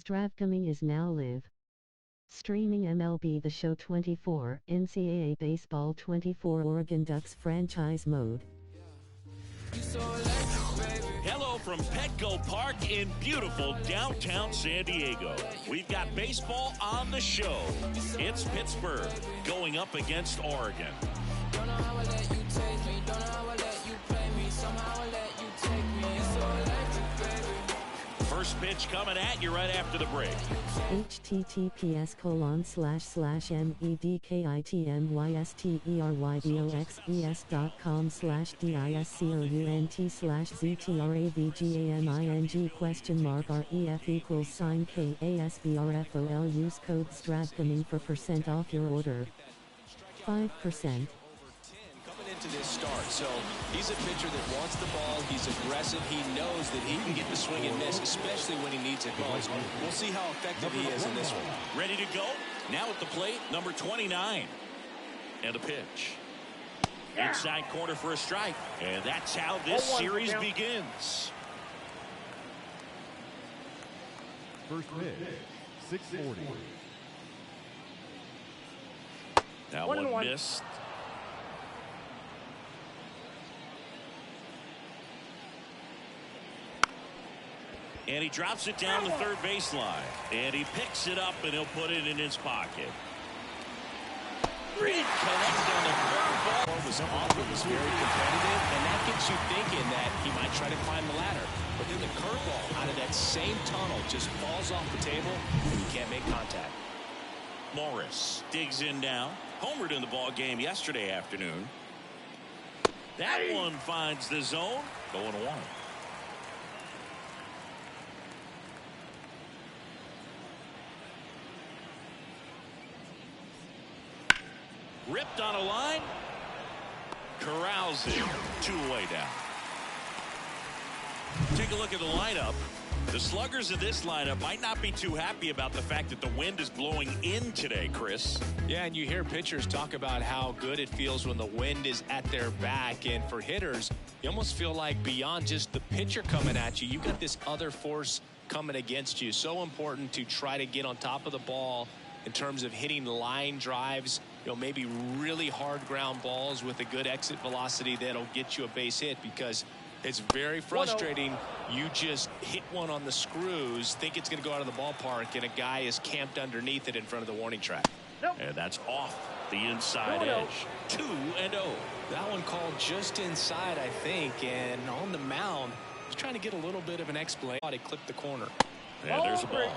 Stravcoming is now live. Streaming MLB The Show 24, NCAA Baseball 24, Oregon Ducks franchise mode. Hello from Petco Park in beautiful downtown San Diego. We've got baseball on the show. It's Pittsburgh going up against Oregon. Don't know how I let you take me. Don't know how I let you play me. Somehow I let you take me. You're so electric, baby. First pitch coming at you right after the break. https://medicaytmyst.com/discountref=KASBRFOL. Use code STRAVCOMING for % off your order. 5%. Into this start, so he's a pitcher that wants the ball. He's aggressive. He knows that he can get the swing and miss, especially when he needs it most. We'll see how effective he is in this one. Ready to go? Now at the plate, number 29. And the pitch. Inside corner for a strike. And that's how this series begins. First pitch, 640. That one missed. And he drops it down the third baseline. And he picks it up and he'll put it in his pocket. Great connect on the curveball. Was off, it was very competitive, and that gets you thinking that he might try to climb the ladder. But then the curveball out of that same tunnel just falls off the table, and you can't make contact. Morris digs in now. Homered in the ball game yesterday afternoon. That one finds the zone. 0-1. Ripped on a line. Corrals it. 2 away down. Take a look at the lineup. The sluggers in this lineup might not be too happy about the fact that the wind is blowing in today, Chris. Yeah, and you hear pitchers talk about how good it feels when the wind is at their back. And for hitters, you almost feel like beyond just the pitcher coming at you, you've got this other force coming against you. So important to try to get on top of the ball in terms of hitting line drives, maybe really hard ground balls with a good exit velocity that'll get you a base hit, because it's very frustrating. You just hit one on the screws, think it's going to go out of the ballpark, and a guy is camped underneath it in front of the warning track. And that's off the inside edge. 2-0. That one called just inside, I think, and on the mound, he's trying to get a little bit of an explanation. He clipped the corner. And there's a ball.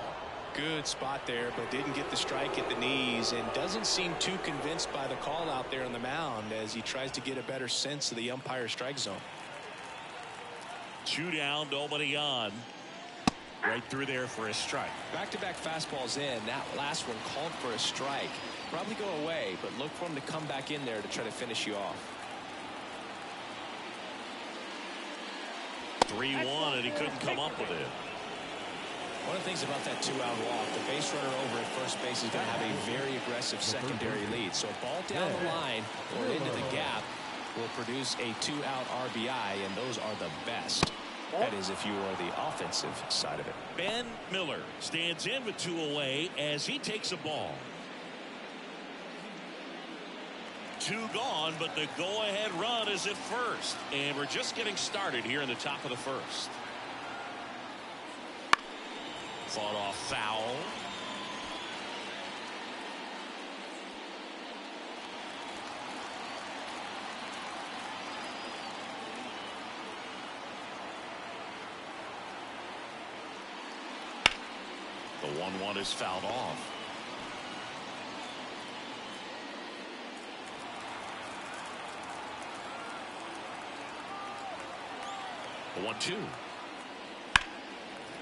Good spot there, but didn't get the strike at the knees, and doesn't seem too convinced by the call out there on the mound as he tries to get a better sense of the umpire strike zone. 2 down, nobody on. Right through there for a strike. Back-to-back fastballs in. That last one called for a strike. Probably go away, but look for him to come back in there to try to finish you off. 3-1, and he couldn't come up with it. One of the things about that 2-out walk, the base runner over at first base is going to have a very aggressive secondary lead. So a ball down the line or into the gap will produce a 2-out RBI, and those are the best. That is if you are the offensive side of it. Ben Miller stands in with 2 away as he takes a ball. 2 gone, but the go-ahead run is at first. And we're just getting started here in the top of the first. Fought off foul. The 1-1 is fouled off. The 1-2.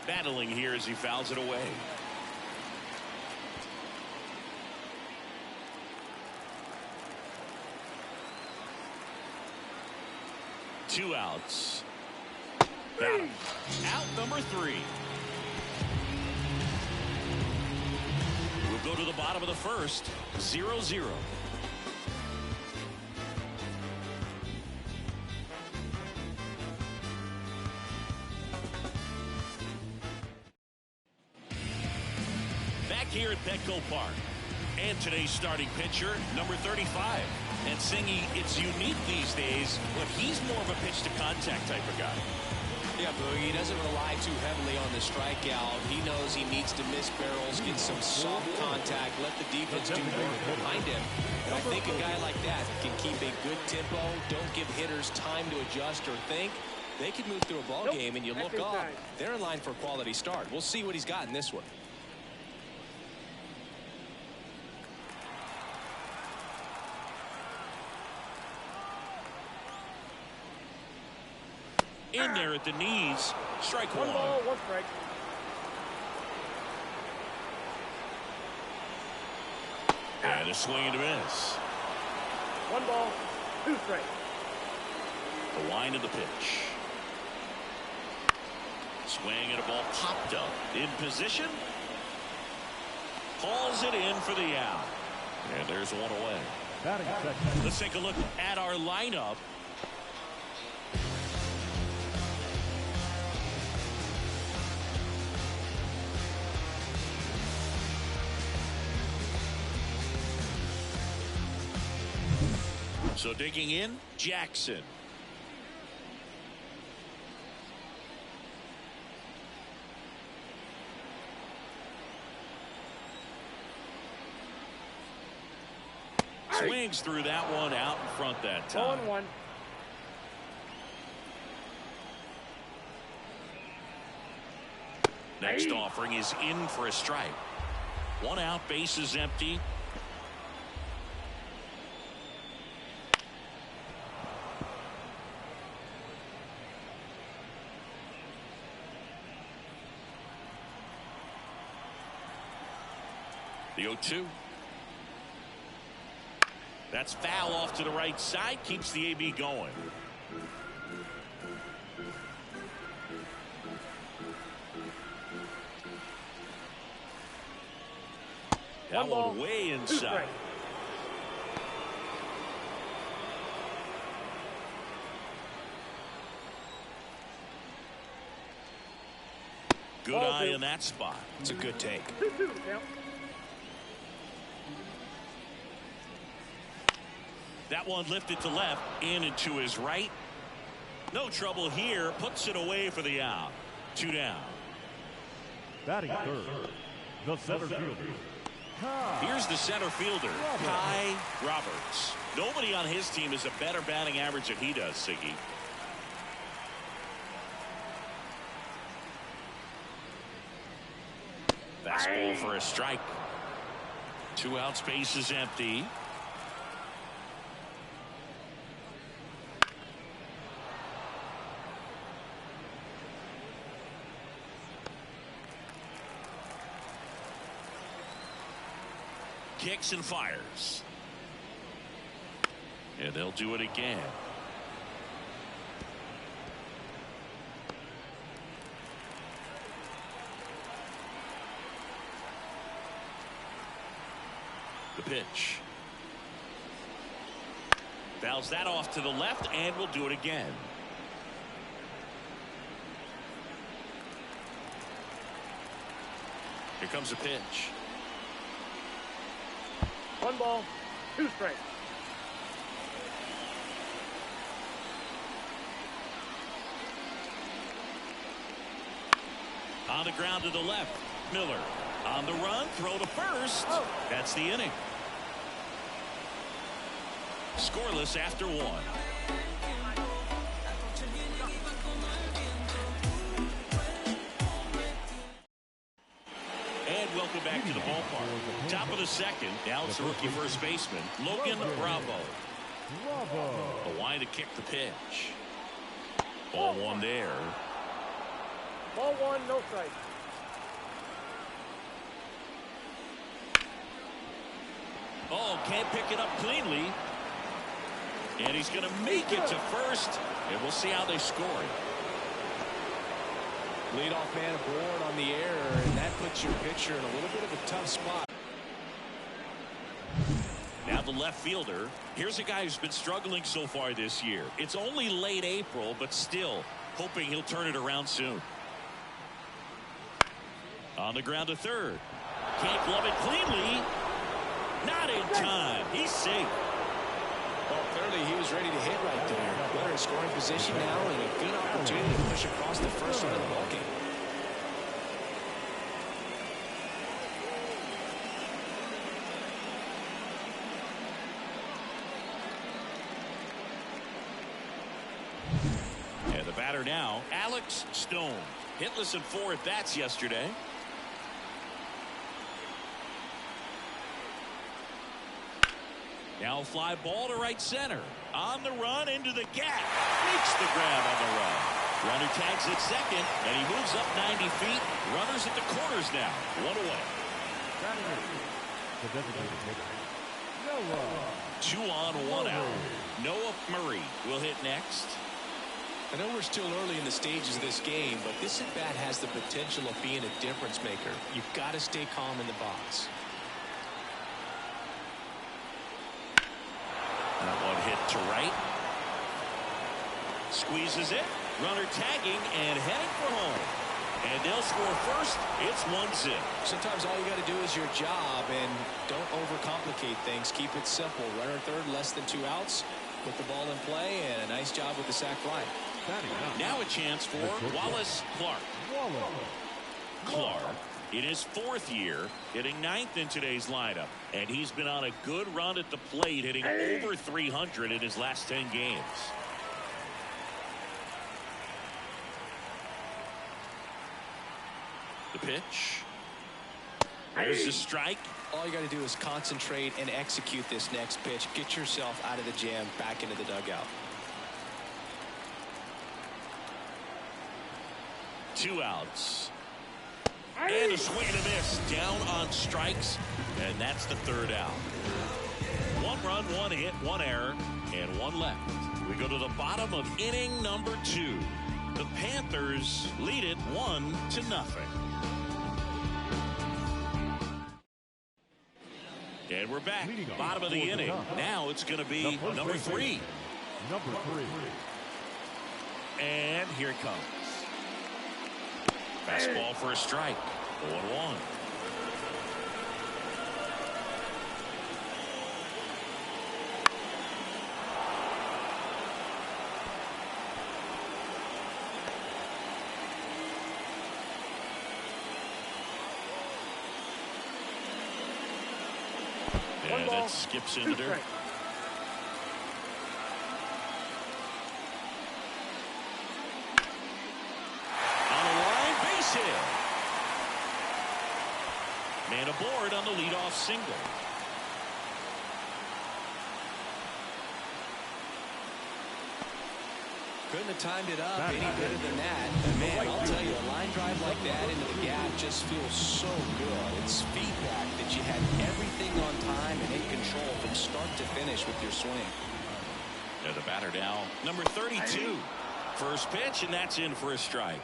Battling here as he fouls it away. Two outs. Got him. Out number 3. We'll go to the bottom of the first. 0-0. here at Petco Park. And today's starting pitcher, number 35. And Singy, it's unique these days, but he's more of a pitch-to-contact type of guy. Yeah, Boogie, he doesn't rely too heavily on the strikeout. He knows he needs to miss barrels, get some soft contact, let the defense do more behind him. And I think a guy like that can keep a good tempo, don't give hitters time to adjust or think. They can move through a ball game, and you look up, they're in line for a quality start. We'll see what he's got in this one. In there at the knees, strike one. 1 ball, 1 strike. And a swing and a miss. 1 ball, 2 strikes. The line of the pitch. Swing and a ball popped up. In position. Hauls it in for the out. And there's one away. Batting second. Let's take a look at our lineup. So digging in, Jackson. Swings through that one out in front that time. 0-1. Next offering is in for a strike. 1 out, base is empty. The 0-2. That's foul off to the right side. Keeps the AB going. That one way inside. Good eye in that spot. It's a good take. 2-2 count. That one lifted to left, in and to his right. No trouble here. Puts it away for the out. 2 down. Batting third, the center fielder. Here's the center fielder, Ncaa Roberts. Nobody on his team has a better batting average than he does, Siggy. Fastball for a strike. 2 outs, base is empty. Kicks and fires. And they'll do it again. The pitch. Fouls that off to the left, and we'll do it again. Here comes a pitch. 1 ball, 2 strikes. On the ground to the left. Miller on the run, throw to first. That's the inning. Scoreless after 1. And welcome back to the ballpark. Top of the second. Now it's the rookie first baseman, Logan Bravo. A line to kick the pitch. Ball 1 there. Ball 1, no strike. Oh, can't pick it up cleanly. And he's going to make it to first. And we'll see how they score it. Leadoff man aboard on the air, and that puts your pitcher in a little bit of a tough spot. Now the left fielder. Here's a guy who's been struggling so far this year. It's only late April, but still hoping he'll turn it around soon. On the ground to third. Can't glove it cleanly. Not in time. He's safe. Well, clearly he was ready to hit right there. Runner in scoring position now and a good opportunity to push across the first run of the ballgame. And the batter now, Alex Stone. Hitless in 4 at-bats yesterday. Now fly ball to right center. On the run into the gap. Makes the grab on the run. Runner tags at second, and he moves up 90 feet. Runners at the corners now. 1 away. The designated hitter, Noah. 2 on, 1 out. Noah Murray will hit next. I know we're still early in the stages of this game, but this at-bat has the potential of being a difference maker. You've got to stay calm in the box. That one hit to right. Squeezes it. Runner tagging and heading for home. And they'll score first. It's 1-0. Sometimes all you got to do is your job and don't overcomplicate things. Keep it simple. Runner third, less than 2 outs. Put the ball in play, and a nice job with the sac fly. Now a chance for Wallace Clark. Clark in his 4th year, hitting 9th in today's lineup. And he's been on a good run at the plate, hitting over 300 in his last 10 games. The pitch. There's the strike. All you got to do is concentrate and execute this next pitch. Get yourself out of the jam, back into the dugout. 2 outs. And a swing and a miss. Down on strikes. And that's the 3rd out. 1 run, 1 hit, 1 error, and 1 left. We go to the bottom of inning number 2. The Panthers lead it 1-0. And we're back. Bottom of the inning. Now it's going to be number 3. Number 3. And here it comes. Fastball for a strike. 0-1. And that skips into dirt. On the line, base hit. Man aboard on the leadoff single. Couldn't have timed it up any better than that. And man, I'll tell you, a line drive like that into the gap just feels so good. It's feedback that you had everything on time and in control from start to finish with your swing. And the batter now, number 32. First pitch, and that's in for a strike.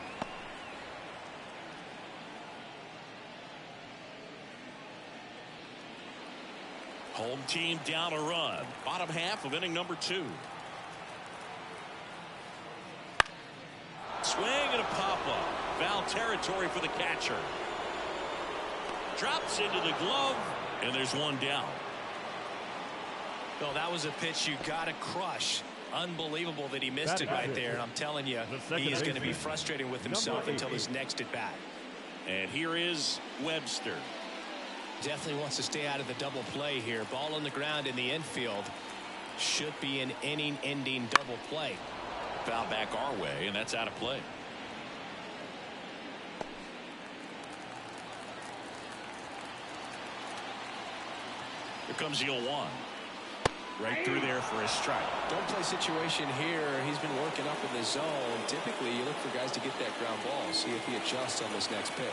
Home team down a run. Bottom half of inning number 2. Swing and a pop-up. Foul territory for the catcher. Drops into the glove, and there's 1 down. Well, that was a pitch you got to crush. Unbelievable that he missed it right there. And I'm telling you, he's going to be frustrated with himself until his next at bat. And here is Webster. Definitely wants to stay out of the double play here. Ball on the ground in the infield. Should be an inning-ending double play. Foul back our way, and that's out of play. Here comes the 0-1. Right through there for a strike. Don't play situation here. He's been working up in the zone. Typically, you look for guys to get that ground ball. See if he adjusts on this next pitch.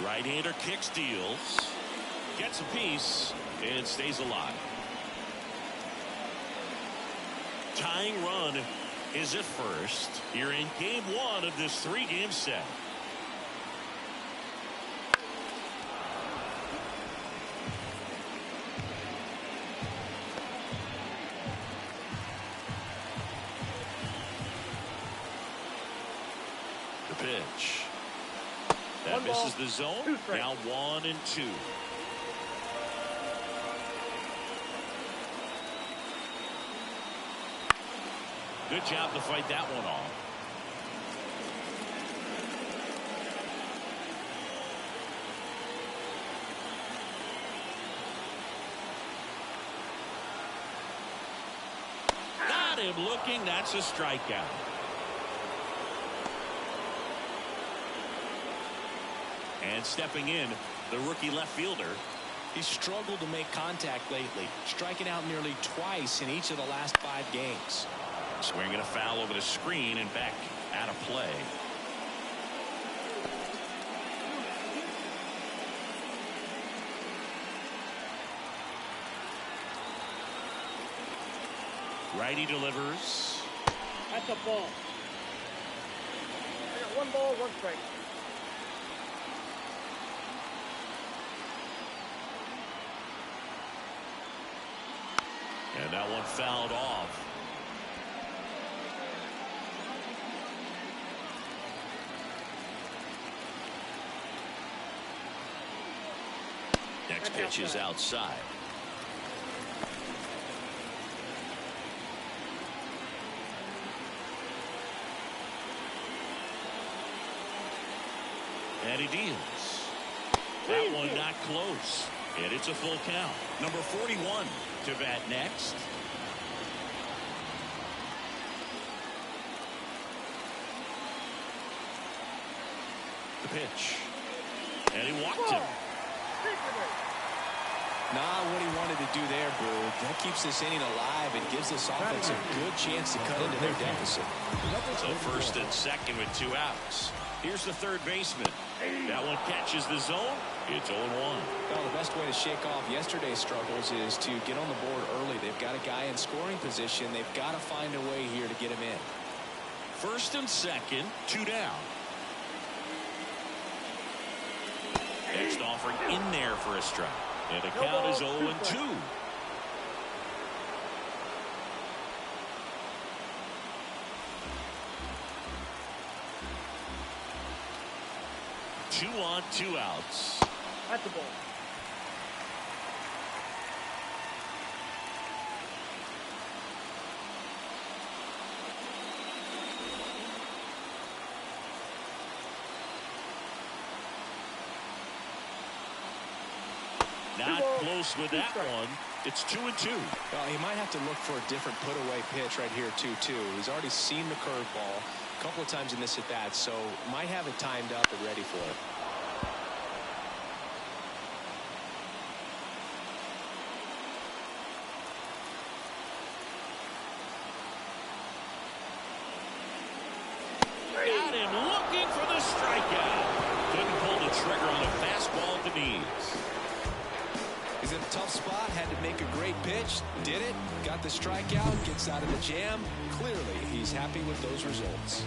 Right-hander kicks, deals. Gets a piece, and stays alive. Tying run is at first here in game 1 of this 3-game set. The pitch. That One ball, misses the zone. 2 strikes. Now 1-2. Good job to fight that one off. Got him looking. That's a strikeout. And stepping in, the rookie left fielder. He's struggled to make contact lately, striking out nearly twice in each of the last 5 games. Swinging a foul over the screen and back out of play. Righty delivers. That's a ball. I got 1 ball, 1 strike. And that one fouled off. Next pitch is outside. And he deals. That one not close. And it's a full count. Number 41 to bat next. The pitch. And he walked him. Not what he wanted to do there, Boo. That keeps this inning alive and gives this offense a good chance to cut into their deficit. So first and second with 2 outs. Here's the third baseman. That one catches the zone. It's 0-1. Well, the best way to shake off yesterday's struggles is to get on the board early. They've got a guy in scoring position. They've got to find a way here to get him in. First and second, 2 down. Next offering in there for a strike. And the count is 0-2. Two on, 2 outs. That's a ball. Not close with that one. It's 2-2. Well, he might have to look for a different put-away pitch right here, 2-2. He's already seen the curveball a couple of times in this at-bat, so might have it timed up and ready for it. Got him looking for the strikeout. Couldn't pull the trigger on a fastball at the knees. He's in a tough spot, had to make a great pitch, did it, got the strikeout, gets out of the jam. Clearly, he's happy with those results.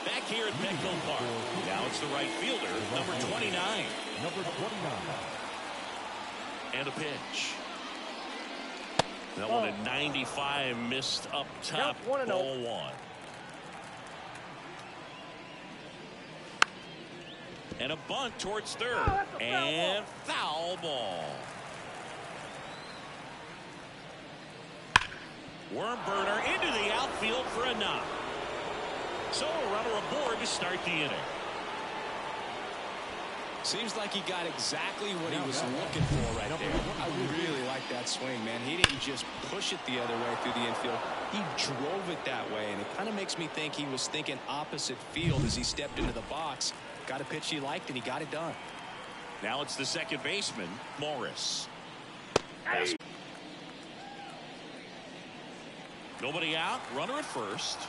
Back here at Petco Park. Now it's the right fielder, number 29. Number 29. And a pitch. That one at 95, missed up top. Count 1-0. Ball 1. And a bunt towards third. And foul ball. Worm burner into the outfield for a knock. So a runner aboard to start the inning. Seems like he got exactly what he was looking for right there. I really like that swing, man. He didn't just push it the other way through the infield. He drove it that way, and it kind of makes me think he was thinking opposite field as he stepped into the box. Got a pitch he liked, and he got it done. Now it's the second baseman, Morris. Nobody out, runner at first.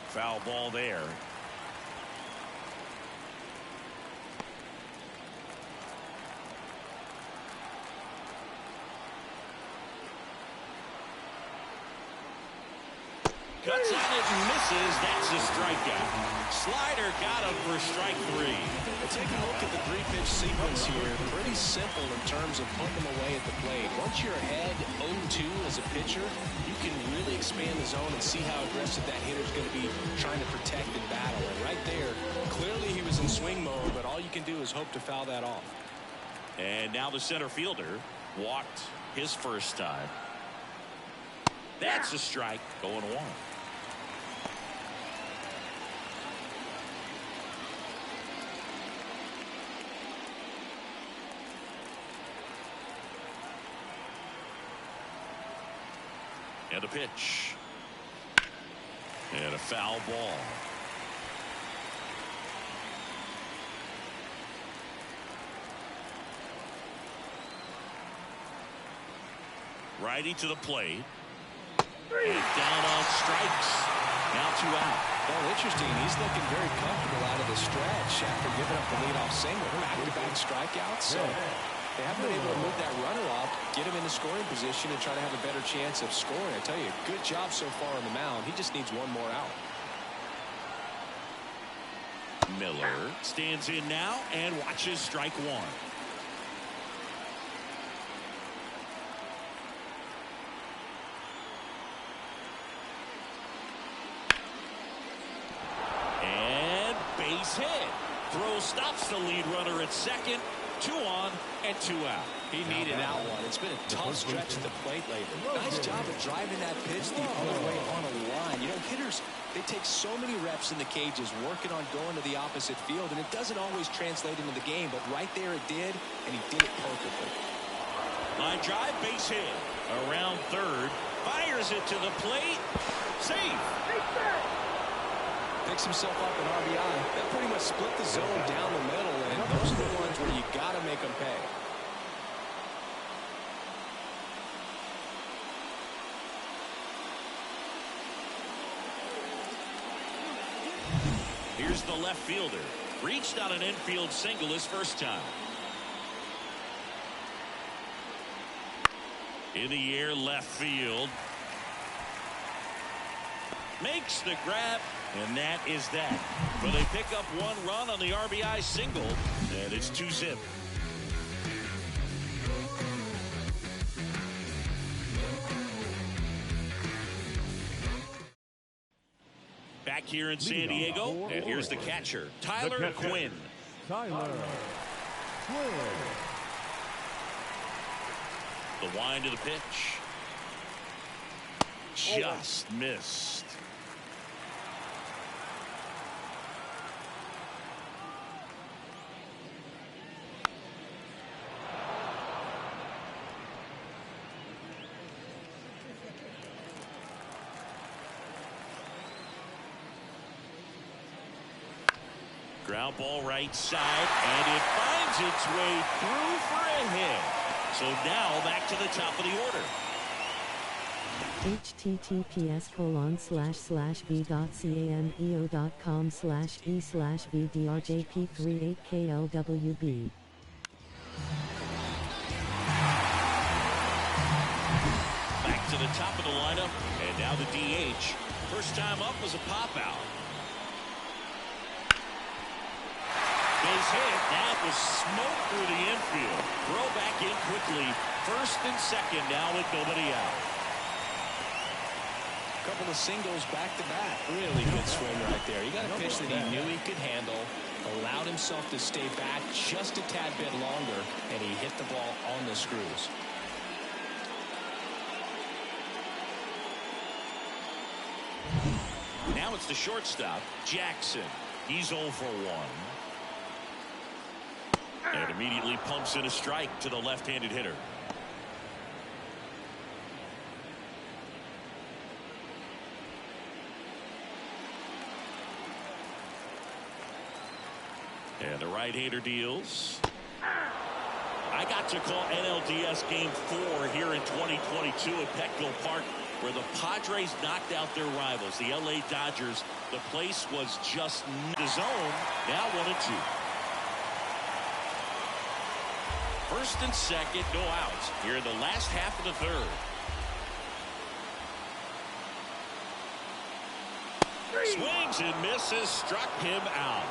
Foul ball there. Cuts on it and misses. That's a strikeout. Slider got him for strike 3. Take a look at the 3-pitch sequence here. Pretty simple in terms of putting them away at the plate. Once you're ahead 0-2 as a pitcher, you can really expand the zone and see how aggressive that hitter's going to be trying to protect and battle. And right there, clearly he was in swing mode, but all you can do is hope to foul that off. And now the center fielder walked his first time. That's a strike. Going 1. And a pitch. And a foul ball. Righty to the plate. And down on strikes. Now 2 out. Well, interesting. He's looking very comfortable out of the stretch after giving up the leadoff single. Back-to-back strikeouts. So they haven't been able to move that runner off, get him in the scoring position, and try to have a better chance of scoring. I tell you, good job so far on the mound. He just needs one more out. Miller stands in now and watches strike 1. And base hit. Throw stops the lead runner at second. 2 on and 2 out. He needed that one. It's been a tough stretch at the plate lately. Nice job of driving that pitch the other way on a line. You know, hitters, they take so many reps in the cages working on going to the opposite field, and it doesn't always translate into the game, but right there it did, and he did it perfectly. Line drive, base hit. Around third. Fires it to the plate. Safe. Picks himself up an RBI. That pretty much split the zone down the middle, and those are the ones where you got to make them pay. Here's the left fielder. Reached on an infield single his first time. In the air, left field. Makes the grab, and that is that. But they pick up 1 run on the RBI single, and it's 2-zip. Back here in San Diego, and here's the catcher, Tyler Quinn. Tyler Quinn. The wind of the pitch. Just missed. Ground ball right side, and it finds its way through for a hit. So now back to the top of the order. https://v.cameo.com/e/vdrjp38klwb. Back to the top of the lineup, and now the DH. First time up was a pop out. Base hit. That was smoke through the infield. Throw back in quickly. First and second now with nobody out. Couple of singles back to back. Really good swing right there. He got a pitch that he knew he could handle, allowed himself to stay back just a tad bit longer, and he hit the ball on the screws. Now it's the shortstop, Jackson. He's 0 for 1. And immediately pumps in a strike to the left-handed hitter. And the right-hander deals. I got to call NLDS Game 4 here in 2022 at Petco Park, where the Padres knocked out their rivals, the LA Dodgers. The place was just the zone. Now 1-2. First and second, no outs here in the last half of the third. Swings and misses, struck him out.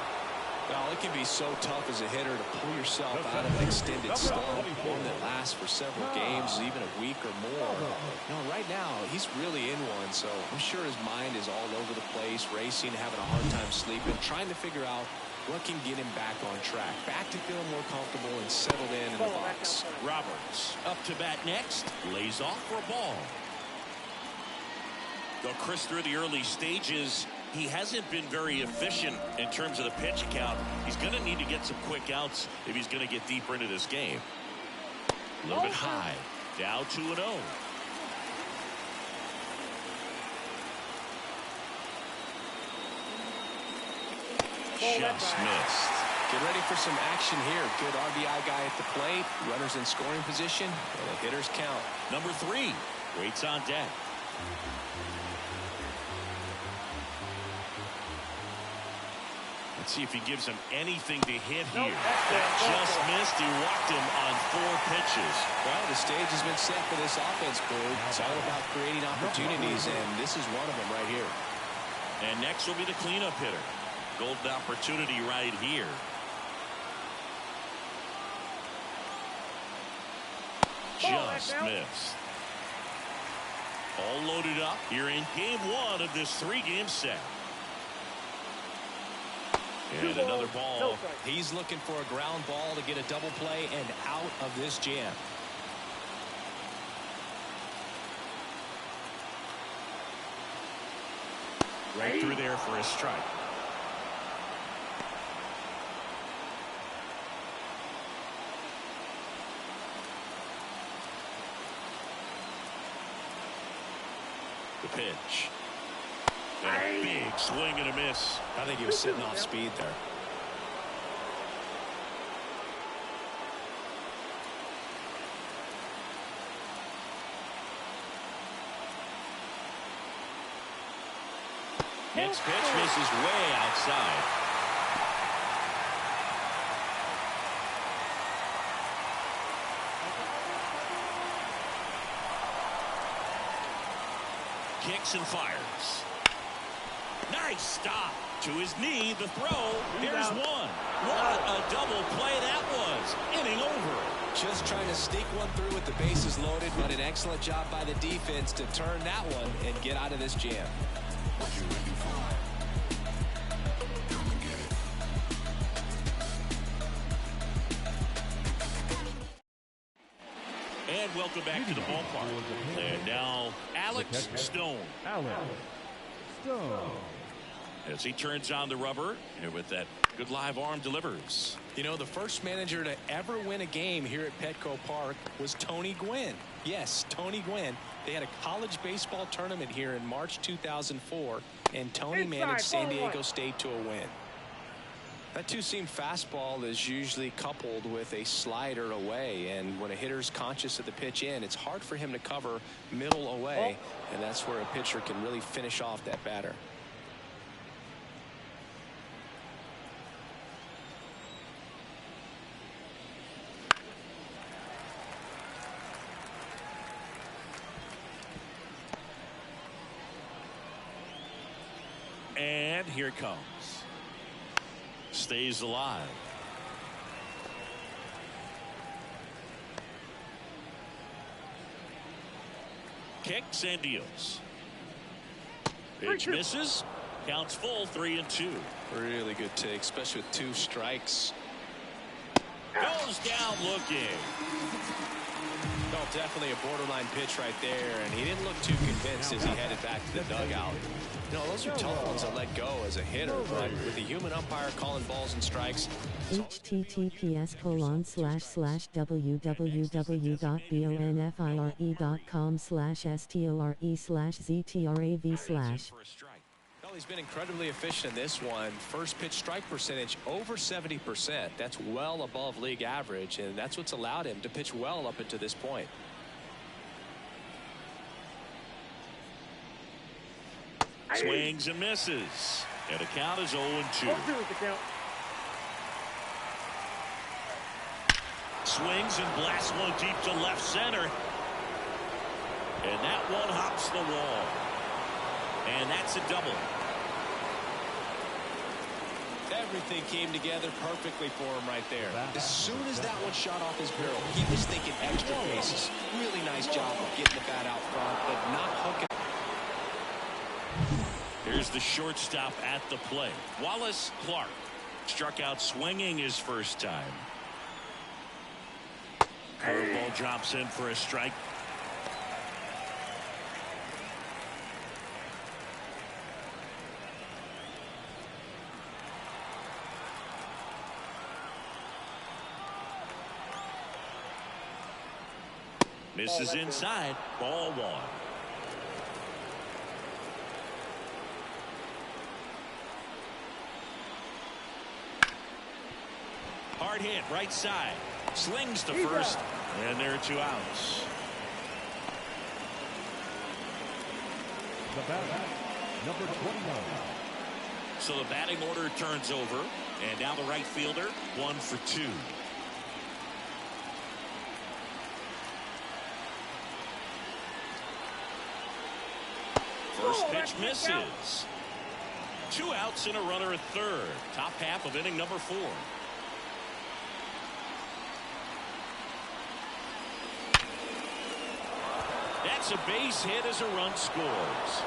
Well, it can be so tough as a hitter to pull yourself out of an extended slump, one that lasts for several games, even a week or more. Right now, he's really in one, so I'm sure his mind is all over the place, racing, having a hard time sleeping, trying to figure out what can get him back on track, back to feeling more comfortable and settled in the box. Roberts up to bat next, lays off for a ball. Though Chris, through the early stages, he hasn't been very efficient in terms of the pitch count. He's going to need to get some quick outs if he's going to get deeper into this game. A little bit high. Down 2-0. Just missed. Get ready for some action here. Good RBI guy at the plate. Runners in scoring position. And the hitters count. Number 3 waits on deck. Let's see if he gives him anything to hit here. That just missed. He walked him on 4 pitches. Well, the stage has been set for this offense, Bird. It's all about creating opportunities, and this is one of them right here. And next will be the cleanup hitter. Golden opportunity right here. Just missed. All loaded up here in game 1 of this 3-game set. And another ball. He's looking for a ground ball to get a double play and out of this jam. Right through there for a strike. The pitch. And a big swing and a miss. I think he was sitting off speed there. Next pitch misses way outside. Kicks and fires. Nice stop. To his knee, the throw. Here's one. What a double play that was. Inning over. Just trying to sneak one through with the bases loaded, but an excellent job by the defense to turn that one and get out of this jam. And welcome back to the ballpark. And now Alex Stone. As he turns on the rubber, and with that good live arm delivers. You know, the first manager to ever win a game here at Petco Park was Tony Gwynn. Yes, Tony Gwynn. They had a college baseball tournament here in March 2004, and Tony managed San Diego State to a win. That two-seam fastball is usually coupled with a slider away, and when a hitter's conscious of the pitch in, it's hard for him to cover middle away, and that's where a pitcher can really finish off that batter. And here it comes. Stays alive. Kicks and deals. Pitch misses. Counts full, 3-2. Really good take, especially with 2 strikes. Goes down looking. Oh, definitely a borderline pitch right there, and he didn't look too convinced as he headed back to the dugout. You know, those are tough ones to let go as a hitter, but with the human umpire calling balls and strikes. https://www.bonfire.com/store/ztrav/. Well, he's been incredibly efficient in this one. First pitch strike percentage over 70%. That's well above league average, and that's what's allowed him to pitch well up until this point. Swings and misses. And the count is 0-2. Swings and blasts one deep to left center. And that one hops the wall. And that's a double. Everything came together perfectly for him right there. As soon as that one shot off his barrel, he was thinking extra bases. Really nice job of getting the bat out front, but not hooking. Here's the shortstop at the plate. Wallace Clark struck out swinging his first time. Curveball drops in for a strike. Misses inside. Ball one. Hard hit right side. Slings to first. And there are 2 outs. The batter, number 29. So the batting order turns over. And now the right fielder, 1 for 2. First pitch misses. 2 outs and a runner at third. Top half of inning number 4. That's a base hit as a run scores.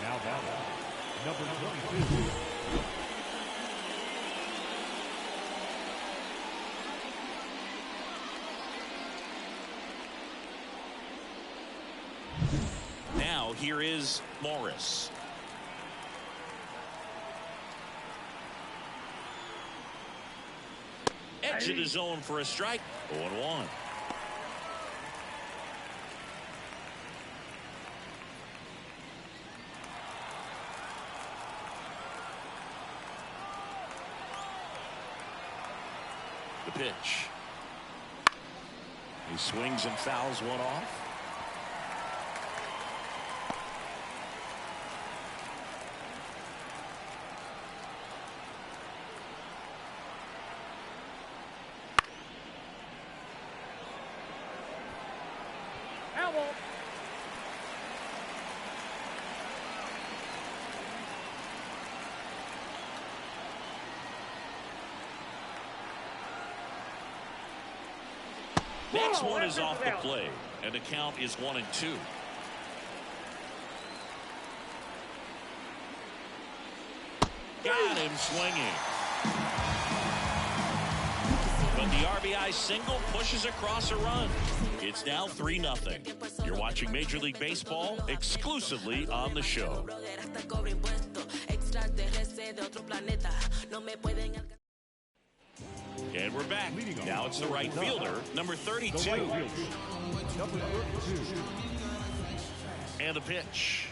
Now batter, number 22. Now here is Morris. Edge of the zone for a strike. 0-1. The pitch. He swings and fouls one off. Next one is off the plate, and the count is 1-2. Got him swinging. But the RBI single pushes across a run. It's now 3-0. You're watching Major League Baseball exclusively on the show. And we're back. Now it's the right fielder, number 32. Number 32. And the pitch.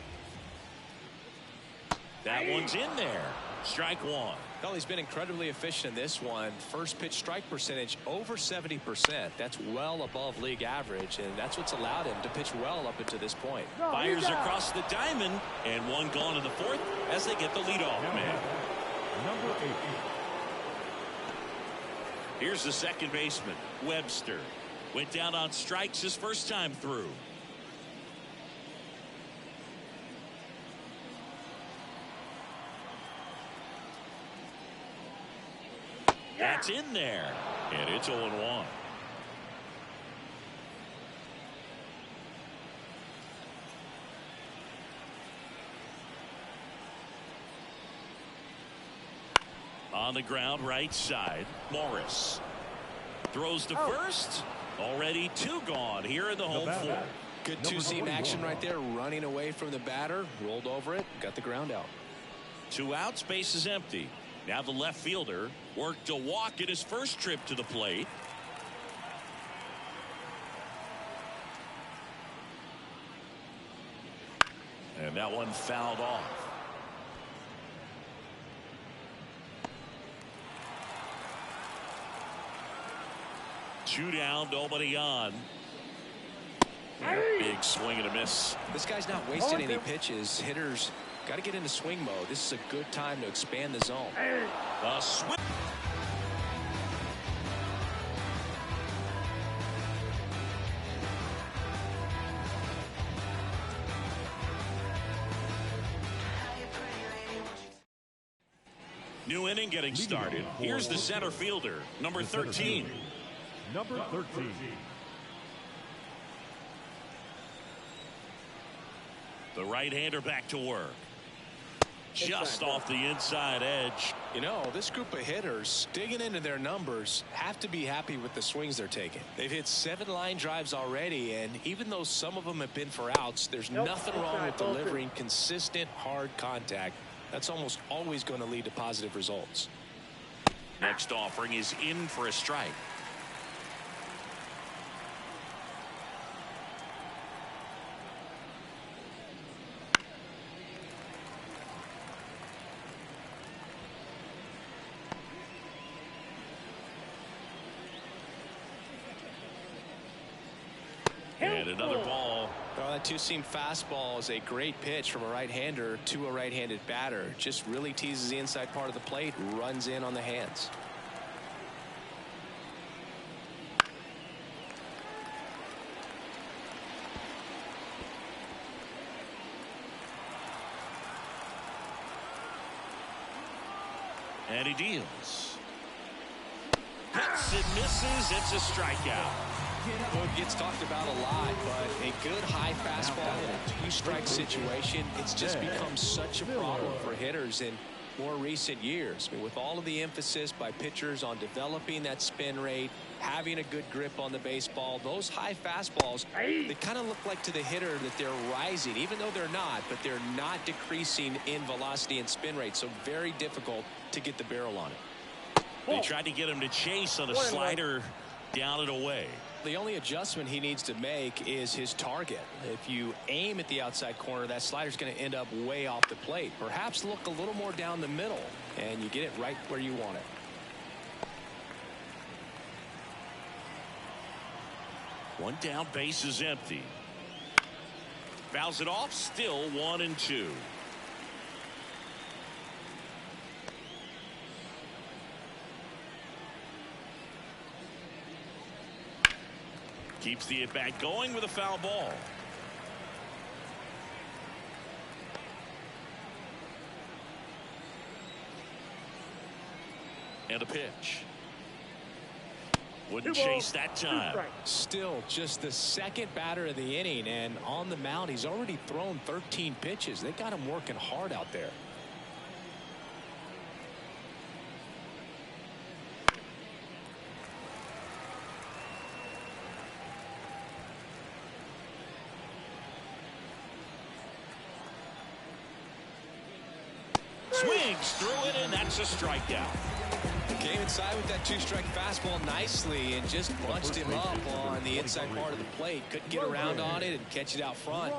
That one's in there. Strike one. Well, he's been incredibly efficient in this one. First pitch strike percentage over 70%. That's well above league average, and that's what's allowed him to pitch well up until this point. Fires across the diamond, and one gone in the fourth as they get the leadoff man. Number 8. Here's the second baseman, Webster. Went down on strikes his first time through. That's in there, and it's 0-1. On the ground, right side, Morris throws to first. Already 2 gone here in the home fourth. Good two-seam action right there, running away from the batter, rolled over it, got the ground out. 2 outs, base is empty. Now the left fielder worked a walk in his first trip to the plate. And that one fouled off. Two down, nobody on. Big swing and a miss. This guy's not wasting any pitches. Hitters got to get into swing mode. This is a good time to expand the zone. A swing. New inning getting started. Here's the center fielder, number 13. Number 13. The right-hander back to work. Just off the inside edge. You know, this group of hitters digging into their numbers have to be happy with the swings they're taking. They've hit 7 line drives already, and even though some of them have been for outs, there's nothing wrong with delivering consistent hard contact. That's almost always going to lead to positive results. Next offering is in for a strike. And another ball. Well, that two-seam fastball is a great pitch from a right-hander to a right-handed batter. Just really teases the inside part of the plate, runs in on the hands. And he deals. Hits and misses. It's a strikeout. Well, it gets talked about a lot, but a good high fastball in a two-strike situation, it's just become such a problem for hitters in more recent years. I mean, with all of the emphasis by pitchers on developing that spin rate, having a good grip on the baseball, those high fastballs, they kind of look like to the hitter that they're rising, even though they're not, but they're not decreasing in velocity and spin rate, so very difficult to get the barrel on it. They tried to get him to chase on a slider down and away. The only adjustment he needs to make is his target. If you aim at the outside corner, that slider's going to end up way off the plate. Perhaps look a little more down the middle, and you get it right where you want it. One down, base is empty. Fouls it off, still 1-2. Keeps the at-bat going with a foul ball. And a pitch. Wouldn't chase that time. Still just the second batter of the inning, and on the mound he's already thrown 13 pitches. They got him working hard out there. Swings through it, and that's a strikeout. Came inside with that two-strike fastball nicely and just bunched him up on the inside part of the plate. Couldn't get around on it and catch it out front.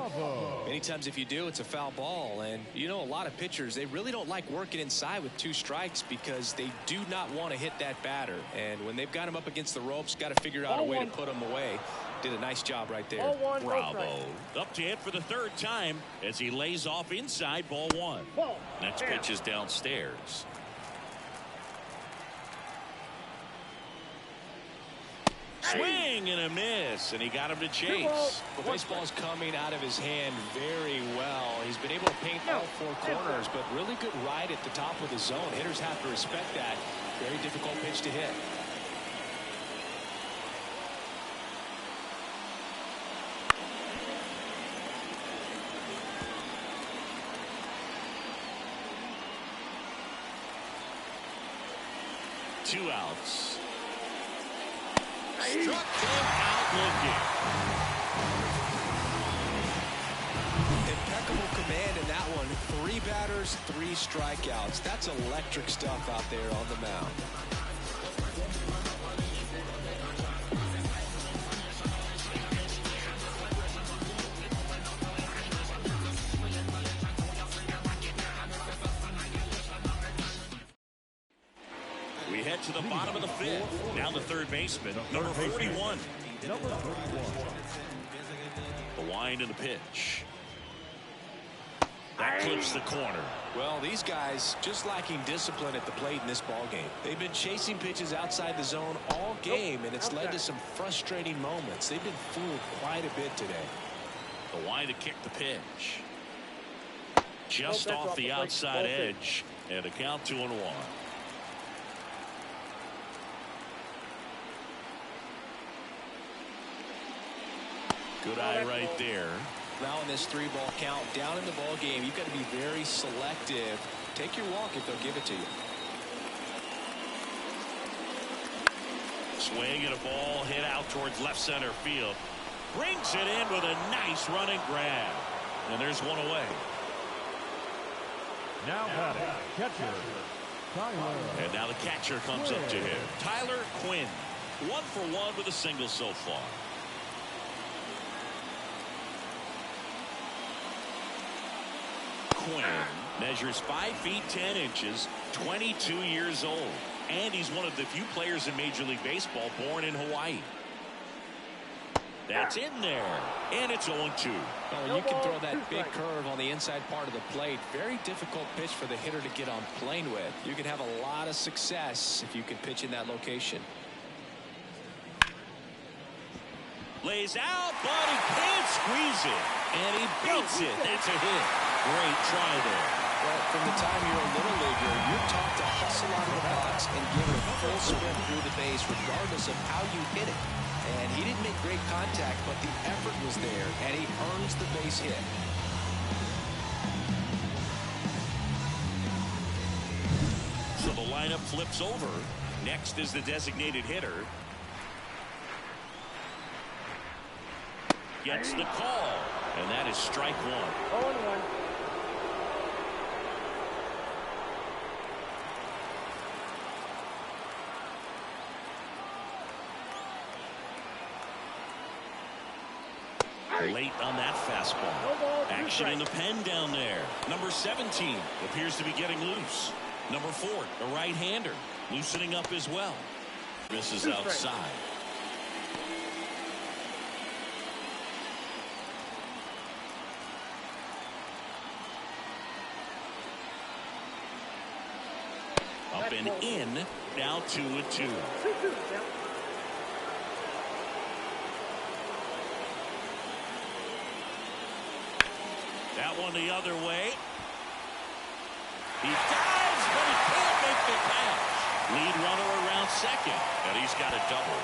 Many times if you do, it's a foul ball. And you know, a lot of pitchers, they really don't like working inside with 2 strikes because they do not want to hit that batter. And when they've got him up against the ropes, got to figure out a way to put him away. Did a nice job right there. Bravo. Up to hit for the 3rd time as he lays off inside, ball 1. Next pitch is downstairs. Swing and a miss, and he got him to chase. The baseball's coming out of his hand very well. He's been able to paint all 4 corners, but really good ride at the top of the zone. Hitters have to respect that. Very difficult pitch to hit. Two outs. Struck him out looking. Impeccable command in that one. 3 batters, 3 strikeouts. That's electric stuff out there on the mound. We head to the bottom of the 5th. Now the 3rd baseman, number 41. Number 41. The wind and the pitch. That clips the corner. Well, these guys just lacking discipline at the plate in this ball game. They've been chasing pitches outside the zone all game, and it's led to some frustrating moments. They've been fooled quite a bit today. The wind to kick the pitch. Just off the outside edge. And a count 2-1. Good eye right there. Now in this 3-ball count, down in the ball game, you've got to be very selective. Take your walk if they'll give it to you. Swing and a ball hit out towards left center field. Brings it in with a nice running grab. And there's one away. Now batting, catcher, Tyler. And now the catcher comes up to him. Tyler Quinn. 1 for 1 with a single so far. Quinn measures 5 feet 10 inches, 22 years old. And he's one of the few players in Major League Baseball born in Hawaii. That's in there. And it's 0-2. Oh, you can throw that big curve on the inside part of the plate. Very difficult pitch for the hitter to get on plane with. You can have a lot of success if you can pitch in that location. Lays out, but he can't squeeze it. And he beats it. That's a hit. Great try there. Well, from the time you're a little leaguer, you're taught to hustle out of the box and give it a full sprint through the base regardless of how you hit it. And he didn't make great contact, but the effort was there, and he earns the base hit. So the lineup flips over. Next is the designated hitter. Gets the call, and that is strike 1. 0-1. Late on that fastball. Action in the pen down there. Number 17 appears to be getting loose. Number 4, a right-hander, loosening up as well. Misses outside. Up and in. Now 2-2. That one the other way. He dives, but he can't make the catch. Lead runner around second, and he's got a double.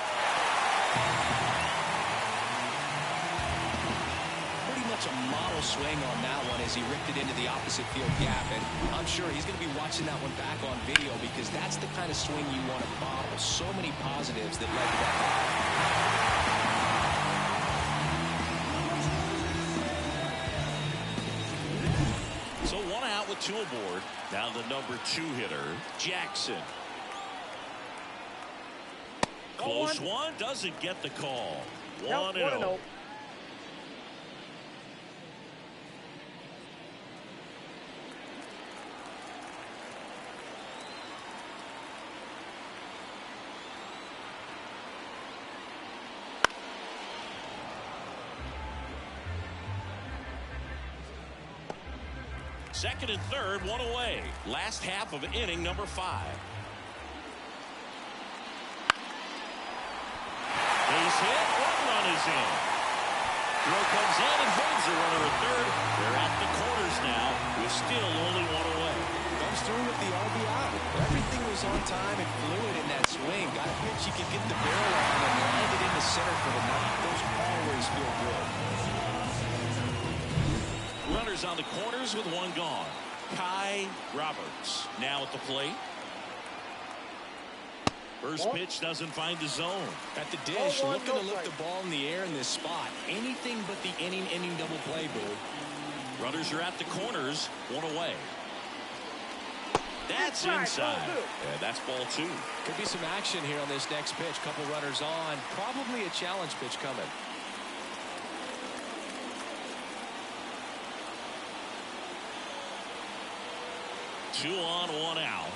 Pretty much a model swing on that one as he ripped it into the opposite field gap, and I'm sure he's going to be watching that one back on video because that's the kind of swing you want to model. So many positives that led to that. So 1 out with 2 aboard. Now the number 2 hitter, Jackson. Close one, doesn't get the call. 1-0. Second and third, 1 away. Last half of inning number 5. Base hit, 1 run is in. Throw comes in and holds the runner at third. They're at the corners now with still only 1 away. Comes through with the RBI. Everything was on time and fluid in that swing. Got a pitch you could get the barrel on and landed in the center for the night. Those always feel good. Runners on the corners with 1 gone. Kai Roberts now at the plate. First pitch doesn't find the zone. At the dish, looking to lift the ball in the air in this spot. Anything but the inning double play, boo. Runners are at the corners, 1 away. That's inside. And that's ball 2. Could be some action here on this next pitch. Couple runners on. Probably a challenge pitch coming. 2 on, 1 out.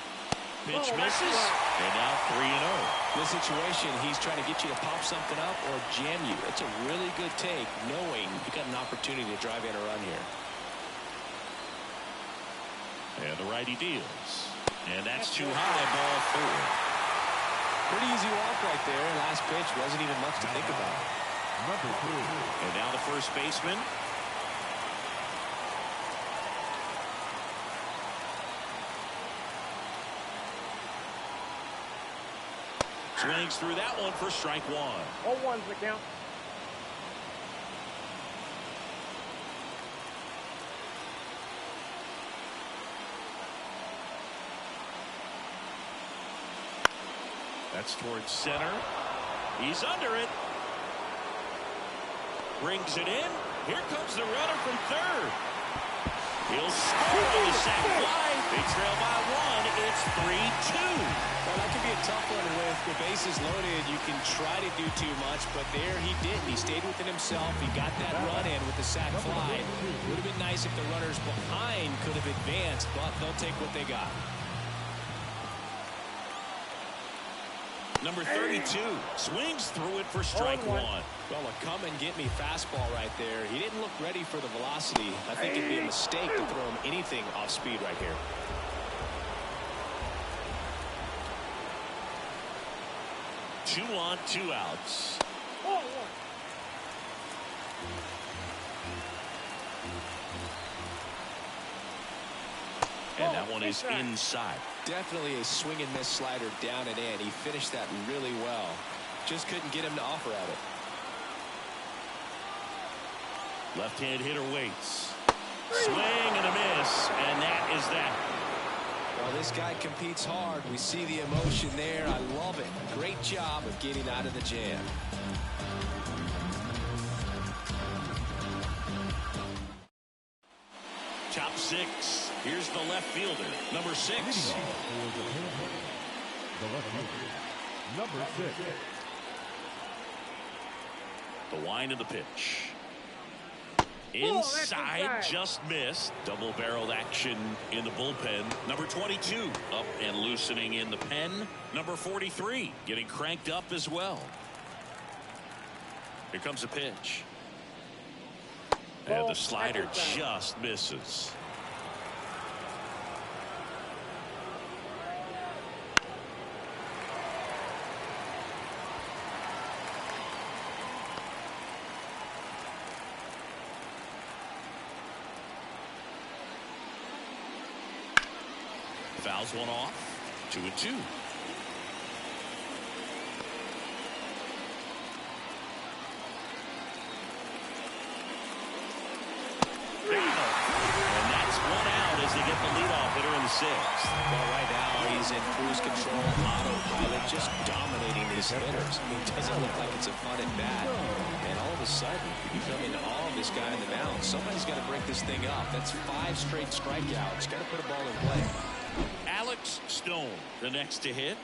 Pitch misses, and now 3-0. This situation, he's trying to get you to pop something up or jam you. It's a really good take, knowing you got an opportunity to drive in a run here. And the righty deals. And that's too high, ball 4. Pretty easy walk right there. Last pitch wasn't even much to think about. Number 2. And now the first baseman. Swings through that one for strike one. 0-1's the count. That's towards center. He's under it. Brings it in. Here comes the runner from third. He'll score on the sac fly. They trail by one. It's 3-2. Well, that could be a tough one with the bases loaded. You can try to do too much, but there he didn't. He stayed within himself. He got that run in with the sac fly. Would have been nice if the runners behind could have advanced, but they'll take what they got. Number 32 swings through it for strike one. Well, a come-and-get-me fastball right there. He didn't look ready for the velocity. I think it'd be a mistake to throw him anything off speed right here. Two on, 2 outs. 0-1. And that one is inside. Definitely a swing and miss slider down and in. He finished that really well. Just couldn't get him to offer at it. Left-hand hitter waits. Swing and a miss, and that is that. Well, this guy competes hard. We see the emotion there. I love it. Great job of getting out of the jam. Top 6. Here's the left fielder, number 6. The left fielder, number 6. The wind of the pitch. That's Inside, inside. just missed. Double-barreled action in the bullpen. Number 22 up and loosening in the pen. Number 43 getting cranked up as well. Here comes the pitch. And the slider just misses. Fouls one off. 2-2. And that's one out as they get the leadoff hitter in the 6th. Well, right now he's in cruise control, autopilot, just dominating these hitters. It doesn't look like it's a fun at bat. And all of a sudden, you come into all of this guy in the mound. Somebody's got to break this thing up. That's 5 straight strikeouts. Got to put a ball in play. Alex Stone, the next to hit.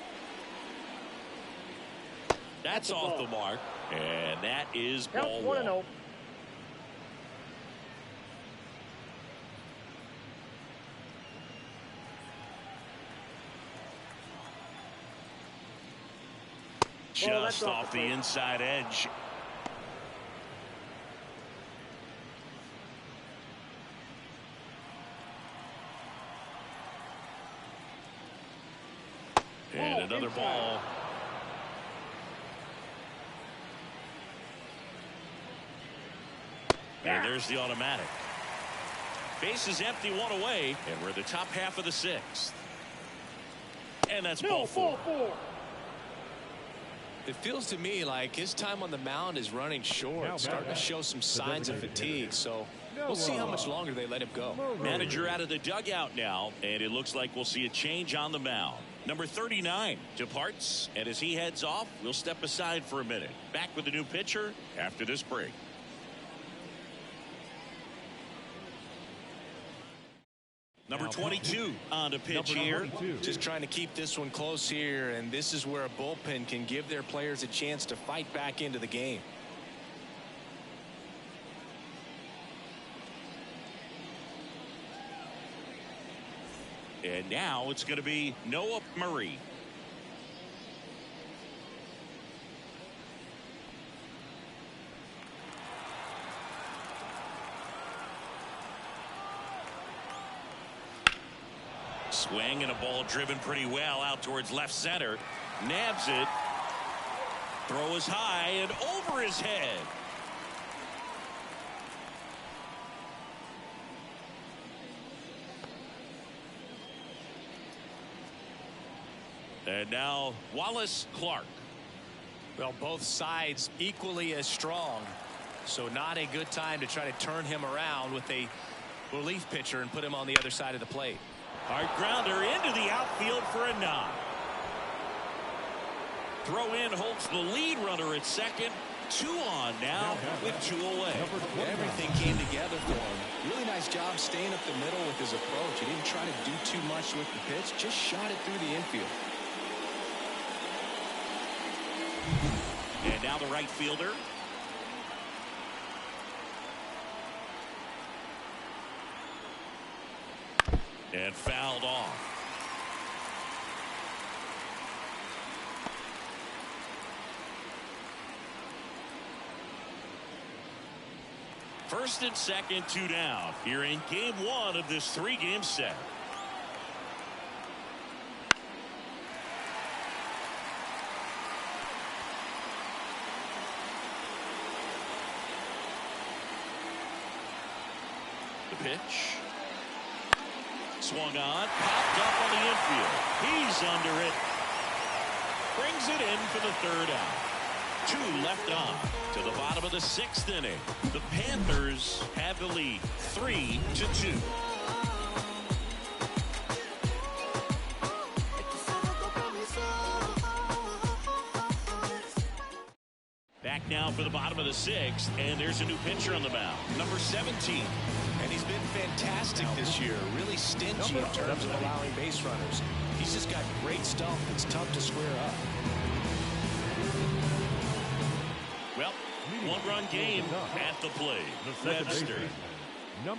That's off the mark. And that is ball Count 1-0. Just off the inside edge. And another ball. And there's the automatic. Base is empty, 1 away, and we're in the top half of the 6th. And that's ball 4. It feels to me like his time on the mound is running short, starting to show some signs of fatigue. So we'll see how much longer they let him go. Manager out of the dugout now, and it looks like we'll see a change on the mound. Number 39 departs, and as he heads off, we'll step aside for a minute. Back with the new pitcher after this break. Number 22 on the pitch here. Just trying to keep this one close here, and this is where a bullpen can give their players a chance to fight back into the game. And now it's going to be Noah Murray. Swing and a ball driven pretty well out towards left center. Nabs it. Throw is high and over his head. And now Wallace Clark Well, both sides equally as strong. So not a good time to try to turn him around with a relief pitcher and put him on the other side of the plate. Hard grounder into the outfield for a Ncaa. Throw in holds the lead runner at second. 2 on now with 2 away. Everything came together for him. Really nice job staying up the middle with his approach. He didn't try to do too much with the pitch. Just shot it through the infield. And now the right fielder. And fouled off. First and second, 2 down. Here in game 1 of this 3-game set. The pitch. Swung on, popped up on the infield. He's under it. Brings it in for the 3rd out. 2 left on to the bottom of the 6th inning. The Panthers have the lead 3-2. Back now for the bottom of the 6th, and there's a new pitcher on the mound, number 17. And he's been fantastic this year. Really stingy in terms of allowing base runners. He's just got great stuff that's tough to square up. Well, 1-run game at the plate. Webster.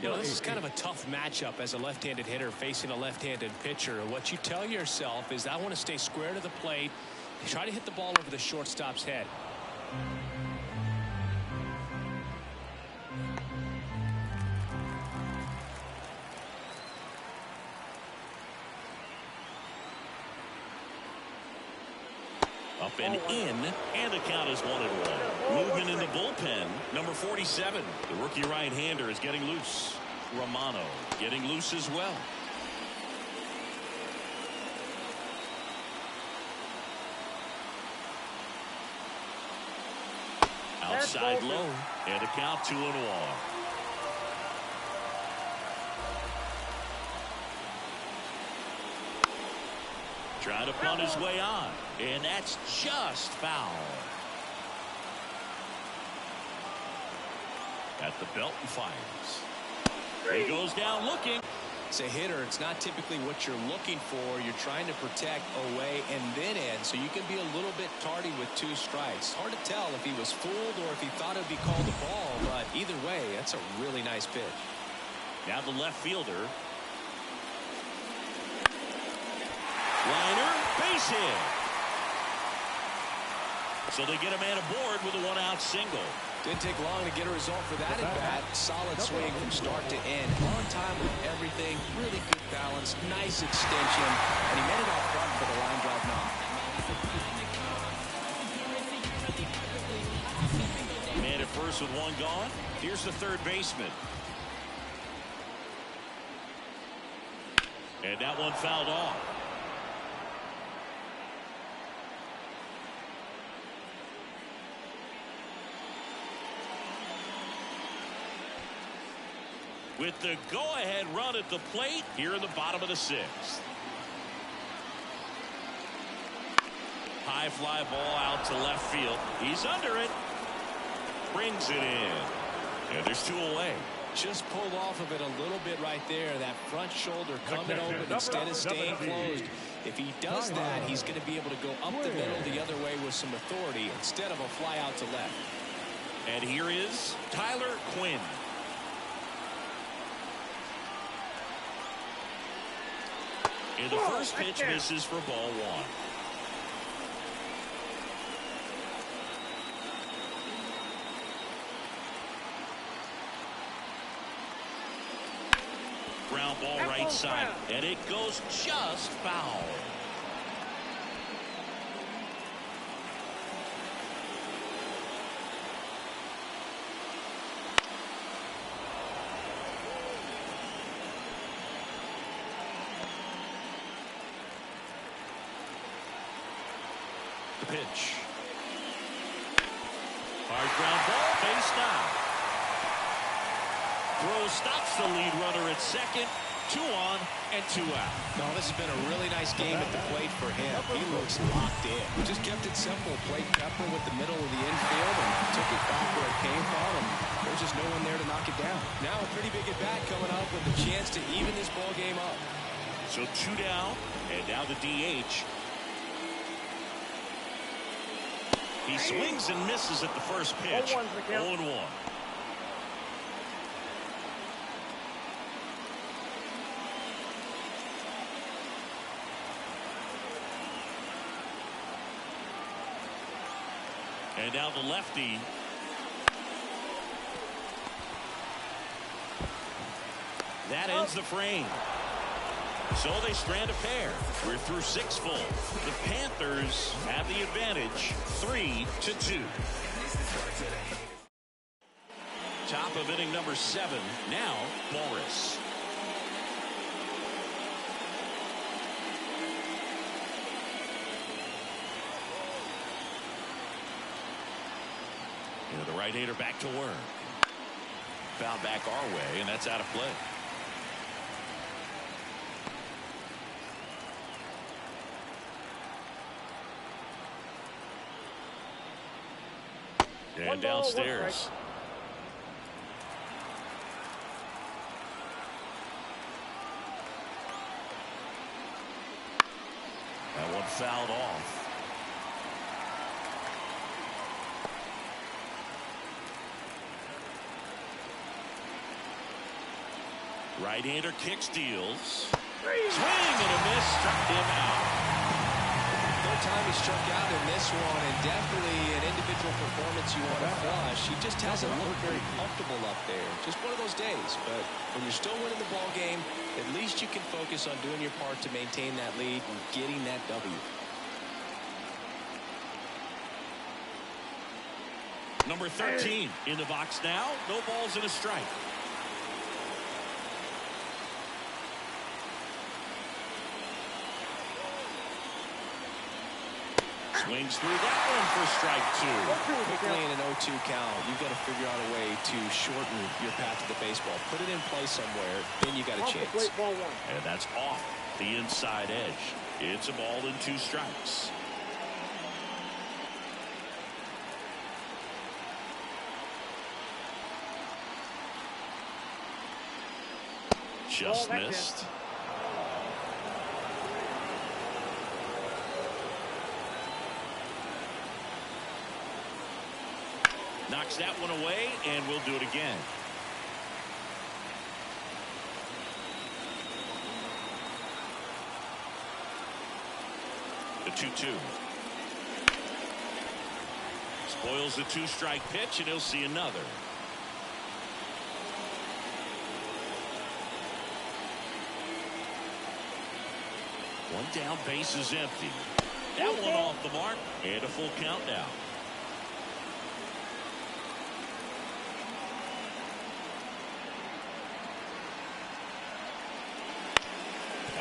This is kind of a tough matchup as a left-handed hitter facing a left-handed pitcher. What you tell yourself is, I want to stay square to the plate, try to hit the ball over the shortstop's head. Up and in, and the count is 1-1. Movement in the bullpen. Number 47, the rookie right-hander, is getting loose. Romano getting loose as well. Outside low, and a count 2-1. Trying to punt his way on, and that's just foul. At the belt and fires. He goes down looking. As a hitter, it's not typically what you're looking for. You're trying to protect away and then in, so you can be a little bit tardy with 2 strikes. Hard to tell if he was fooled or if he thought it would be called a ball, but either way, that's a really nice pitch. Now the left fielder. Liner, base hit. So they get a man aboard with a 1-out single. Didn't take long to get a result for that at bat. Solid swing from start to end. On time with everything. Really good balance. Nice extension. And he made it out front for the line drive knock. Man at first with 1 gone. Here's the 3rd baseman. And that one fouled off. With the go-ahead run at the plate here in the bottom of the 6th. High fly ball out to left field. He's under it. Brings it in. And there's 2 away. Just pulled off of it a little bit right there. That front shoulder coming open instead of staying closed. If he does that, he's going to be able to go up the middle the other way with some authority instead of a fly out to left. And here is Tyler Quinn. And the first pitch misses for ball 1. Ground ball right side, and it goes just foul. The pitch. Hard ground ball, base now. Throw stops the lead runner at second. 2 on and 2 out. No, this has been a really nice game at the plate for him. He looks locked in. Just kept it simple. Played Pepper with the middle of the infield and took it back where it came from, and there's just no one there to knock it down. Now a pretty big at bat coming up with a chance to even this ball game up. So 2 down, and now the DH. He swings and misses at the first pitch. 0-1. And now the lefty. That ends the frame. So they strand a pair. We're through 6 full. The Panthers have the advantage, 3-2. Top of inning number 7. Now Morris. The right-hander back to work. Foul back our way, and that's out of play. And downstairs. That one fouled off. Right-hander kicks, deals. Swing and a miss, struck him out. Third time he struck out in this one, and definitely an individual performance you want to flush. He just hasn't looked very comfortable up there. Just one of those days. But when you're still winning the ball game, at least you can focus on doing your part to maintain that lead and getting that W. Number 13 in the box now. No balls and a strike. Swings through that one for strike 2. Quickly in an 0-2 count, you've got to figure out a way to shorten your path to the baseball. Put it in play somewhere, then you got a chance. And that's off the inside edge. It's a ball and 2 strikes. Just missed. Knocks that one away, and we'll do it again. The 2-2. Spoils the 2-strike pitch, and he'll see another. One down, base is empty. That one off the mark, and a full count now.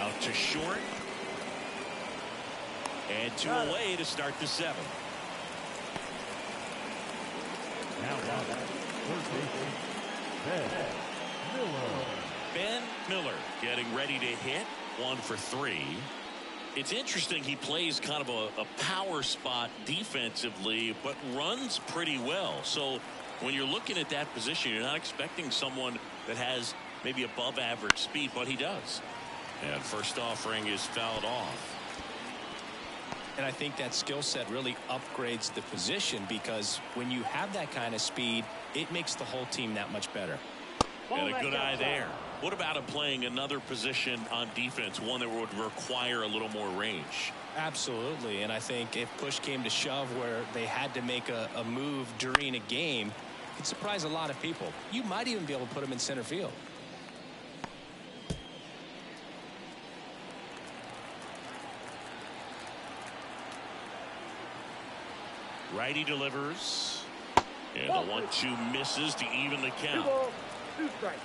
Out to short. And 2 away to start the 7th. Now batting, first baseman, Ben Miller getting ready to hit. 1 for 3. It's interesting, he plays kind of a power spot defensively, but runs pretty well. So when you're looking at that position, you're not expecting someone that has maybe above average speed, but he does. And first offering is fouled off. And I think that skill set really upgrades the position, because when you have that kind of speed, it makes the whole team that much better. And a good eye there. What about him playing another position on defense, one that would require a little more range? Absolutely. And I think if push came to shove where they had to make a move during a game, it could surprise a lot of people. You might even be able to put him in center field. Righty delivers. And the 1-2 misses to even the count. 2 strikes.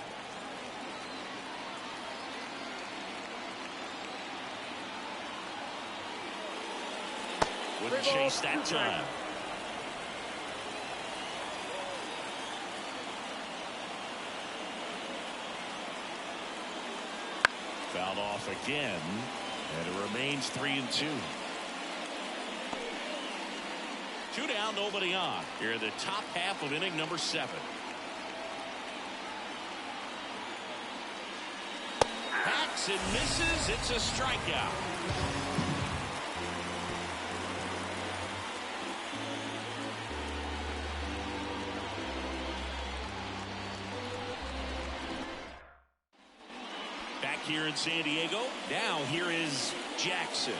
Wouldn't chase that time. Fouled off again, and it remains 3-2. 2 down, nobody on. Here in the top half of inning number 7. Hacks and misses. It's a strikeout. Back here in San Diego. Now here is Jackson.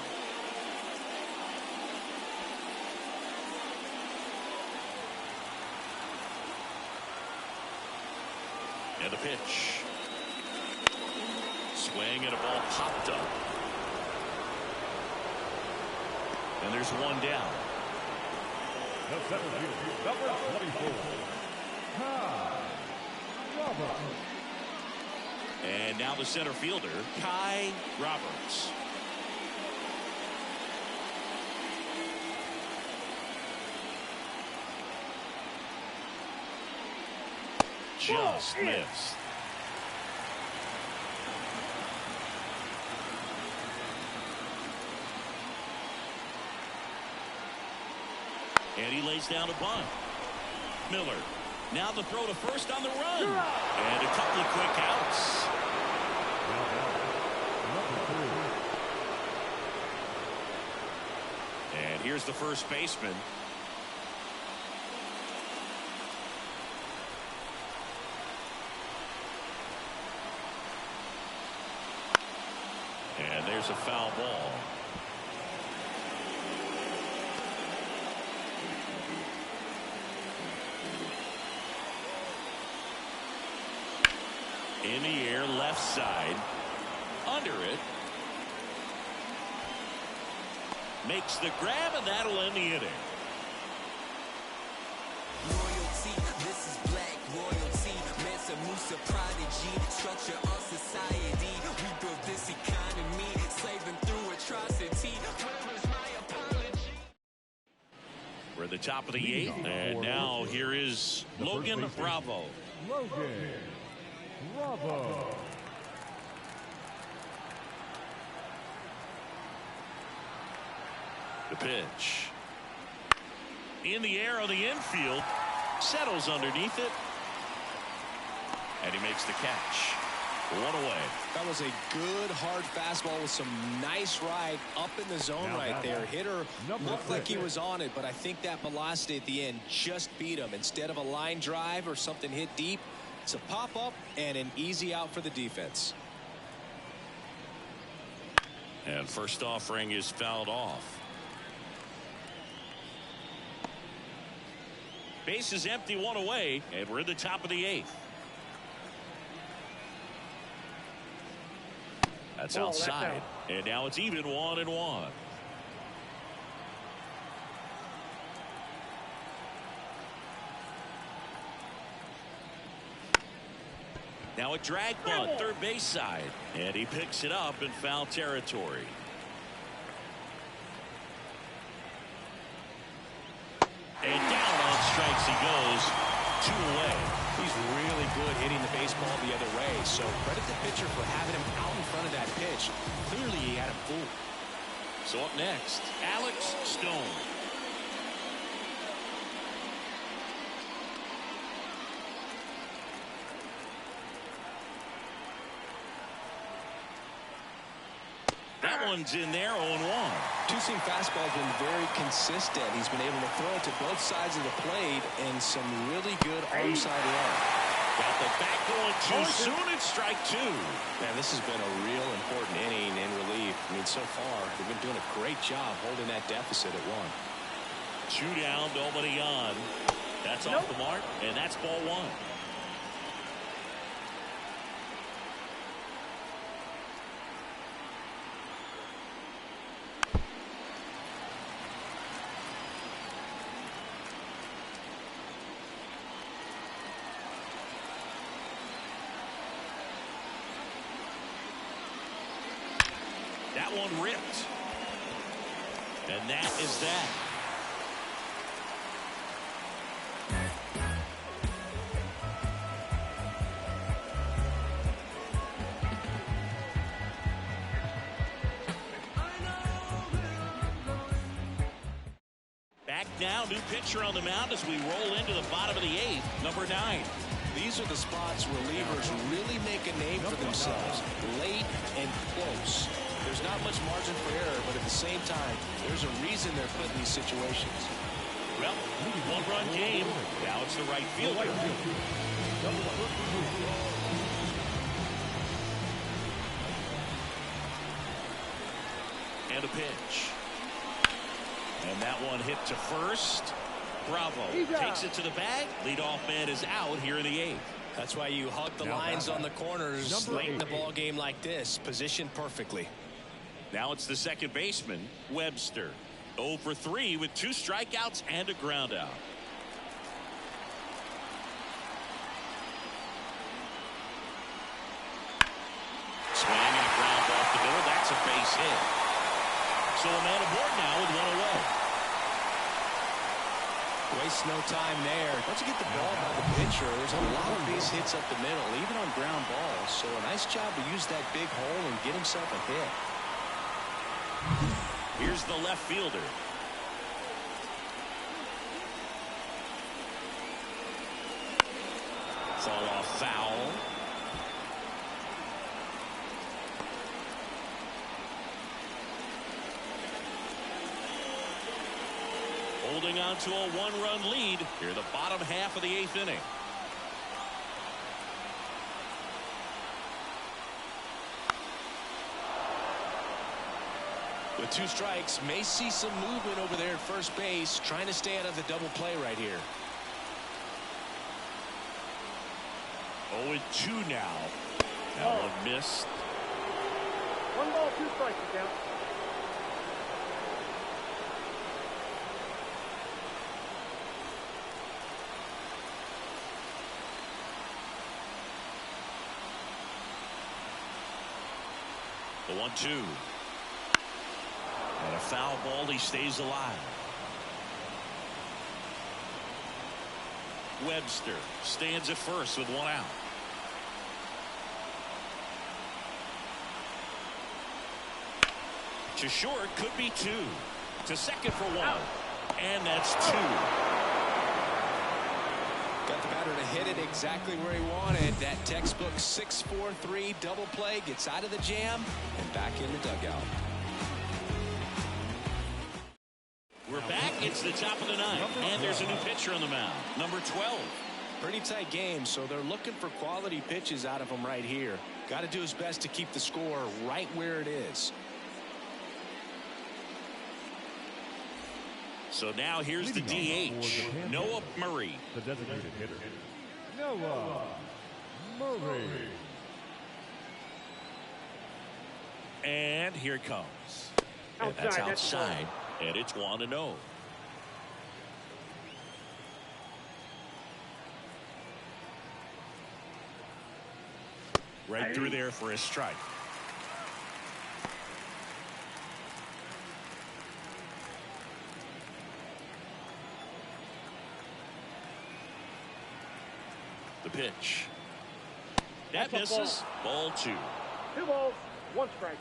And the pitch. Swing and a ball popped up. And there's one down. The center fielder, number 24, Roberts. And now the center fielder, Kai Roberts. Just missed. And he lays down a bunt. Miller. Now the throw to first on the run. And a couple of quick outs. And here's the first baseman. And there's a foul ball. In the air, left side. Under it. Makes the grab, and that'll end the inning. Royalty, this is black royalty. Mansa Musa prodigy. Structure our society. We built this economy. Slaving through atrocity. Where's my apology? We're at the top of the 8th. And now here is Logan Bravo. Logan Bravo. The pitch. In the air on the infield. Settles underneath it. And he makes the catch. One away. That was a good hard fastball with some nice ride up in the zone right there. Hitter looked like he was on it, but I think that velocity at the end just beat him. Instead of a line drive or something hit deep, it's a pop up and an easy out for the defense. And first offering is fouled off. Base is empty, one away, and we're at the top of the 8th. That's outside, and now it's even 1-1. Now a drag bunt, third base side, and he picks it up in foul territory. And down on strikes he goes. 2 away. He's really good hitting the baseball the other way, so credit the pitcher for having him out in front of that pitch. Clearly he had him fooled. So up next, Alex Stone. That one's in there, 0-1. Two-seam fastball has been very consistent. He's been able to throw it to both sides of the plate and some really good arm side run. Got the back going too soon. It's strike 2. Man, this has been a real important inning in relief. I mean, so far, they've been doing a great job holding that deficit at 1. 2 down, nobody on. That's off the mark, and that's ball 1. That one ripped. And that is that. now. New pitcher on the mound as we roll into the bottom of the 8th, number 9. These are the spots relievers really make a name for themselves. Late and close. There's not much margin for error, but at the same time, there's a reason they're put in these situations. Well, one-run game. Now it's the right fielder. And a pitch. And that one hit to first. Bravo takes it to the bag. Leadoff man is out here in the 8th. That's why you hug the lines on the corners late in the ball game like this. Positioned perfectly. Now it's the second baseman, Webster. 0 for 3 with 2 strikeouts and a ground out. Swing and a ground off the middle. That's a base hit. So a man aboard now with 1 away. Waste no time there. Once you get the ball by the pitcher, there's a lot of base hits up the middle, even on ground balls. So a nice job to use that big hole and get himself a hit. Here's the left fielder. Fall off foul. Holding on to a 1-run lead here, the bottom half of the 8th inning. With 2 strikes, may see some movement over there at first base, trying to stay out of the double play right here. 0-2 now. That one missed. 1 ball, 2 strikes to count. The 1-2. And a foul ball. He stays alive. Webster stands at first with 1 out. To short, could be 2. To second for 1. And that's 2. Got the batter to hit it exactly where he wanted. That textbook 6-4-3 double play, gets out of the jam and back in the dugout. We're back. It's the top of the 9th. And there's a new pitcher on the mound. Number 12. Pretty tight game, so they're looking for quality pitches out of him right here. Got to do his best to keep the score right where it is. So now here's the DH, Noah Murray. The designated hitter, Noah Murray. And here it comes. And that's outside. And it's 1-0. Right through there for a strike. The pitch. That misses. Ball 2. 2 balls, 1 strike.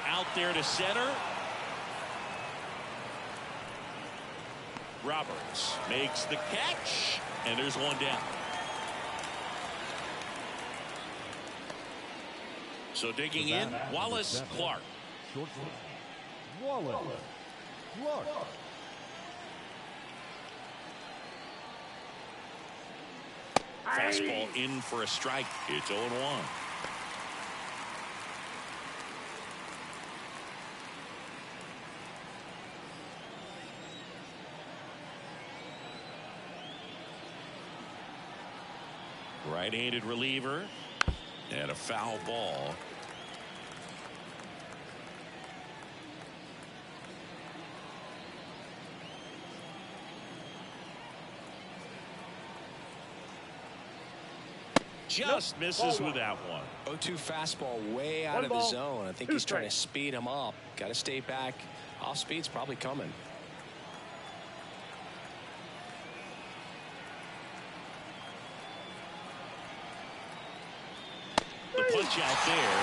Out there to center. Roberts makes the catch, and there's 1 down. So digging in, Wallace Clark. Short Wallace Clark. Fastball in for a strike. It's 0-1. Right-handed reliever. And a foul ball. Just misses with that one. 0-2 fastball way out of the zone. I think he's trying to speed him up. Got to stay back. Off speed's probably coming. The punch out there.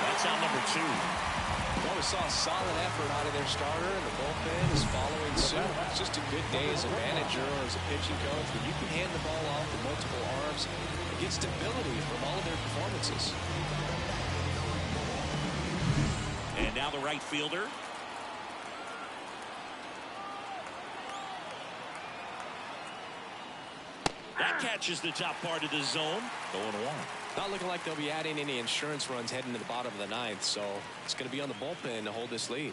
That's out number 2. Well, we saw a solid effort out of their starter, and the bullpen is following suit. It's just a good day as a manager or as a pitching coach when you can hand the ball off to multiple arms and get stability from all of their performances. And now the right fielder. That catches the top part of the zone. 0-1. Not looking like they'll be adding any insurance runs heading to the bottom of the 9th, so it's going to be on the bullpen to hold this lead.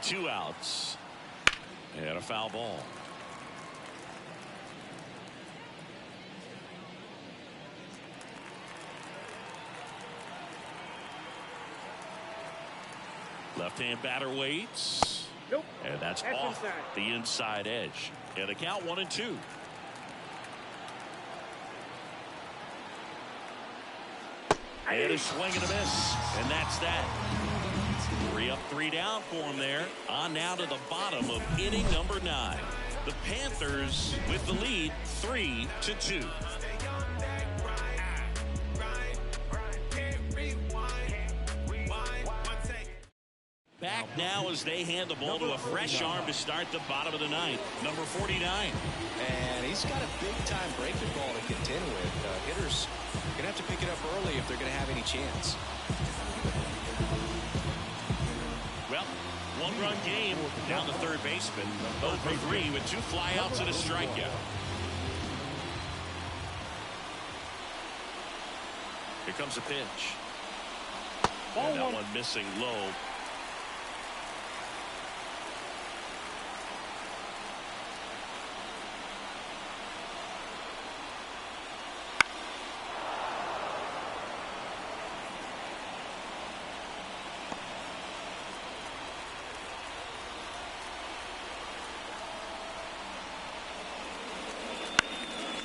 Two outs. And a foul ball. Left-hand batter waits. Nope. And that's off inside. the inside edge. And the count 1-2. And a swing and a miss. And that's that. 3 up, 3 down for him there. On now to the bottom of inning number 9. The Panthers with the lead 3-2. Back now as they hand the ball to a fresh arm to start the bottom of the 9th. Number 49. And he's got a big-time breaking ball to contend with. Hitters are going to have to pick it up early if they're going to have any chance. Well, 1-run game down the third baseman. 0 for 3 with 2 flyouts and a strikeout. Here comes a pitch. And that one missing low.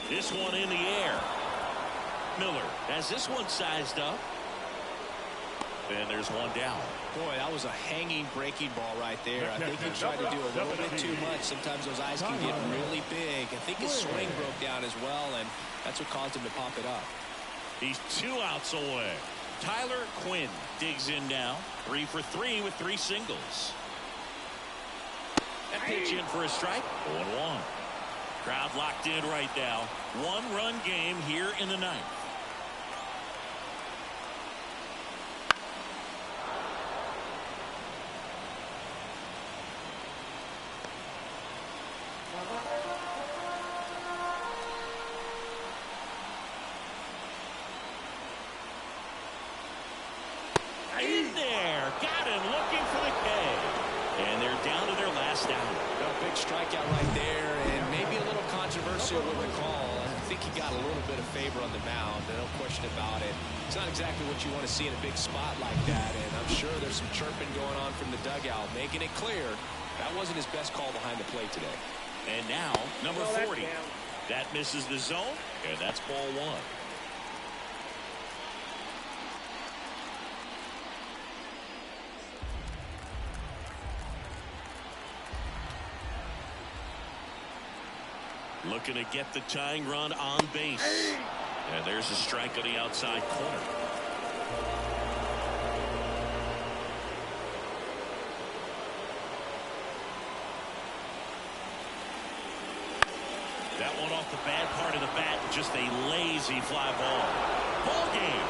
This one in the air. Miller has this one sized up. And there's one down. Boy, that was a hanging breaking ball right there. I think he tried to do a little bit too much. Sometimes those eyes can get really big. I think his swing broke down as well, and that's what caused him to pop it up. He's 2 outs away. Tyler Quinn digs in now. 3 for 3 with 3 singles. That pitch in for a strike. 0-1. Crowd locked in right now. 1-run game here in the 9th. In there. Got him looking for the K. And they're down to their last out. A big strikeout right there, and maybe a little controversial with the call. I think he got a little bit of favor on the mound, no question about it. It's not exactly what you want to see in a big spot like that, and I'm sure there's some chirping going on from the dugout, making it clear that wasn't his best call behind the plate today. And now, number 40. That misses the zone, and that's ball 1. Looking to get the tying run on base. And there's a strike on the outside corner. That one off the bad part of the bat. Just a lazy fly ball. Ball game.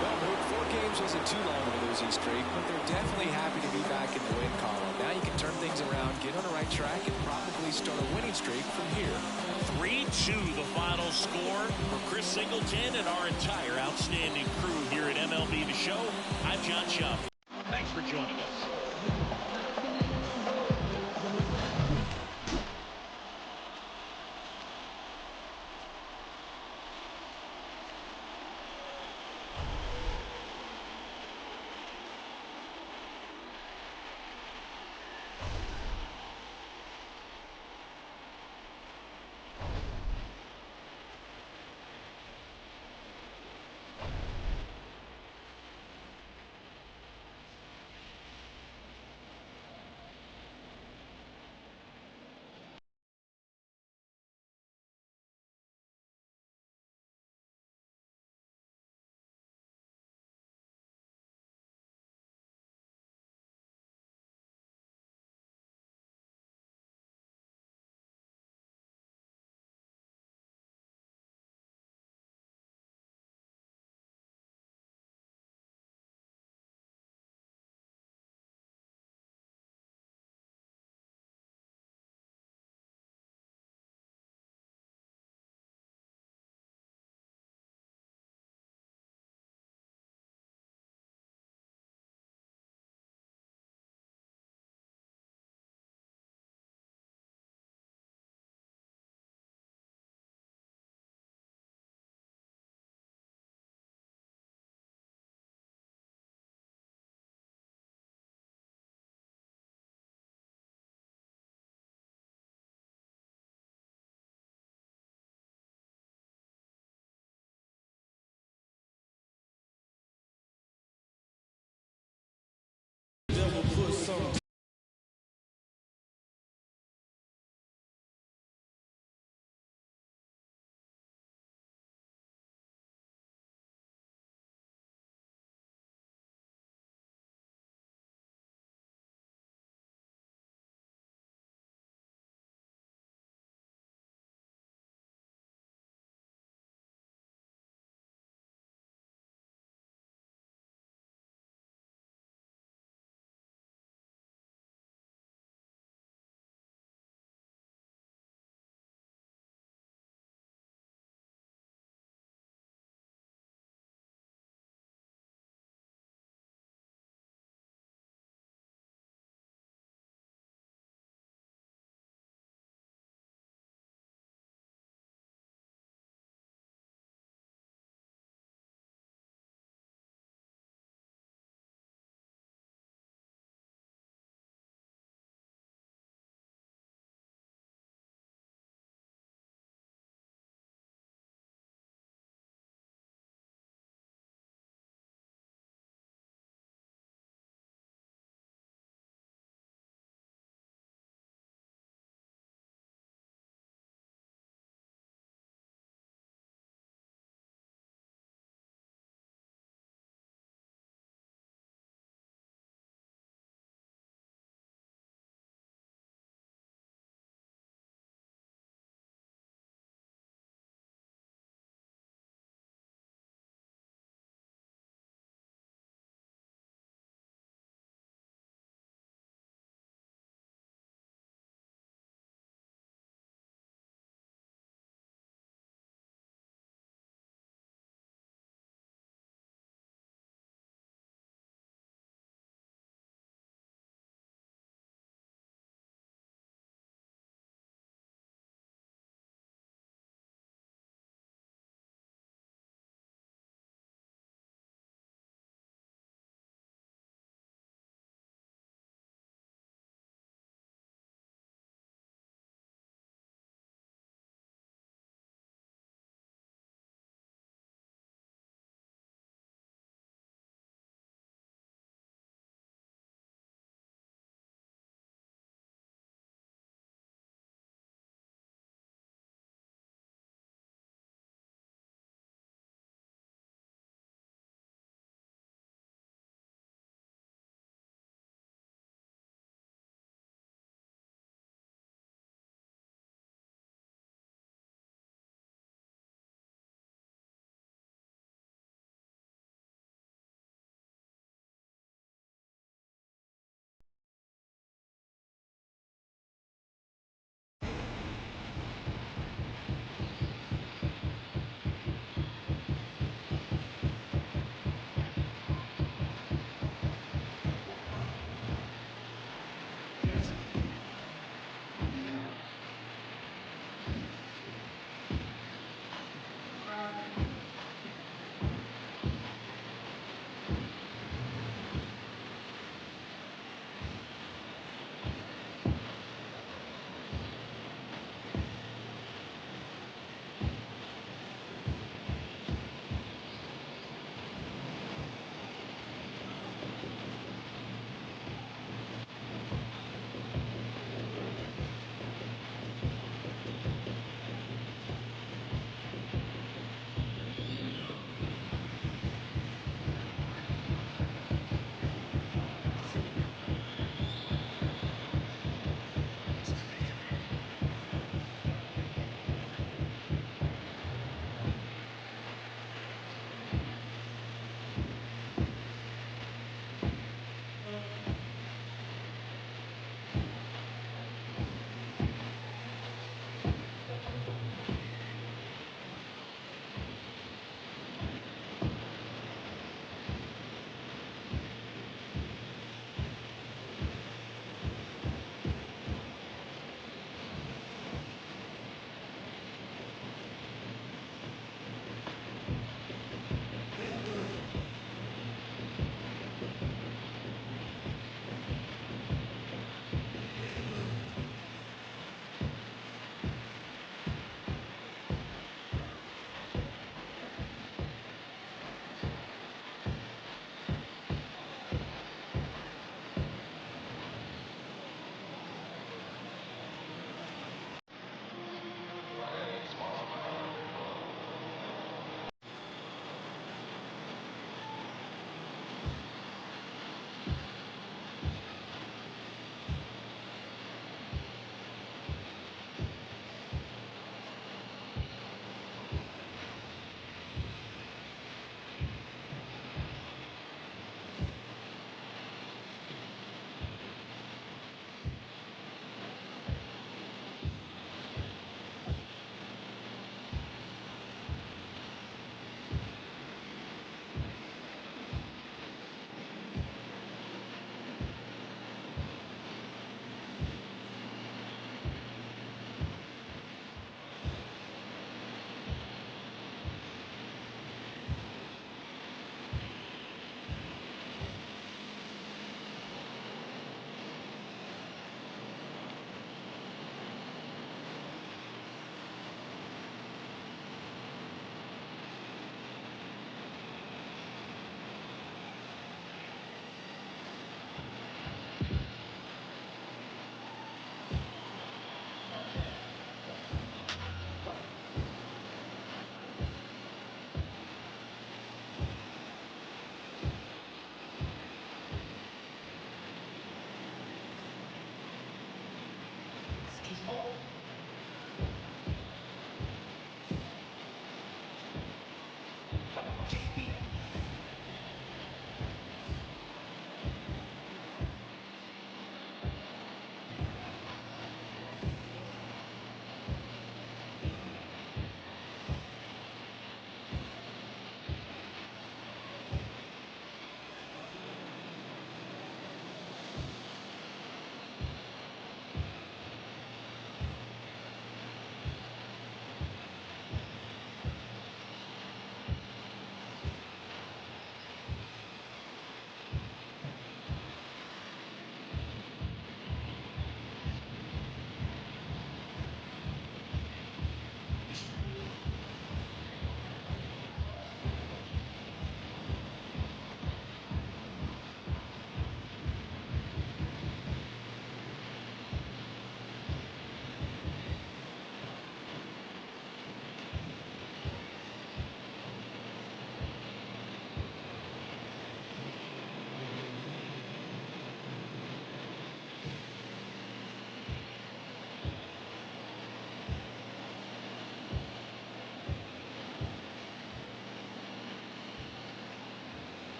Well, 4 games wasn't too long of a losing streak, but they're definitely happy to be back in the win column. Now you can turn things around, get on the right track, and probably start a winning streak from here. 3-2 the final score for Chris Singleton and our entire outstanding crew here at MLB The Show. I'm Ncaa. Thanks for joining us.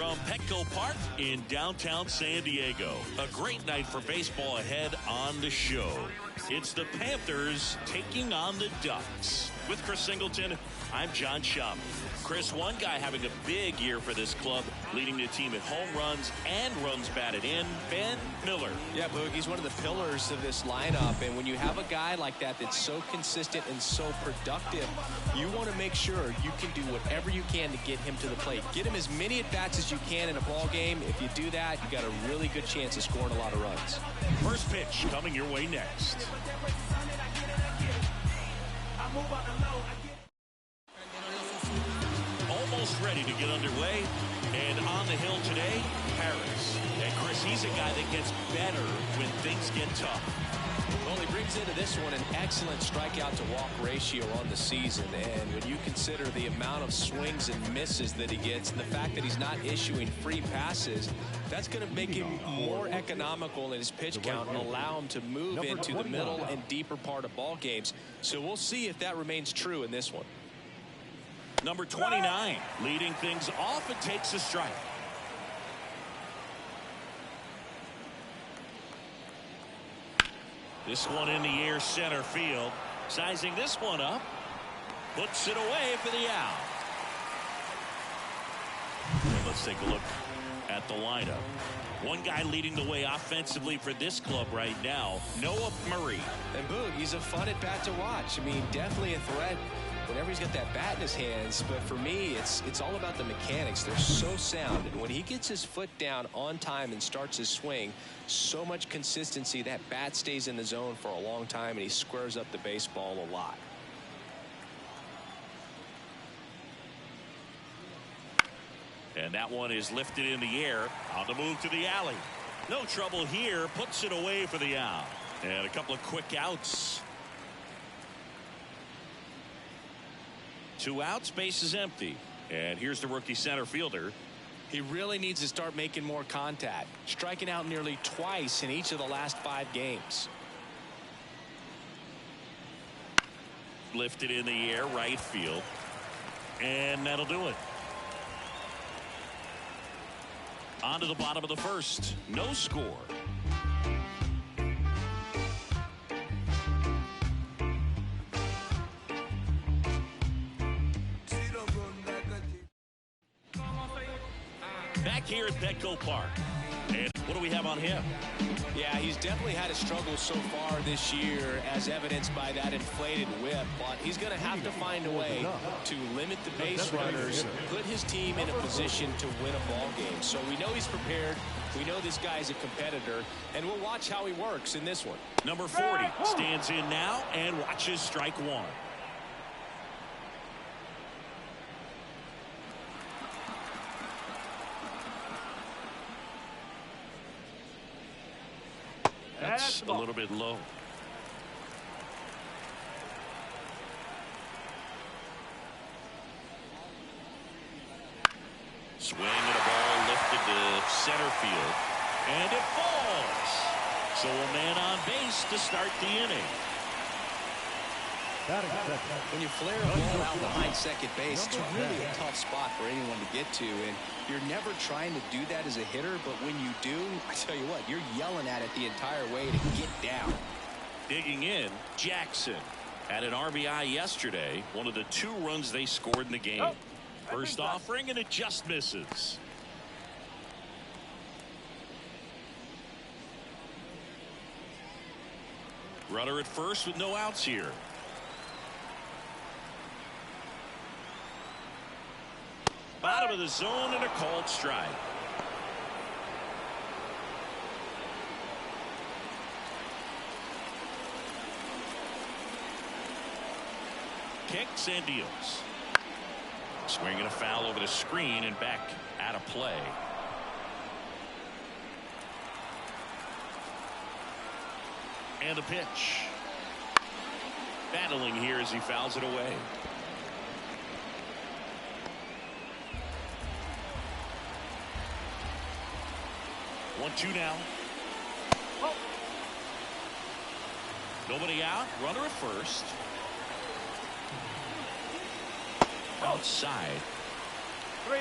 from Petco Park in downtown San Diego. A great night for baseball ahead on the show. It's the Panthers taking on the Ducks. With Chris Singleton, I'm John Schaub. Chris, one guy having a big year for this club, leading the team in home runs and runs batted in, Ben Miller. Yeah, Boog, he's one of the pillars of this lineup, and when you have a guy like that that's so consistent and so productive, you want to make sure you can do whatever you can to get him to the plate. Get him as many at-bats as you can in a ball game. If you do that, you got a really good chance of scoring a lot of runs. First pitch coming your way next. Almost ready to get underway, and on the hill today, Harris. And Chris, he's a guy that gets better when things get tough. Well, he brings into this one an excellent strikeout to walk ratio on the season, and when you consider the amount of swings and misses that he gets and the fact that he's not issuing free passes, that's going to make him more economical in his pitch count and allow him to move into the middle and deeper part of ball games. So we'll see if that remains true in this one. Number 29 leading things off and takes a strike. This one in the air, center field. Sizing this one up. Puts it away for the out. And let's take a look at the lineup. One guy leading the way offensively for this club right now, Noah Murray. And Boog, he's a fun at bat to watch. I mean, definitely a threat whenever he's got that bat in his hands, but for me, it's all about the mechanics. They're so sound, and when he gets his foot down on time and starts his swing, so much consistency, that bat stays in the zone for a long time, and he squares up the baseball a lot. And that one is lifted in the air on the move to the alley. No trouble here, puts it away for the out. And a couple of quick outs. 2 outs, base is empty. And here's the rookie center fielder. He really needs to start making more contact, striking out nearly twice in each of the last 5 games. Lifted in the air, right field. And that'll do it. On to the bottom of the first. No score. Back here at Petco Park. And what do we have on him? Yeah, he's definitely had a struggle so far this year, as evidenced by that inflated whip, but he's going to have to find a way to limit the base runners, put his team in a position to win a ball game. So we know he's prepared. We know this guy's a competitor, and we'll watch how he works in this one. Number 40 stands in now and watches strike one. That's a little bit low. Swing and a ball lifted to center field. And it falls. So a man on base to start the inning. When you flare a ball out behind second base, it's really a tough spot for anyone to get to, and you're never trying to do that as a hitter, but when you do, I tell you what, you're yelling at it the entire way to get down. Digging in, Jackson had an RBI yesterday, one of the 2 runs they scored in the game. First offering, and it just misses. Runner at first with no outs here. Bottom of the zone and a called strike. Kicks and deals. Swinging a foul over the screen and back out of play. And a pitch. Battling here as he fouls it away. 1-2 now. Oh. Nobody out. Runner at first. Outside. 3-2.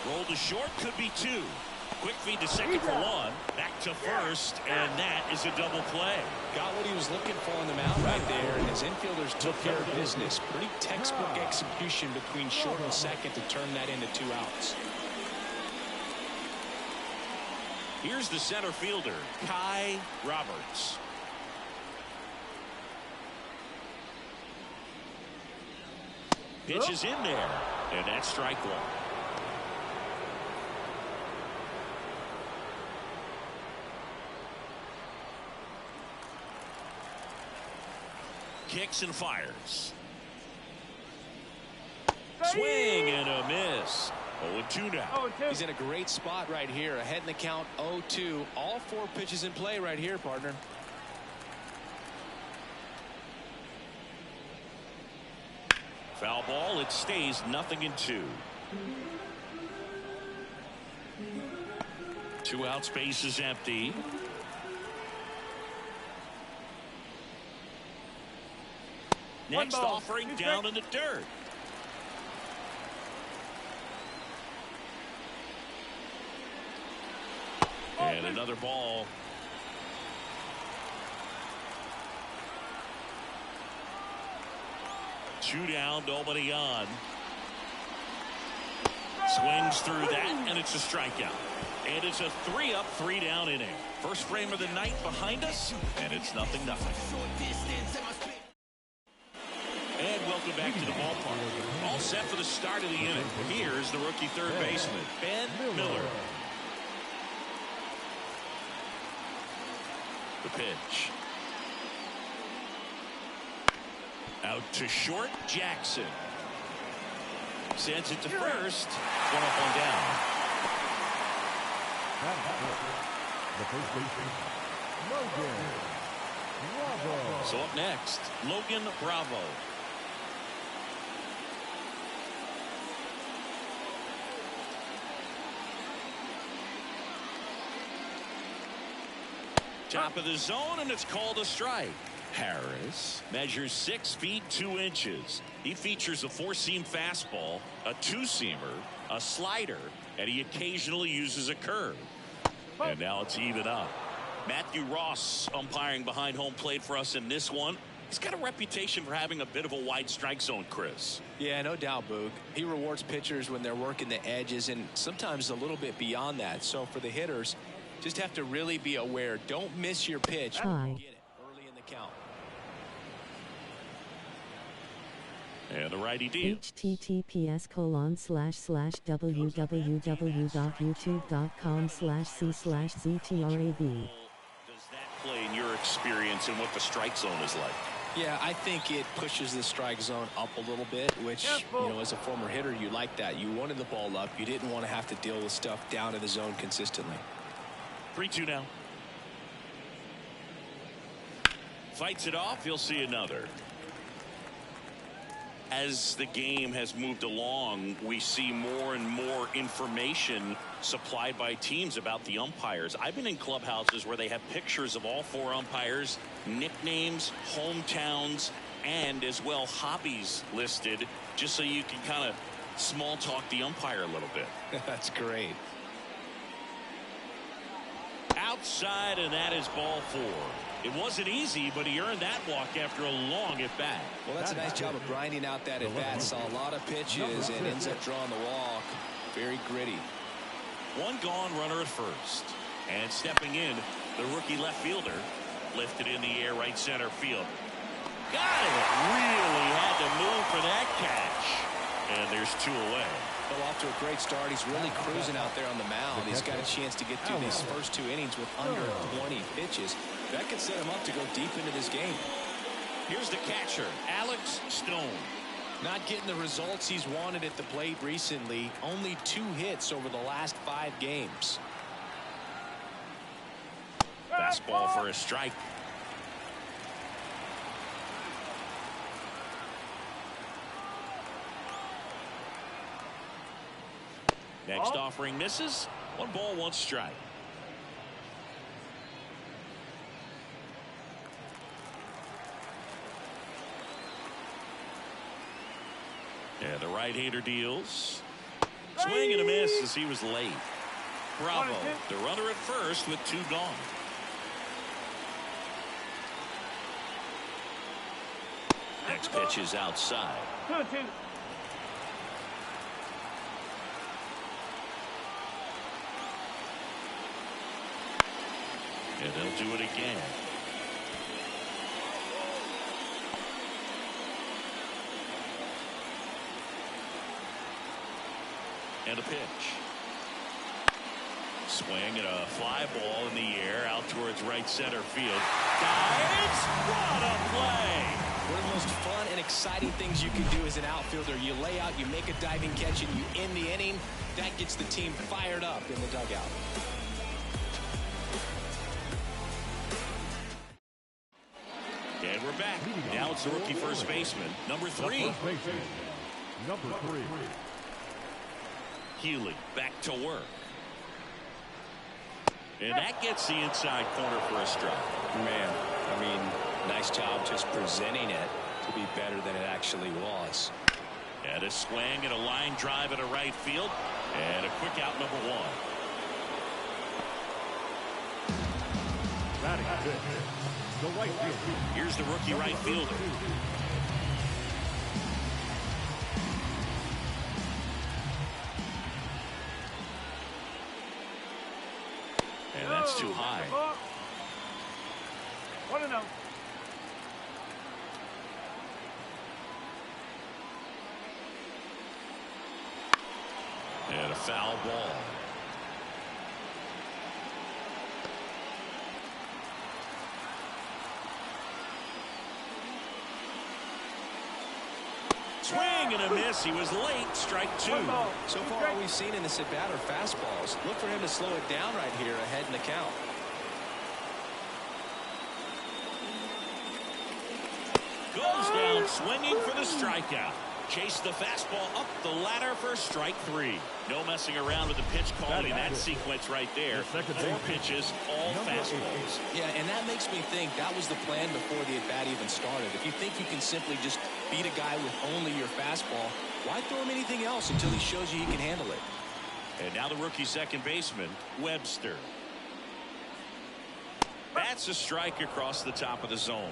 Roll to short, could be 2. Quick feed to second for 1. Back to first, and that is a double play. Got what he was looking for on the mound right there, and his infielders took care of business. Pretty textbook execution between short and second to turn that into 2 outs. Here's the center fielder, Ncaa Roberts. Pitch is in there, and that's strike 1. Kicks and fires. Swing and a miss. 0-2 now. He's in a great spot right here. Ahead in the count, 0-2. All 4 pitches in play right here, partner. Foul ball. It stays 0-2. 2 outs, base is empty. Next offering down in the dirt. And another ball. Two down, nobody on. Swings through that, and it's a strikeout. And it's a 3-up, 3-down inning. First frame of the night behind us, and it's 0-0. And welcome back to the ballpark. All set for the start of the inning. Here's the rookie third baseman, Ben Miller. The pitch. Out to short, Jackson. Sends it to first. One up, one down. The first baseman, Logan Bravo. So up next, Logan Bravo. Top of the zone, and it's called a strike. Harris measures 6 feet 2 inches. He features a 4-seam fastball, a 2-seamer, a slider, and he occasionally uses a curve. And now it's even up. Matthew Ross umpiring behind home plate for us in this one. He's got a reputation for having a bit of a wide strike zone, Chris. Yeah, no doubt, Boog. He rewards pitchers when they're working the edges and sometimes a little bit beyond that. So for the hitters, just have to really be aware. Don't miss your pitch. Get it early in the count. And the righty deals. https://www.youtube.com/c/ztrav. Does that play in your experience and what the strike zone is like? Yeah, I think it pushes the strike zone up a little bit, which, you know, as a former hitter, you like that. You wanted the ball up. You didn't want to have to deal with stuff down in the zone consistently. 3-2 now. Fights it off. You'll see another. As the game has moved along, we see more and more information supplied by teams about the umpires. I've been in clubhouses where they have pictures of all 4 umpires, nicknames, hometowns, and as well hobbies listed, just so you can kind of small talk the umpire a little bit. That's great. Outside, and that is ball 4. It wasn't easy, but he earned that walk after a long at-bat. Well, that's a nice job of grinding out that at-bat. Saw a lot of pitches and ends up drawing the walk. Very gritty. One gone, runner at first. And stepping in, the rookie left fielder. Lifted in the air, right center field. Got it! Really had to move for that catch. And there's 2 away. Well, off to a great start. He's really cruising out there on the mound. He's got a chance to get through these first 2 innings with under 20 pitches. That could set him up to go deep into this game. Here's the catcher, Alex Stone. Not getting the results he's wanted at the plate recently. Only 2 hits over the last 5 games. Fastball for a strike. Next offering misses. 1 ball, 1 strike. And the right-hander deals. Swing and a miss as he was late. Bravo, the runner at first with 2 gone. Next pitch is outside. 2-2. And they'll do it again. And a pitch. Swing and a fly ball in the air out towards right center field. Dives! What a play! One of the most fun and exciting things you can do as an outfielder. You lay out, you make a diving catch, and you end the inning. That gets the team fired up in the dugout. And we're back. Now it's the rookie first baseman, number 3. First baseman, number 3. Healy back to work. And that gets the inside corner for a strike. Man, I mean, nice job just presenting it to be better than it actually was. And a swing and a line drive into right field. And a quick out, number 1. Batting fifth, the right fielder. Here's the rookie right fielder. And that's too high. 1-0. And a foul ball. Swing and a miss. He was late. Strike 2. So far, all we've seen in this at-bat are fastballs. Look for him to slow it down right here ahead in the count. Goes down swinging for the strikeout. Chase the fastball up the ladder for strike 3. No messing around with the pitch calling in that sequence right there. 4 pitches, all fastballs. Yeah, and that makes me think that was the plan before the at-bat even started. If you think you can simply just beat a guy with only your fastball, why throw him anything else until he shows you he can handle it? And now the rookie second baseman, Webster. That's a strike across the top of the zone.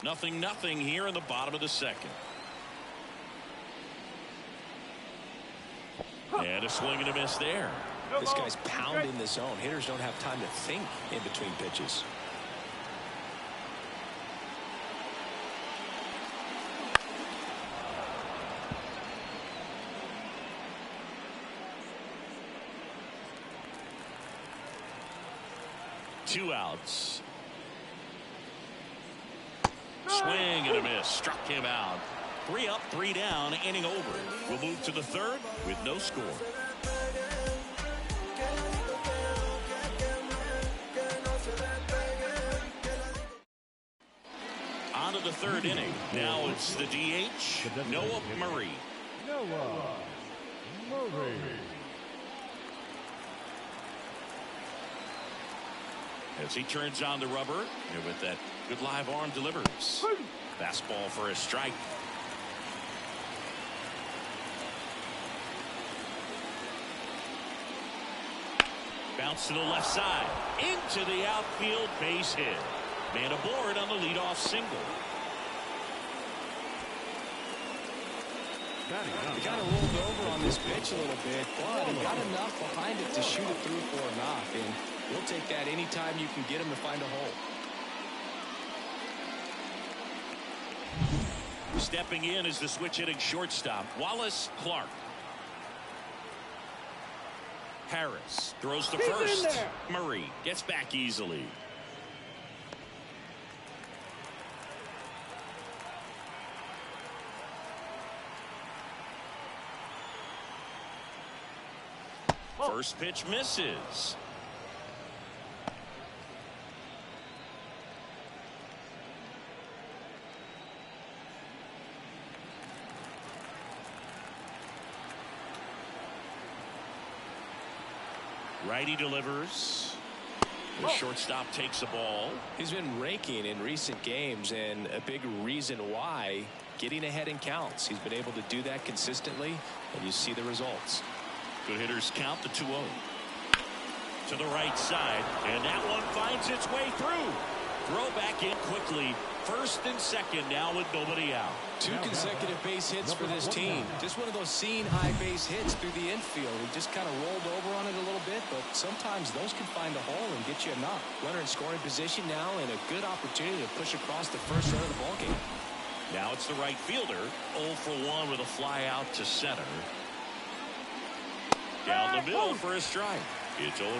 Nothing here in the bottom of the second. And a swing and a miss there. This guy's pounding the zone. Hitters don't have time to think in between pitches. Two outs. Swing and a miss. Struck him out. 3 up, 3 down, inning over. We'll move to the third with no score. On to the third inning. Now it's the DH, Noah Murray. Noah Murray. As he turns on the rubber, and with that good live arm delivers. Fastball for a strike. Bounce to the left side. Into the outfield, base hit. Man aboard on the leadoff single. He kind of rolled over on this pitch a little bit, but he got enough behind it to shoot it through for a knock, and we'll take that anytime you can get him to find a hole. Stepping in is the switch hitting shortstop, Wallace Clark. Harris throws to first. Murray gets back easily. First pitch misses. Righty delivers. The shortstop takes the ball. He's been raking in recent games, and a big reason why, getting ahead in counts. He's been able to do that consistently, and you see the results. Good hitters count the 2-0. To the right side, and that one finds its way through. Throw back in quickly. First and second now with nobody out. 2 consecutive base hits for this team. Just one of those seeing high base hits through the infield. He just kind of rolled over on it a little bit, but sometimes those can find a hole and get you a knock. Runner in scoring position now, and a good opportunity to push across the first run of the ballgame. Now it's the right fielder. 0 for 1 with a fly out to center. Down the middle for a strike. It's 0-1.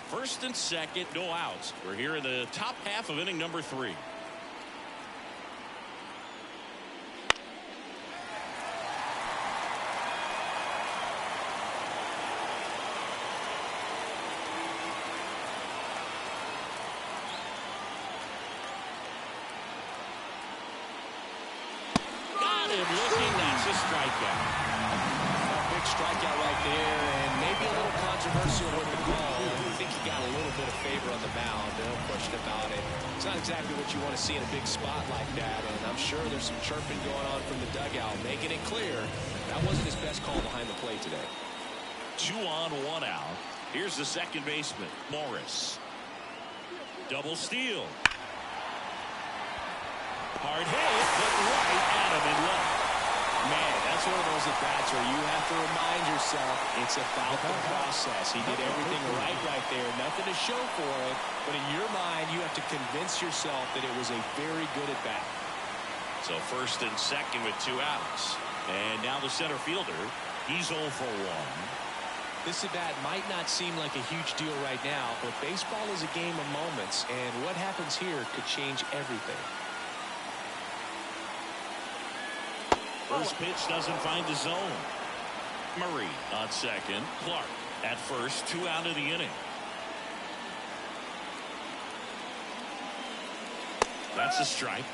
First and second, no outs. We're here in the top half of inning number 3. Got him looking. That's a strikeout. A big strikeout right there, and maybe a little controversial with the call. I think he got a little bit of favor on the mound. No question about it. It's not exactly what you want to see in a big spot like that, and I'm sure there's some chirping going on from the dugout, making it clear that wasn't his best call behind the plate today. 2 on, 1 out. Here's the second baseman, Morris. Double steal. Hard hit, but right at him and left. Man, that's one of those at-bats where you have to remind yourself it's about the process. He did everything right there. Nothing to show for it. But in your mind, you have to convince yourself that it was a very good at-bat. So first and second with 2 outs. And now the center fielder. He's 0 for 1. This at-bat might not seem like a huge deal right now, but baseball is a game of moments. And what happens here could change everything. First pitch doesn't find the zone. Murray on second. Clark at first. 2 out of the inning. That's a strike.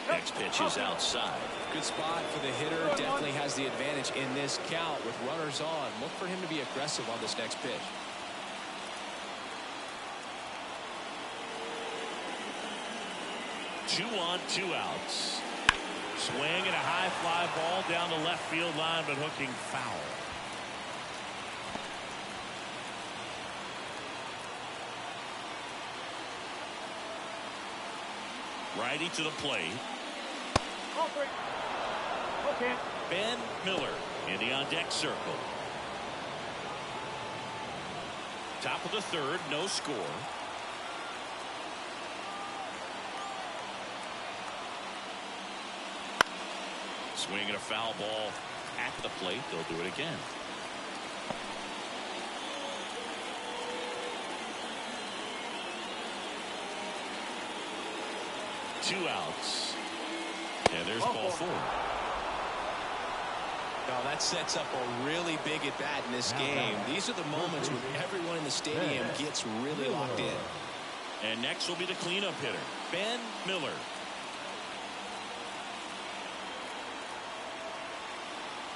Next pitch is outside. Good spot for the hitter. Definitely has the advantage in this count with runners on. Look for him to be aggressive on this next pitch. Two on, 2 outs. Swing and a high fly ball down the left field line, but hooking foul. Righty to the plate. Okay. Ben Miller in the on-deck circle. Top of the third, no score. Swinging a foul ball at the plate. They'll do it again. Two outs. And there's ball 4. Now that sets up a really big at bat in this game. These are the moments when everyone in the stadium gets really locked in. And next will be the cleanup hitter, Ben Miller.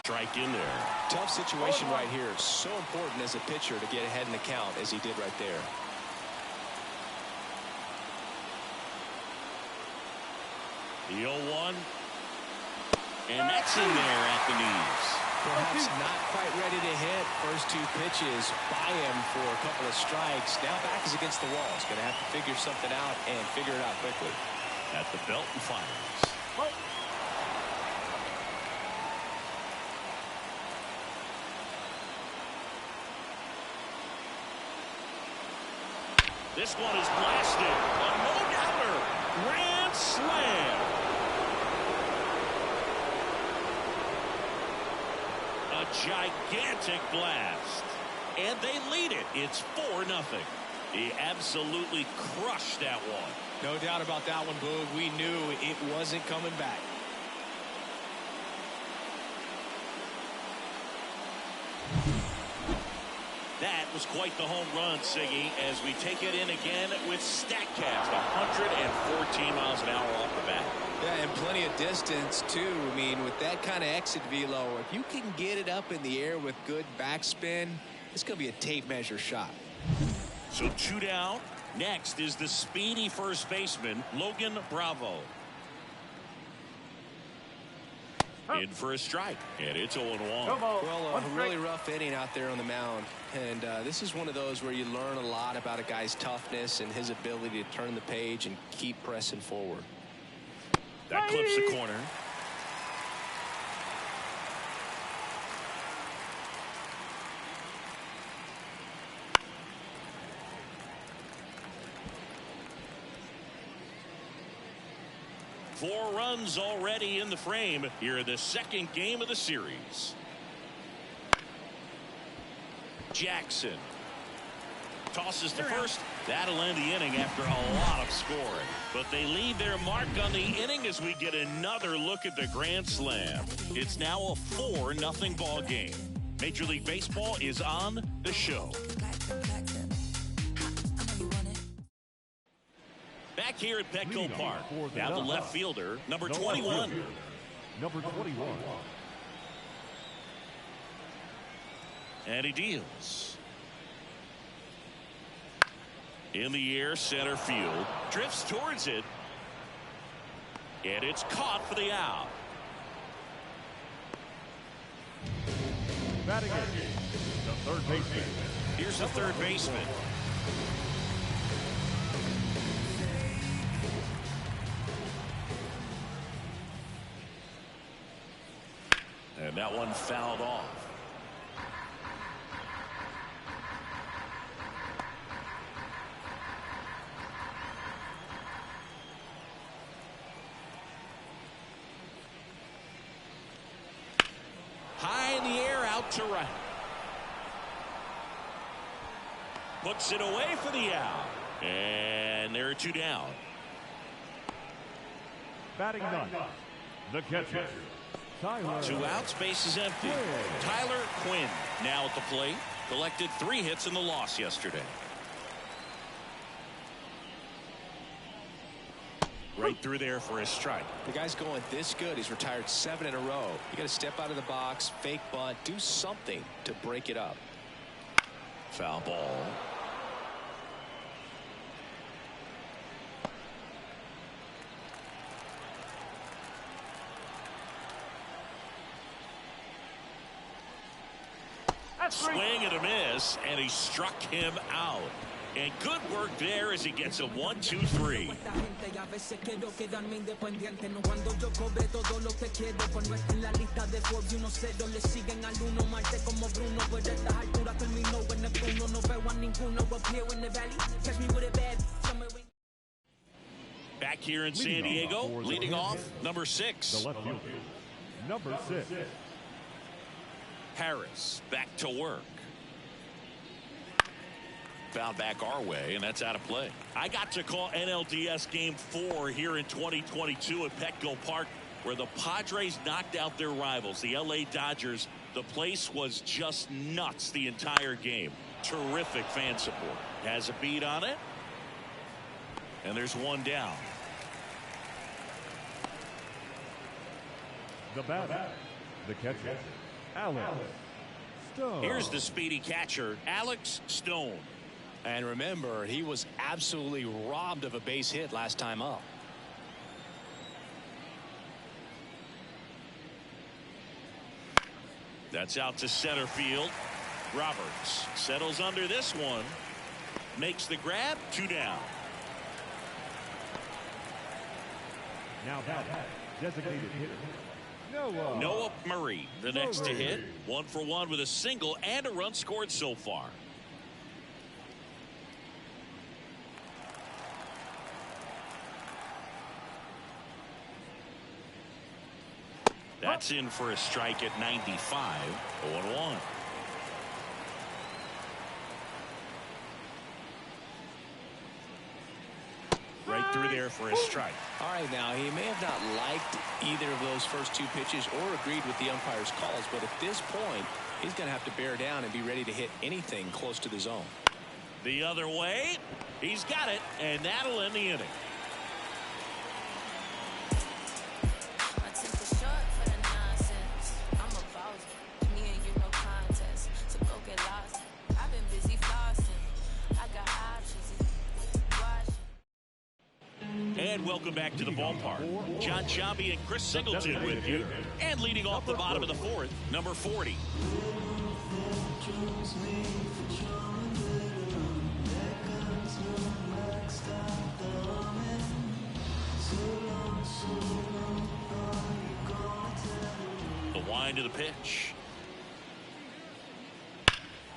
Strike in there. Tough situation right here. So important as a pitcher to get ahead in the count as he did right there. The 0-1. And that's in there at the knees. Perhaps not quite ready to hit. First 2 pitches by him for a couple of strikes. Now back is against the wall. He's going to have to figure something out and figure it out quickly. At the belt and fires. This one is blasted. A no-doubter. Grand slam. A gigantic blast. And they lead it. It's 4-0. He absolutely crushed that one. No doubt about that one, Boog. We knew it wasn't coming back. That was quite the home run, Siggy, as we take it in again with StatCast. 114 miles an hour off the bat. Yeah, and plenty of distance, too. I mean, with that kind of exit velo, if you can get it up in the air with good backspin, it's going to be a tape measure shot. So 2 down. Next is the speedy first baseman, Logan Bravo. In for a strike, and it's 0-1. Well, a really rough inning out there on the mound, and this is one of those where you learn a lot about a guy's toughness and his ability to turn the page and keep pressing forward. That clips the corner. Four runs already in the frame here in the second game of the series. Jackson tosses to first. That'll end the inning after a lot of scoring. But they leave their mark on the inning as we get another look at the grand slam. It's now a 4-0 ball game. Major League Baseball is on the show. Back here at Petco Park. Now the left fielder, number 21. Number 21. And he deals. In the air, center field. Drifts towards it. And it's caught for the out. Batting in, the third baseman. Here's the third baseman. And that one fouled off. High in the air, out to right. Puts it away for the out. And there are 2 down. Batting ninth, the catcher. Tyler. 2 outs, base is empty. Tyler Quinn now at the plate. Collected 3 hits in the loss yesterday. Right through there for a strike. The guy's going this good. He's retired 7 in a row. You got to step out of the box, fake bunt, do something to break it up. Foul ball. Swing and a miss, and he struck him out. And good work there as he gets a 1-2-3. Back here in San Diego, leading off, number 6. The left fielder, number 6. Harris back to work. Foul back our way, and that's out of play. I got to call NLDS Game 4 here in 2022 at Petco Park, where the Padres knocked out their rivals, the LA Dodgers. The place was just nuts the entire game. Terrific fan support. Has a beat on it. And there's 1 down. The batter, the catcher, Alex Stone. Here's the speedy catcher, Alex Stone. And remember, he was absolutely robbed of a base hit last time up. That's out to center field. Roberts settles under this one. Makes the grab. 2 down. Now batting, designated hitter, Noah Murray, the next to hit. 1 for 1 with a single and a run scored so far. That's in for a strike at 95. 0-1. Right through there for a strike. All right, now, he may have not liked either of those first two pitches or agreed with the umpire's calls, but at this point, he's going to have to bear down and be ready to hit anything close to the zone. The other way, he's got it, and that'll end the inning. And welcome back to the ballpark. Ncaa and Chris Singleton with you. And leading off the bottom of the fourth, number 40. The wind to the pitch.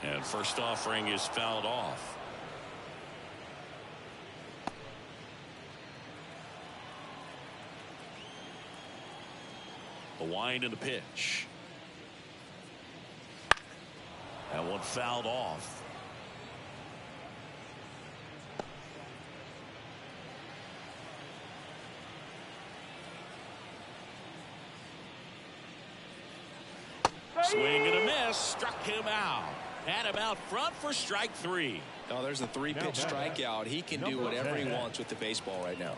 And first offering is fouled off. The wind and the pitch. That one fouled off. Swing and a miss. Struck him out. Had him out front for strike 3. Oh, there's a 3-pitch strikeout. He can do whatever he wants with the baseball right now.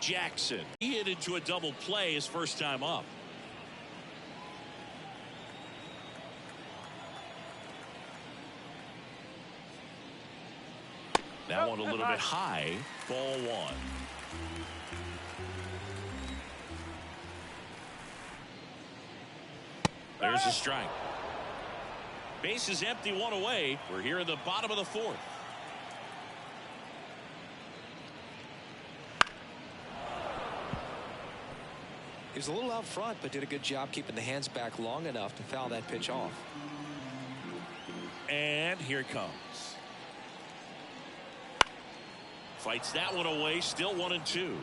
Jackson. He hit into a double play his first time up. That one a little bit high. Ball 1. There's a strike. Base is empty, one away. We're here in the bottom of the fourth. He was a little out front, but did a good job keeping the hands back long enough to foul that pitch off. And here it comes. Fights that one away, still 1-2.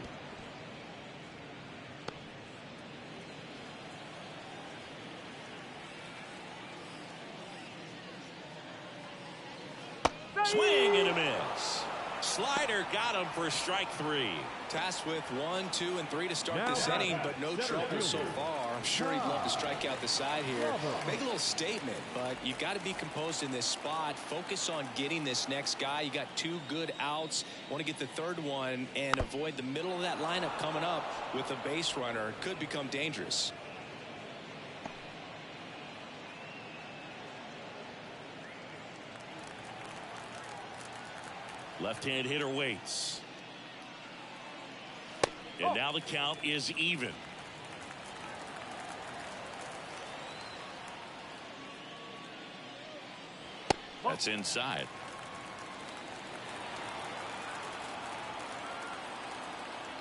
Swing and a miss. Slider got him for strike 3. Tasked with 1, 2, and 3 to start this inning, but no trouble so far. I'm sure he'd love to strike out the side here. Make a little statement, but you've got to be composed in this spot. Focus on getting this next guy. You got 2 good outs. Want to get the third one and avoid the middle of that lineup coming up with a base runner. Could become dangerous. Left-hand hitter waits. And now the count is even. That's inside.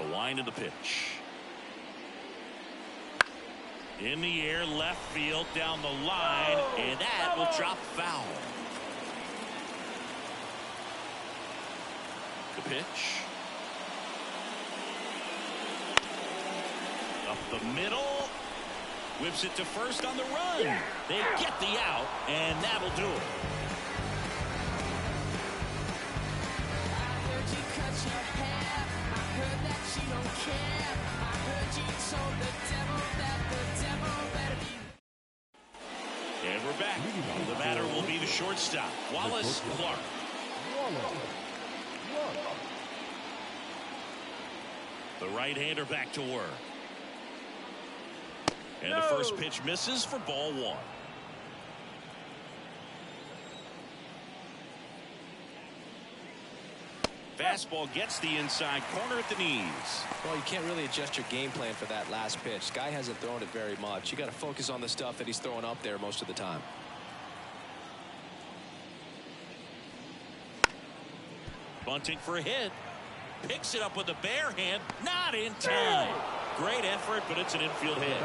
The wind of the pitch. In the air, left field, down the line, and that will drop foul. The pitch. Up the middle. Whips it to first on the run. They get the out, and that'll do it. And we're back. The batter will be the shortstop, Wallace Clark. The right-hander back to work. And the first pitch misses for ball 1. Fastball gets the inside corner at the knees. Well, you can't really adjust your game plan for that last pitch. Guy hasn't thrown it very much. You got to focus on the stuff that he's throwing up there most of the time. Bunting for a hit. Picks it up with a bare hand. Not in time. Great effort, but it's an infield hit.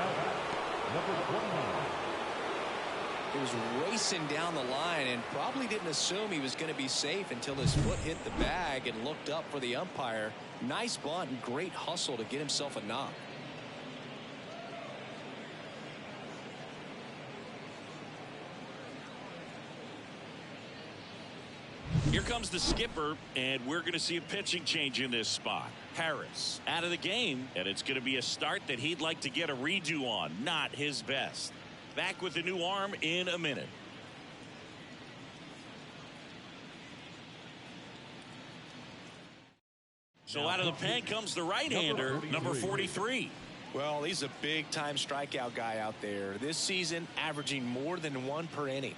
He was racing down the line and probably didn't assume he was going to be safe until his foot hit the bag and looked up for the umpire. Nice bunt and great hustle to get himself a knock. Here comes the skipper, and we're going to see a pitching change in this spot. Harris out of the game, and it's going to be a start that he'd like to get a redo on. Not his best. Back with the new arm in a minute. So out of the pen comes the right-hander, number 43. Well, he's a big-time strikeout guy out there. This season, averaging more than 1 per inning.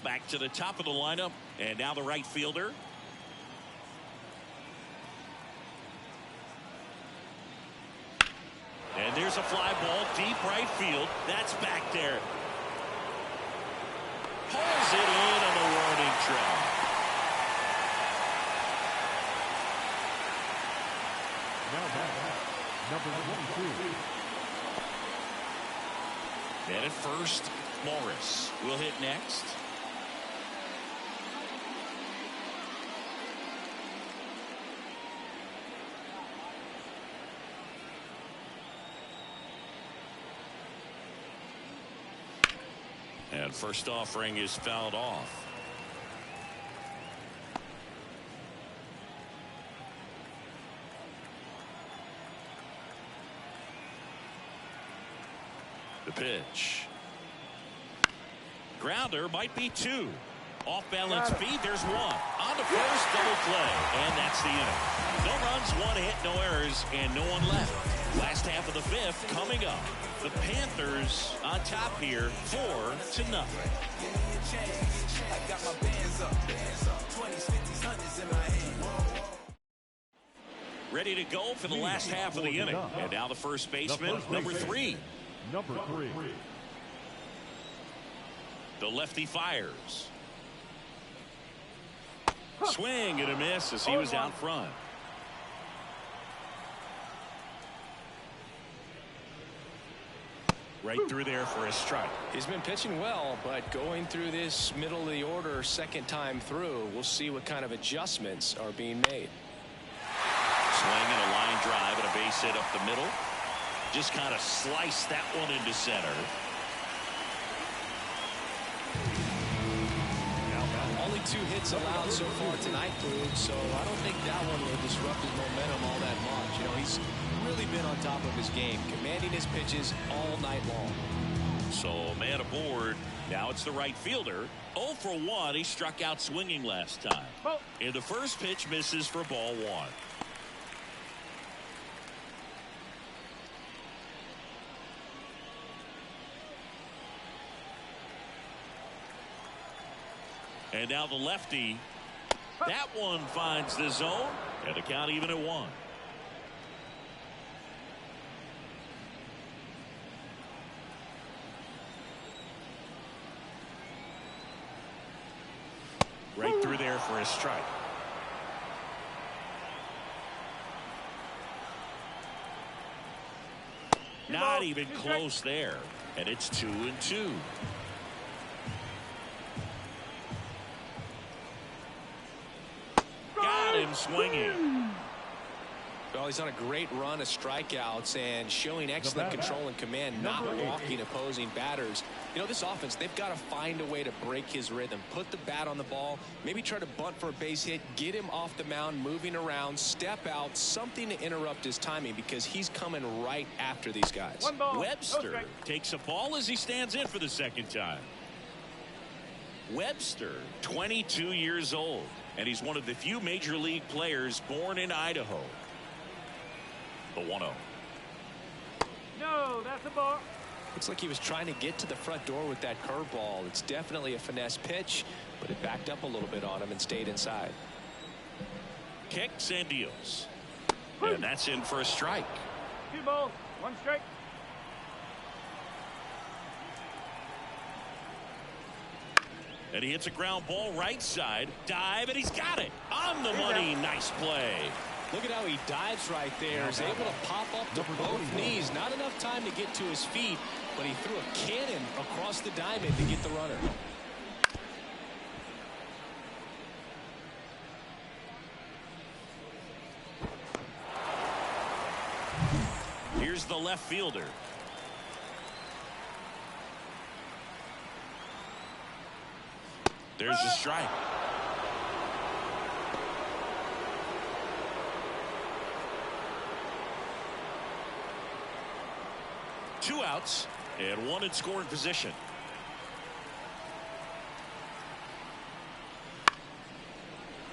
Back to the top of the lineup, and now the right fielder. And there's a fly ball, deep right field. That's back there. Pulls it in on the warning track. Now back, number 22. And at first, Morris will hit next. And first offering is fouled off. The pitch. Grounder might be 2. Off balance feet. There's 1. On to first, double play. And that's the inning. No runs, 1 hit, no errors, and no one left. Last half of the 5th coming up. The Panthers on top here, 4-0. Ready to go for the last half of the inning. And now the first baseman, number 3. Number 3. The lefty fires. Swing and a miss as he was out front. Right through there for a strike. He's been pitching well, but going through this middle of the order second time through, we'll see what kind of adjustments are being made. Swing and a line drive and a base hit up the middle. Just kind of sliced that one into center. Only 2 hits allowed so far tonight, Boog, so I don't think that one will disrupt his momentum all that much. You know, he's really been on top of his game, commanding his pitches all night long. So man aboard. Now it's the right fielder. 0 for 1. He struck out swinging last time. And the first pitch misses for ball 1. And now the lefty. That one finds the zone. And the count even at 1. Right through there for a strike. Not even close there. And it's 2-2. Got him swinging. Well, he's on a great run of strikeouts and showing excellent control and command, not walking opposing batters. You know, this offense, they've got to find a way to break his rhythm, put the bat on the ball, maybe try to bunt for a base hit, get him off the mound, moving around, step out, something to interrupt his timing because he's coming right after these guys. Webster takes a ball as he stands in for the second time. Webster, 22 years old, and he's one of the few major league players born in Idaho. The 1-0. No, that's a ball. Looks like he was trying to get to the front door with that curveball. It's definitely a finesse pitch, but it backed up a little bit on him and stayed inside. Kicks and deals. And that's in for a strike. 2 balls, 1 strike. And he hits a ground ball right side. Dive, and he's got it. On the money. Nice play. Look at how he dives right there. He's able to pop up to both knees. Not enough time to get to his feet, but he threw a cannon across the diamond to get the runner. Here's the left fielder. There's a strike. Two outs and one in scoring position.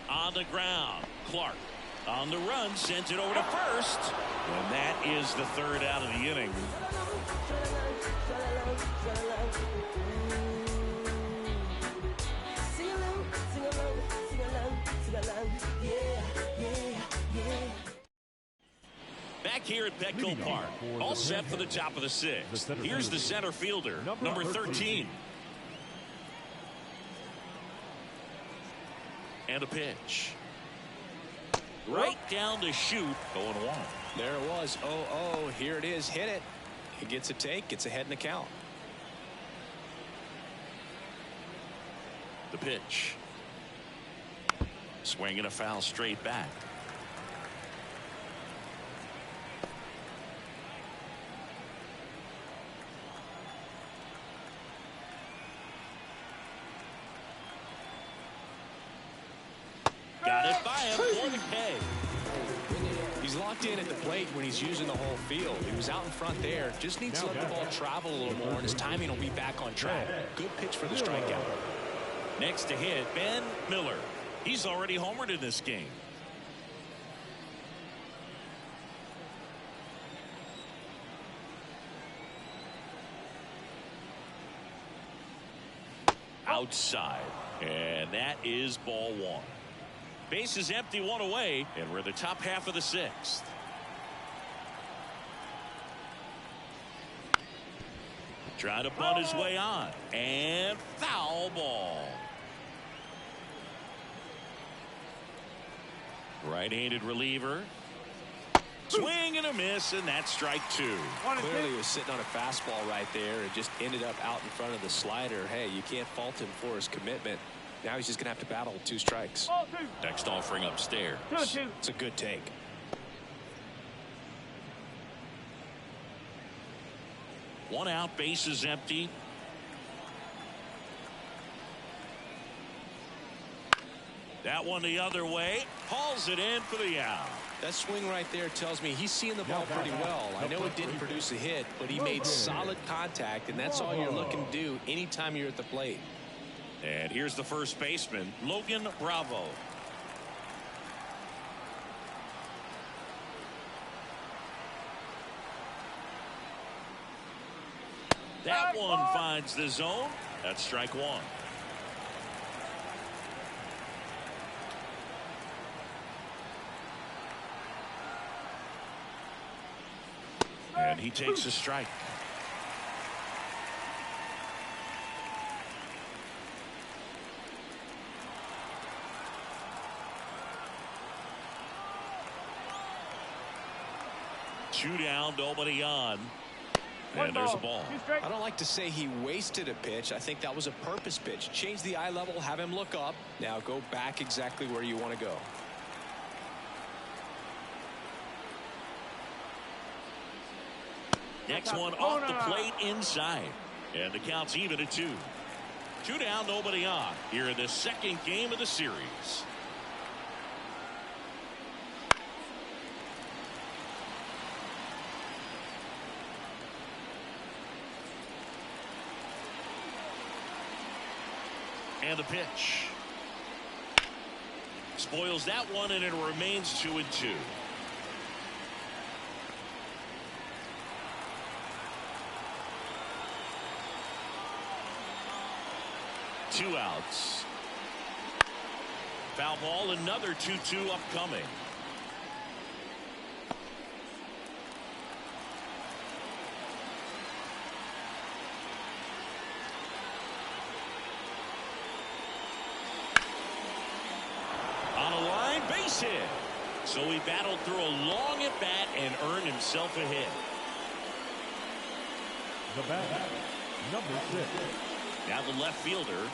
On the ground, Clark on the run sends it over to first, and that is the third out of the inning. Back here at Petco Park, all set for the top of the sixth. Here's the center fielder, number 13. And a pitch. Right down the chute, 0-1. There it was. 0-0. Here it is. Hit it. He gets a take. Gets ahead in the count. The pitch. Swinging a foul straight back. Got it by him for the K. He's locked in at the plate when he's using the whole field. He was out in front there. Just needs to let the ball travel a little more, and his timing will be back on track. Good pitch for the strikeout. Next to hit, Ben Miller. He's already homered in this game. Outside, and that is ball one. Base is empty, one away, and we're in the top half of the sixth. Trying to bunt his way on, and foul ball. Right-handed reliever. Swing and a miss, and that's strike two. Clearly he was sitting on a fastball right there and just ended up out in front of the slider. Hey, you can't fault him for his commitment. Now he's just going to have to battle with 2 strikes. Next offering upstairs. It's a good take. One out, base is empty. That one the other way. Hauls it in for the out. That swing right there tells me he's seeing the ball pretty well. I know it didn't produce a hit, but he made solid contact, and that's all you're looking to do anytime you're at the plate. And here's the first baseman, Logan Bravo. That one finds the zone. That's strike one. And he takes a strike. Two down, nobody on. And there's a ball. I don't like to say he wasted a pitch. I think that was a purpose pitch. Change the eye level, have him look up. Now go back exactly where you want to go. Next one off the plate inside. And the count's even at 2. 2 down, nobody on. Here in the second game of the series. And the pitch. Spoils that one, and it remains 2-2. Two outs. Foul ball, another 2-2 upcoming. On a line, base hit. So he battled through a long at bat and earned himself a hit. The bat, number 6. Now the left fielder.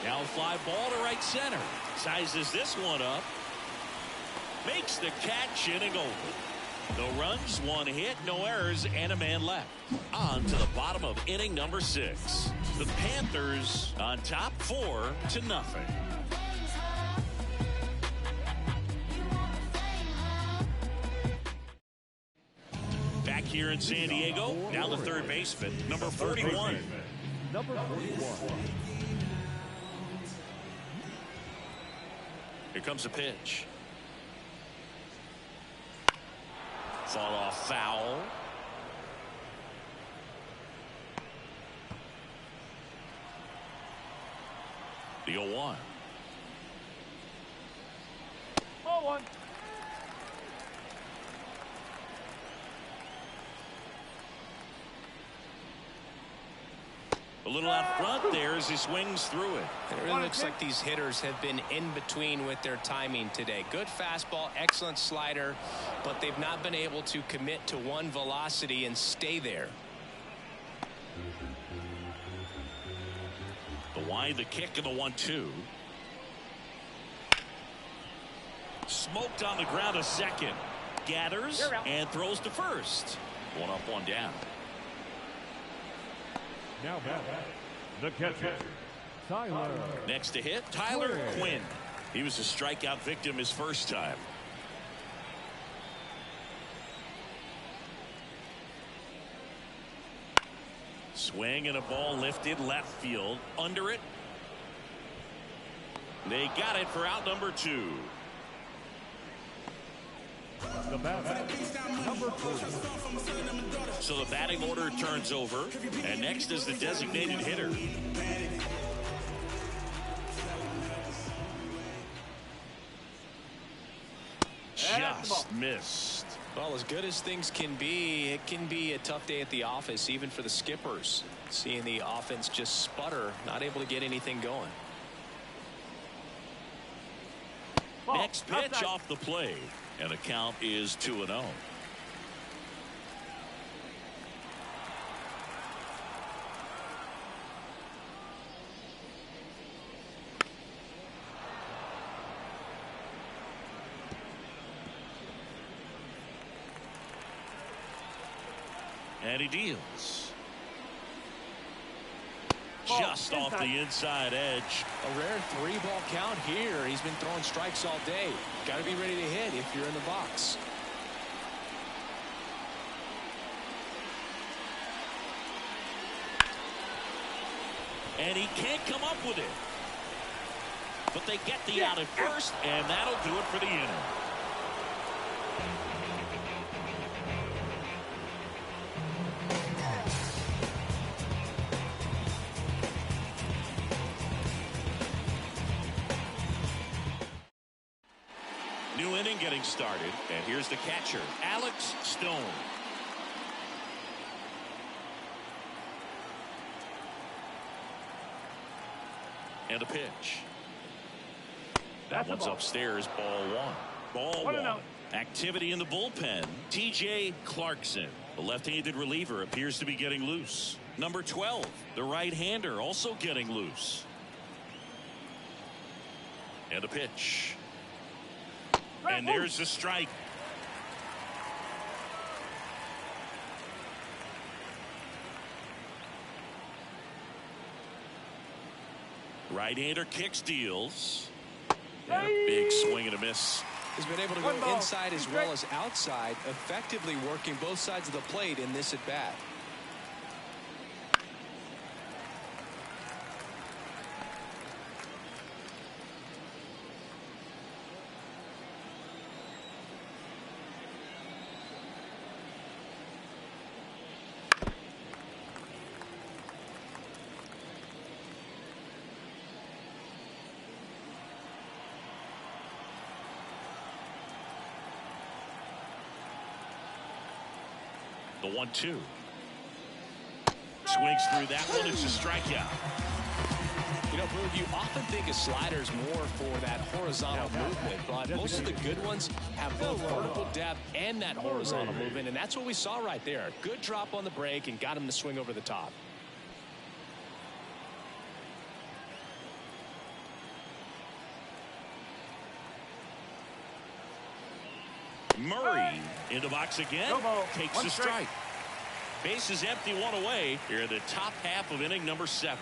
Now a fly ball to right center. Sizes this one up. Makes the catch, inning over. No runs, one hit, no errors, and a man left. On to the bottom of inning number 6. The Panthers on top 4-0. Back here in San Diego, now the third baseman, number 41. Number 41. Here comes the pitch. Fall off foul. The 0-1. Ball one. A little out front there as he swings through it. And it really looks like these hitters have been in between with their timing today. Good fastball, excellent slider, but they've not been able to commit to one velocity and stay there. The wide, the kick, and the 1-2. Smoked on the ground a second. Gathers and throws to first. One up, one down. Now back, the catcher, Tyler. Next to hit, Tyler Quinn. He was a strikeout victim his first time. Swing and a ball lifted left field. Under it. They got it for out number 2. The batter, number 40. So the batting order turns over, and next is the designated hitter. Just missed. Well, as good as things can be, it can be a tough day at the office, even for the skippers. Seeing the offense just sputter, not able to get anything going. Next pitch off the plate, and the count is 2-0. And he deals. Just off the inside edge. A rare 3-ball count here. He's been throwing strikes all day. Got to be ready to hit if you're in the box. And he can't come up with it. But they get the out at first, and that'll do it for the inning. New inning getting started, and here's the catcher, Alex Stone. And a pitch. That one's upstairs, ball 1. Ball 1. Activity in the bullpen. TJ Clarkson, the left-handed reliever, appears to be getting loose. Number 12, the right-hander, also getting loose. And a pitch. And there's the strike. Right-hander kicks, deals. And a big swing and a miss. He's been able to go inside as well as outside, effectively working both sides of the plate in this at-bat. The 1-2. Swings through that one. It's a strikeout. You know, Boog, you often think of sliders more for that horizontal movement, but most of the good ones have both vertical depth and that horizontal movement, and that's what we saw right there. Good drop on the break and got him to swing over the top. Murray In the box again. No ball. Takes One the strike. strike. Base is empty, one away. Here in the top half of inning number 7.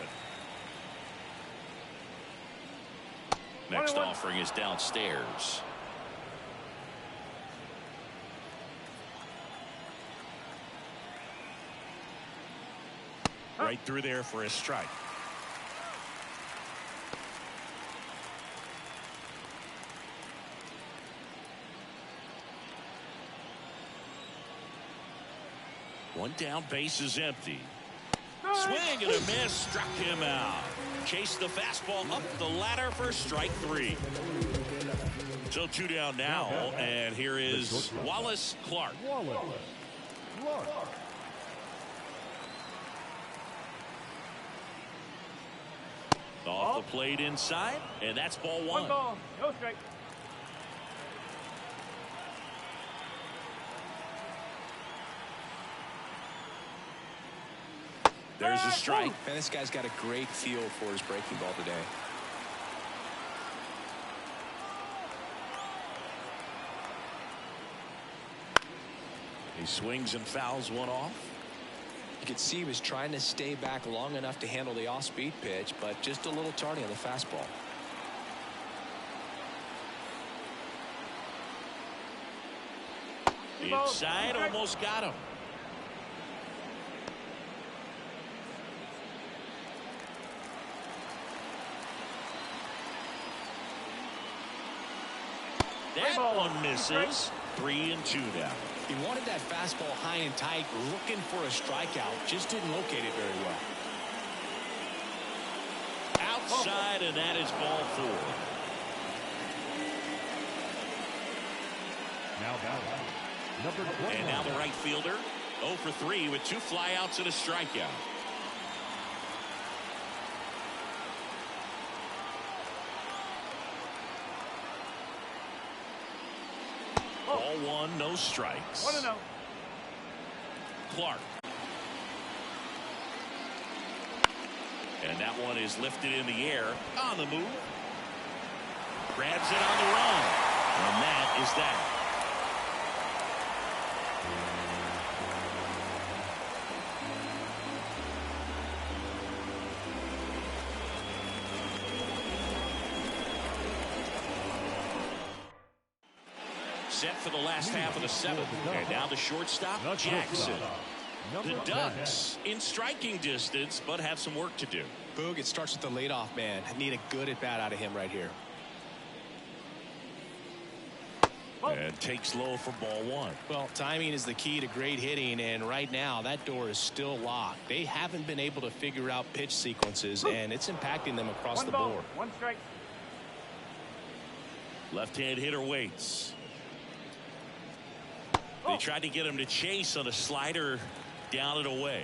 Next 1-1. offering is downstairs. Right through there for a strike. One down, base is empty. Swing and a miss, struck him out. Chased the fastball up the ladder for strike 3. So 2 down now, and here is Wallace Clark. Off the plate inside, and that's ball 1. 1 ball, no strike. There's a strike. And this guy's got a great feel for his breaking ball today. He swings and fouls one off. You could see he was trying to stay back long enough to handle the off-speed pitch, but just a little tardy on the fastball. Inside, almost got him. That one misses. 3-2 now. He wanted that fastball high and tight, looking for a strikeout. Just didn't locate it very well. Outside, and that is ball 4. Now batting, number 21. And now the right fielder, 0 for 3 with 2 flyouts and a strikeout. Ball 1, no strikes. 1-0. Clark. And that one is lifted in the air. On the move. Grabs it on the run. And that is that. Set for the last half of the 7th. And now the shortstop, Jackson. The Ducks in striking distance, but have some work to do. Boog, it starts with the leadoff man. Need a good at bat out of him right here. And takes low for ball 1. Well, timing is the key to great hitting, and right now that door is still locked. They haven't been able to figure out pitch sequences, and it's impacting them across the board. 1 strike. Left-hand hitter waits. They tried to get him to chase on a slider, down and away.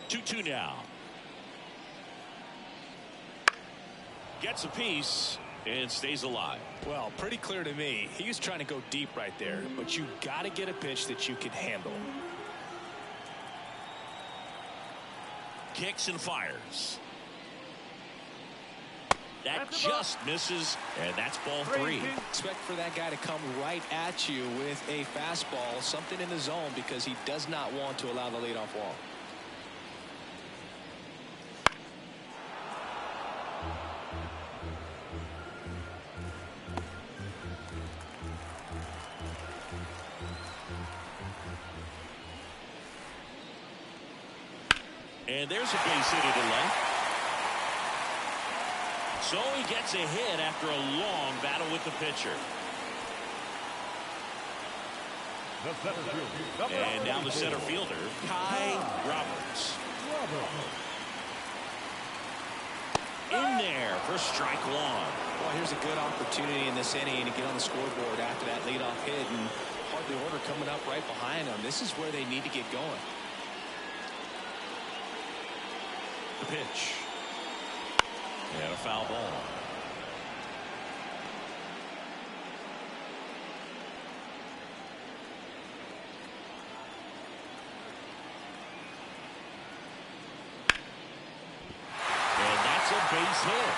Two now. Gets a piece and stays alive. Well, pretty clear to me. He was trying to go deep right there, but you got to get a pitch that you can handle. Kicks and fires. That just misses, and that's ball 3. Expect for that guy to come right at you with a fastball, something in the zone, because he does not want to allow the leadoff walk. And there's a base hit to left. So he gets a hit after a long battle with the pitcher. The center fielder. And now the center fielder, Kai Roberts. In there for strike 1. Well, here's a good opportunity in this inning to get on the scoreboard after that leadoff hit, and hardly order coming up right behind them. This is where they need to get going. The pitch. And a foul ball. base hit.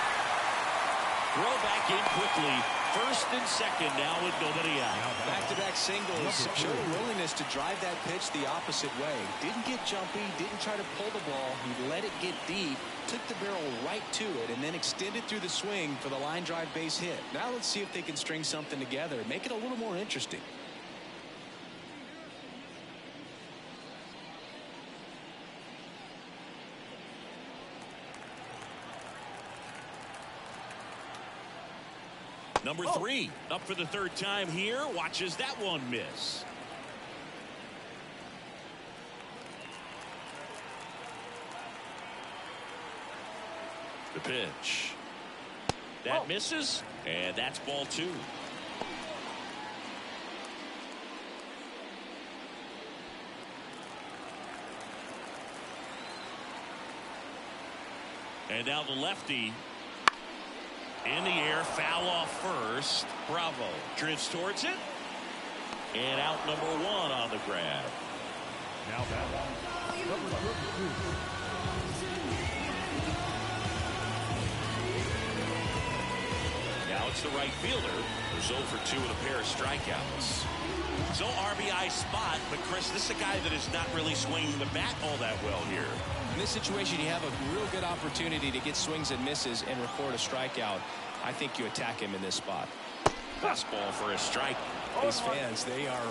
Throw back in quickly. First and second now with nobody out. Back-to-back singles showed a willingness to drive that pitch the opposite way. Didn't get jumpy, didn't try to pull the ball. He let it get deep, took the barrel right to it, and then extended through the swing for the line drive base hit. Now let's see if they can string something together, make it a little more interesting. Number 3 up for the third time here. Watches that one miss. The pitch. That misses, and that's ball 2. And now the lefty. In the air, foul off first. Bravo drifts towards it. And out number 1 on the grab. Now that number 32. Now it's the right fielder who's 0 for 2 with a pair of strikeouts. So RBI spot, but Chris, this is a guy that is not really swinging the bat all that well here. In this situation, you have a real good opportunity to get swings and misses and record a strikeout. I think you attack him in this spot. Fastball for a strike. These fans, they are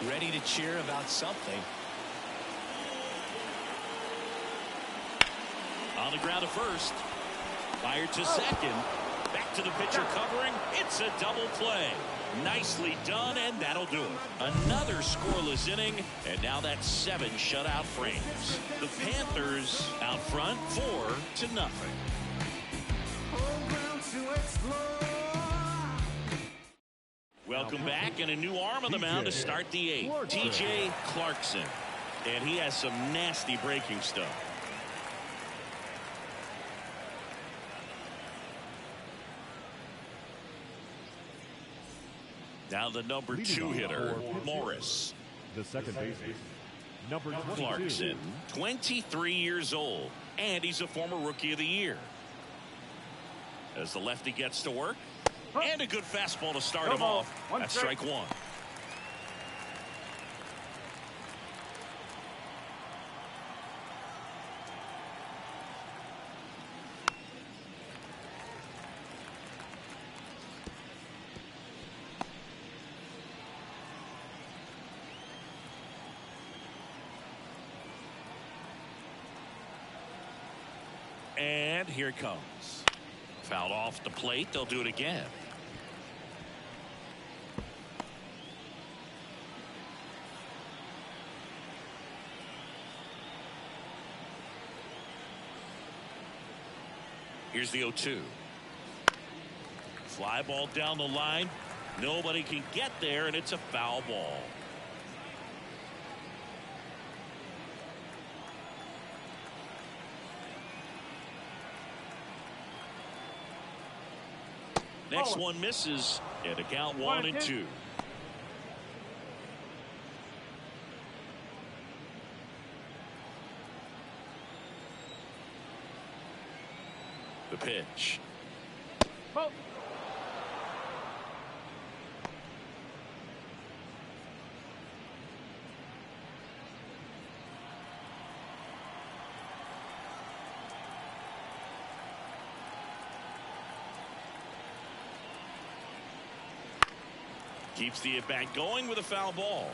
ready to cheer about something. On the ground to first. Fired to second. Back to the pitcher covering. It's a double play. Nicely done, and that'll do it. Another scoreless inning, and now that's 7 shutout frames. The Panthers out front 4-0. Welcome back, and a new arm on the mound to start the 8th. TJ Clarkson, and he has some nasty breaking stuff. Now the number 2 hitter, Morris. The second baseman, number 22. Clarkson, 23 years old, and he's a former Rookie of the Year. As the lefty gets to work, and a good fastball to start him off. That's strike 1. And here it comes. Fouled off the plate. They'll do it again. Here's the 0-2. Fly ball down the line. Nobody can get there, and it's a foul ball. Next one misses, and a count 1-2. The pitch. Keeps the at-bat going with a foul ball.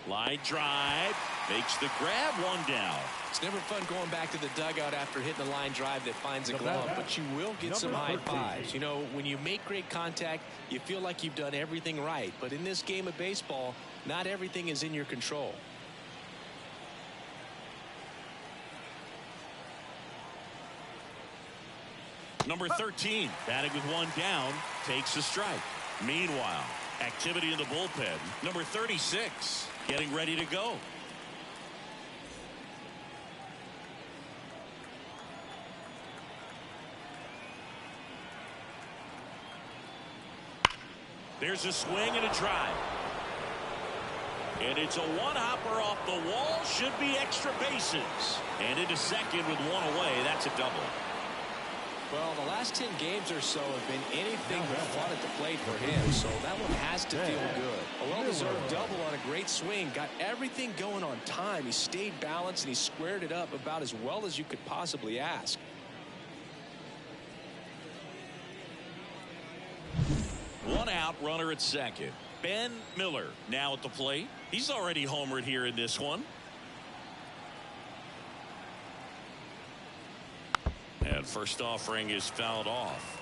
Line drive, makes the grab, 1 down. It's never fun going back to the dugout after hitting a line drive that finds a glove, but you will get some high fives. You know, when you make great contact, you feel like you've done everything right. But in this game of baseball, not everything is in your control. Number 13, batting with 1 down, takes a strike. Meanwhile, activity in the bullpen. Number 36, getting ready to go. There's a swing and a drive. And it's a one-hopper off the wall. Should be extra bases. And into second with one away. That's a double. Well, the last 10 games or so have been anything but fun at the plate for him, so that one has to feel good. A well-deserved double on a great swing. Got everything going on time. He stayed balanced, and he squared it up about as well as you could possibly ask. One out, runner at second. Ben Miller now at the plate. He's already homered here in this one. And first offering is fouled off.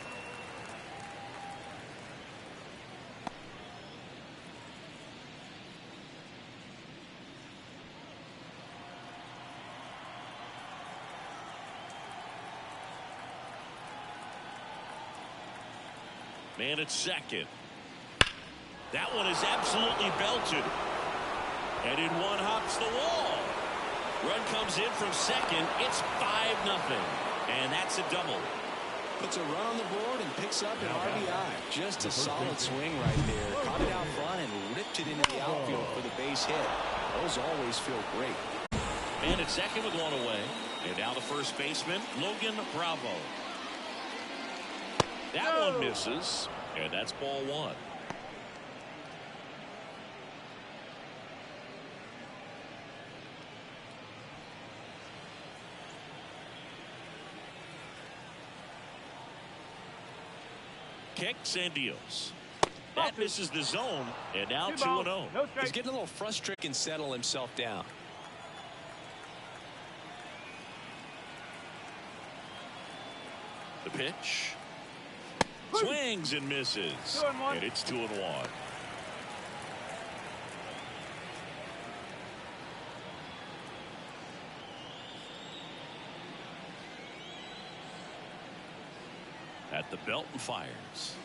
Man at second. That one is absolutely belted. And in one hops the wall. Run comes in from second. It's 5-0. And that's a double. Puts a run on the board and picks up an RBI. Just a solid swing right there. Caught it out front and ripped it into the outfield for the base hit. Those always feel great. Man at second with one away. And now the first baseman, Logan Bravo. That one misses. And that's ball one. Kicks and deals. That misses the zone, and now 2-0. He's getting a little frustrated and settle himself down. The pitch. Swings and misses. And it's 2-1. At the belt and fires.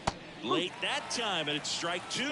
Late that time, and it's strike two.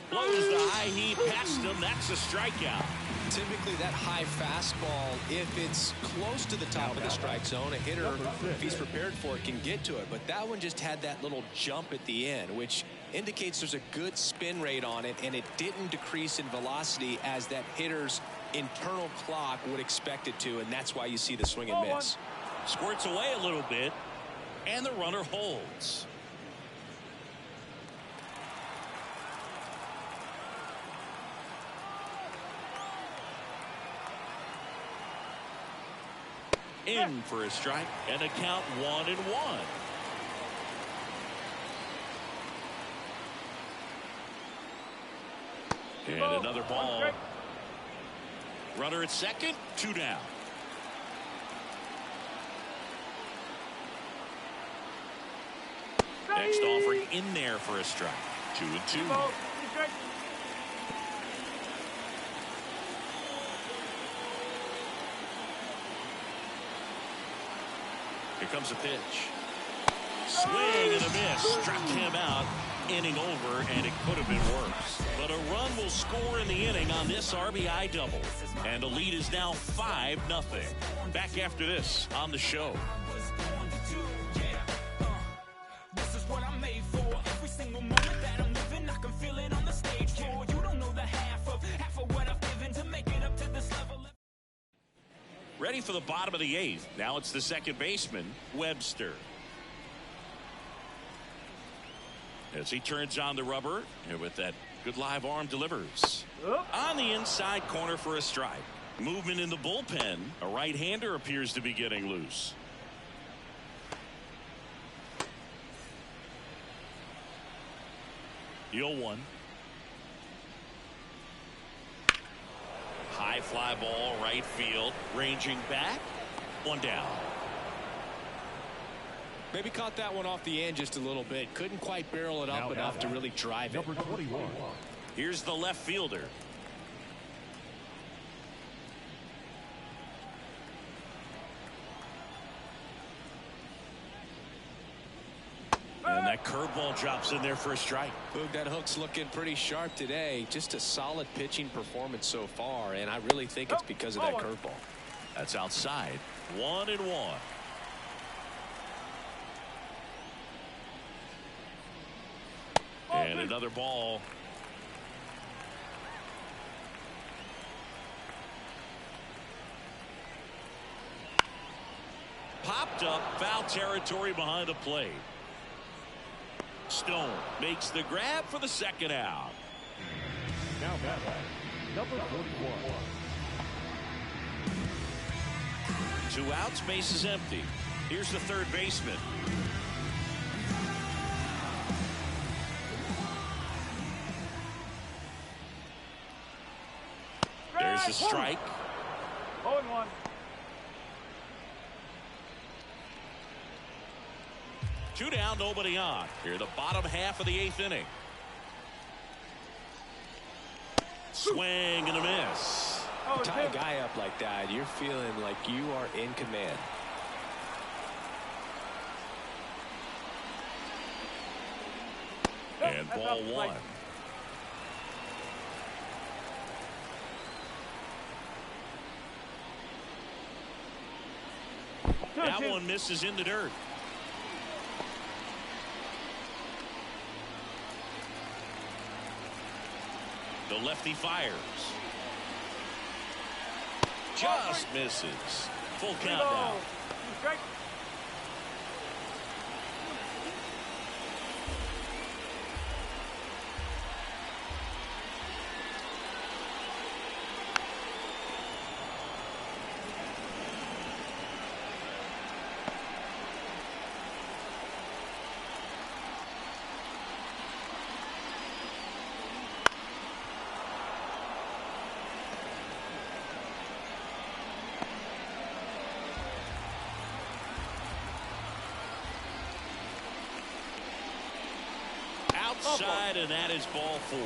Blows the high heat past him. That's a strikeout. Typically that high fastball, if it's close to the top of the strike zone, a hitter, if he's prepared for it, can get to it. But that one just had that little jump at the end, which indicates there's a good spin rate on it, and it didn't decrease in velocity as that hitter's internal clock would expect it to, and that's why you see the swing and miss. Squirts away a little bit, and the runner holds. In for a strike, and a count 1-1. And another ball. Runner at second, 2 down. Next offering in there for a strike. 2-2. Here comes a pitch. Swing and a miss. Struck him out. Inning over, and it could have been worse. But a run will score in the inning on this RBI double. And the lead is now 5-0. Back after this on the show. This is what I'm made for. Every single moment that I'm living, I can feel it on the stage floor. You don't know the half of what I've given to make it up to this level. Ready for the bottom of the 8th. Now it's the second baseman, Webster. As he turns on the rubber, and with that good live arm delivers. On the inside corner for a strike. Movement in the bullpen. A right-hander appears to be getting loose. The 0-1. High fly ball, right field. Ranging back. 1 down. Maybe caught that one off the end just a little bit. Couldn't quite barrel it up enough to really drive it. Number 21. Here's the left fielder. And that curveball drops in there for a strike. Boog, that hook's looking pretty sharp today. Just a solid pitching performance so far, and I really think it's because of that curveball. That's outside. 1-1. And another ball. Popped up, foul territory behind the plate. Stone makes the grab for the second out. Now batting, number 41. 2 outs, base is empty. Here's the third baseman. There's a strike. 0-1. Two down, nobody on. Here, the bottom half of the 8th inning. Swing and a miss. Tie a guy up like that, you're feeling like you are in command. And ball one. That one misses in the dirt. The lefty fires. Just misses. Full countdown. Outside, and that is ball 4.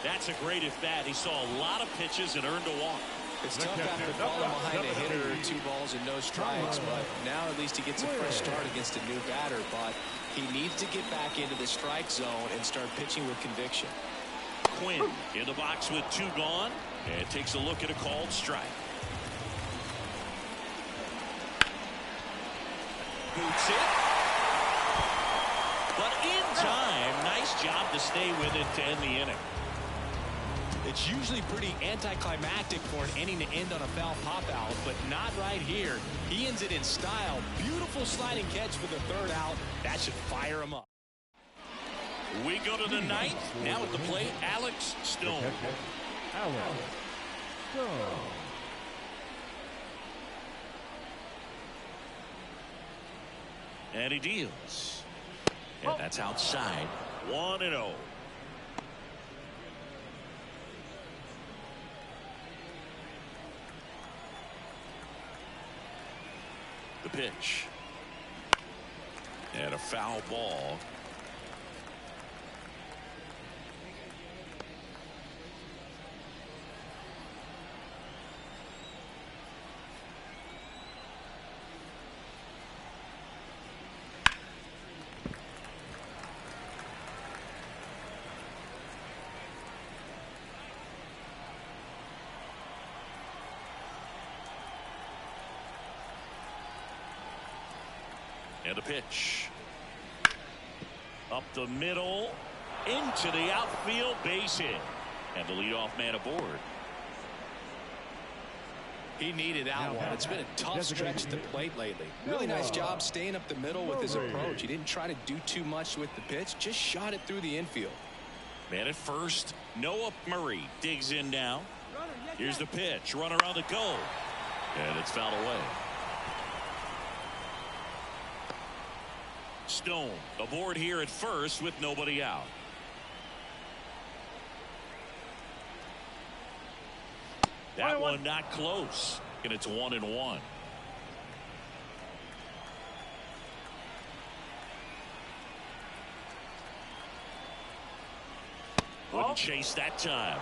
That's a great at bat. He saw a lot of pitches and earned a walk. It's tough after falling behind a hitter, 2 balls and no strikes, but now at least he gets a fresh start against a new batter. But he needs to get back into the strike zone and start pitching with conviction. Quinn in the box with 2 gone, and takes a look at a called strike. Boots it. But in time, nice job to stay with it to end the inning. It's usually pretty anticlimactic for an inning to end on a foul pop-out, but not right here. He ends it in style. Beautiful sliding catch for the 3rd out. That should fire him up. We go to the 9th. Now at the plate, Alex Stone. Alex Stone. And he deals. And that's outside. 1-0. The pitch. And a foul ball. And a pitch. Up the middle. Into the outfield, base hit. And the leadoff man aboard. He needed that one. It's been a tough stretch at the plate lately. Really nice job staying up the middle with his approach. He didn't try to do too much with the pitch. Just shot it through the infield. Man at first. Noah Murray digs in now. Here's the pitch. Runner on the go. And it's fouled away. Stone aboard here at first with nobody out. That one not close, and it's 1-1. Wouldn't chase that time.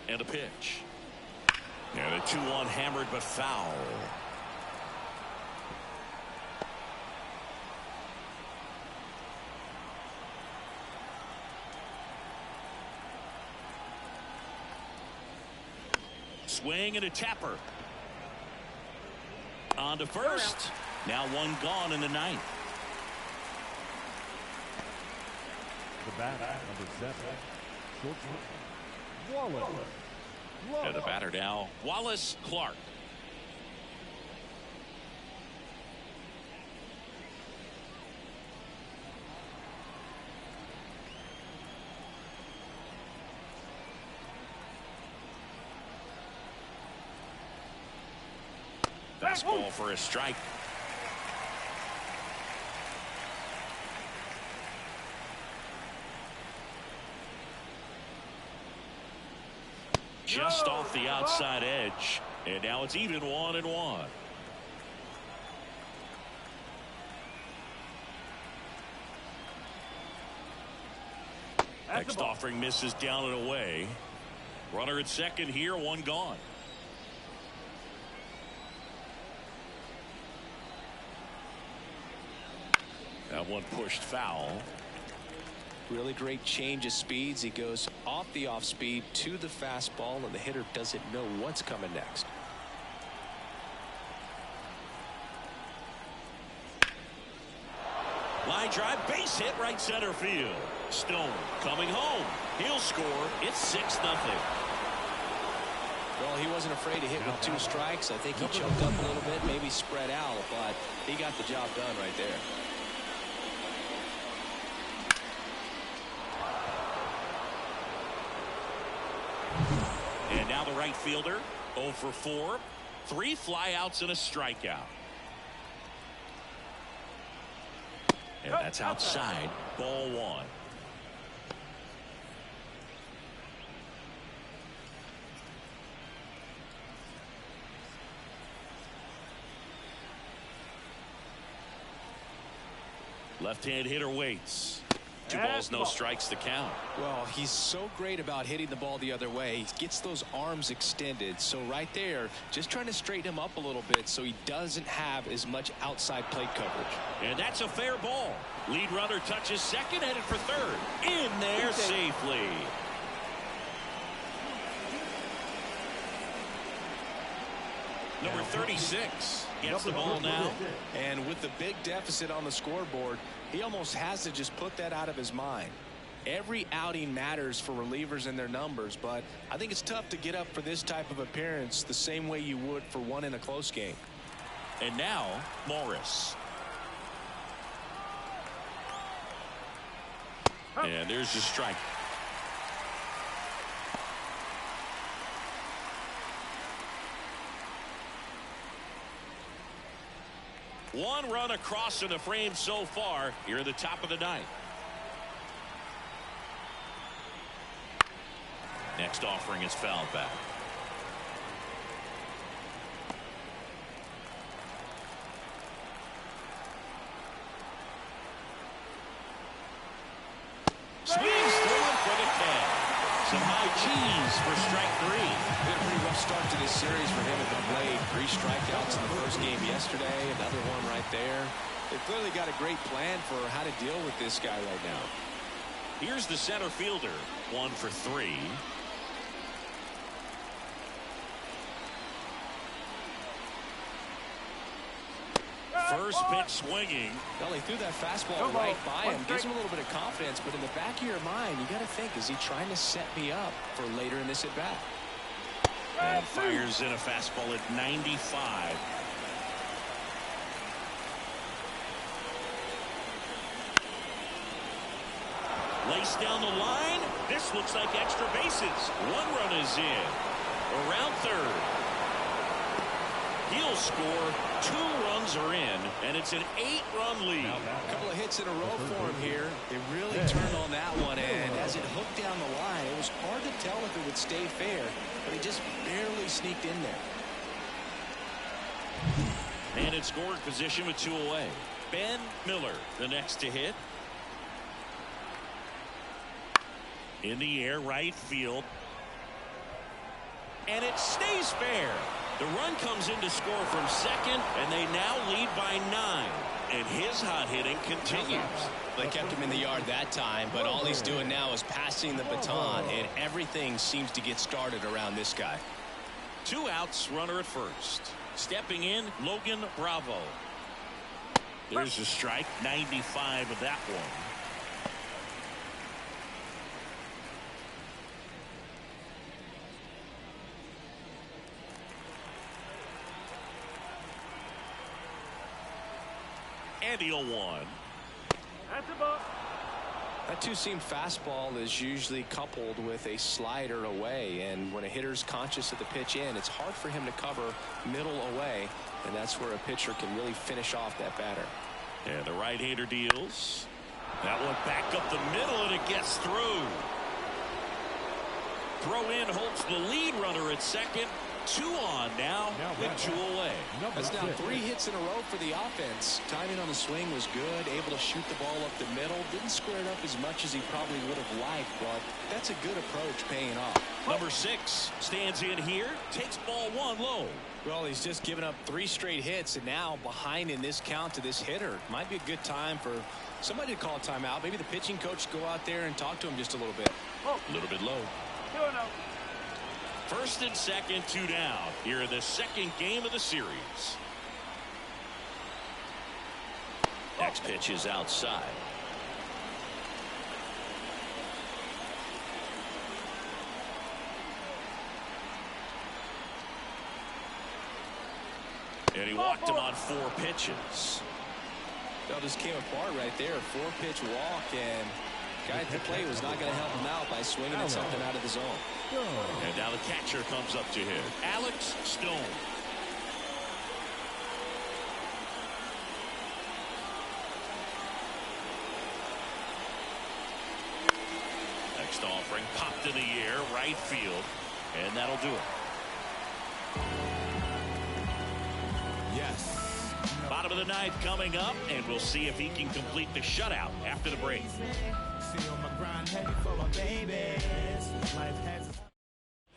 And a pitch. And a 2-1 hammered but foul. Swing and a tapper. On to first. Now one gone in the ninth. The batter, number 7, shortstop, Wallace. And the batter now, Wallace Clark. Fastball for a strike. Just off the outside edge. And now it's even 1-1. Next offering misses down and away. Runner at second here, one gone. That one pushed foul. Really great change of speeds. He goes off the off speed to the fastball, and the hitter doesn't know what's coming next. Line drive, base hit, right center field. Stone coming home. He'll score. It's 6-0. Well, he wasn't afraid to hit with 2 strikes. I think he choked up a little bit, maybe spread out, but he got the job done right there. And now the right fielder, 0 for 4. 3 flyouts and a strikeout. And that's outside. Ball 1. Left-hand hitter waits. 2 balls, no strikes to count. Well, he's so great about hitting the ball the other way. He gets those arms extended. So right there, just trying to straighten him up a little bit so he doesn't have as much outside plate coverage. And that's a fair ball. Lead runner touches second, headed for third. In there safely. Number 36 gets the ball now. And with the big deficit on the scoreboard, he almost has to just put that out of his mind. Every outing matters for relievers and their numbers, but I think it's tough to get up for this type of appearance the same way you would for one in a close game. And now Morris. And there's the strike. One run across in the frame so far here at the top of the ninth. Next offering is fouled back. Swings through it for the catch. Some high cheese for strike 3. Been a pretty rough start to this series for him at the plate. 3 strikeouts in the first game yesterday. Another one right there. They've clearly got a great plan for how to deal with this guy right now. Here's the center fielder. 1 for 3. First pitch swinging. Well, he threw that fastball right by him. Gives him a little bit of confidence, but in the back of your mind, you got to think, is he trying to set me up for later in this at-bat? And fires in a fastball at 95. Lace down the line. This looks like extra bases. 1 run is in. Around third. He'll score. 2 runs are in, and it's an 8-run lead. A couple of hits in a row for him here. They really turned on that one, and as it hooked down the line, it was hard to tell if it would stay fair, but he just barely sneaked in there. And in scoring position with 2 away. Ben Miller, the next to hit. In the air, right field. And it stays fair. The run comes in to score from second, and they now lead by 9. And his hot hitting continues. They kept him in the yard that time, but all he's doing now is passing the baton, and everything seems to get started around this guy. 2 outs, runner at first. Stepping in, Logan Bravo. There's a strike, 95 of that one. And the 0-1. That's a ball. That two-seam fastball is usually coupled with a slider away, and when a hitter's conscious of the pitch in, it's hard for him to cover middle away, and that's where a pitcher can really finish off that batter. And the right-hander deals. That one back up the middle, and it gets through. Throw in holds the lead runner at second. 2 on now with 2 away. That's now 3 hits in a row for the offense. Timing on the swing was good, able to shoot the ball up the middle. Didn't square it up as much as he probably would have liked, but that's a good approach paying off. Number 6 stands in here, takes ball 1 low. Well, he's just given up 3 straight hits, and now behind in this count to this hitter. Might be a good time for somebody to call a timeout. Maybe the pitching coach go out there and talk to him just a little bit. A little bit low. 2-0. First and second, 2 down. Here in the second game of the series. Next pitch is outside. And he walked him on 4 pitches. That just came apart right there. 4-pitch walk, and guy at the plate was not going to help him out by swinging at something out of the zone. And now the catcher comes up to him, Alex Stone. Next offering popped in the air, right field, and that'll do it. Yes. Bottom of the 9th coming up, and we'll see if he can complete the shutout after the break.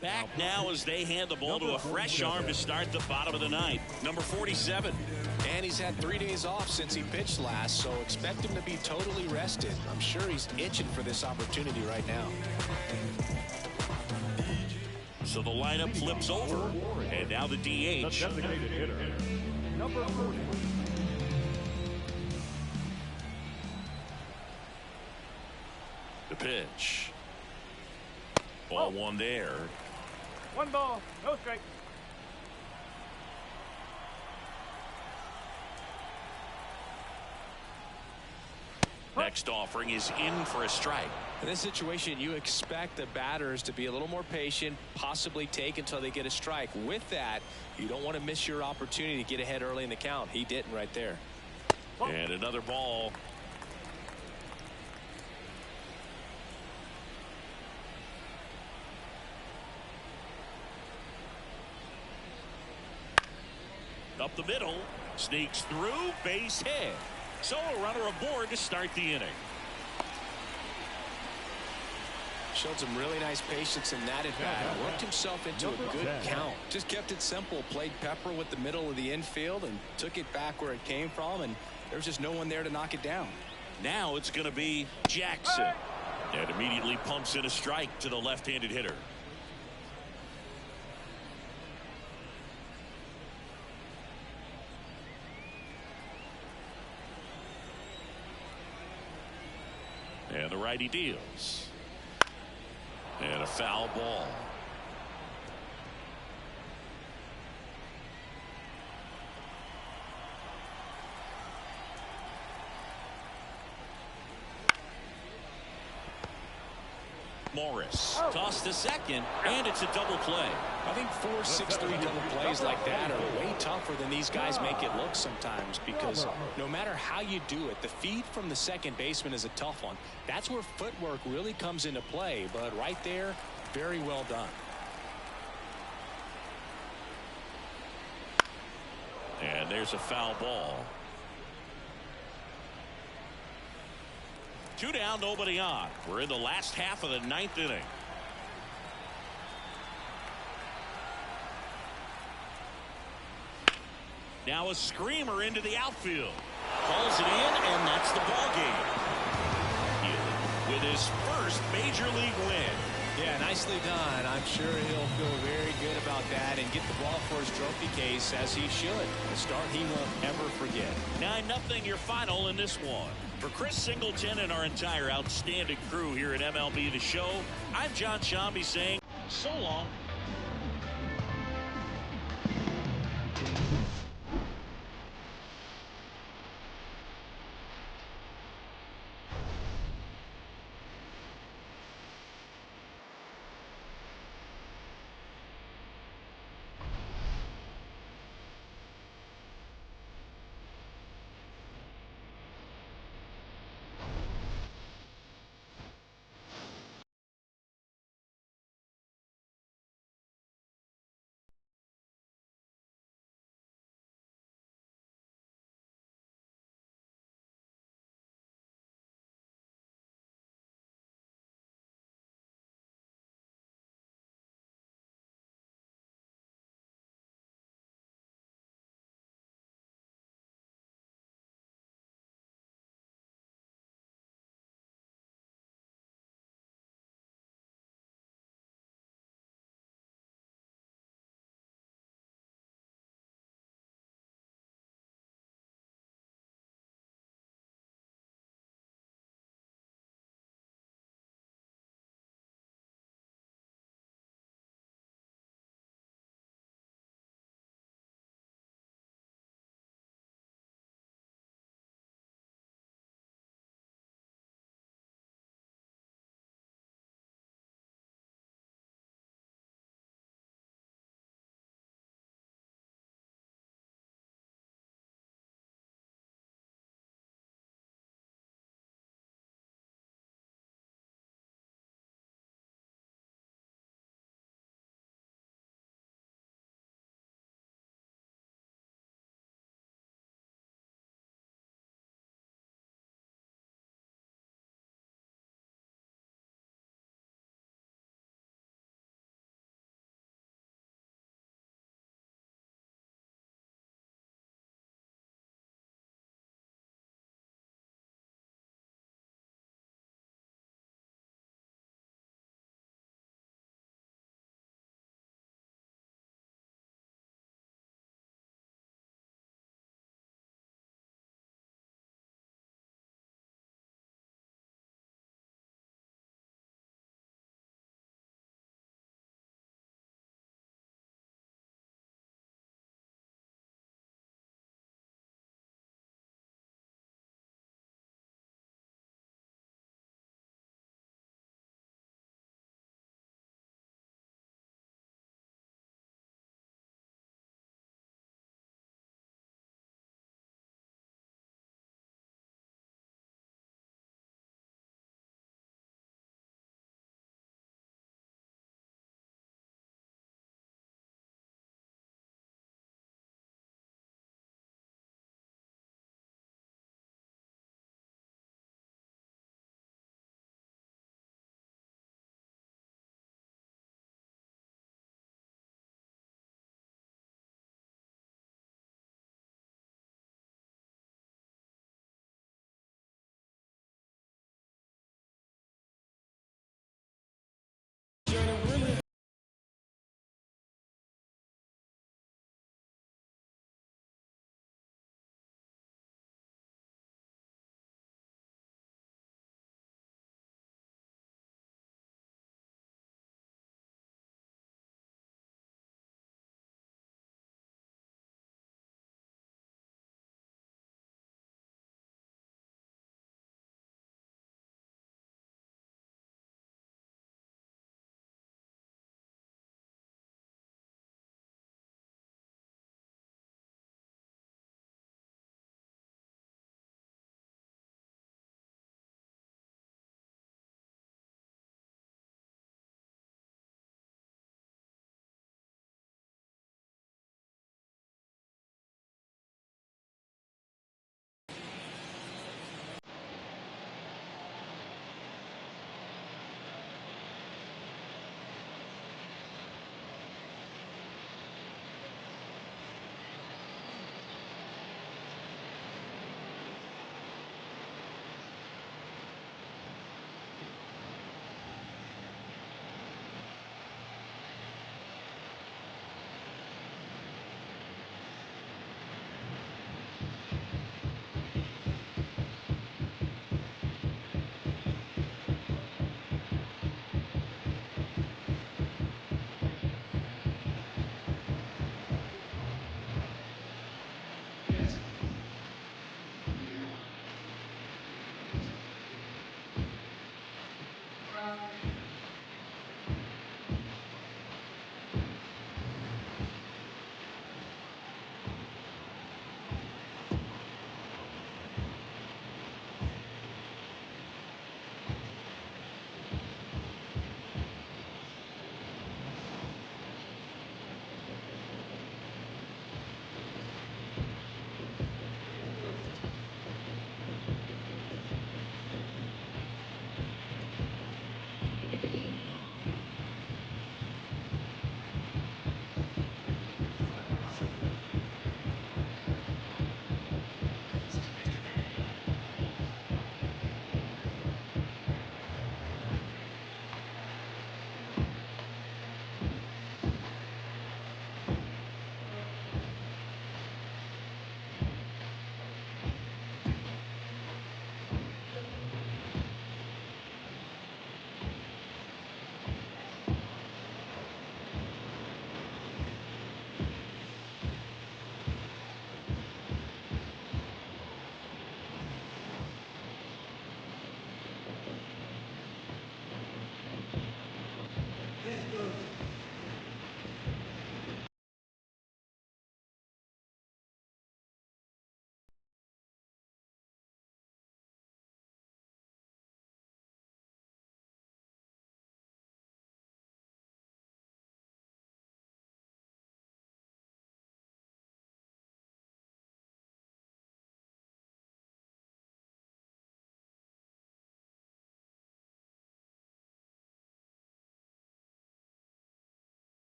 Back now as they hand the ball to a fresh arm to start the bottom of the 9th. Number 47. And he's had 3 days off since he pitched last, so expect him to be totally rested. I'm sure he's itching for this opportunity right now. So the lineup flips over, and now the DH. The designated hitter, number 40. The pitch. Ball 1 there. 1 ball, no strike. Next offering is in for a strike. In this situation, you expect the batters to be a little more patient, possibly take until they get a strike. With that, you don't want to miss your opportunity to get ahead early in the count. He didn't right there. And another ball. Up the middle, sneaks through, base hit. So a runner aboard to start the inning. Showed some really nice patience in that at bat. Worked himself into a good count. Just kept it simple. Played pepper with the middle of the infield and took it back where it came from. And there's just no one there to knock it down. Now it's going to be Jackson. And immediately pumps in a strike to the left-handed hitter. And the righty deals. And a foul ball. Morris tossed to second, and it's a double play. I think 4 6-3 double plays like that are way tougher than these guys make it look sometimes, because no matter how you do it, the feed from the second baseman is a tough one. That's where footwork really comes into play, but right there, very well done. And there's a foul ball. 2 down, nobody on. We're in the last half of the 9th inning. Now a screamer into the outfield. Calls it in, and that's the ball game. With his first major league win. Yeah, nicely done. I'm sure he'll feel very good about that and get the ball for his trophy case, as he should. A start he won't ever forget. 9-0 your final in this one. For Chris Singleton and our entire outstanding crew here at MLB The Show, I'm John Shambi saying so long.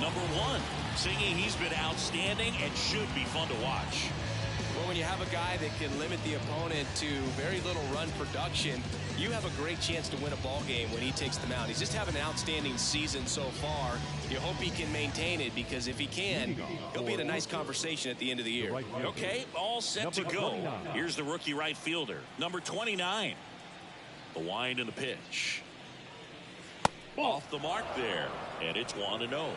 number 1. Singing he's been outstanding and should be fun to watch. Well, when you have a guy that can limit the opponent to very little run production, you have a great chance to win a ball game when he takes them out. He's just having an outstanding season so far. You hope he can maintain it, because if he can, he'll be in a nice conversation at the end of the year. Okay, all set to go. Here's the rookie right fielder, number 29. The wind and the pitch. Off the mark there, and it's 1-0.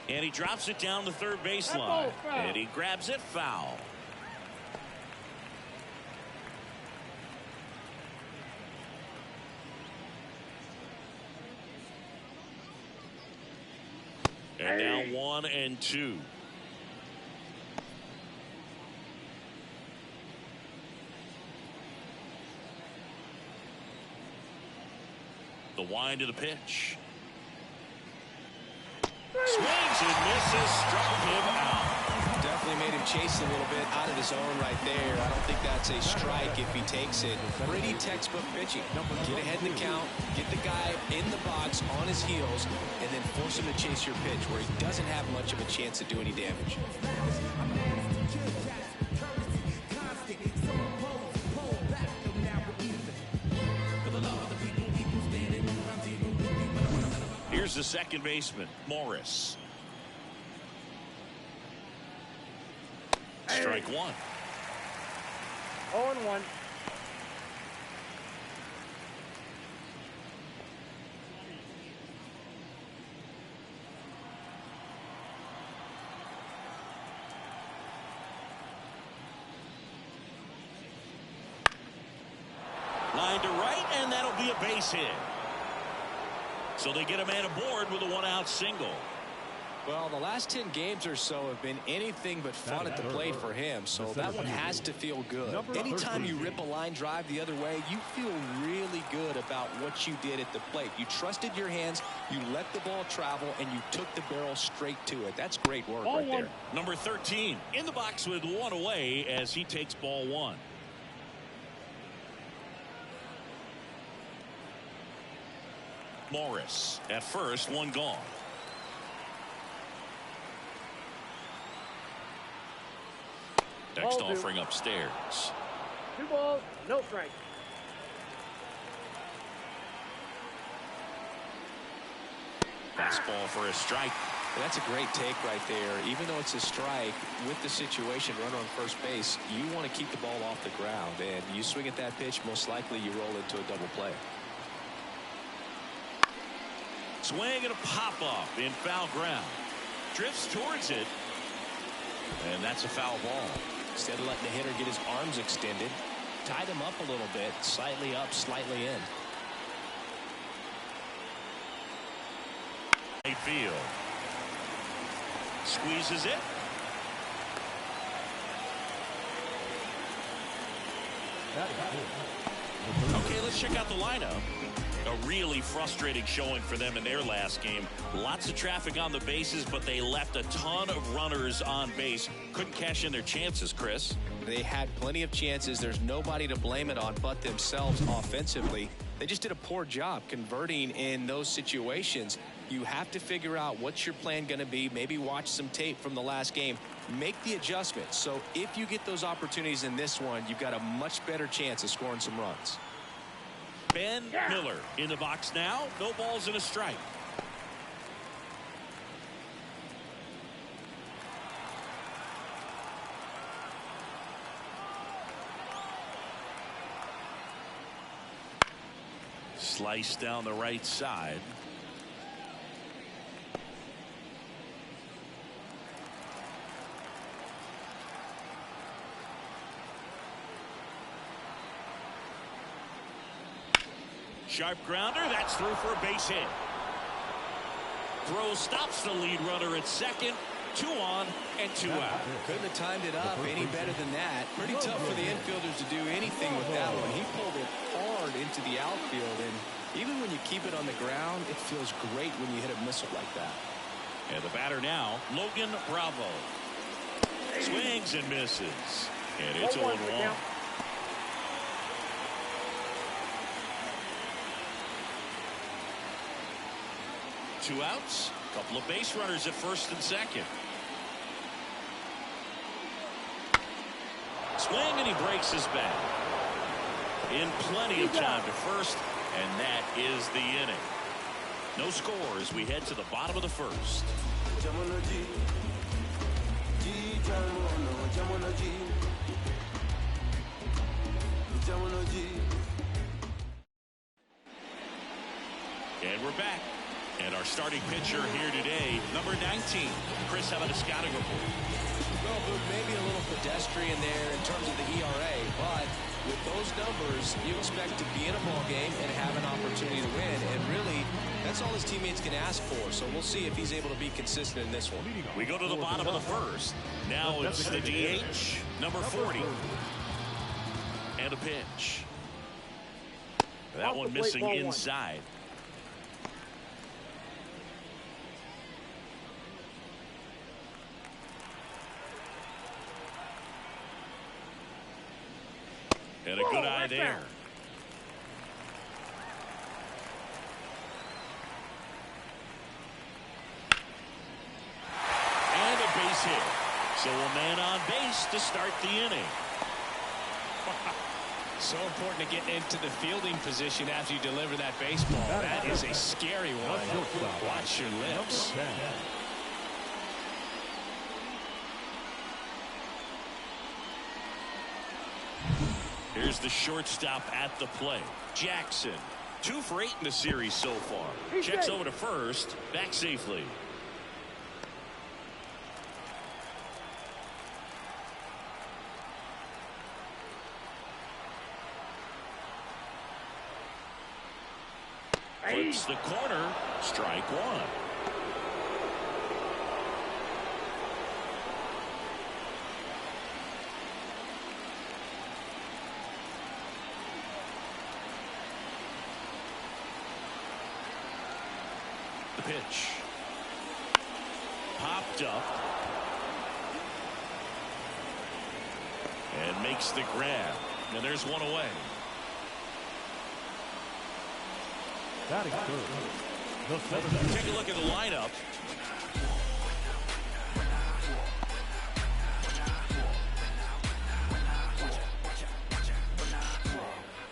And he drops it down the third baseline. And he grabs it foul. And now 1-2. The wind of the pitch. Swings and misses, struck him out. Definitely made him chase a little bit out of the zone right there. I don't think that's a strike if he takes it. Pretty textbook pitching. Get ahead in the count, get the guy in the box on his heels, and then force him to chase your pitch where he doesn't have much of a chance to do any damage. Here's the second baseman, Morris. Strike 1. 0-1. Line to right, and that'll be a base hit. So they get a man aboard with a 1-out single. Well, the last 10 games or so have been anything but fun at the plate for him, so that one has to feel good. Anytime you rip a line drive the other way, you feel really good about what you did at the plate. You trusted your hands, you let the ball travel, and you took the barrel straight to it. That's great work right there. Number 13 in the box with 1 away as he takes ball 1. Morris at first, 1 gone. Next offering upstairs. 2 balls, no strike. Fastball for a strike. That's a great take right there. Even though it's a strike, with the situation, runner on first base, you want to keep the ball off the ground, and you swing at that pitch, most likely you roll into a double play. Swing and a pop-off in foul ground. Drifts towards it. And that's a foul ball. Instead of letting the hitter get his arms extended, tied him up a little bit, slightly up, slightly in. Right field. Squeezes it. Okay, let's check out the lineup. A really frustrating showing for them in their last game. Lots of traffic on the bases, but they left a ton of runners on base. Couldn't cash in their chances, Chris. They had plenty of chances. There's nobody to blame it on but themselves offensively. They just did a poor job converting in those situations. You have to figure out what's your plan going to be. Maybe watch some tape from the last game. Make the adjustments. So if you get those opportunities in this one, you've got a much better chance of scoring some runs. Ben Miller in the box now. No balls and a strike. Slice down the right side. Sharp grounder. That's through for a base hit. Throw stops the lead runner at second. 2 on and 2 out. Couldn't have timed it up any better than that. Pretty tough for the infielders to do anything with that one. He pulled it hard into the outfield, and even when you keep it on the ground, it feels great when you hit a missile like that. And the batter now, Logan Bravo. Swings and misses. And it's 0-1. Two outs. A couple of base runners at first and second. Swing, and he breaks his bat. In plenty of time to first, and that is the inning. No score as we head to the bottom of the first. And we're back. And our starting pitcher here today, number 19, Chris, how about a scouting report? Well, Boog, maybe a little pedestrian there in terms of the ERA, but with those numbers, you expect to be in a ball game and have an opportunity to win. And really, that's all his teammates can ask for. So we'll see if he's able to be consistent in this one. We go to the bottom of the first. Now it's the DH, number 40. And a pitch. That one missing inside. And a good eye there. And a base hit. So a man on base to start the inning. So important to get into the fielding position as you deliver that baseball. That is a scary one. Watch your lips. Here's the shortstop at the plate. Jackson, 2 for 8 in the series so far. Checks over to first, back safely. Flips the corner, strike one. Pitch. Popped up. And makes the grab. And there's one away. Batting third. Take a look at the lineup.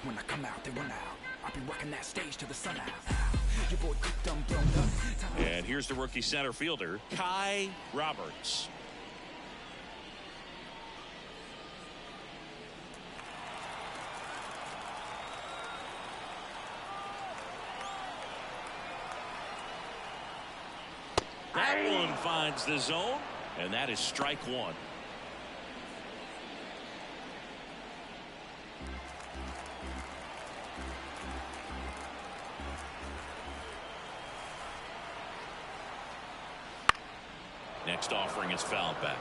When I come out, they run out. I'll be working that stage to the sun out. And here's the rookie center fielder, Kai Roberts. That one finds the zone, and that is strike one. Next offering is fouled back.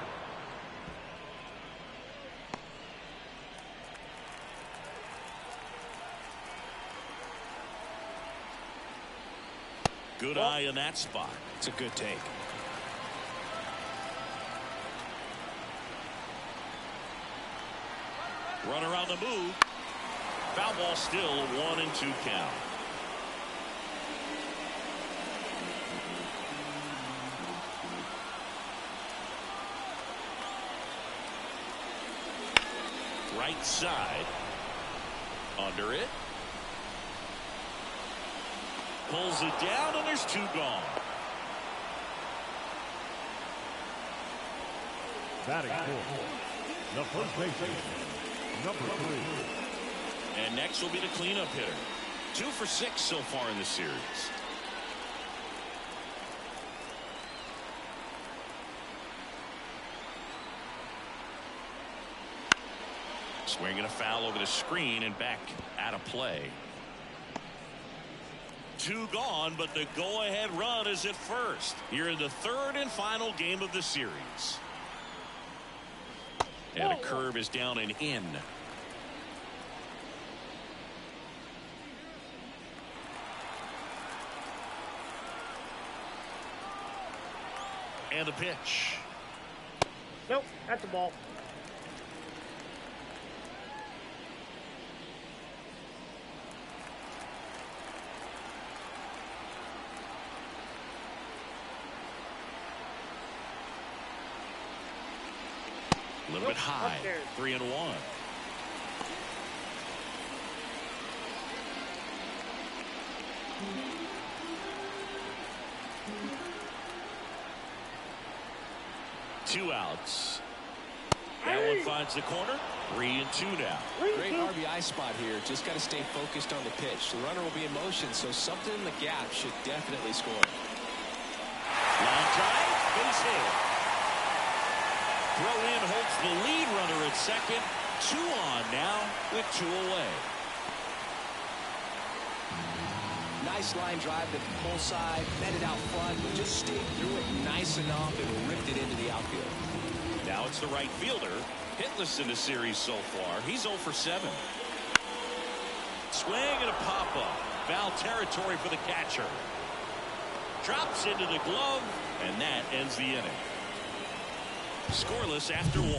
Good eye in that spot. It's a good take. Runner on the move. Foul ball still, 1-2 count. Right side. Under it. Pulls it down, and there's 2 gone. Batting fourth. The first baseman, number 3. And next will be the cleanup hitter. 2 for 6 so far in the series. Swinging a foul over the screen and back out of play. 2 gone, but the go-ahead run is at first here in the 3rd and final game of the series. And a curve is down and in. And the pitch. Nope, that's a ball. A little bit high. Upstairs. 3-1. Two outs. That one finds the corner. 3-2 now. Great RBI spot here. Just got to stay focused on the pitch. The runner will be in motion, so something in the gap should definitely score. Line drive, base hit. Throw in holds the lead runner at second. 2 on now with 2 away. Nice line drive to the pull side, met it out front, but just stayed through it nice enough and ripped it into the outfield. Now it's the right fielder. Hitless in the series so far. He's 0 for 7. Swing and a pop-up. Foul territory for the catcher. Drops into the glove, and that ends the inning. Scoreless after 1.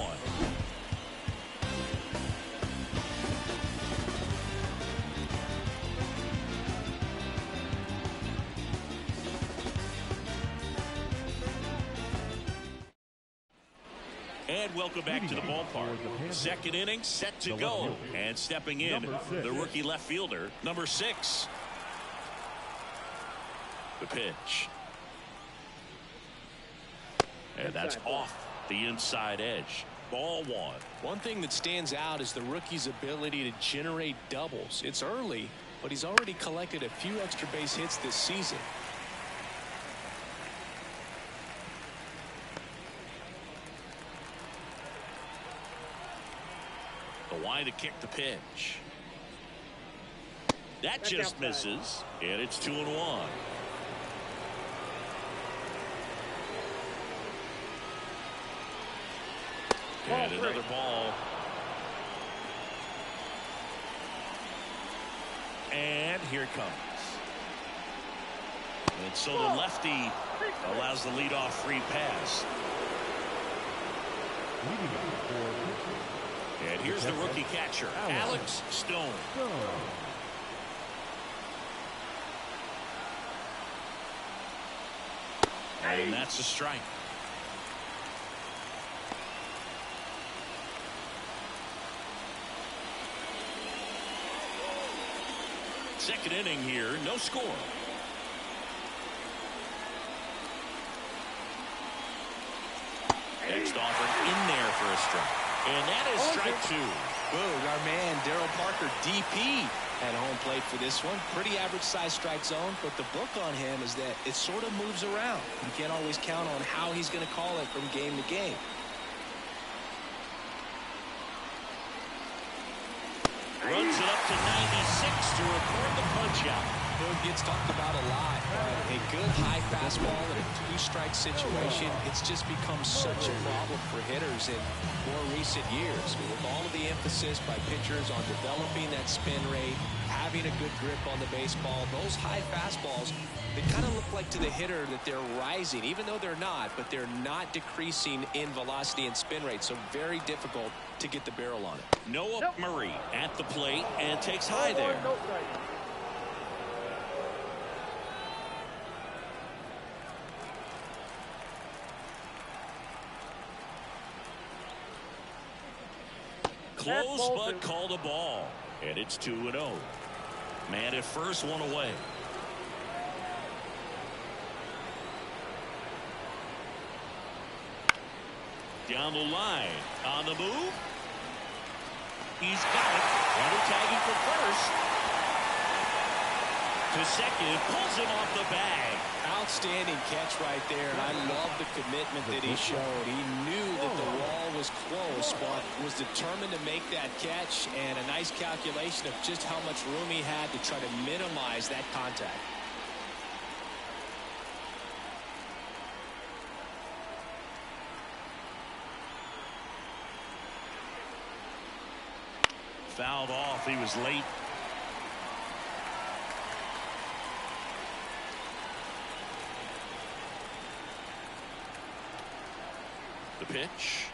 And welcome back to the ballpark. Second inning set to go. And stepping in, the rookie left fielder, number 6. The pitch. And that's off the inside edge. Ball 1. One thing that stands out is the rookie's ability to generate doubles. It's early, but he's already collected a few extra base hits this season. The line to kick the pitch. That just misses, and it's 2-1. And another ball. And here it comes. And so the lefty allows the leadoff free pass. And here's the rookie catcher, Alex Stone. And that's a strike. Second inning here, no score. Next offer in there for a strike. And that is strike 2. Boom, our man Daryl Parker, DP, at home plate for this one. Pretty average size strike zone, but the book on him is that it sort of moves around. You can't always count on how he's going to call it from game to game. Runs it up to 96 to record the punch out. Boom gets talked about a lot. A good high fastball in a 2-strike situation, it's just become such a problem for hitters in more recent years. With all of the emphasis by pitchers on developing that spin rate, having a good grip on the baseball, those high fastballs, they kind of look like to the hitter that they're rising, even though they're not, but they're not decreasing in velocity and spin rate, so very difficult to get the barrel on it. Noah Murray at the plate and takes high there. Close, but called a ball. And it's 2-0. Man at first, 1 away. Down the line. On the move. He's got it. Runner tagging for first. To second. Pulls him off the bag. Outstanding catch right there, and I love the commitment that he showed. He knew that the wall was close, but was determined to make that catch, and a nice calculation of just how much room he had to try to minimize that contact. Fouled off. He was late. The pitch.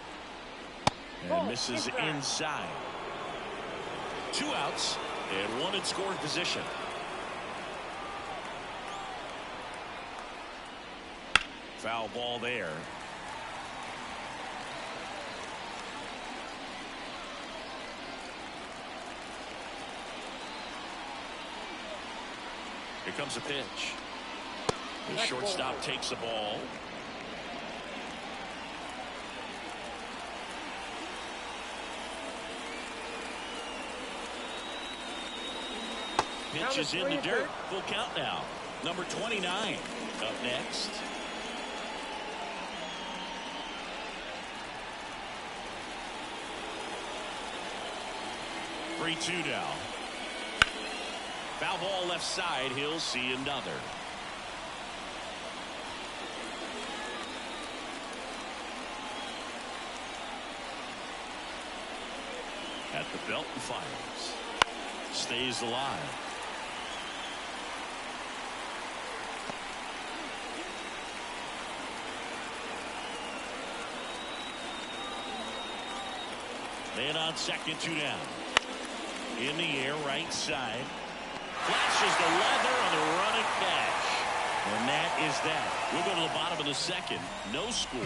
And misses inside. 2 outs and 1 in scoring position. Foul ball there. Here comes a pitch. The shortstop takes the ball. Pitch is in the dirt. Full count now. Number 29 up next. Three, 2 now. Foul ball left side. He'll see another. At the belt and fires. Stays alive. Man on second, 2 down. In the air, right side. Flashes the leather on the running catch. And that is that. We'll go to the bottom of the second. No score.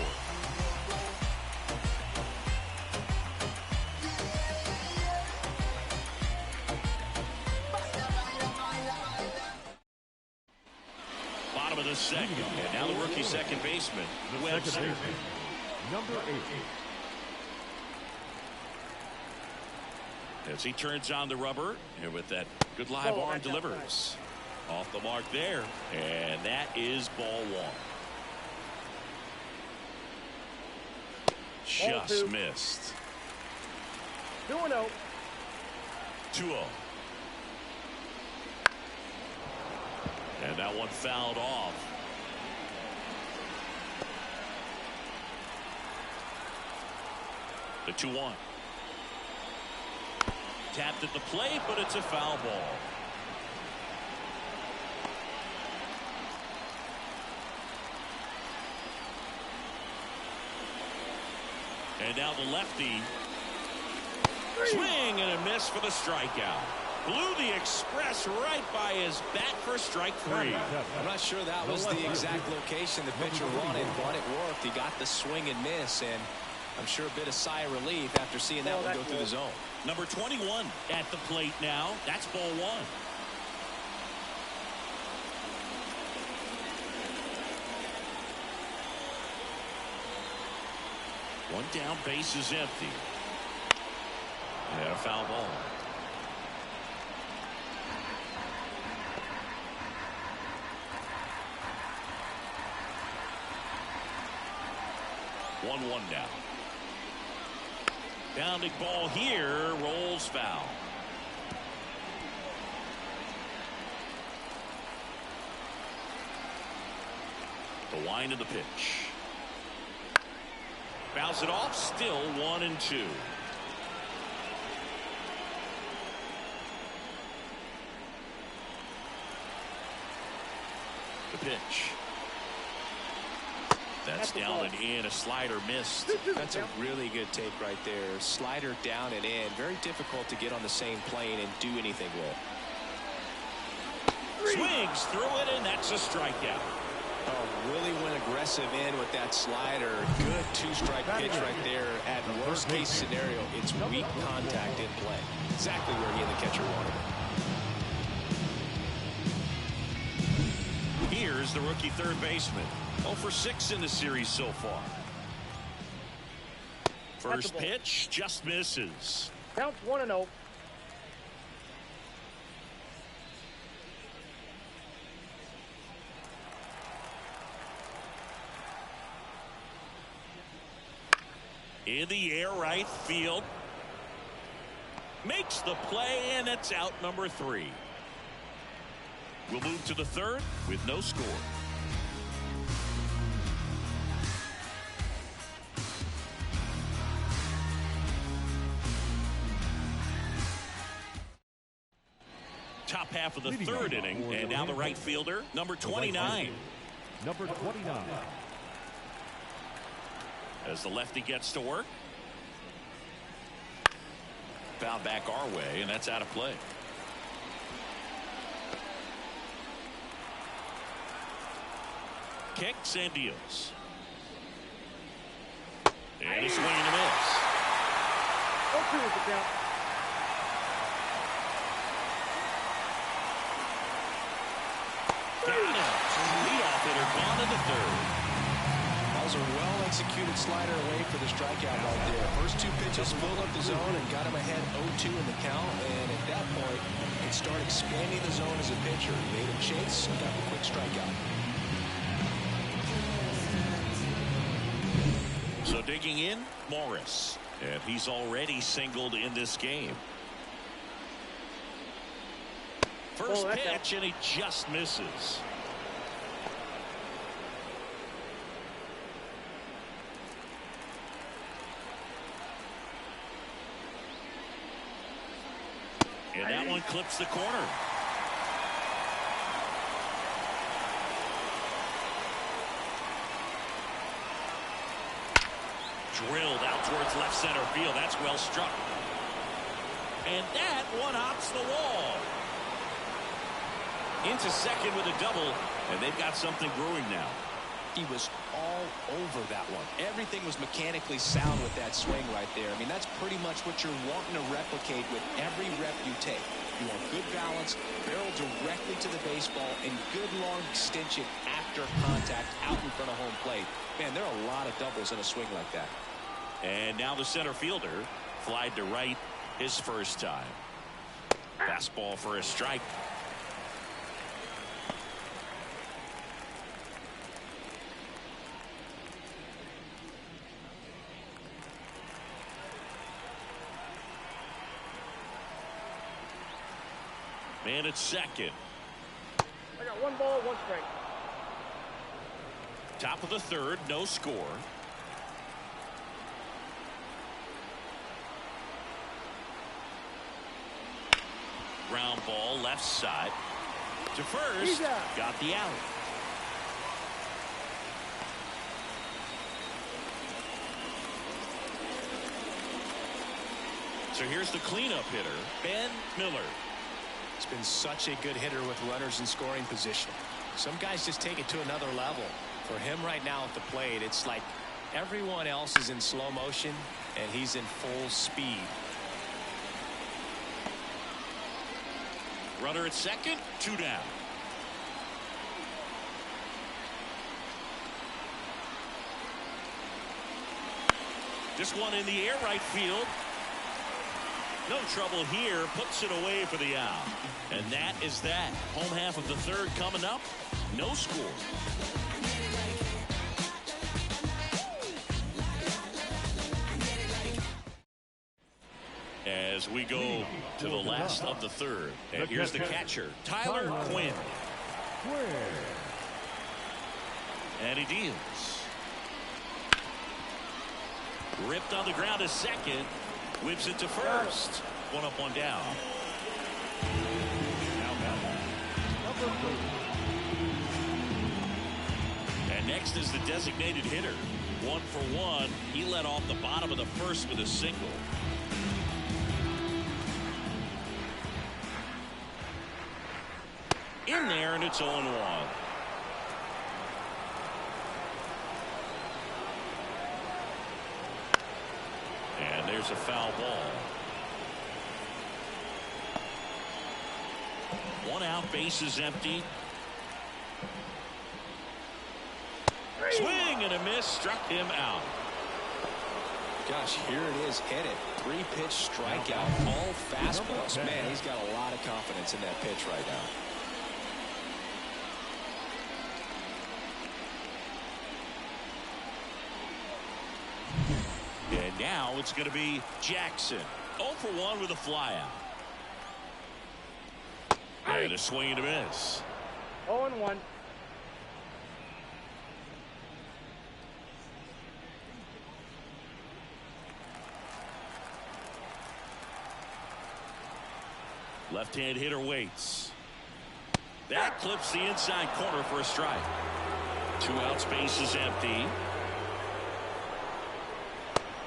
Bottom of the second. And now the rookie second baseman, Webster. Number 8. As he turns on the rubber, and with that good live arm delivers. Off the mark there, and that is ball 1. Just missed. 2-0. 2-0. And that one fouled off. The 2-1. Tapped at the plate, but it's a foul ball. And now the lefty. Swing and a miss for the strikeout. Blew the express right by his bat for strike 3. I'm not sure that was the exact location the pitcher wanted, but it worked. He got the swing and miss, and I'm sure a bit of sigh of relief after seeing that one go through the zone. Number 21 at the plate now. That's ball 1. One down, base is empty. And a foul ball. One down. Bounding ball here, rolls foul. The wind of the pitch. Bounce it off, still 1-2. The pitch. That's down and in. A slider missed. That's a really good take right there. Slider down and in. Very difficult to get on the same plane and do anything with. Swings through it, and that's a strikeout. Oh, really went aggressive in with that slider. Good 2-strike pitch right there. At worst case scenario, it's weak contact in play. Exactly where he and the catcher wanted it. Here's the rookie third baseman. 0 for 6 in the series so far. First pitch just misses. Counts 1-0. In the air, right field. Makes the play, and it's out number 3. We'll move to the third with no score. Top half of the third inning, and now the right fielder, number 29. Number 29. as the lefty gets to work. Foul back our way, and that's out of play. Kicks and deals. And a swing and a miss. 0-2 is the count. Got him. Leadoff hitter gone in the third. That was a well-executed slider away for the strikeout right there. First two pitches filled up the zone and got him ahead 0-2 in the count. And at that point, he could start expanding the zone as a pitcher. He made him chase and got the quick strikeout. So digging in, Morris. And he's already singled in this game. First pitch, and he just misses. And that one clips the corner. Drilled out towards left center field. That's well struck. And that one hops the wall. Into second with a double, and they've got something brewing now. He was all over that one. Everything was mechanically sound with that swing right there. I mean, that's pretty much what you're wanting to replicate with every rep you take. You want good balance, barrel directly to the baseball, and good long extension after contact out in front of home plate. Man, there are a lot of doubles in a swing like that. And now the center fielder flied to right his first time. Fastball for a strike. Man at second. I got 1 ball, 1 strike. Top of the third, no score. Ground ball left side to first. Got the out. So here's the cleanup hitter, Ben Miller. He's been such a good hitter with runners in scoring position. Some guys just take it to another level. For him right now at the plate, it's like everyone else is in slow motion and he's in full speed. Runner at second, 2 down. This one in the air, right field. No trouble here, puts it away for the out. And that is that. Home half of the third coming up. No score. As we go to the last of the third. And here's the catcher, Tyler Quinn. And he deals. Ripped on the ground to second. Whips it to first. 1 up, 1 down. And next is the designated hitter. 1 for 1. He led off the bottom of the first with a single. In there, and it's 0-1. And there's a foul ball. 1 out, bases empty. Swing and a miss, struck him out. Gosh, here it is, hit it. 3-pitch strikeout, all fastballs. Man, he's got a lot of confidence in that pitch right now. And now it's going to be Jackson. 0 for 1 with a flyout. And a swing and a miss. 0-1. Left-hand hitter waits. That clips the inside corner for a strike. 2 outs, bases empty.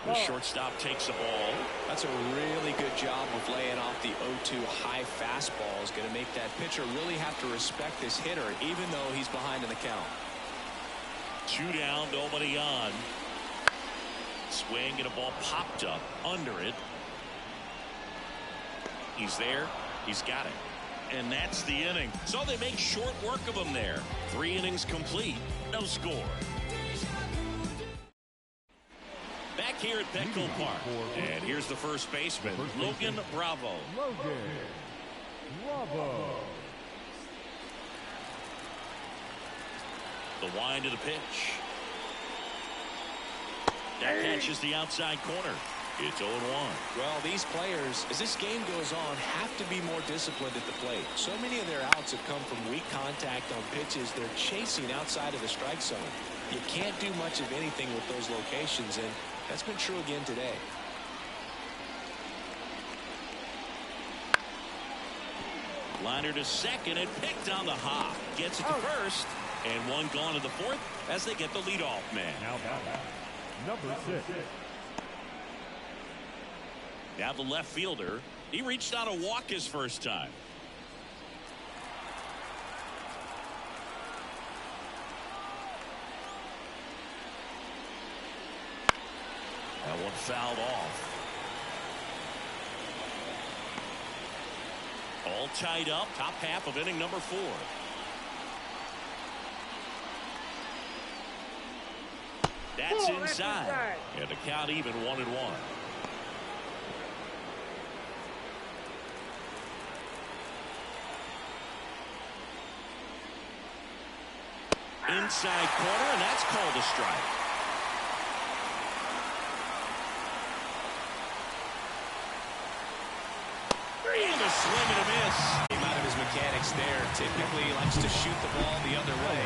The shortstop takes the ball. That's a really good job of laying off the 0-2 high fastball. Is going to make that pitcher really have to respect this hitter, even though he's behind in the count. 2 down, nobody on. Swing and a ball popped up under it. He's there. He's got it. And that's the inning. So they make short work of him there. 3 innings complete. No score. Back here at Petco Park. And here's the first baseman, Logan Bravo. Logan Bravo. The wind of the pitch. That catches the outside corner. It's 0-1. Well, these players, as this game goes on, have to be more disciplined at the plate. So many of their outs have come from weak contact on pitches they're chasing outside of the strike zone. You can't do much of anything with those locations, and that's been true again today. Liner to second and picked on the hop. Gets it to first. And 1 gone in the 4th as they get the leadoff man. Now back. Number 6. Now the left fielder. He reached out a walk his first time. That one fouled off. All tied up. Top half of inning number 4. That's inside. And the count even 1-1. Inside corner, and that's called a strike. And a swing and a miss. Came out of his mechanics there. Typically he likes to shoot the ball the other way,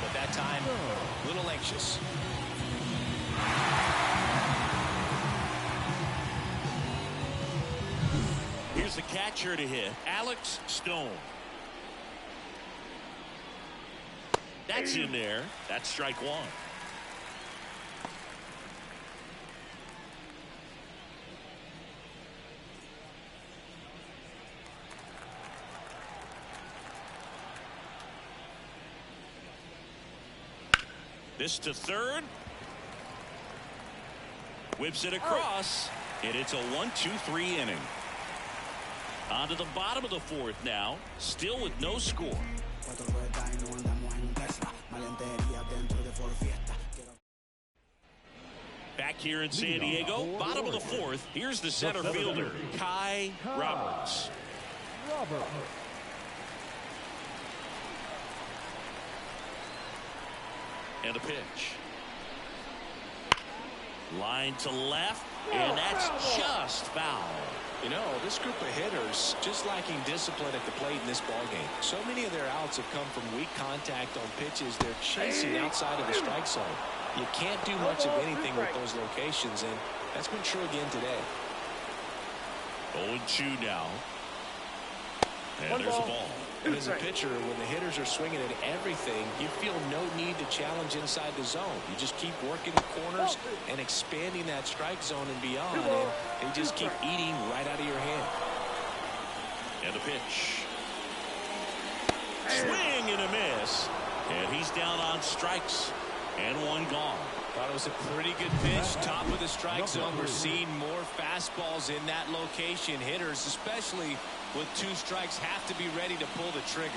but that time a little anxious. Here's the catcher to hit, Alex Stone. That's in there. That's strike 1. This to third. Whips it across, and it's a 1-2-3 inning. On to the bottom of the 4th now, still with no score. Back here in San Diego, bottom of the 4th, here's the center fielder, Kai Roberts. And a pitch. Line to left, and that's just foul. You know, this group of hitters just lacking discipline at the plate in this ballgame. So many of their outs have come from weak contact on pitches they're chasing outside of the strike zone. You can't do much of anything with those locations, and that's been true again today. 0-2 now. And there's a ball. And as a pitcher, when the hitters are swinging at everything, you feel no need to challenge inside the zone. You just keep working the corners and expanding that strike zone and beyond, and they just keep eating right out of your hand. And a pitch. Swing and a miss. And he's down on strikes. And 1 gone. Thought it was a pretty good pitch. Top of the strike zone. We're seeing more fastballs in that location. Hitters, especially with 2 strikes, have to be ready to pull the trigger.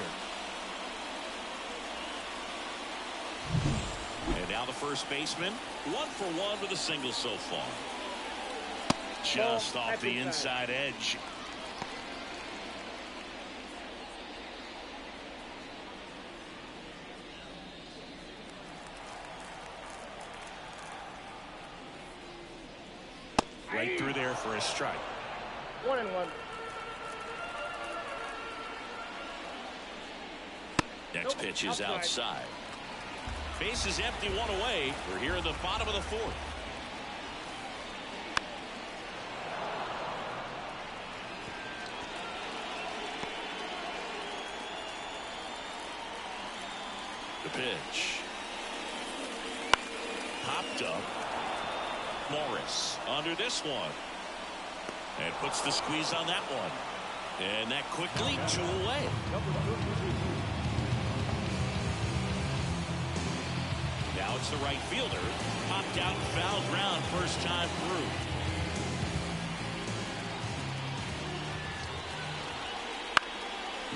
And now the first baseman, 1 for 1 with a single so far. Just off the inside edge. Right through there for a strike. 1-1. Next pitch is outside. Base is empty, 1 away. We're here in the bottom of the 4th. The pitch. Popped up. Morris under this one. And puts the squeeze on that one. And that quickly 2 away. Now it's the right fielder. Popped out, foul ground first time through.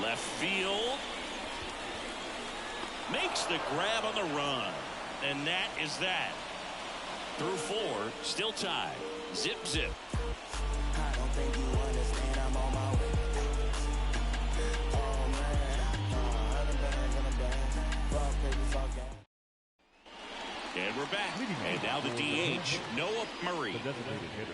Left field. Makes the grab on the run. And that is that. Through 4, still tied. Zip, zip. I don't think you understand, I'm on my way. Oh man, and we're back. And now the DH, Noah Murray. The designated hitter,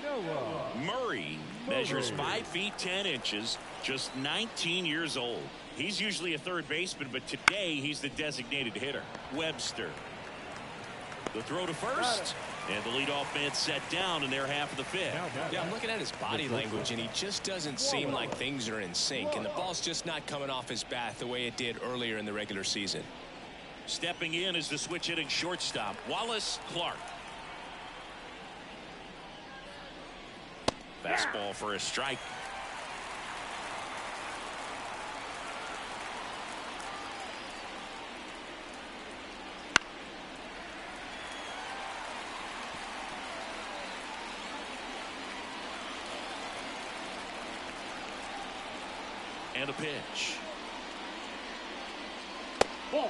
Noah Murray measures 5 feet 10 inches, just 19 years old. He's usually a third baseman, but today he's the designated hitter. Webster. The throw to first. And the leadoff man set down in their half of the 5th. Yeah, I'm looking at his body language, and he just doesn't seem like things are in sync. And the ball's just not coming off his bat the way it did earlier in the regular season. Stepping in is the switch hitting shortstop, Wallace Clark. Fastball for a strike. And a pitch. Ball.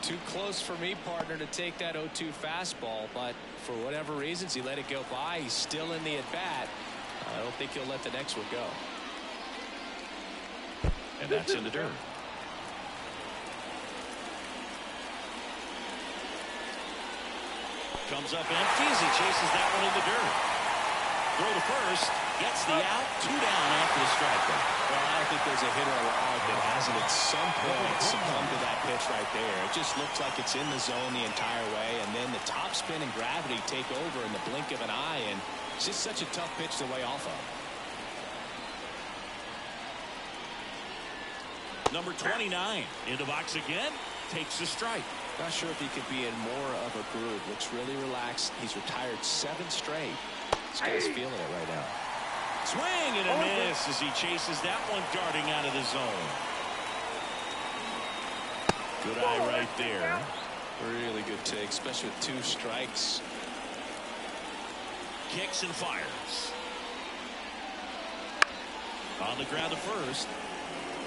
Too close for me, partner, to take that 0-2 fastball, but for whatever reasons he let it go by. He's still in the at-bat. I don't think he'll let the next one go. And that's in the dirt. Comes up empty as he chases that one in the dirt. Throw to first, gets the out, 2 down after the strikeout. Well, I don't think there's a hitter alive that hasn't at some point succumbed to that pitch right there. It just looks like it's in the zone the entire way, and then the topspin and gravity take over in the blink of an eye, and it's just such a tough pitch to lay off of. Number 29 in the box again, takes a strike. Not sure if he could be in more of a groove. Looks really relaxed. He's retired 7 straight. This guy's feeling it right now. Swing and a miss as he chases that one darting out of the zone. Good eye right there. Really good take, especially with 2 strikes. Kicks and fires. On the ground to first.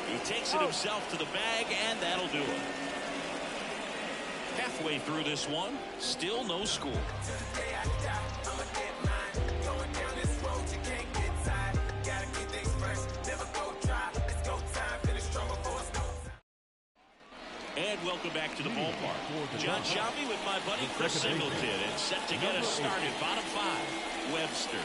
He takes it himself to the bag, and that'll do it. Halfway through this one, still no score. And welcome back to the ballpark. John Shelby with my buddy Chris Singleton, and set to get us started. Bottom 5, Webster.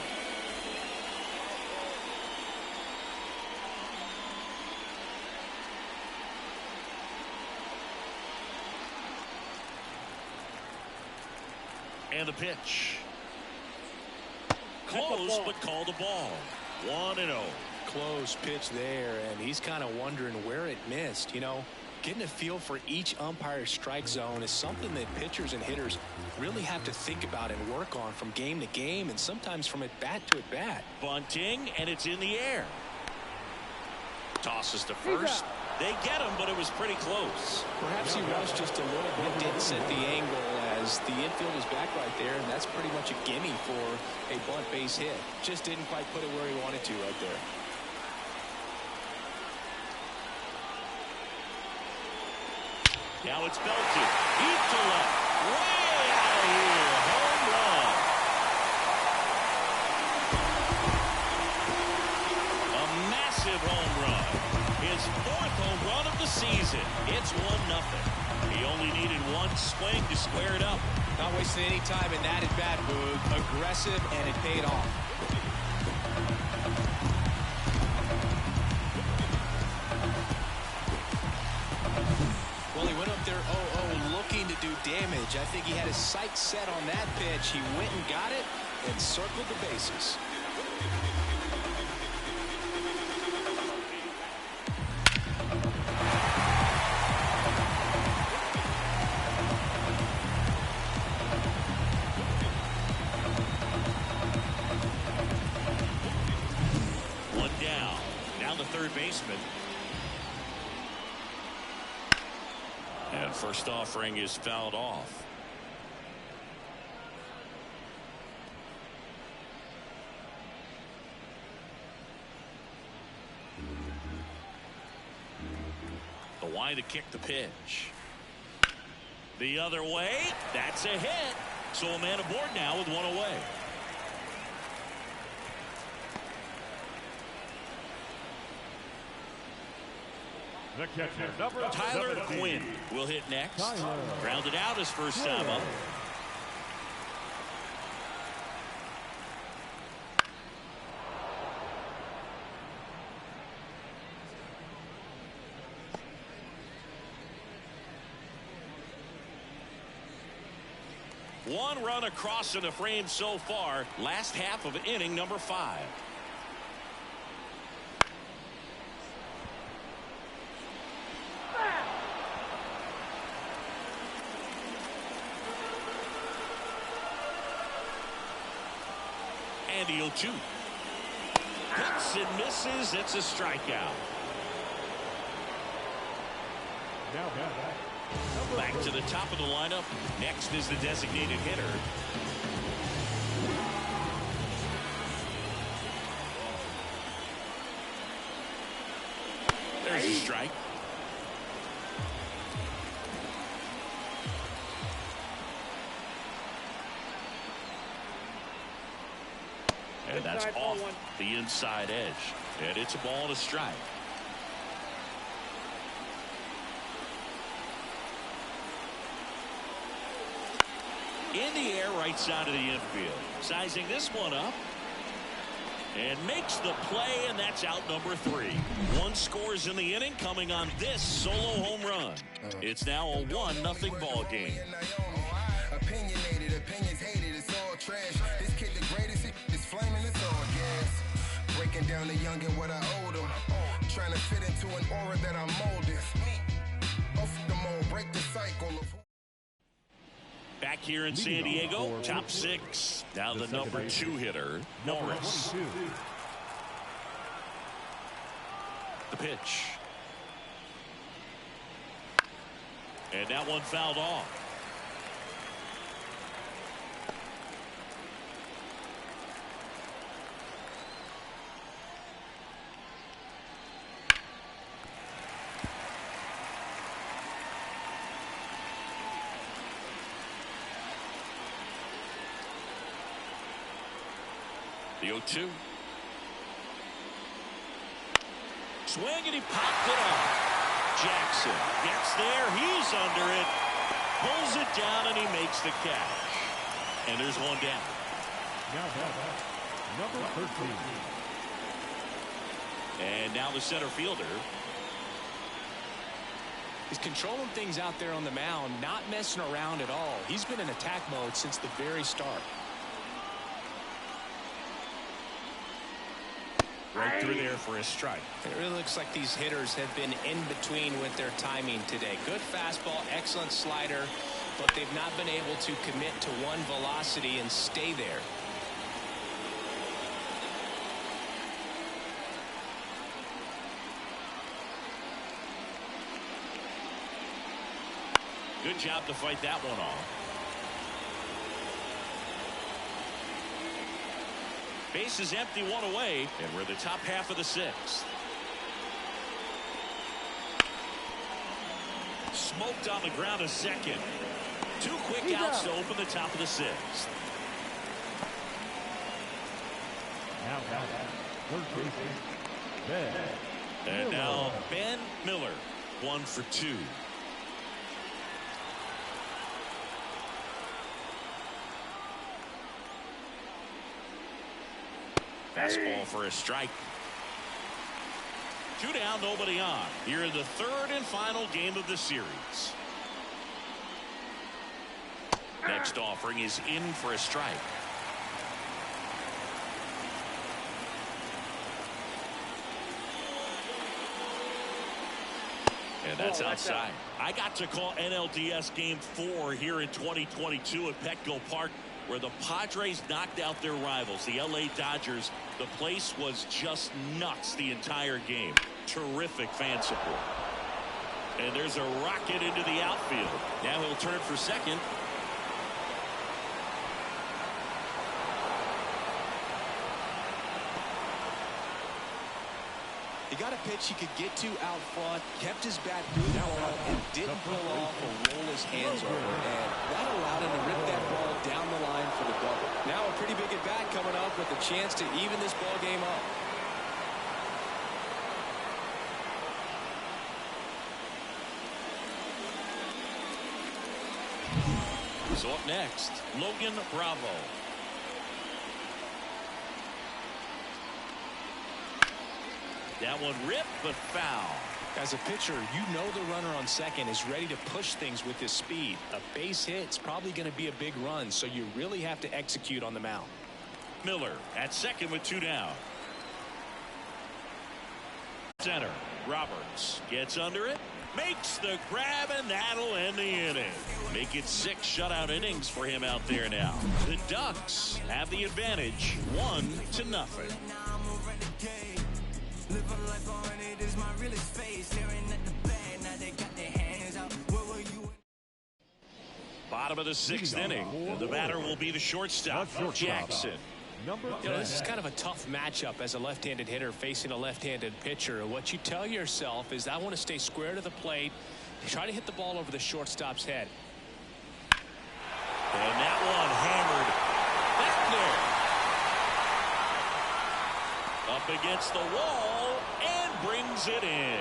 And the pitch. Close, but called a ball. 1-0. Close pitch there, and he's kind of wondering where it missed. You know, getting a feel for each umpire's strike zone is something that pitchers and hitters really have to think about and work on from game to game, and sometimes from at bat to at bat. Bunting, and it's in the air. Tosses to first. They get him, but it was pretty close. Perhaps he rushed just a little bit, didn't set the angle as the infield is back right there, and that's pretty much a gimme for a bunt base hit. Just didn't quite put it where he wanted to right there. Now it's belted. Deep to left. Way out of here. Home run. A massive home run. His 4th home run of the season. It's 1-0. He only needed 1 swing to square it up. Not wasting any time in that at-bat, Boog. Aggressive, and it paid off. Well, he went up there 0-0 looking to do damage. I think he had his sights set on that pitch. He went and got it and circled the bases. baseman. And first offering is fouled off. The wide to kick the pitch. The other way. That's a hit. So a man aboard now with one away. The catcher, number Tyler 17. Quinn will hit next. Tyler. Grounded out his first time up. One run across in the frame so far. Last half of inning number 5. And he'll shoot. Hits and misses. It's a strikeout. Now Back to the top of the lineup. Next is the designated hitter. There's a strike. And that's off the inside edge. And it's a ball and a strike. In the air, right side of the infield. Sizing this one up. And makes the play, and that's out number 3. 1 scores in the inning, coming on this solo home run. It's now a 1-0 ball game. Opinionated, opinions hated, it's all trash. This kid the greatest, it's flaming, it's all gas. Breaking down the young and what I owed him. Trying to fit into an aura that I'm molded. Off the mold, break the cycle of... Back here in San Diego, top 6. Now the number 2 hitter, Norris. The pitch. And that one fouled off. The 0-2. Swing and he popped it off. Jackson gets there. He's under it. Pulls it down and he makes the catch. And there's one down. Now number 13. And now the center fielder. He's controlling things out there on the mound, not messing around at all. He's been in attack mode since the very start. Right through there for a strike. It really looks like these hitters have been in between with their timing today. Good fastball, excellent slider, but they've not been able to commit to one velocity and stay there. Good job to fight that one off. Base is empty, 1 away, and we're in the top half of the 6th. Smoked on the ground a second. 2 quick outs to open the top of the 6th. Now third baseman, Ben. And now Ben Miller, 1 for 2. Fastball for a strike. 2 down, nobody on. Here in the 3rd and final game of the series. Next offering is in for a strike. And that's outside. I got to call NLDS Game 4 here in 2022 at Petco Park, where the Padres knocked out their rivals, the LA Dodgers. The place was just nuts the entire game. Terrific fan support. And there's a rocket into the outfield. Now he'll turn for second. He got a pitch he could get to out front, kept his bat through the ball, and didn't pull off or roll his hands over. And that allowed him to rip that ball down the line for the double. Now a pretty big at bat coming up with a chance to even this ball game up. So up next, Logan Bravo. That one ripped, but foul. As a pitcher, you know the runner on second is ready to push things with his speed. A base hit's probably going to be a big run, so you really have to execute on the mound. Miller at second with 2 down. Center, Roberts gets under it, makes the grab, and that'll end the inning. Make it 6 shutout innings for him out there now. The Ducks have the advantage, 1-0. Living life on it is my realest face. Staring at the bag, now they got their hands out. Where were you? Bottom of the 6th inning. And the batter will be the shortstop, Jackson. This is kind of a tough matchup as a left-handed hitter facing a left-handed pitcher. What you tell yourself is, I want to stay square to the plate, try to hit the ball over the shortstop's head. And that one hammered back there. Up against the wall and brings it in.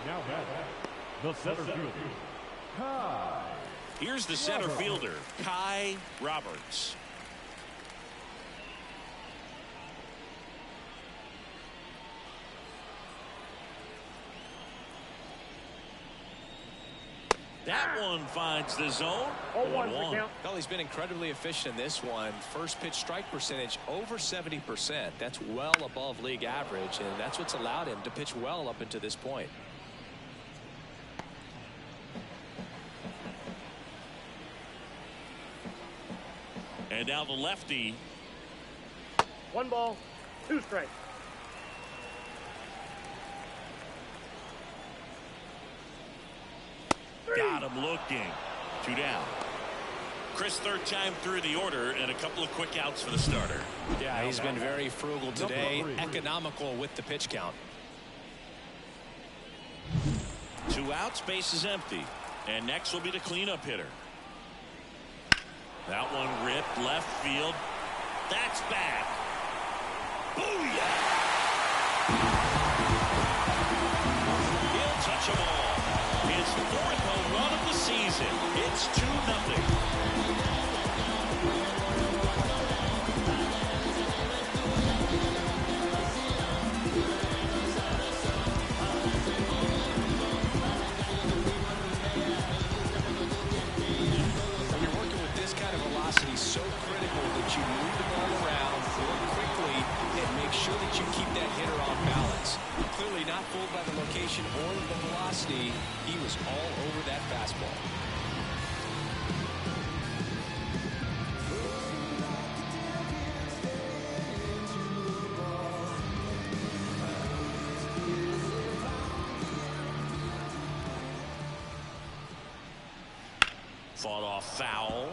Now the center fielder, Ncaa. Here's the center fielder, Ncaa Roberts. That one finds the zone. 0-1 count. Well, he's been incredibly efficient in this one. First pitch strike percentage over 70%. That's well above league average, and that's what's allowed him to pitch well up until this point. And now the lefty. 1 ball, 2 strikes. Got him looking. 2 down. Chris, 3rd time through the order, and a couple of quick outs for the starter. Yeah, he's been very frugal today, economical with the pitch count. 2 outs, base is empty. And next will be the cleanup hitter. That one ripped left field. That's back. Booyah! He'll touch them all. His 4th home run of the season. It's 2-0. So critical that you move the ball around, work quickly, and make sure that you keep that hitter off balance. Clearly not fooled by the location or the velocity. He was all over that fastball. Fought off foul.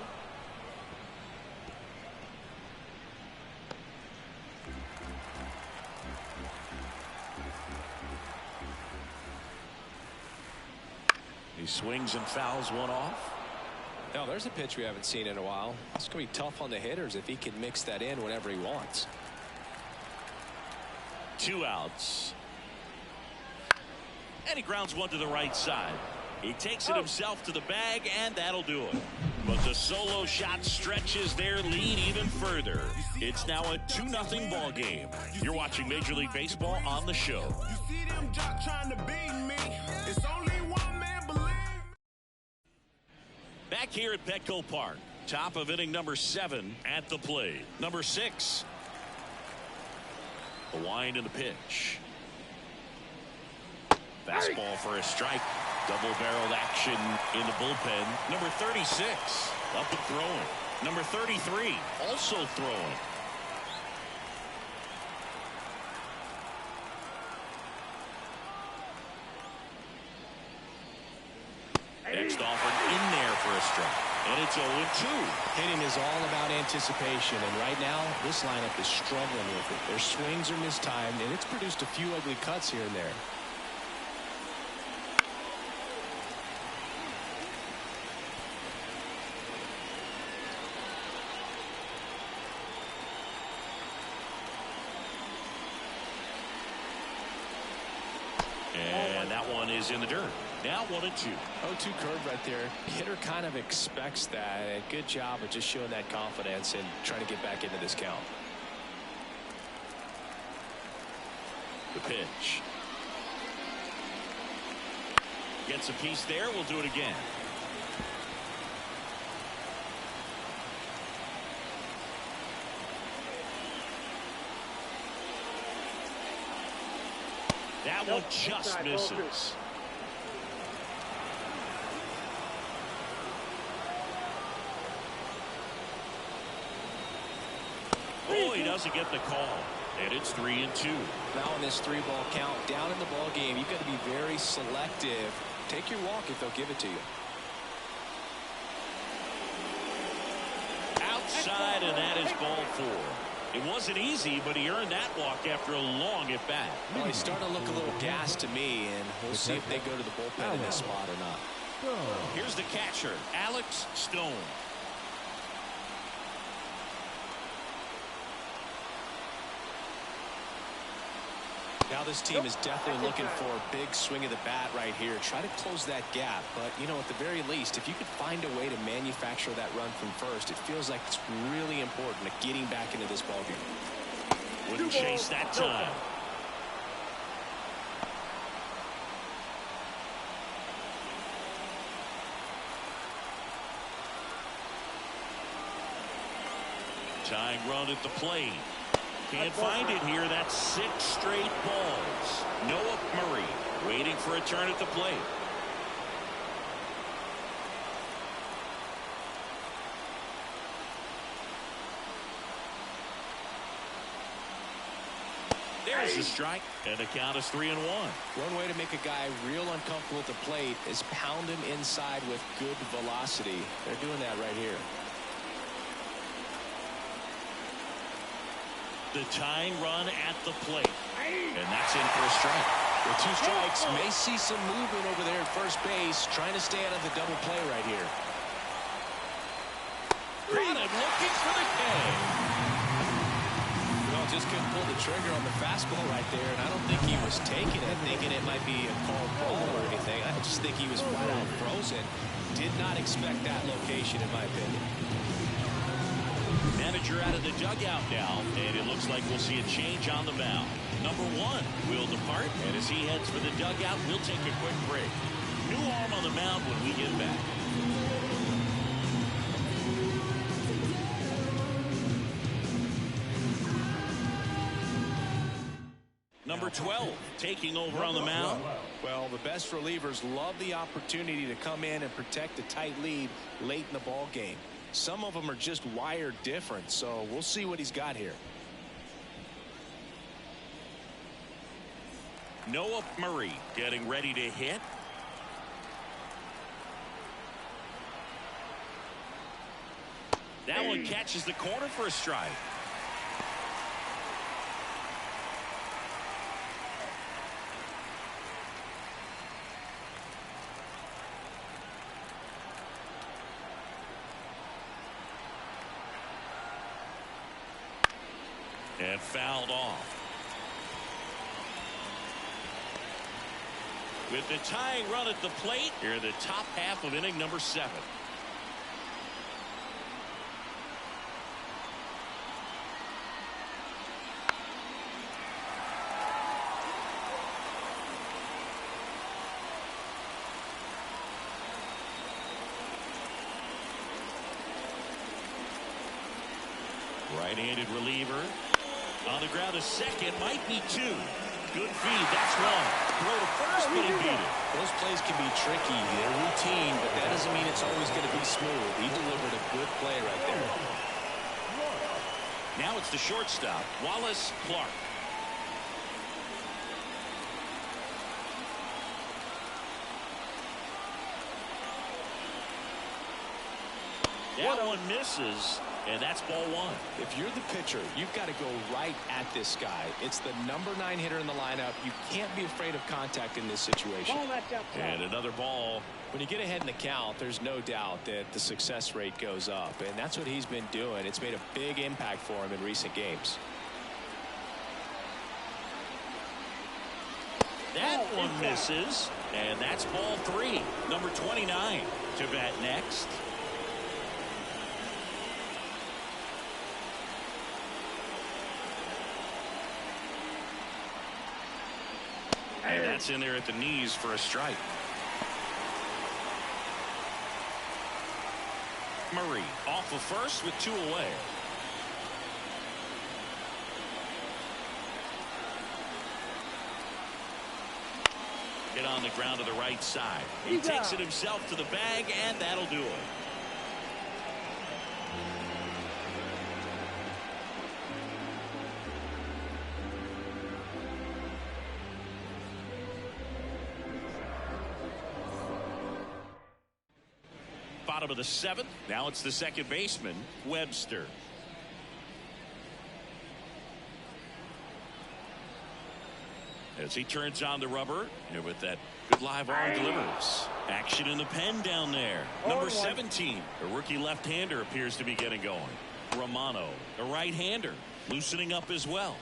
He swings and fouls one off. Now there's a pitch we haven't seen in a while. It's going to be tough on the hitters if he can mix that in whenever he wants. 2 outs. And he grounds one to the right side. He takes it himself to the bag, and that'll do it. But the solo shot stretches their lead even further. It's now a 2-0 ball game. You're watching Major League Baseball on the show. You see them jock trying to beat me. It's only one man believe. Back here at Petco Park, top of inning number 7 at the plate. Number 6. The wind and the pitch. Fastball for a strike. Double-barreled action in the bullpen. Number 36, up and throwing. Number 33, also throwing. Next offered in there for a strike. And it's 0-2. Hitting is all about anticipation, and right now this lineup is struggling with it. Their swings are mistimed, and it's produced a few ugly cuts here and there. And that one is in the dirt. Now 1-2. 0-2 curve right there. Hitter kind of expects that, and good job of just showing that confidence and trying to get back into this count. The pitch. Gets a piece there. We'll do it again. That one just misses. Oh, he doesn't get the call. And it's 3-2. Now in this 3-ball count, down in the ball game, you've got to be very selective. Take your walk if they'll give it to you. Outside, and that is ball 4. It wasn't easy, but he earned that walk after a long at-bat. Well, he's starting to look a little gassed to me, and we'll see if they go to the bullpen in this spot or not. Here's the catcher, Alex Stone. Now this team is definitely looking for a big swing of the bat right here. Try to close that gap, but, you know, at the very least, if you could find a way to manufacture that run from first, it feels like it's really important to getting back into this ballgame. Wouldn't chase that time. Tying run at the plate. Can't find it here. That's 6 straight balls. Noah Murray waiting for a turn at the plate. There's the strike, and the count is 3-1. One way to make a guy real uncomfortable at the plate is pound him inside with good velocity. They're doing that right here. The tying run at the plate. And that's in for a strike. With 2 strikes, may see some movement over there at first base, trying to stay out of the double play right here. Got him looking for the K. Well, just couldn't pull the trigger on the fastball right there, and I don't think he was taking it, thinking it might be a called ball or anything. I just think he was flat out frozen. Did not expect that location, in my opinion. Manager out of the dugout now, and it looks like we'll see a change on the mound. Number 1 will depart, and as he heads for the dugout, we'll take a quick break. New arm on the mound when we get back. Number 12 taking over on the mound. Well, the best relievers love the opportunity to come in and protect a tight lead late in the ball game. Some of them are just wired different, so we'll see what he's got here. Noah Murray getting ready to hit. That one catches the corner for a strike. And fouled off. With the tying run at the plate, here in the top half of inning number 7. Right-handed reliever. On the ground, a second, might be 2. Good feed, that's 1. Throw to first, but he beat it. Those plays can be tricky. They're routine, but that doesn't mean it's always going to be smooth. He delivered a good play right there. Now it's the shortstop, Wallace Clark. That one misses, and that's ball one. If you're the pitcher, you've got to go right at this guy. It's the number 9 hitter in the lineup. You can't be afraid of contact in this situation. And another ball. When you get ahead in the count, there's no doubt that the success rate goes up, and that's what he's been doing. It's made a big impact for him in recent games. That one misses, and that's ball 3. Number 29 to bat next. And that's in there at the knees for a strike. Murray off of first with 2 away. Hit on the ground to the right side. He takes it himself to the bag, and that'll do it. Bottom of the 7th. Now it's the second baseman, Webster. As he turns on the rubber, and with that good live arm delivers. Action in the pen down there. Number 17, a rookie left-hander, appears to be getting going. Romano, a right-hander, loosening up as well.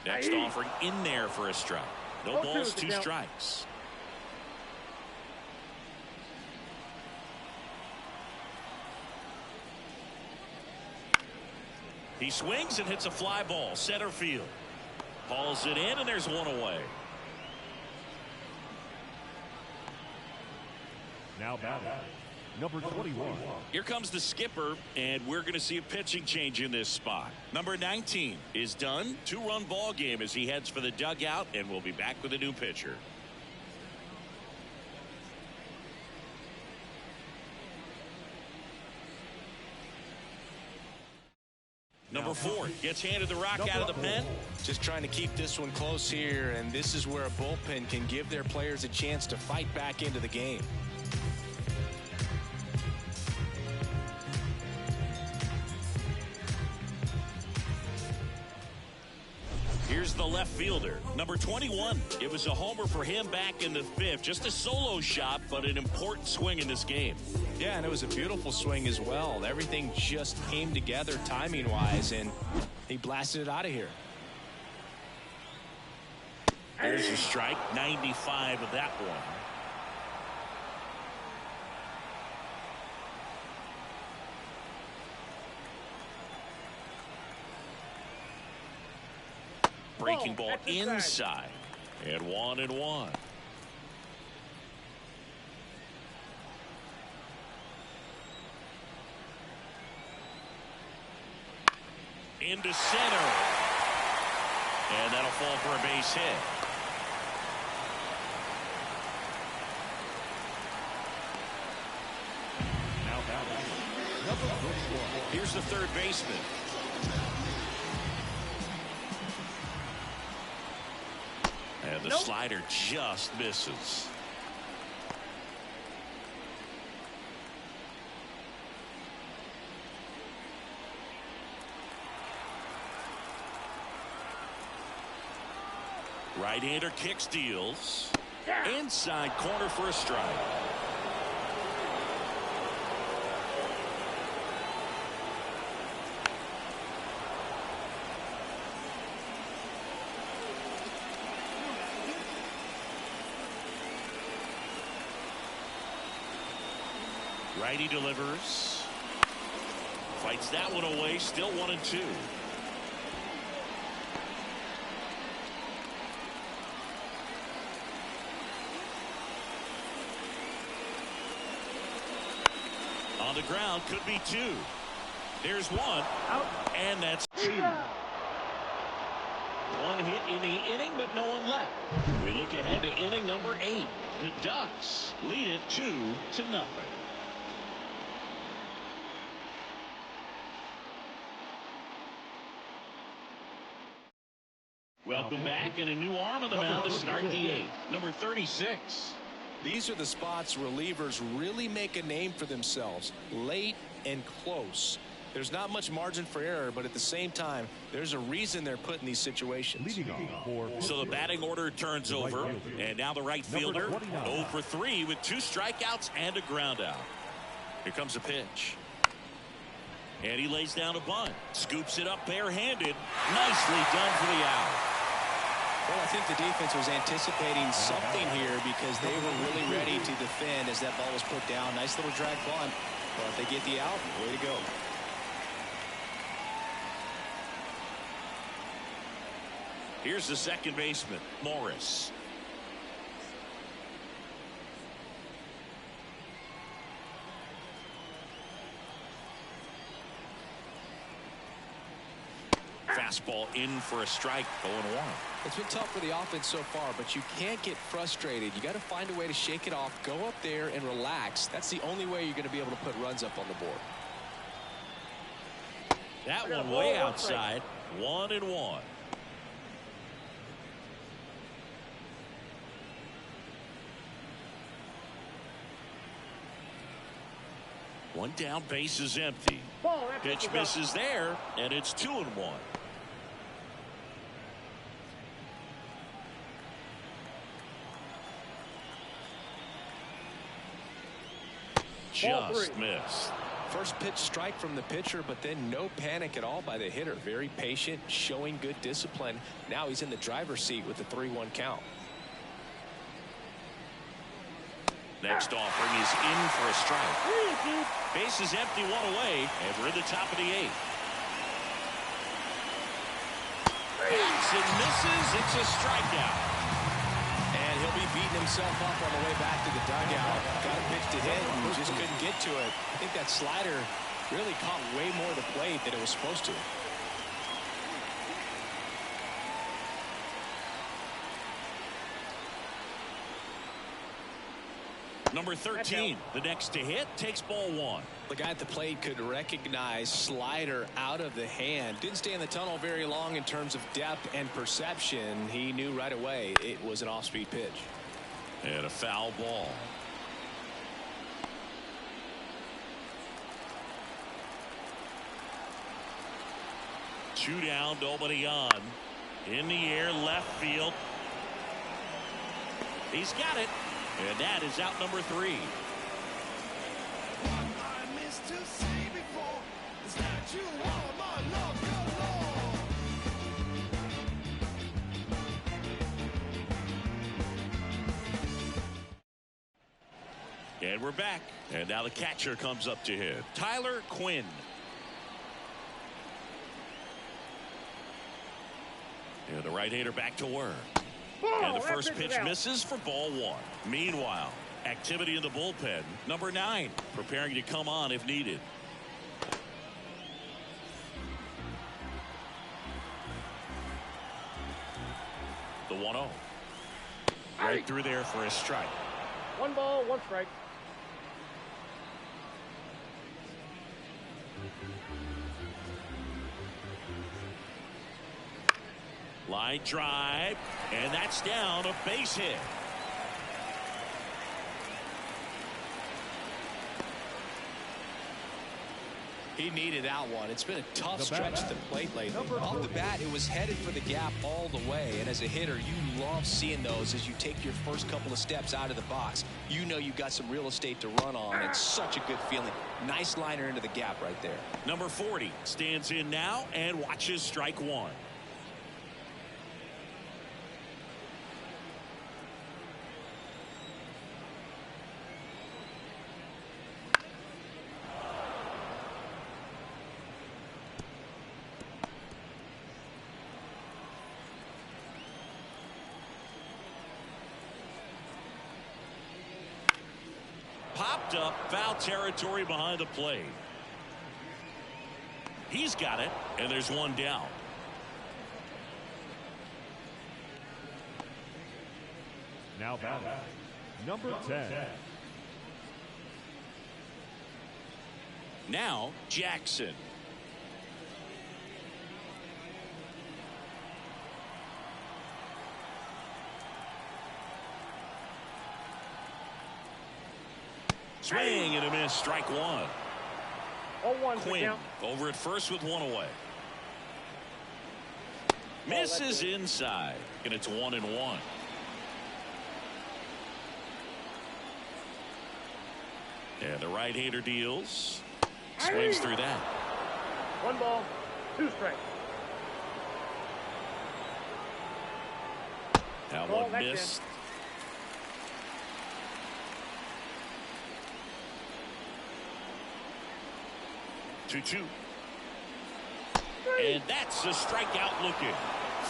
Next offering in there for a strike. No balls, 2 strikes. He swings and hits a fly ball, center field. Hauls it in, and there's 1 away. Now batting, number 21. Here comes the skipper, and we're going to see a pitching change in this spot. Number 19 is done. 2-run ball game as he heads for the dugout, and we'll be back with a new pitcher. Number 4 gets handed the rock out of the pen. Just trying to keep this one close here, and this is where a bullpen can give their players a chance to fight back into the game. Here's the left fielder, number 21. It was a homer for him back in the 5th. Just a solo shot, but an important swing in this game. Yeah, and it was a beautiful swing as well. Everything just came together timing-wise, and he blasted it out of here. There's your strike, 95 of that one. Breaking ball inside, and 1-1. Into center, and that'll fall for a base hit. Now batting, number 31. Here's the third baseman. And the slider just misses. Right-hander kick steals. Inside corner for a strike. Righty delivers. Fights that one away. Still 1-2. On the ground, could be 2. There's 1 out, and that's 2. 1 hit in the inning, but no one left. We look ahead to inning number 8. The Ducks lead it 2-0. Welcome back, and a new arm on the mound to start the 8th. Number 36. These are the spots relievers really make a name for themselves. Late and close. There's not much margin for error, but at the same time, there's a reason they're put in these situations. So the batting order turns over, and now the right fielder 0 for 3 with 2 strikeouts and a ground out. Here comes a pitch. And he lays down a bunt. Scoops it up barehanded. Nicely done for the out. Well, I think the defense was anticipating something here because they were really ready to defend as that ball was put down. Nice little drag bunt. But if they get the out, way to go. Here's the second baseman, Morris. Fastball in for a strike, 0-1. It's been tough for the offense so far, but you can't get frustrated. You got to find a way to shake it off, go up there and relax. That's the only way you're going to be able to put runs up on the board. That one way outside, 1-1. One down, base is empty. Pitch misses there, and it's 2-1. Just missed. First pitch strike from the pitcher, but then no panic at all by the hitter. Very patient, showing good discipline. Now he's in the driver's seat with the 3-1 count. Next offering is in for a strike. Base is empty, 1 away, and we're in the top of the 8th. Hits and misses. It's a strikeout. And he'll be beating himself up on the way back to the dugout. Got a pitch to hit and just couldn't get to it. I think that slider really caught way more of the plate than it was supposed to. Number 13, the next to hit, takes ball 1. The guy at the plate could recognize slider out of the hand. Didn't stay in the tunnel very long in terms of depth and perception. He knew right away it was an off-speed pitch. And a foul ball. Two down, nobody on. In the air, left field. He's got it. And that is out number 3. And we're back. And now the catcher comes up to hit. Tyler Quinn. And the right-hander back to work. And the first pitch misses for ball 1. Meanwhile, activity in the bullpen. Number 9 preparing to come on if needed. The 1-0. Right through there for a strike. 1 ball, 1 strike. Line drive, and that's down, a base hit. He needed that one. It's been a tough stretch to the plate lately. Off the bat, it was headed for the gap all the way. And as a hitter, you love seeing those as you take your first couple of steps out of the box. You know you've got some real estate to run on. It's such a good feeling. Nice liner into the gap right there. Number 40 stands in now and watches strike 1. Popped up, foul territory behind the plate. He's got it, and there's 1 down. Now batting, number 10. Now Jackson. Swing and a miss. Strike one. 0-1 Quinn over at first with one away. Misses inside, and it's 1-1. And the right-hander deals. Swings through that. 1 ball, 2 strikes. That one missed. In. 2-2. And that's a strikeout looking.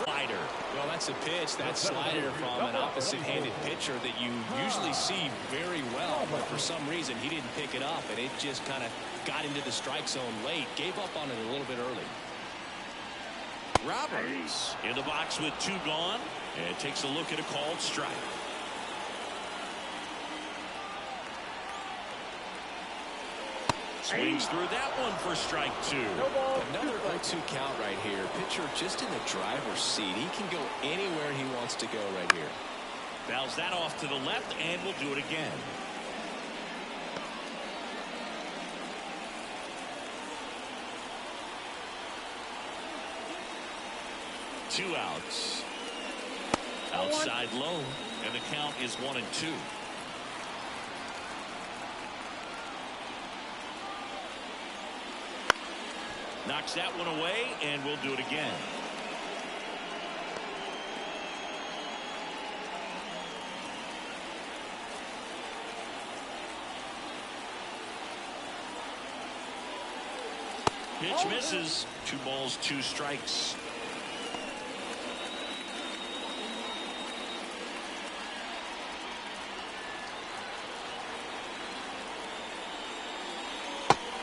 Slider. Well, that's a pitch, that slider from an opposite-handed pitcher that you usually see very well, but for some reason he didn't pick it up, and it just kind of got into the strike zone late. Gave up on it a little bit early. Roberts in the box with 2 gone, and takes a look at a called strike. Swings through that one for strike 2. Another 0-2 count right here. Pitcher just in the driver's seat. He can go anywhere he wants to go right here. Fouls that off to the left, and we'll do it again. Two outs. Outside low, and the count is 1-2. Knocks that one away, and we'll do it again. Pitch misses. 2 balls, 2 strikes.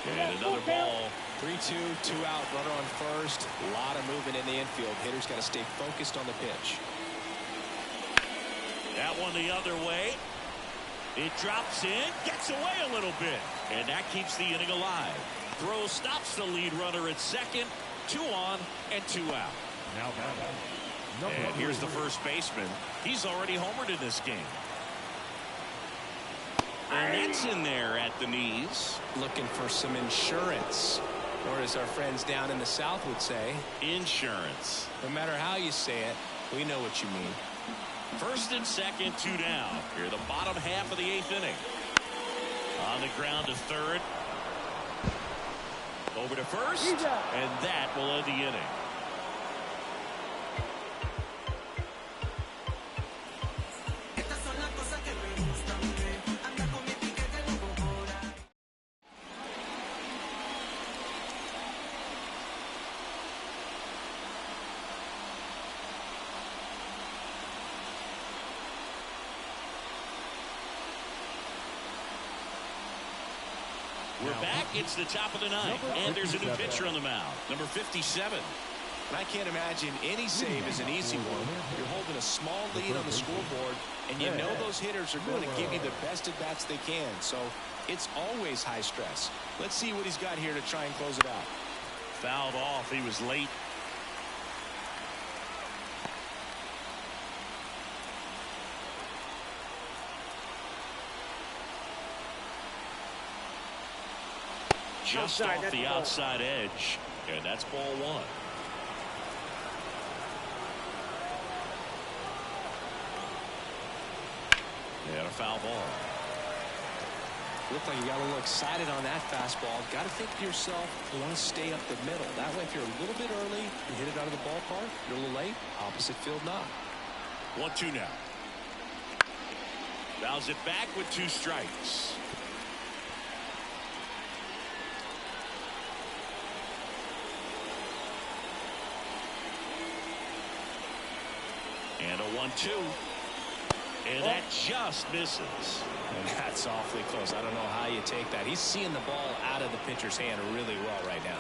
And another ball. 3-2, 2 out, runner on first. A lot of movement in the infield. Hitter's got to stay focused on the pitch. That one the other way. It drops in, gets away a little bit, and that keeps the inning alive. Throw stops the lead runner at second. 2 on and 2 out. And here's the first baseman. He's already homered in this game. And that's in there at the knees. Looking for some insurance. Or as our friends down in the South would say, insurance. No matter how you say it, we know what you mean. First and second, 2 down. Here, the bottom half of the 8th inning. On the ground to third. Over to first. And that will end the inning. We're back. It's the top of the 9th, and there's a new pitcher on the mound, number 57. And I can't imagine any save is an easy one. You're holding a small lead on the scoreboard, and you know those hitters are going to give you the best at bats they can. So it's always high stress. Let's see what he's got here to try and close it out. Fouled off. He was late. Just off the outside edge, and that's ball 1. And a foul ball. Looked like you got a little excited on that fastball. Got to think to yourself, you want to stay up the middle. That way, if you're a little bit early, you hit it out of the ballpark. You're a little late, opposite field knock. 1-2 now. Fouls it back with 2 strikes. And a 1-2. And that just misses. And that's awfully close. I don't know how you take that. He's seeing the ball out of the pitcher's hand really well right now.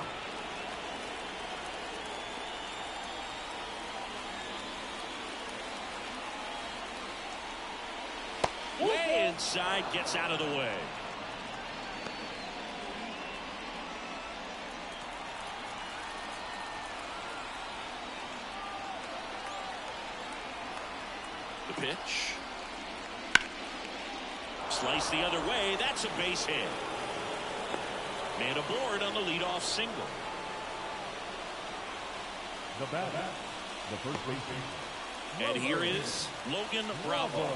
Way inside, gets out of the way. The pitch. Slice the other way. That's a base hit. Man aboard on the leadoff single. The batter, the first baseman. And here is Logan Bravo.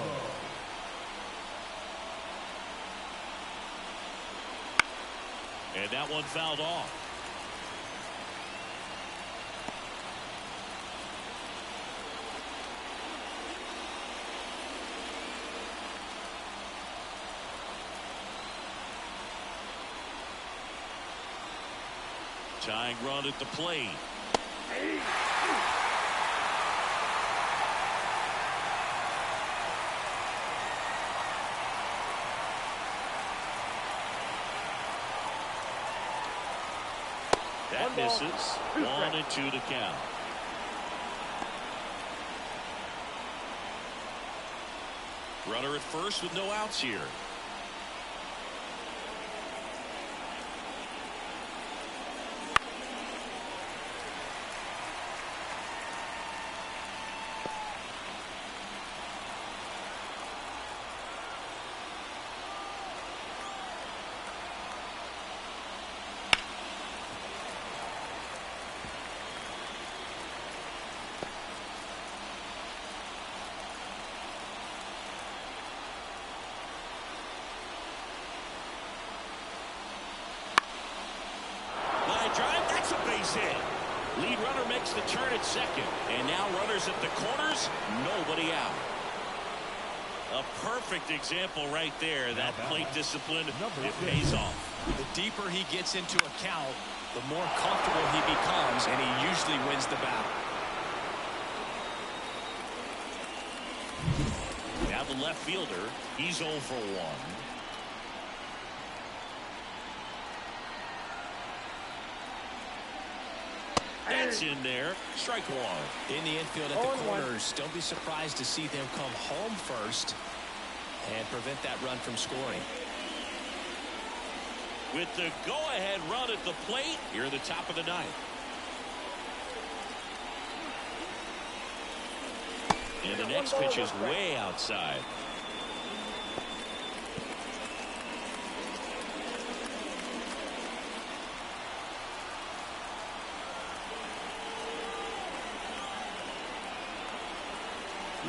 And that one fouled off. Tying run at the plate. That misses. 1-2 to count. Runner at first with no outs here. Drive, that's a base hit. Lead runner makes the turn at second. And now runners at the corners, nobody out. A perfect example right there. That plate discipline, it pays off. The deeper he gets into a count, the more comfortable he becomes, and he usually wins the battle. Now the left fielder, he's 0 for 1. That's in there. Strike one. In the infield at the corners, don't be surprised to see them come home first and prevent that run from scoring. With the go-ahead run at the plate here at the top of the ninth. And the next pitch is way outside.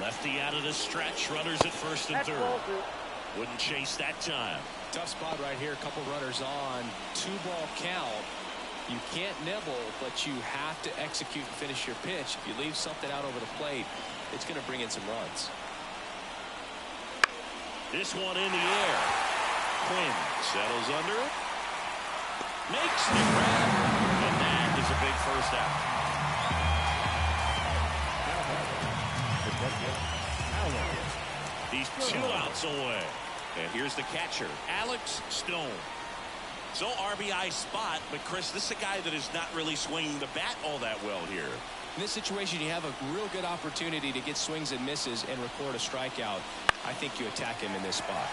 Lefty out of the stretch. Runners at first and third. Wouldn't chase that time. Tough spot right here. A couple runners on. 2-ball count. You can't nibble, but you have to execute and finish your pitch. If you leave something out over the plate, it's going to bring in some runs. This one in the air. Quinn settles under it. Makes the grab. And that is a big first out. He's 2 outs away. And here's the catcher, Alex Stone. So RBI spot, but Chris, this is a guy that is not really swinging the bat all that well here. In this situation, you have a real good opportunity to get swings and misses and record a strikeout. I think you attack him in this spot.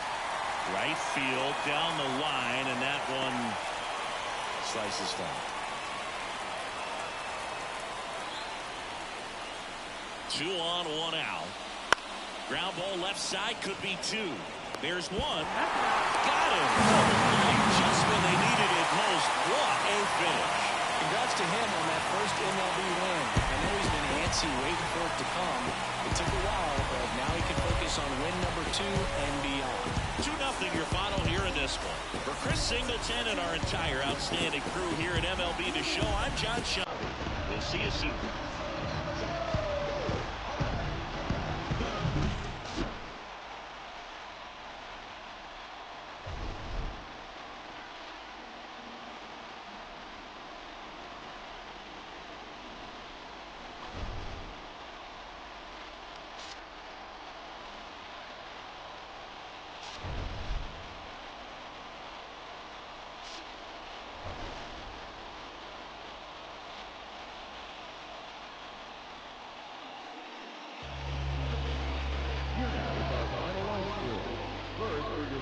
Right field, down the line, and that one slices down. 2 on, 1 out. Ground ball left side, could be 2. There's 1. Got him. Just when they needed it most. What a finish. Congrats to him on that first MLB win. I know he's been antsy waiting for it to come. It took a while, but now he can focus on win number 2 and beyond. 2-0 your final here in this one. For Chris Singleton and our entire outstanding crew here at MLB The Show, I'm Ncaa. We'll see you soon.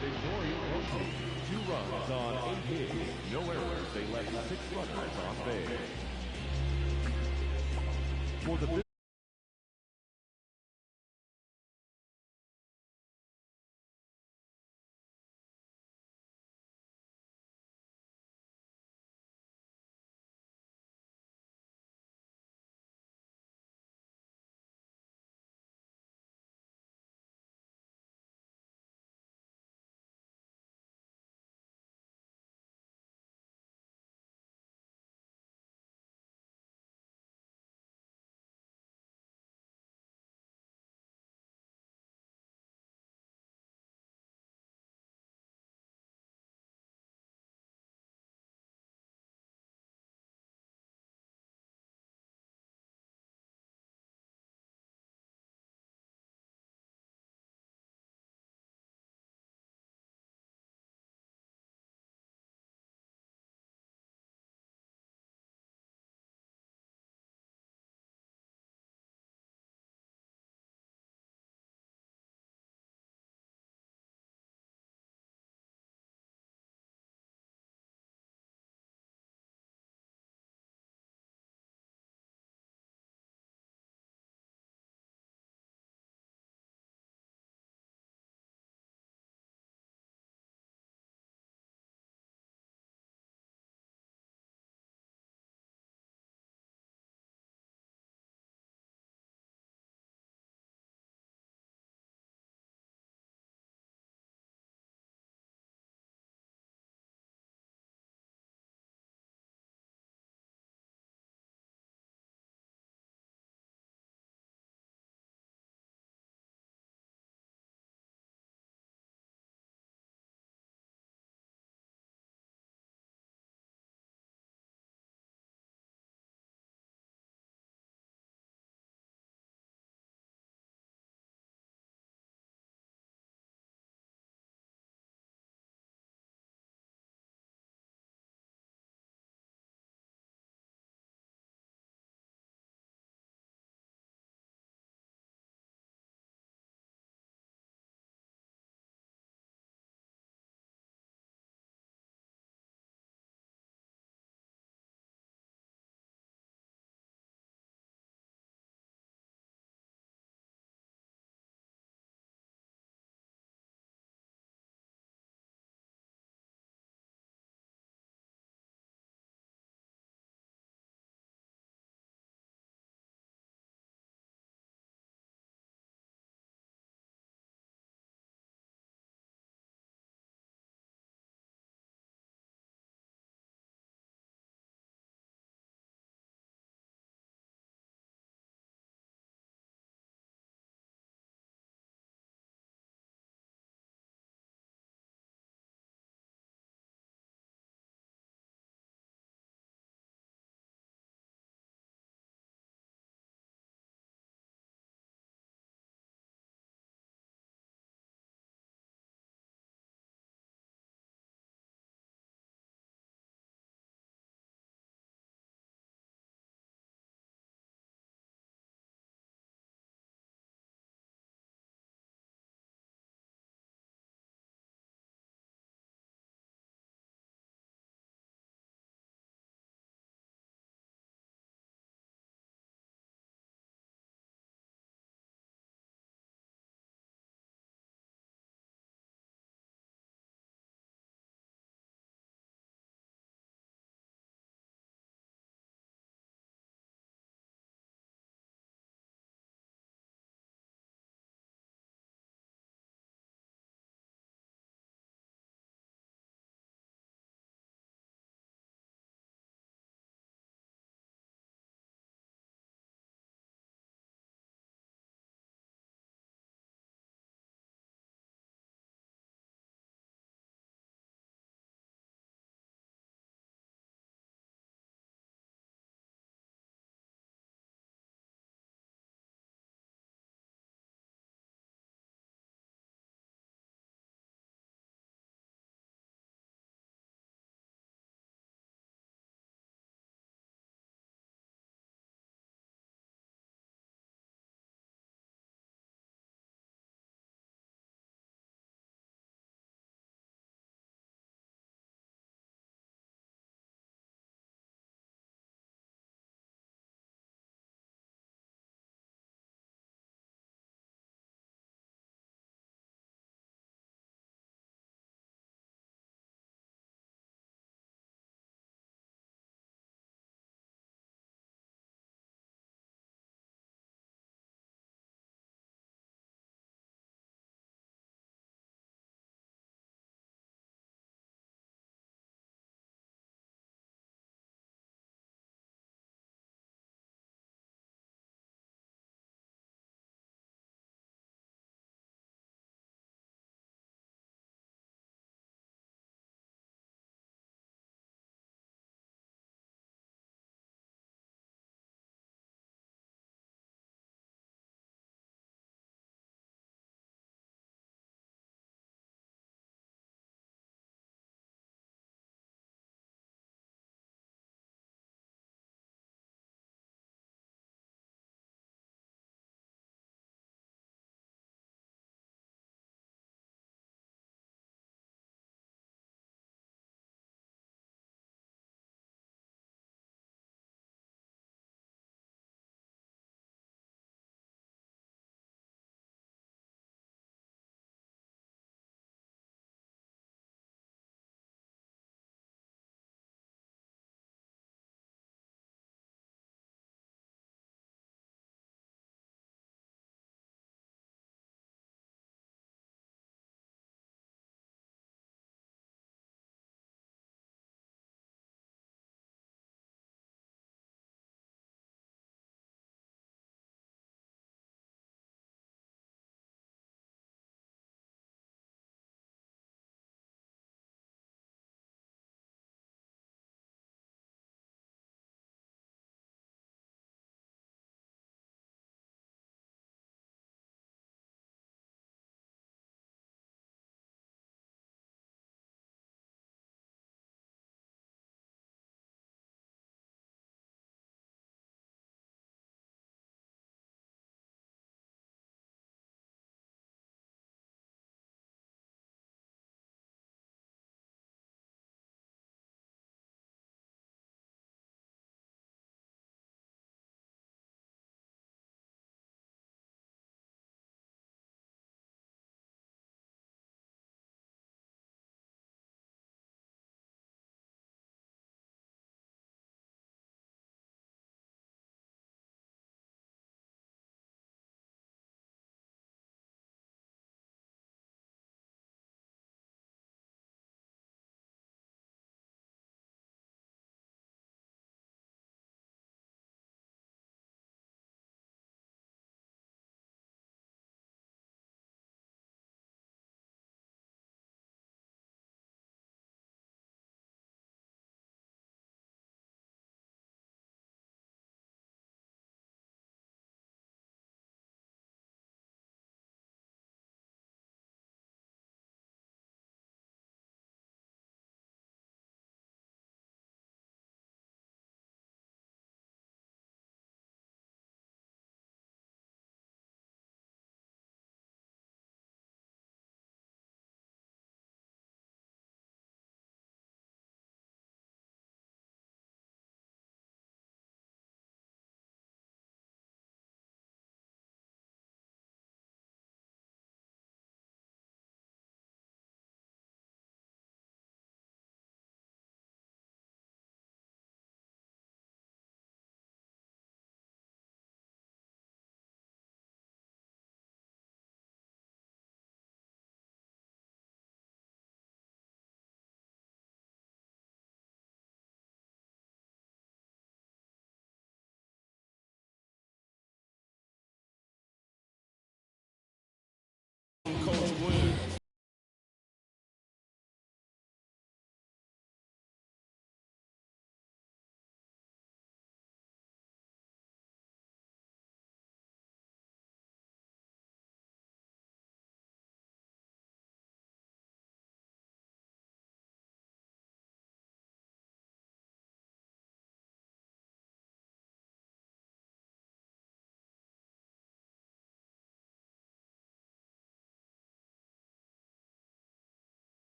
victorious entry. 2 runs on 8 hits, no errors. They left 6 runners on base. For the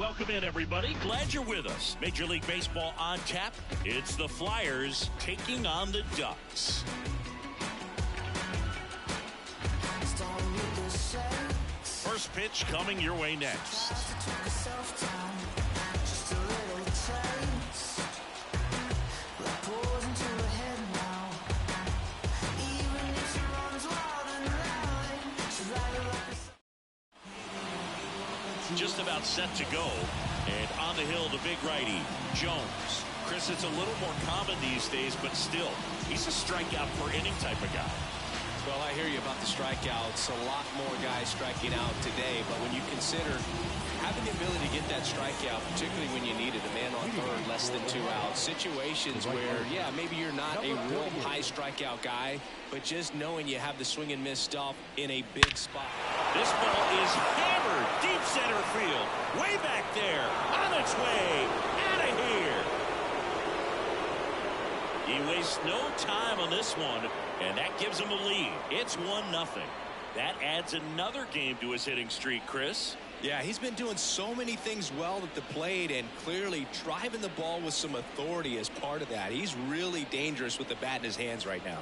Welcome in, everybody. Glad you're with us. Major League Baseball on tap. It's the Flyers taking on the Ducks. First pitch coming your way next. Just about set to go. And on the hill, the big righty, Jones. Chris, it's a little more common these days, but still, he's a strikeout per inning type of guy. Well, I hear you about the strikeouts. A lot more guys striking out today, but when you consider having the ability to get that strikeout, particularly when you need it, a man on third, less than 2 outs, situations where, yeah, maybe you're not a real high strikeout guy, but just knowing you have the swing and miss stuff in a big spot. This ball is hammered deep center field, way back there, on its way, out of here. He wastes no time on this one, and that gives him a lead. It's 1-0. That adds another game to his hitting streak, Chris. Yeah, he's been doing so many things well at the plate and clearly driving the ball with some authority as part of that. He's really dangerous with the bat in his hands right now.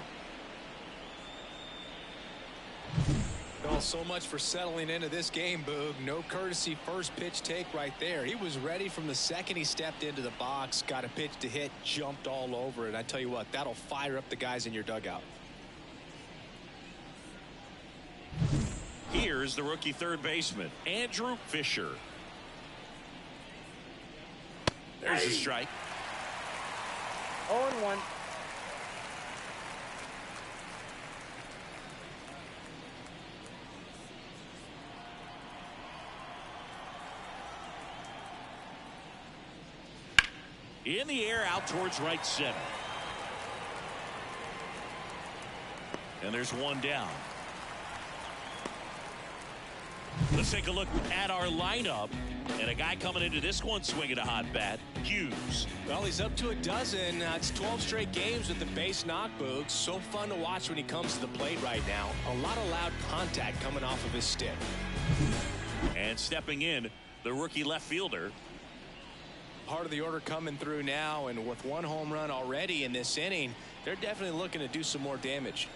Well, so much for settling into this game, Boog. No courtesy first pitch take right there. He was ready from the second he stepped into the box, got a pitch to hit, jumped all over it. I tell you what, that'll fire up the guys in your dugout. Here's the rookie third baseman, Andrew Fisher. There's a strike. 0-1. In the air, out towards right center. And there's one down. Let's take a look at our lineup. And a guy coming into this one swinging a hot bat, Hughes. Well, he's up to a dozen. It's 12 straight games with the base knock, Boog. So fun to watch when he comes to the plate right now. A lot of loud contact coming off of his stick. And stepping in, the rookie left fielder. Part of the order coming through now, and with 1 home run already in this inning, they're definitely looking to do some more damage.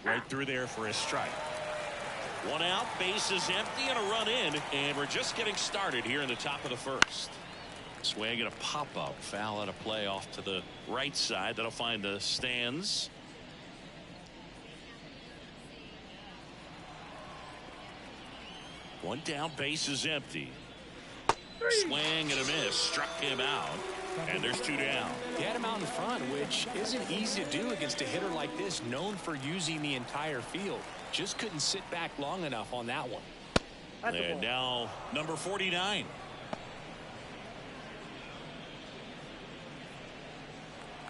Right through there for a strike. 1 out, base is empty, and a run in, and we're just getting started here in the top of the first. Swing and a pop-up, foul out of play off to the right side. That'll find the stands. One down, base is empty. Swing and a miss, struck him out, and there's 2 down. He had him out in front, which isn't easy to do against a hitter like this, known for using the entire field. Just couldn't sit back long enough on that one. And now number 49.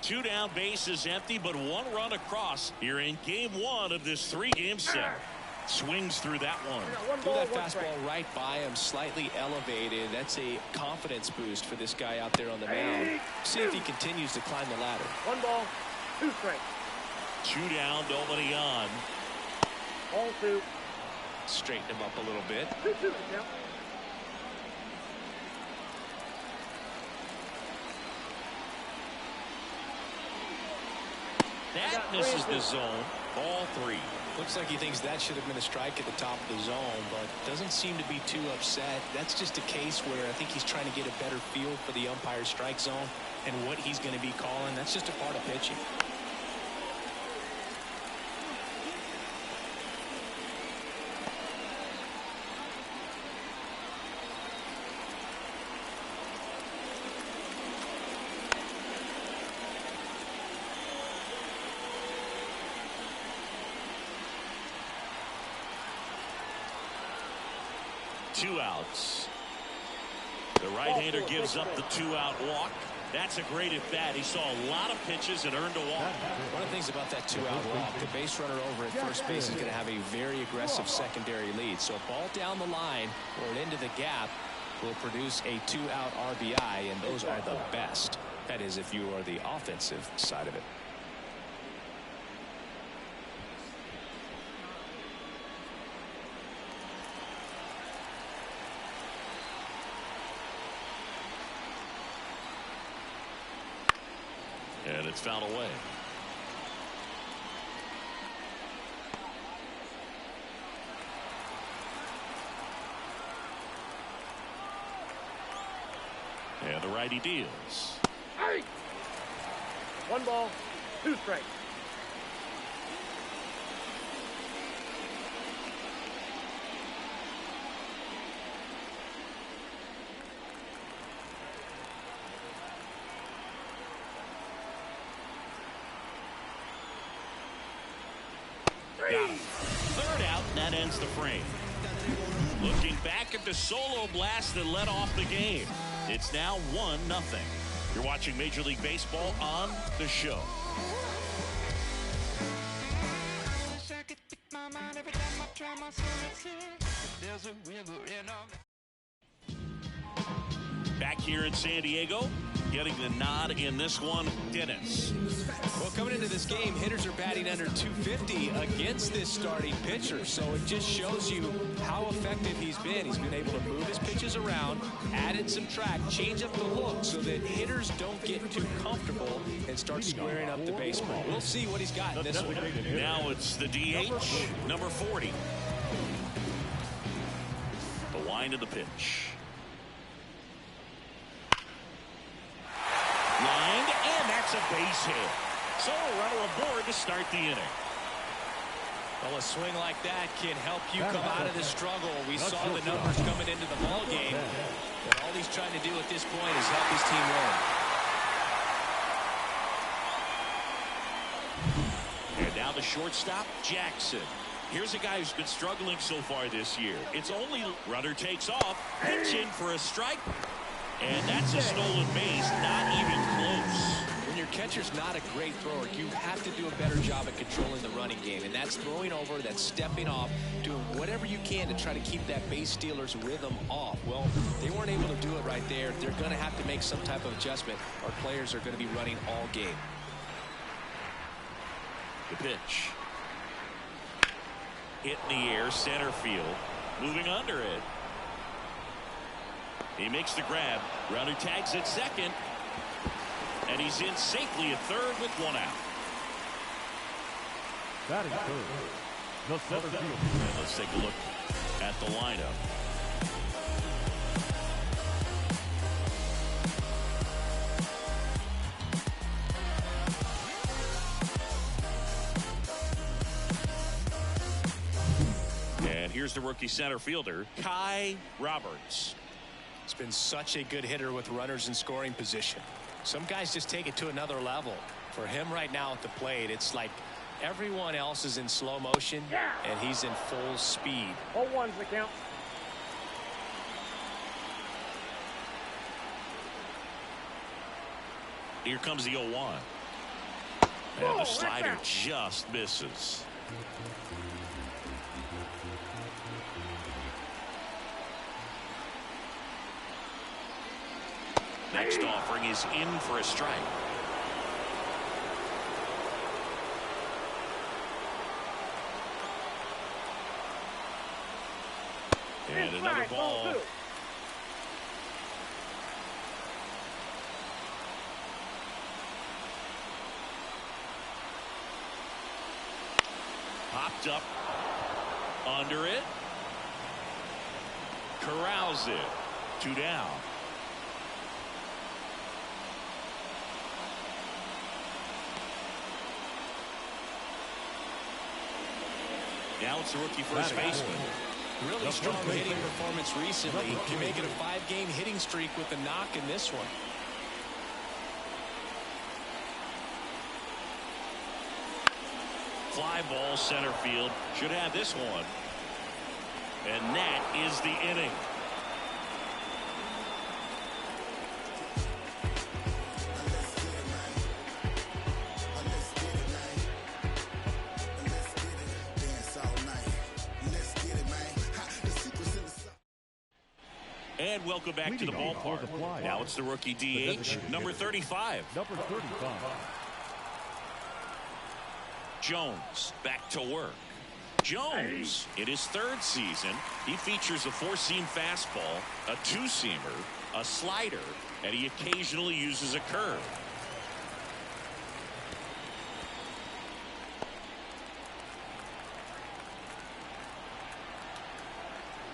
Two down, base is empty, but 1 run across here in game 1 of this 3-game set. Swings through that one. Threw that fastball right by him, slightly elevated. That's a confidence boost for this guy out there on the mound. See if he continues to climb the ladder. 1 ball, 2 strikes. 2 down, nobody on. Ball 2. Straighten him up a little bit. 2-2 count. That misses the zone. Ball 3. Looks like he thinks that should have been a strike at the top of the zone, but doesn't seem to be too upset. That's just a case where I think he's trying to get a better feel for the umpire's strike zone and what he's going to be calling. That's just a part of pitching. Two outs. The right-hander gives up the 2-out walk. That's a great at bat. He saw a lot of pitches and earned a walk. One of the things about that 2-out walk, the base runner over at first base is going to have a very aggressive secondary lead. So a ball down the line or into the gap will produce a 2-out RBI, and those are the best. That is, if you are the offensive side of it. And it's fouled away. And the righty deals. Hey! 1 ball, 2 strikes. Third out, and that ends the frame. Looking back at the solo blast that led off the game. It's now 1-0. You're watching Major League Baseball on the show. Back here in San Diego, getting the nod in this one, Dennis. Well, coming into this game, hitters are batting under 250 against this starting pitcher. So it just shows you how effective he's been. He's been able to move his pitches around, added some track, change up the look so that hitters don't get too comfortable and start squaring up the baseball. We'll see what he's got in this one. Now it's the DH, number 40. The line of the pitch. Lined, and that's a base hit. So a runner aboard to start the inning. Well, a swing like that can help you come out of the struggle. We saw the numbers coming into the ball game, but all he's trying to do at this point is help his team win. And now the shortstop, Jackson. Here's a guy who's been struggling so far this year. It's only runner takes off, pitch in for a strike. And that's a stolen base, not even close. When your catcher's not a great thrower, you have to do a better job at controlling the running game. And that's throwing over, that's stepping off, doing whatever you can to try to keep that base stealer's rhythm off. Well, they weren't able to do it right there. They're going to have to make some type of adjustment. Our players are going to be running all game. The pitch. Hit in the air, center field. Moving under it. He makes the grab. Runner tags at second. And he's in safely at third with 1 out. Batting third, the center field. And let's take a look at the lineup. And here's the rookie center fielder, Kai Roberts. He's been such a good hitter with runners in scoring position. Some guys just take it to another level. For him right now at the plate, it's like everyone else is in slow motion and he's in full speed. 0-1's the count. Here comes the 0-1. And the slider just misses. Next offering is in for a strike. And another ball. Popped up under it. Corrals it. 2 down. Now it's the rookie first baseman. Really strong hitting performance recently. Can make it a 5-game hitting streak with the knock in this one. Fly ball center field. Should have this one. And that is the inning. And welcome back to the ballpark. Now it's the rookie DH, number 35. Number 35. Jones back to work. Jones, in his 3rd season, he features a 4-seam fastball, a 2-seamer, a slider, and he occasionally uses a curve.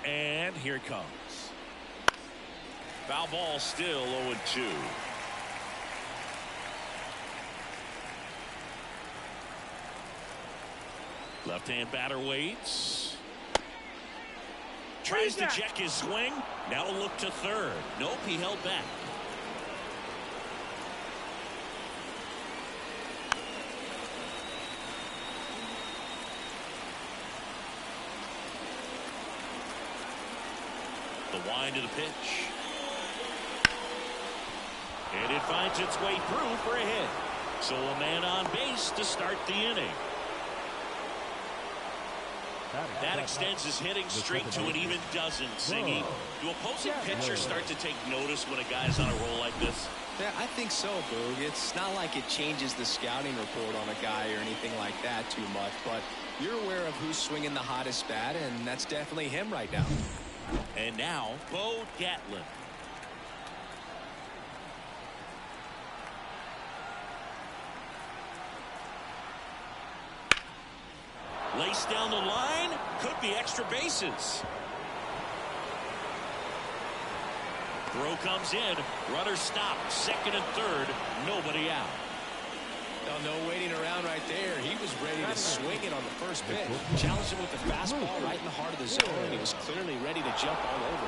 And here it comes. Foul ball, still 0-2. Left-hand batter waits. Tries to check his swing. Now a look to third. Nope, he held back. The wind of the pitch. And it finds its way through for a hit. So a man on base to start the inning. That extends his hitting streak to an even dozen, Singy. Do opposing pitchers start to take notice when a guy's on a roll like this? Yeah, I think so, Boog. It's not like it changes the scouting report on a guy or anything like that too much, but you're aware of who's swinging the hottest bat, and that's definitely him right now. And now, Bo Gatlin. Laced down the line, could be extra bases. Throw comes in, runner stopped, second and third, nobody out. No waiting around right there. He was ready to swing it on the first pitch. Challenged him with the fastball right in the heart of the zone, and he was clearly ready to jump all over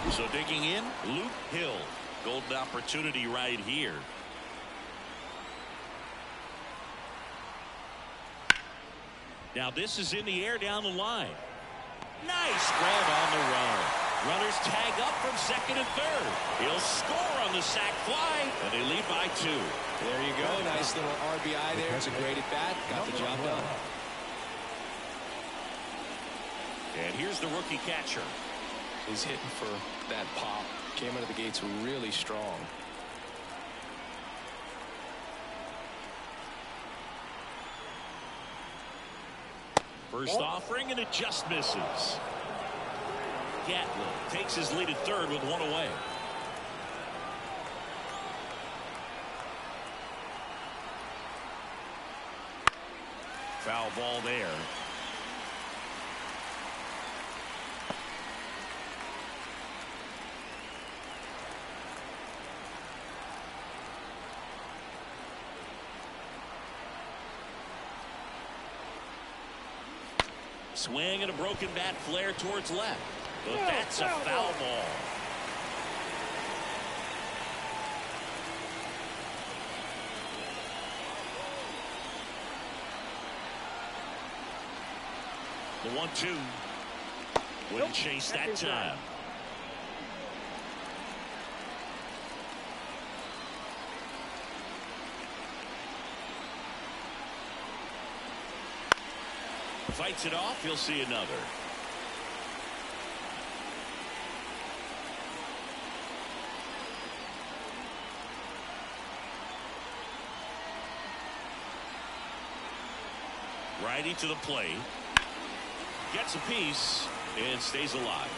it. So digging in, Luke Hill. Golden opportunity right here. Now this is in the air down the line. Nice grab on the run. Runners tag up from second and third. He'll score on the sac fly, and they lead by 2. There you go. Nice little RBI there. It's a great at bat. Got the job done. And here's the rookie catcher. He's hitting for that pop. Came out of the gates really strong. First offering, and it just misses. Gatlin takes his lead at third with one away. Foul ball there. Swing and a broken bat flare towards left. But that's a foul ball. The 1-2. Wouldn't chase that time. Fights it off. He'll see another. Righty to the plate. Gets a piece and stays alive.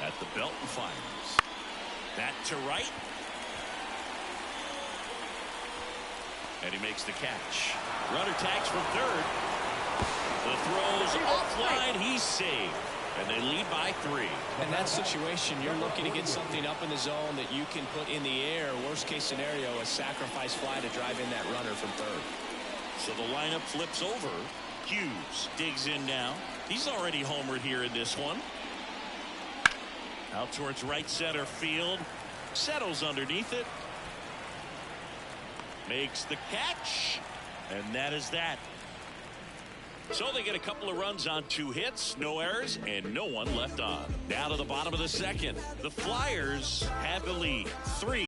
At the belt and fires. That to right. And he makes the catch. Runner tags from third. The throw's offline. He's saved. And they lead by 3. In that situation, you're looking to get something up in the zone that you can put in the air. Worst case scenario, a sacrifice fly to drive in that runner from third. So the lineup flips over. Hughes digs in now. He's already homered here in this one. Out towards right center field. Settles underneath it. Makes the catch. And that is that. So they get a couple of runs on 2 hits, no errors, and no one left on. Now to the bottom of the second. The Flyers have the lead. 3.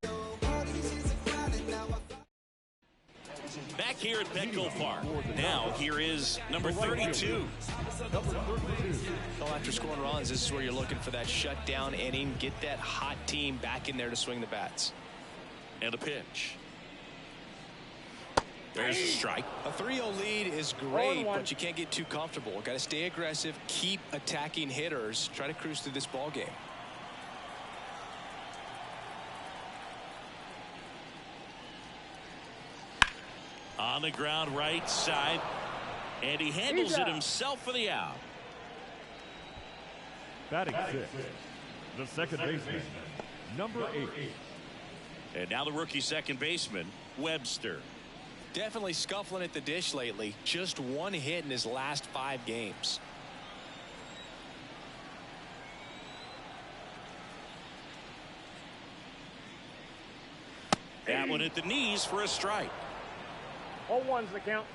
Back here at Petco Park. Now here is number 32. Well, after scoring runs, this is where you're looking for that shutdown inning. Get that hot team back in there to swing the bats. And a pitch. There's a strike. A 3-0 lead is great, but you can't get too comfortable. Got to stay aggressive, keep attacking hitters, try to cruise through this ball game. On the ground, right side, and he handles it himself for the out. Batting sixth, the second baseman, number 8. And now the rookie second baseman, Webster. Definitely scuffling at the dish lately. Just 1 hit in his last 5 games. That one at the knees for a strike. 0-1's the count.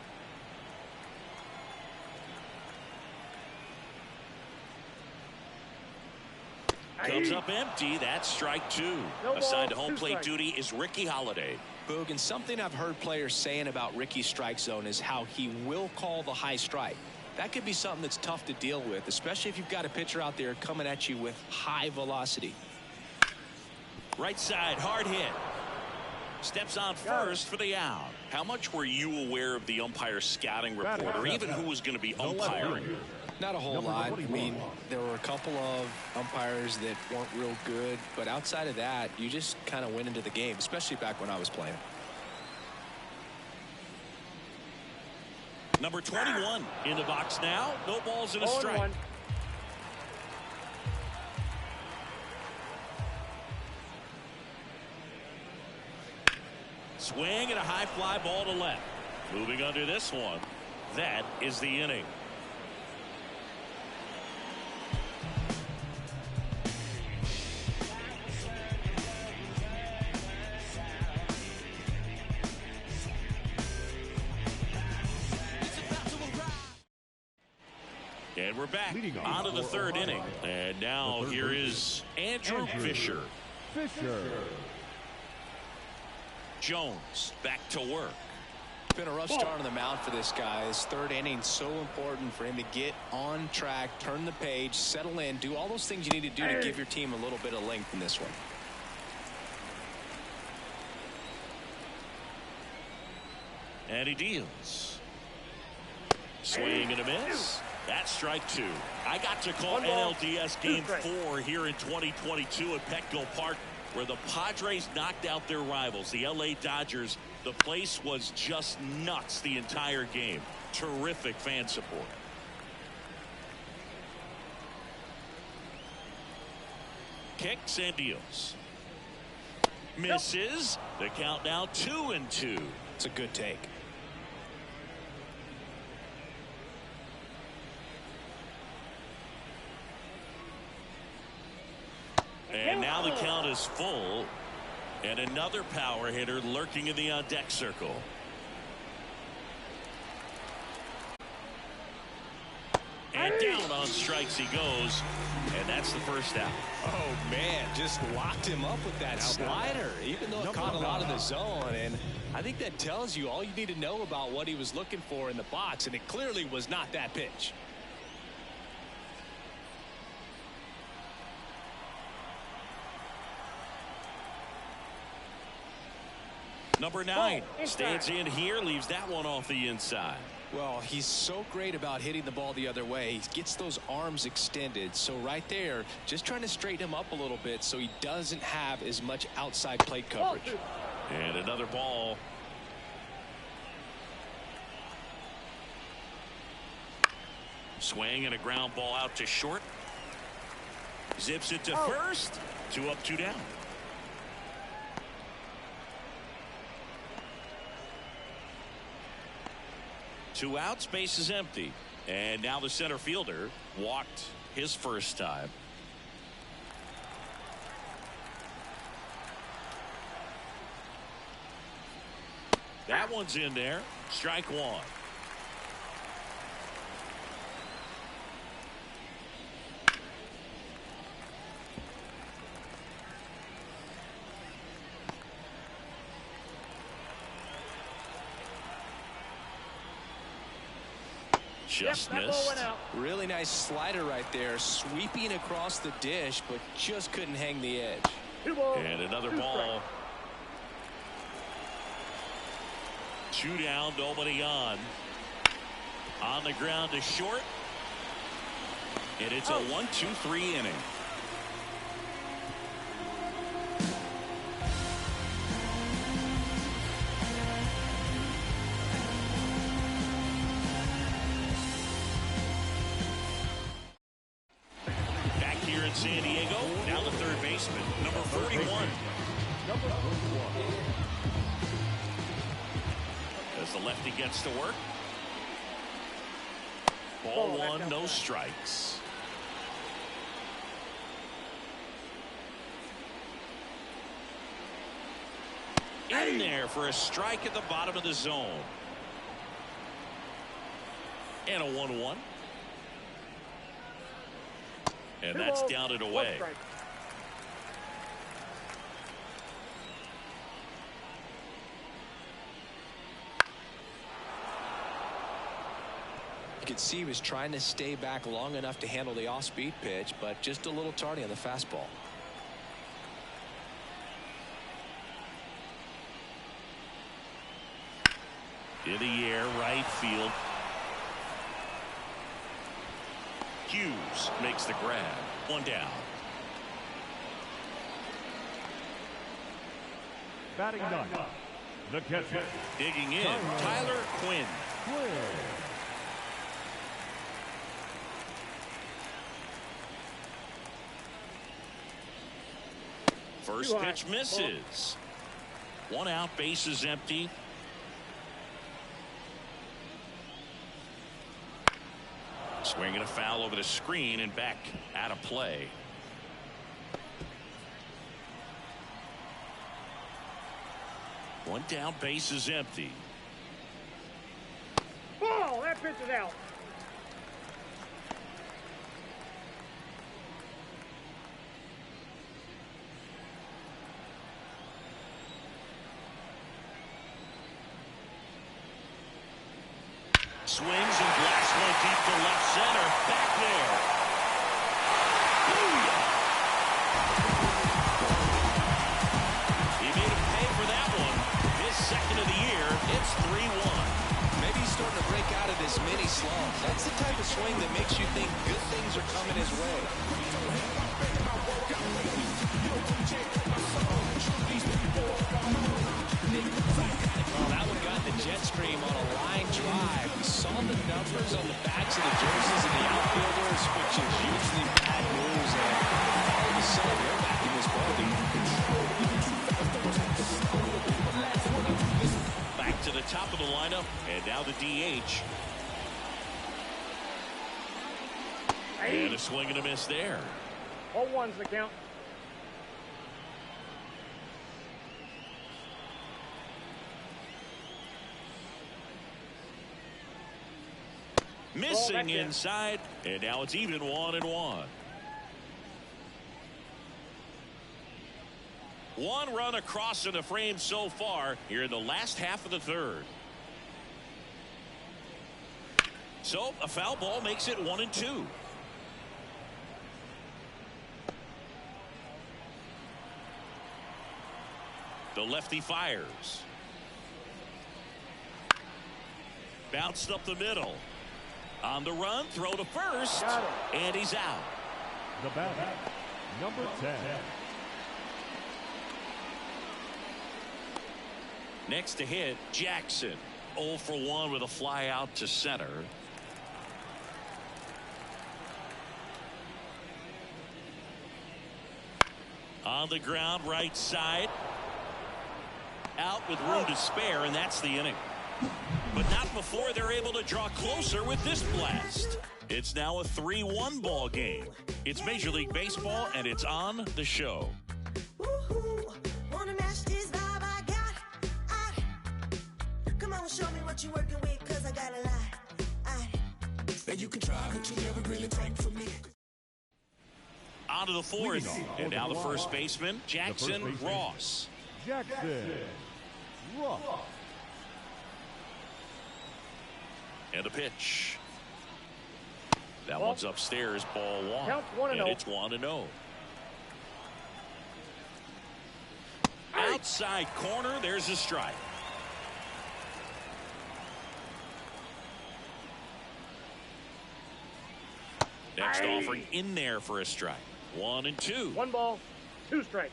Comes up empty. That's strike 2. Assigned to home plate duty is Ricky Holiday. Boog, and something I've heard players saying about Ricky's strike zone is how he will call the high strike. That could be something that's tough to deal with, especially if you've got a pitcher out there coming at you with high velocity. Right side, hard hit. Steps on first for the out. How much were you aware of the umpire scouting report, or even who was going to be umpiring? Not a whole lot. I mean, there were a couple of umpires that weren't real good, but outside of that, you just kind of went into the game, especially back when I was playing. Number 21 in the box now. No balls and a strike. Swing and a high fly ball to left. Moving under this one. That is the inning. And we're back on to the third inning. And now here is Andrew Fisher. Jones back to work. Been a rough start on the mound for this guy. His third inning so important for him to get on track, turn the page, settle in, do all those things you need to do to give your team a little bit of length in this one. And he deals. Swing and a miss. That's strike 2. I got to call NLDS Game 4 here in 2022 at Petco Park, where the Padres knocked out their rivals, the LA Dodgers. The place was just nuts the entire game. Terrific fan support. Kicks and deals. Misses. The count now 2-2. It's a good take. And now the count is full. And another power hitter lurking in the on-deck circle. And down on strikes he goes. And that's the first out. Oh, man, just locked him up with that slider, even though it caught a lot of the zone. And I think that tells you all you need to know about what he was looking for in the box. And it clearly was not that pitch. Number 9 stands in here, leaves that one off the inside. Well, he's so great about hitting the ball the other way. He gets those arms extended. So right there, just trying to straighten him up a little bit so he doesn't have as much outside plate coverage. And another ball. Swing and a ground ball out to short. Zips it to first. 2 up, 2 down. Two outs, base is empty. And now the center fielder walked his first time. That one's in there. Strike 1. Just missed. Really nice slider right there, sweeping across the dish, but just couldn't hang the edge. And another ball. Two down, nobody on. On the ground to short. And it's a 1-2-3 inning. Back here in San Diego, now the third baseman, number 41. As the lefty gets to work. Ball one, no strikes. In there for a strike at the bottom of the zone. And a 1-1. And that's down and away. You could see he was trying to stay back long enough to handle the off-speed pitch, but just a little tardy on the fastball. In the air, right field. Hughes makes the grab. One down. Batting ninth, the catcher. Digging in, Tyler Quinn. First pitch misses. One out, base is empty. Swinging a foul over the screen and back out of play. One down, base is empty. Ball, that pitch is out. Swings and blasts one deep to left center. Back there. He made him pay for that one. His second of the year. It's 3-1. Maybe he's starting to break out of this mini slump. That's the type of swing that makes you think good things are coming his way. Well, that one got the jet stream on a line drive. We saw the numbers on the backs of the jerseys and the outfielders, which is usually bad news. And all of a sudden, they're back in this ballgame. Back to the top of the lineup, and now the DH. And a swing and a miss there. 0-1's the count. Missing inside, and now it's even 1-1. One run across in the frame so far here in the last half of the third. So a foul ball makes it 1-2. The lefty fires. Bounced up the middle. On the run, throw to first, and he's out. The batter, number 10. Next to hit, Jackson. 0 for 1 with a fly out to center. On the ground, right side. Out with room to spare, and that's the inning. But not before they're able to draw closer with this blast. It's now a 3-1 ball game. It's Major League Baseball, and it's on the show. Wanna match this vibe I got? Come on, show me what you're working with, cause I got a lot. And you can try, but you never really take from me. On to the fourth, and now the first baseman, Jackson Ross. Jackson Ross. And a pitch. That one's upstairs, ball one. Counts 1-0. And it's 1-0. Outside corner, there's a strike. Next offering in there for a strike. 1-2. 1 ball, 2 strikes.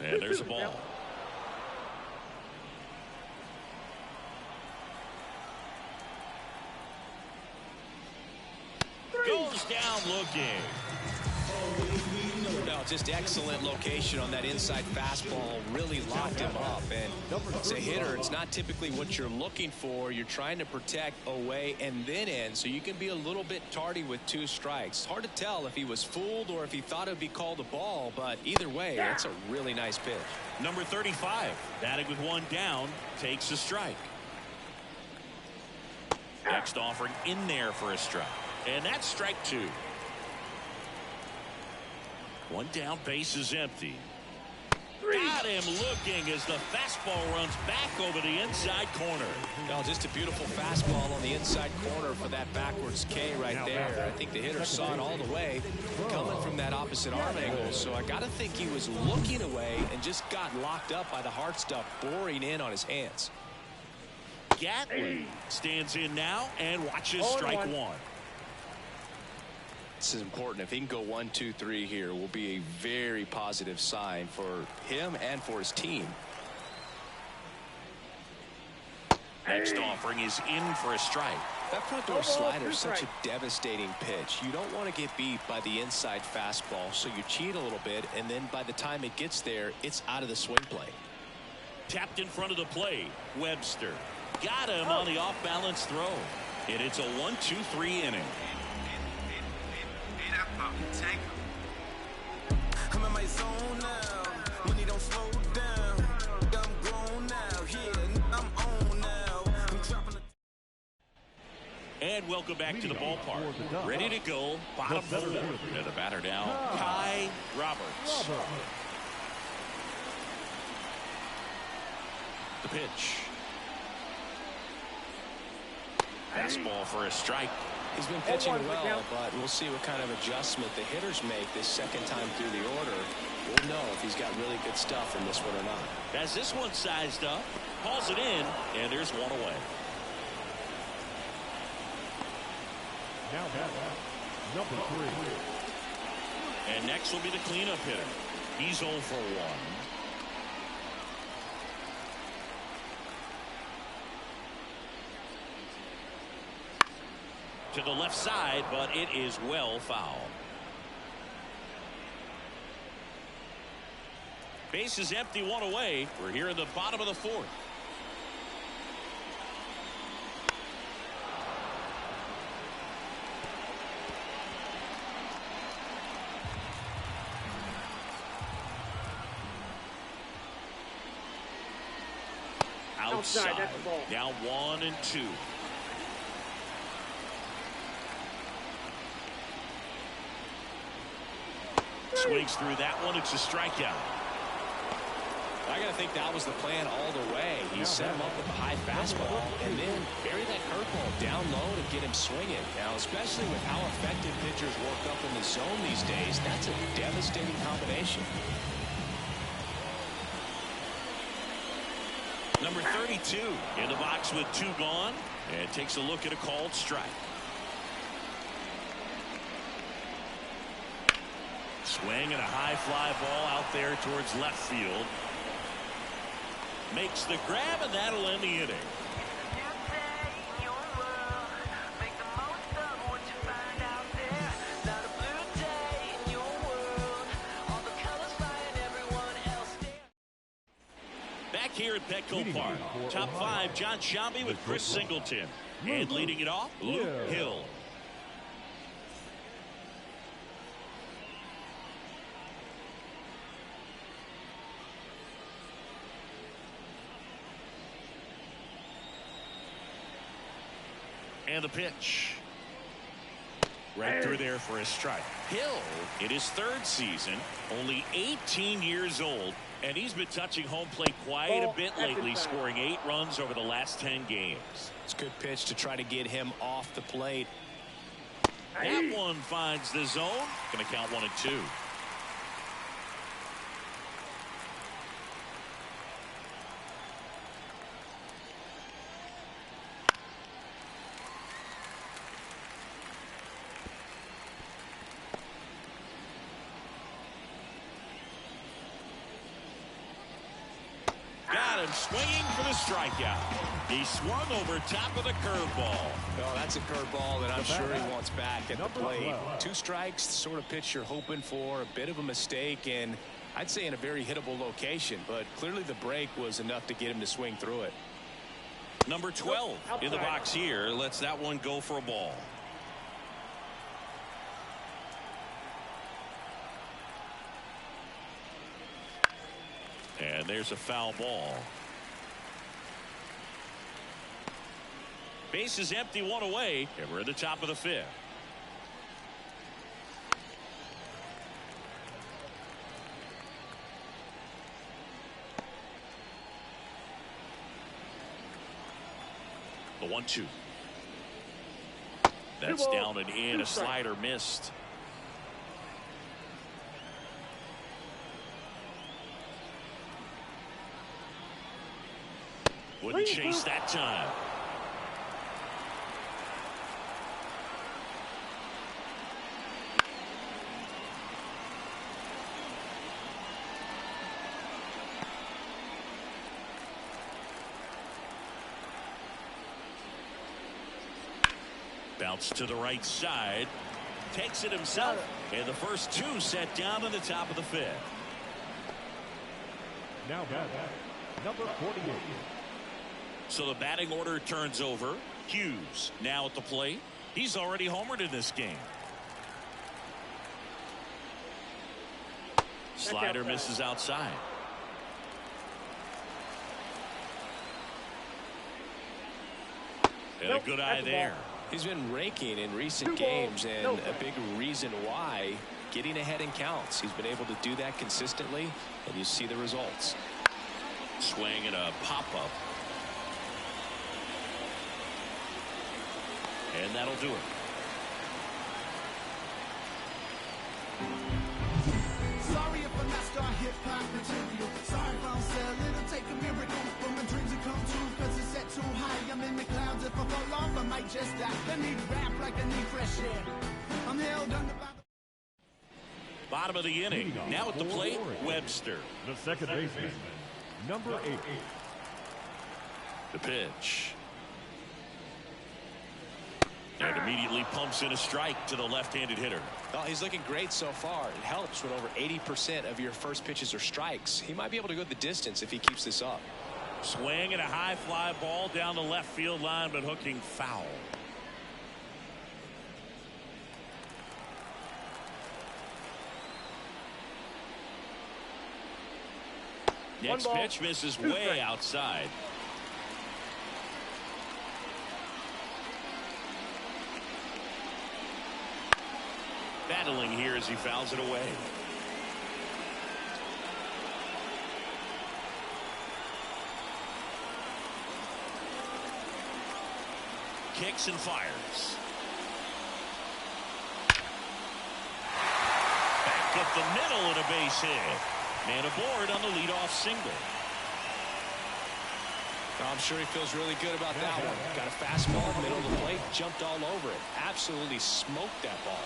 And there's a ball. Goes down looking. No, just excellent location on that inside fastball. Really locked him up. And as a hitter, it's not typically what you're looking for. You're trying to protect away and then in, so you can be a little bit tardy with 2 strikes. Hard to tell if he was fooled or if he thought it would be called a ball, but either way, that's a really nice pitch. Number 35, batting with 1 down, takes a strike. Next offering in there for a strike. And that's strike 2. 1 down, base is empty. Got him looking as the fastball runs back over the inside corner. Well, just a beautiful fastball on the inside corner for that backwards K right there. I think the hitter saw it all the way coming from that opposite arm angle. So I got to think he was looking away and just got locked up by the hard stuff boring in on his hands. Gatlin stands in now and watches strike 1. This is important. If he can go 1, 2, 3 here, will be a very positive sign for him and for his team. Next offering is in for a strike. That front door slider is such a devastating pitch. You don't want to get beat by the inside fastball, so you cheat a little bit, and then by the time it gets there, it's out of the swing plane. Tapped in front of the plate. Webster got him on the off-balance throw. And it's a 1-2-3 inning. I'm in my zone now. Money don't slow down. I'm grown now. Yeah, I'm on now. I'm dropping And welcome back to the ballpark. Ready to go. Bottom of the 4th. And the batter now, Kai Roberts. The pitch. Fastball for a strike. He's been pitching well, but we'll see what kind of adjustment the hitters make this second time through the order. We'll know if he's got really good stuff in this one or not. As this one sized up, calls it in, and there's 1 away. Now batting, number 3. And next will be the cleanup hitter. He's 0 for 1. To the left side, but it is well foul. Base is empty, 1 away. We're here in the bottom of the 4th. Outside. That's the ball. Now 1-2. Swings through that one. It's a strikeout. I got to think that was the plan all the way. He set him up with a high fastball and then bury that curveball down low to get him swinging. Now, especially with how effective pitchers work up in the zone these days, that's a devastating combination. Number 32 in the box with 2 gone, and takes a look at a called strike. Swing and a high fly ball out there towards left field. Makes the grab, and that'll end the inning. Back here at Petco Park, top 5, John Shambi with Chris Singleton. And leading it off, Luke Hill. And the pitch. Right through there for a strike. Hill, in his 3rd season, only 18 years old, and he's been touching home plate quite a bit lately, scoring 8 runs over the last 10 games. It's a good pitch to try to get him off the plate. That one finds the zone. Going to count 1-2. And swinging for the strikeout. He swung over top of the curveball. Oh, that's a curveball that I'm sure he wants back at the plate. 2 strikes, the sort of pitch you're hoping for. A bit of a mistake, and I'd say in a very hittable location. But clearly the break was enough to get him to swing through it. Number 12 in the box here. Lets that one go for a ball. And there's a foul ball. Base is empty, 1 away, and we're at the top of the 5th. The 1-2. That's down and in. A slider missed. Wouldn't chase that time. Bounce to the right side. Takes it himself. And the first 2 set down in the top of the 5th. Now batting, number 48. So the batting order turns over. Hughes now at the plate. He's already homered in this game. Slider misses outside. And a good eye there. He's been raking in recent games, and a big reason why, getting ahead in counts. He's been able to do that consistently, and you see the results. Swing and a pop-up. And that'll do it. Sorry if I messed our hip-hop material. Sorry if I don't sell it. It'll take a miracle for my dreams to come true. Cause it's set too high. I'm in the clouds. If I fall off, I might just die. I need rap like I need fresh air. I'm held under by the bottom of the inning. Now at the plate, Webster. The second baseman, number 8. The pitch. And immediately pumps in a strike to the left-handed hitter. Well, he's looking great so far. It helps when over 80% of your first pitches are strikes. He might be able to go the distance if he keeps this up. Swing and a high fly ball down the left field line, but hooking foul. Next pitch misses way outside. Battling here as he fouls it away. Kicks and fires. Back up the middle and a base hit. Man aboard on the leadoff single. I'm sure he feels really good about that one. Got a fastball, middle of the plate, jumped all over it. Absolutely smoked that ball.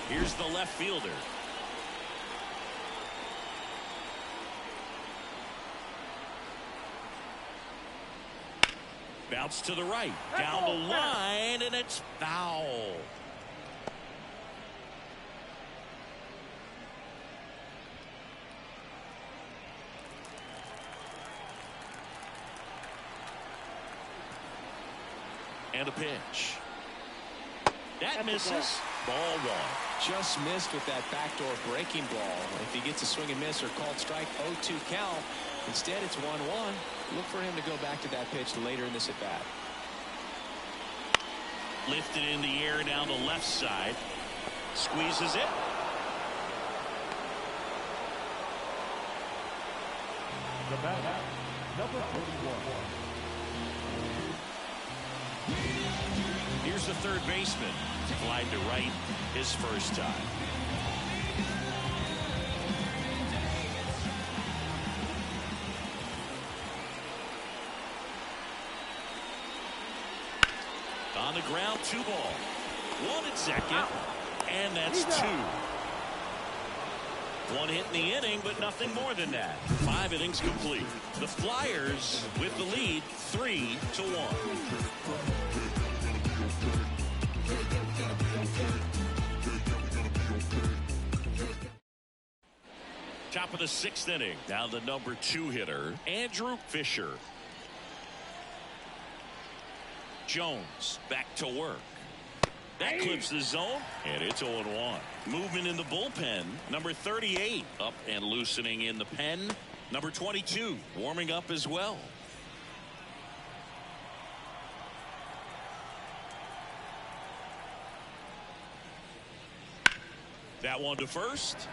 Here's the left fielder. Bounce to the right, down the line, and it's foul. And a pitch. That misses. Ball 1. Just missed with that backdoor breaking ball. If he gets a swing and miss or called strike, 0-2 count. Instead, it's 1-1. Look for him to go back to that pitch later in this at bat. Lifted in the air down the left side. Squeezes it. The batter, number 41. Here's the third baseman. Flied to right his first time. On the ground, 2 ball. 1 at second, and that's 2. One hit in the inning, but nothing more than that. 5 innings complete. The Flyers with the lead 3-1. Top of the 6th inning. Now the number 2 hitter, Andrew Fisher. Jones back to work. That clips the zone, and it's 0-1. Movement in the bullpen. Number 38 up and loosening in the pen. Number 22 warming up as well. That one to first.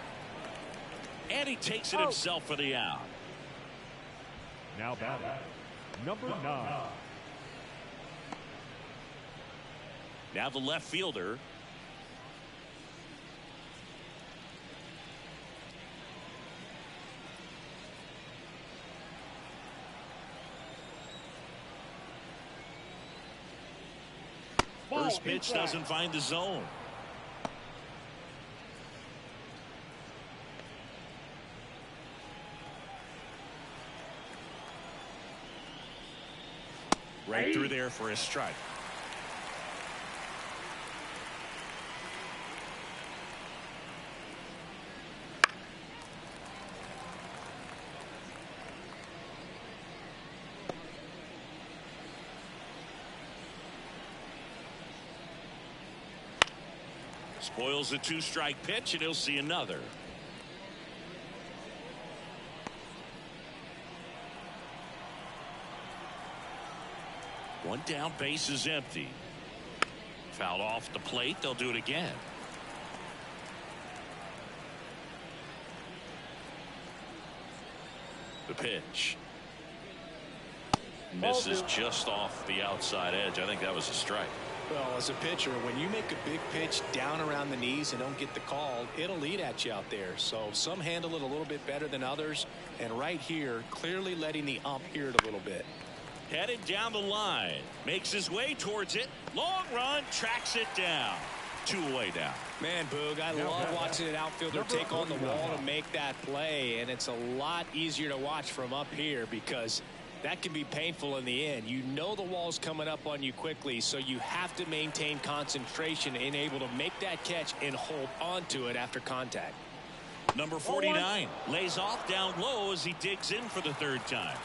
And he takes it himself for the out. Now batting, number 9. Now the left fielder. First pitch doesn't find the zone. Right through there for a strike. Spoils a 2-strike pitch, and he'll see another. One down, base is empty. Fouled off the plate. They'll do it again. The pitch. Misses just off the outside edge. I think that was a strike. Well, as a pitcher, when you make a big pitch down around the knees and don't get the call, it'll eat at you out there. So some handle it a little bit better than others. And right here, clearly letting the ump hear it a little bit. Headed down the line. Makes his way towards it. Long run. Tracks it down. 2 away now. Man, Boog, I love watching an outfielder take on the wall to make that play. And it's a lot easier to watch from up here because that can be painful in the end. You know the wall's coming up on you quickly, so you have to maintain concentration and able to make that catch and hold on to it after contact. Number 49 lays off down low as he digs in for the 3rd time.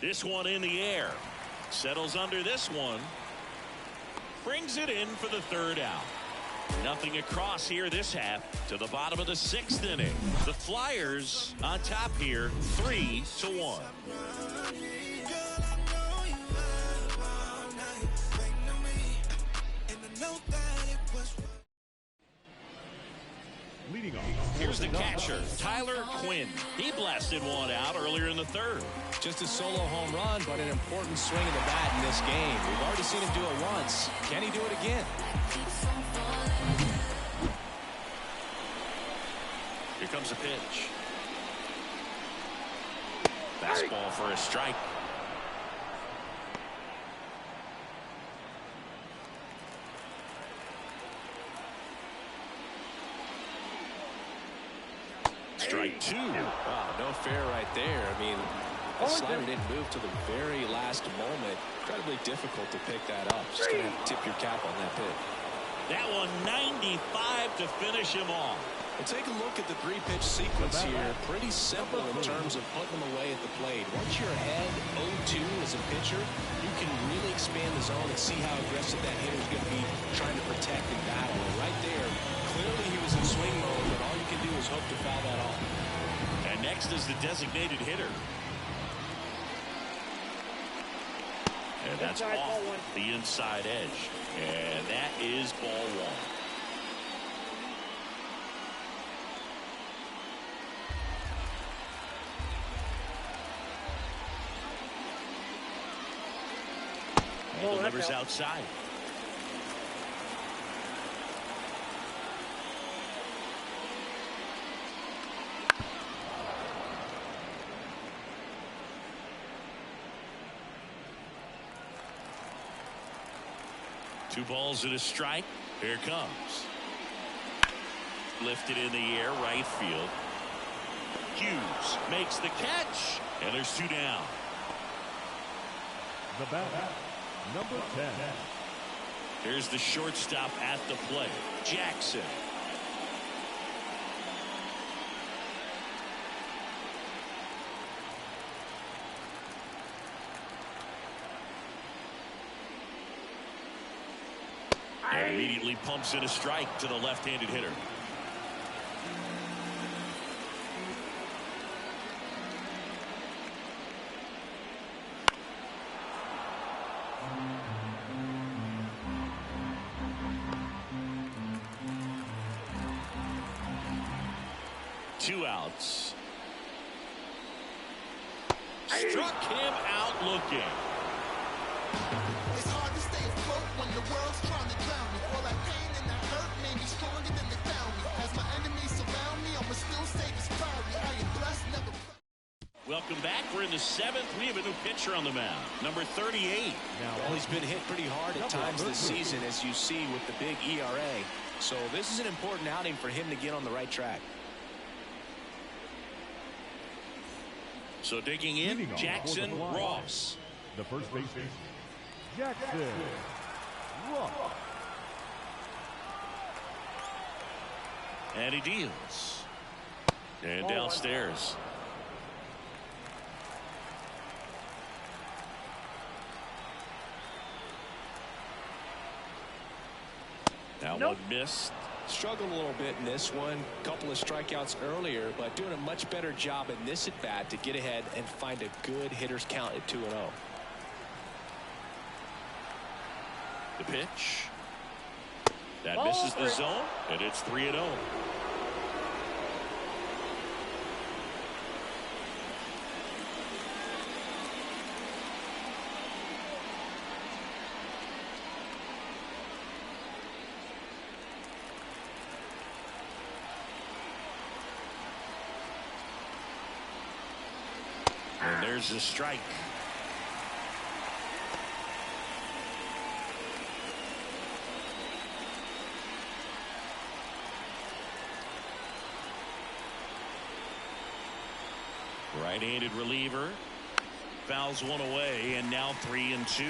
This one in the air. Settles under this one. Brings it in for the 3rd out. Nothing across here this half to the bottom of the 6th inning. The Flyers on top here 3-1. Leading off. Here's the catcher, Tyler Quinn. He blasted one out earlier in the 3rd. Just a solo home run, but an important swing of the bat in this game. We've already seen him do it once. Can he do it again? Here comes a pitch. Fastball for a strike. Strike 2. Wow, no fair right there. I mean, the slider didn't move to the very last moment. Incredibly difficult to pick that up. Just going to have to tip your cap on that pitch. That one 95 to finish him off. And take a look at the 3-pitch sequence here. Pretty simple in terms of putting them away at the plate. Once you're ahead 0-2 as a pitcher, you can really expand the zone and see how aggressive that hitter is going to be trying to protect and battle. And right there, clearly he was in swing mode, but all you can do is hope to foul that off. And next is the designated hitter. And that's off the inside edge. And that is ball 1. And delivers outside. 2 balls and a strike. Here it comes. Lifted in the air, right field. Hughes makes the catch, and there's 2 down. The batter, number 10. Here's the shortstop at the plate, Jackson. And immediately pumps in a strike to the left-handed hitter. Two outs. Struck him out looking. It's hard to stay afloat when the world's trying to drown me. All that pain and that hurt made me stronger than they found me. As my enemies surround me, I'ma still say this proudly. I am blessed, never. Welcome back. We're in the 7th. We have a new pitcher on the mound, number 38. Well, he's been hit pretty hard at times this season, as you see with the big ERA. So this is an important outing for him to get on the right track. So digging in, Jackson Ross. The first baseman, Jackson Ross. And he deals. And downstairs. Now one missed. Struggled a little bit in this one. Couple of strikeouts earlier, but doing a much better job in this at bat to get ahead and find a good hitter's count at 2-0. The pitch. That misses the zone, and it's 3-0. And there's a strike. Right-handed reliever fouls one away, and now 3-2.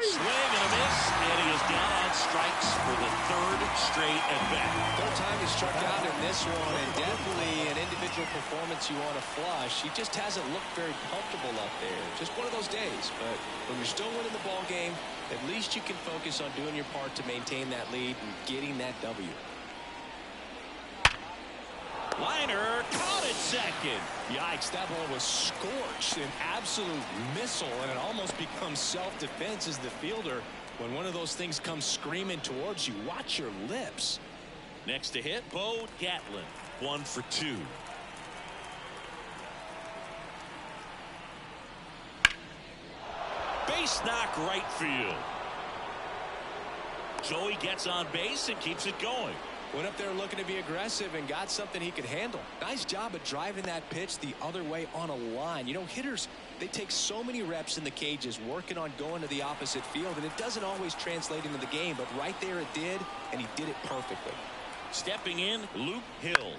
Swing and a miss, and he is down on strikes for the 3rd straight at bat. 3rd time he struck out in this one, and definitely an individual performance you want to flush. He just hasn't looked very comfortable up there. Just one of those days. But when you're still winning the ball game, at least you can focus on doing your part to maintain that lead and getting that W. Liner caught at second. Yikes, that ball was scorched, an absolute missile, and it almost becomes self-defense as the fielder when one of those things comes screaming towards you. Watch your lips. Next to hit, Bo Gatlin, 1 for 2. Base knock right field. Joey gets on base and keeps it going. Went up there looking to be aggressive and got something he could handle. Nice job of driving that pitch the other way on a line. You know, hitters, they take so many reps in the cages working on going to the opposite field, and it doesn't always translate into the game, but right there it did, and he did it perfectly. Stepping in, Luke Hill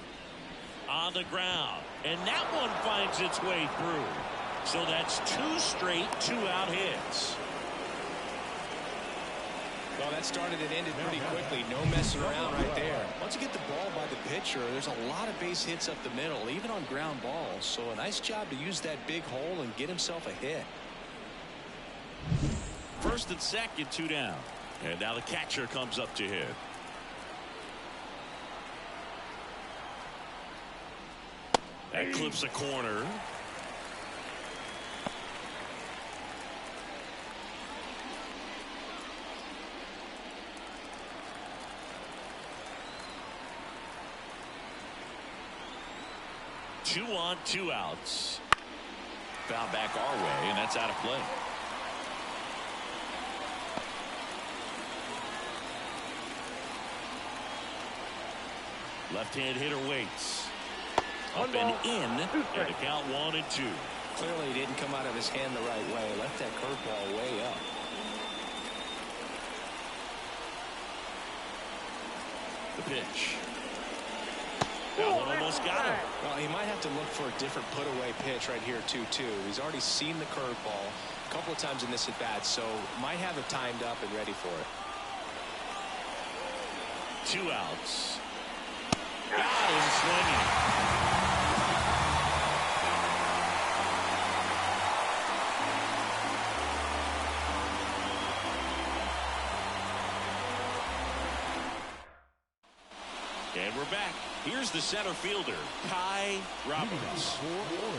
on the ground, and that one finds its way through. So that's 2 straight 2-out hits. Well, that started and ended pretty quickly. No messing around right there. Once you get the ball by the pitcher, there's a lot of base hits up the middle, even on ground balls. So a nice job to use that big hole and get himself a hit. 1st and 2nd, 2 down. And now the catcher comes up to hit. That clips a corner. Two on, 2 outs. Found back our way, and that's out of play. Left-hand hitter waits. Up and in, and a count 1-2. Clearly he didn't come out of his hand the right way. Left that curveball way up. The pitch. That one almost got him. Well, he might have to look for a different put-away pitch right here, 2-2. He's already seen the curveball a couple of times in this at-bat, so might have it timed up and ready for it. 2 outs. Got him swinging. And we're back. Here's the center fielder, Kai Roberts.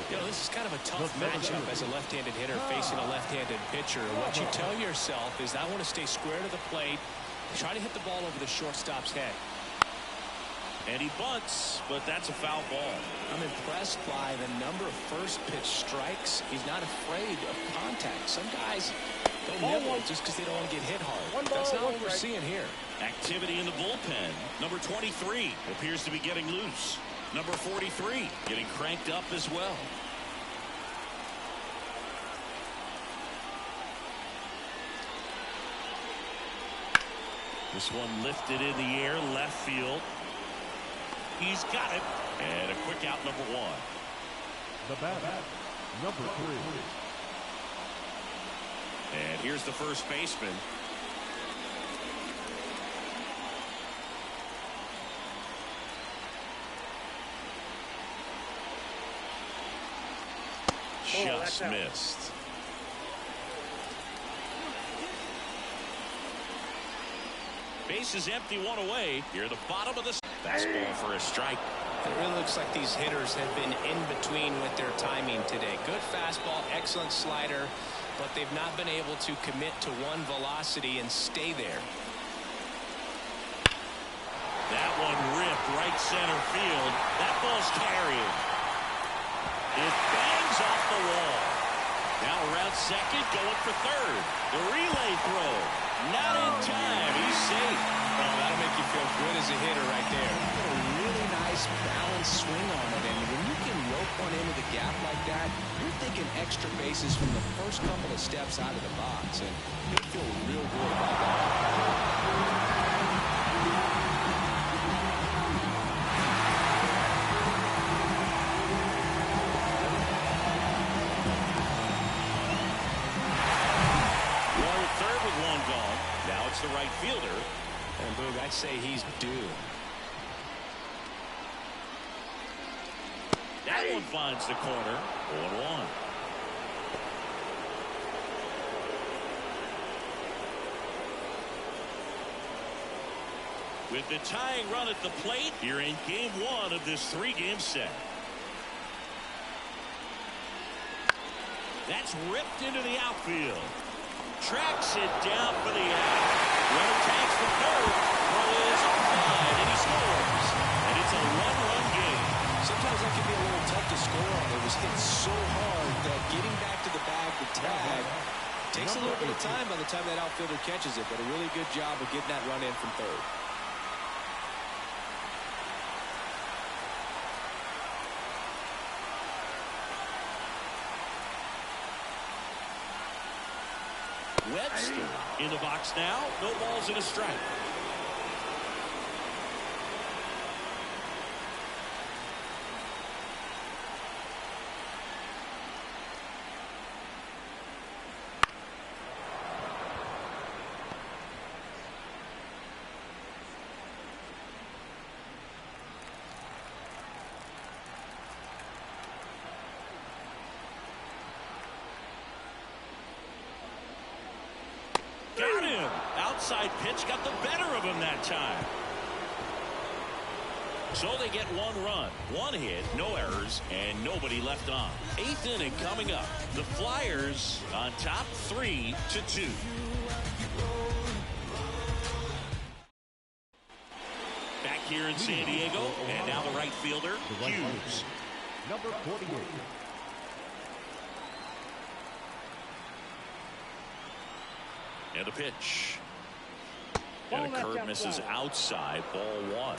This is kind of a tough matchup as a left-handed hitter facing a left-handed pitcher. What you tell yourself is, I want to stay square to the plate, try to hit the ball over the shortstop's head. And he bunts, but that's a foul ball. I'm impressed by the number of first pitch strikes. He's not afraid of contact. Some guys don't nibble just because they don't want to get hit hard. That's not what we're seeing here. Activity in the bullpen. Number 23 appears to be getting loose. Number 43 getting cranked up as well. This one lifted in the air, left field. He's got it. And a quick out, number 1. The batter, number 3. And here's the first baseman. Just missed. Base is empty, 1 away. Here at the bottom of the fastball for a strike. It really looks like these hitters have been in between with their timing today. Good fastball, excellent slider, but they've not been able to commit to one velocity and stay there. That one ripped right center field. That ball's carried. It bangs off the wall. Now around second, going for third. The relay throw. Not in time. He's safe. Oh, that'll make you feel good as a hitter right there. A really nice balanced swing on it, and when you can rope one into the gap like that, you're thinking extra bases from the first couple of steps out of the box, and you'll feel real good about that. Now it's the right fielder. And Boog, I'd say he's due. That one finds the corner. 0-1. With the tying run at the plate here in game 1 of this 3-game set. That's ripped into the outfield. Tracks it down for the out. Runner tags for third. Throw is offline, and he scores. And it's a 1-run game. Sometimes that can be a little tough to score on. It was hit so hard that getting back to the bag, the tag, takes a little bit of time by the time that outfielder catches it. But a really good job of getting that run in from third. Webster in the box now. No balls and a strike. Got him. Outside pitch got the better of him that time. So they get 1 run, 1 hit, no errors, and nobody left on. 8th inning coming up. The Flyers on top 3-2. Back here in San Diego, and now the right fielder, Hughes. Number 48. And the pitch. And a curve misses outside, ball 1.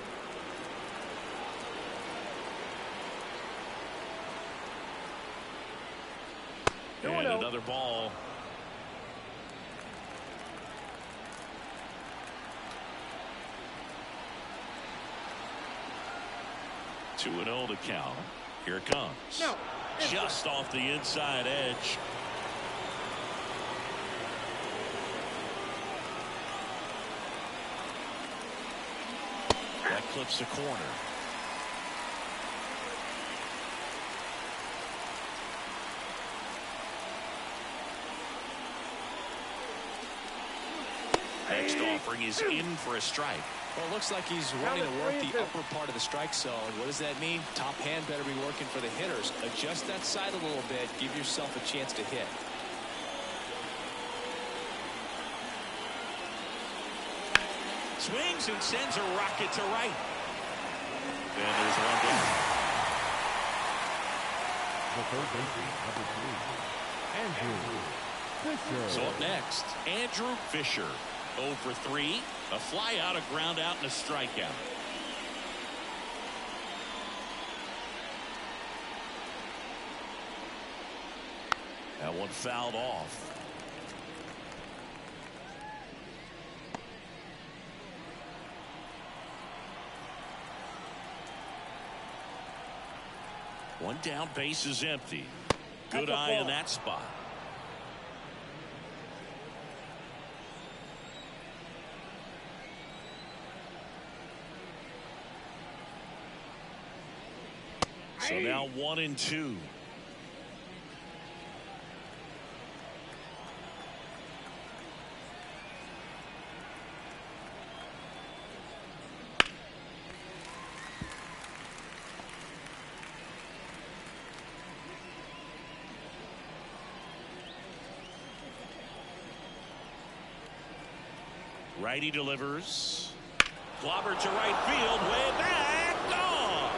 And another ball. 2-0 to count. Here it comes. No. Just off the inside edge. That clips the corner. Next offering is in for a strike. Well, it looks like he's wanting to work the upper part of the strike zone. What does that mean? Top hand better be working for the hitters. Adjust that side a little bit. Give yourself a chance to hit. Swings and sends a rocket to right. And there's one down. The third baseman, number 3, Andrew Fisher. So up next, Andrew Fisher. 0 for 3. A fly out, a ground out, and a strikeout. That one fouled off. One down, base is empty. Good eye in that spot. So now 1-2. Righty delivers. Clobber to right field, way back, gone.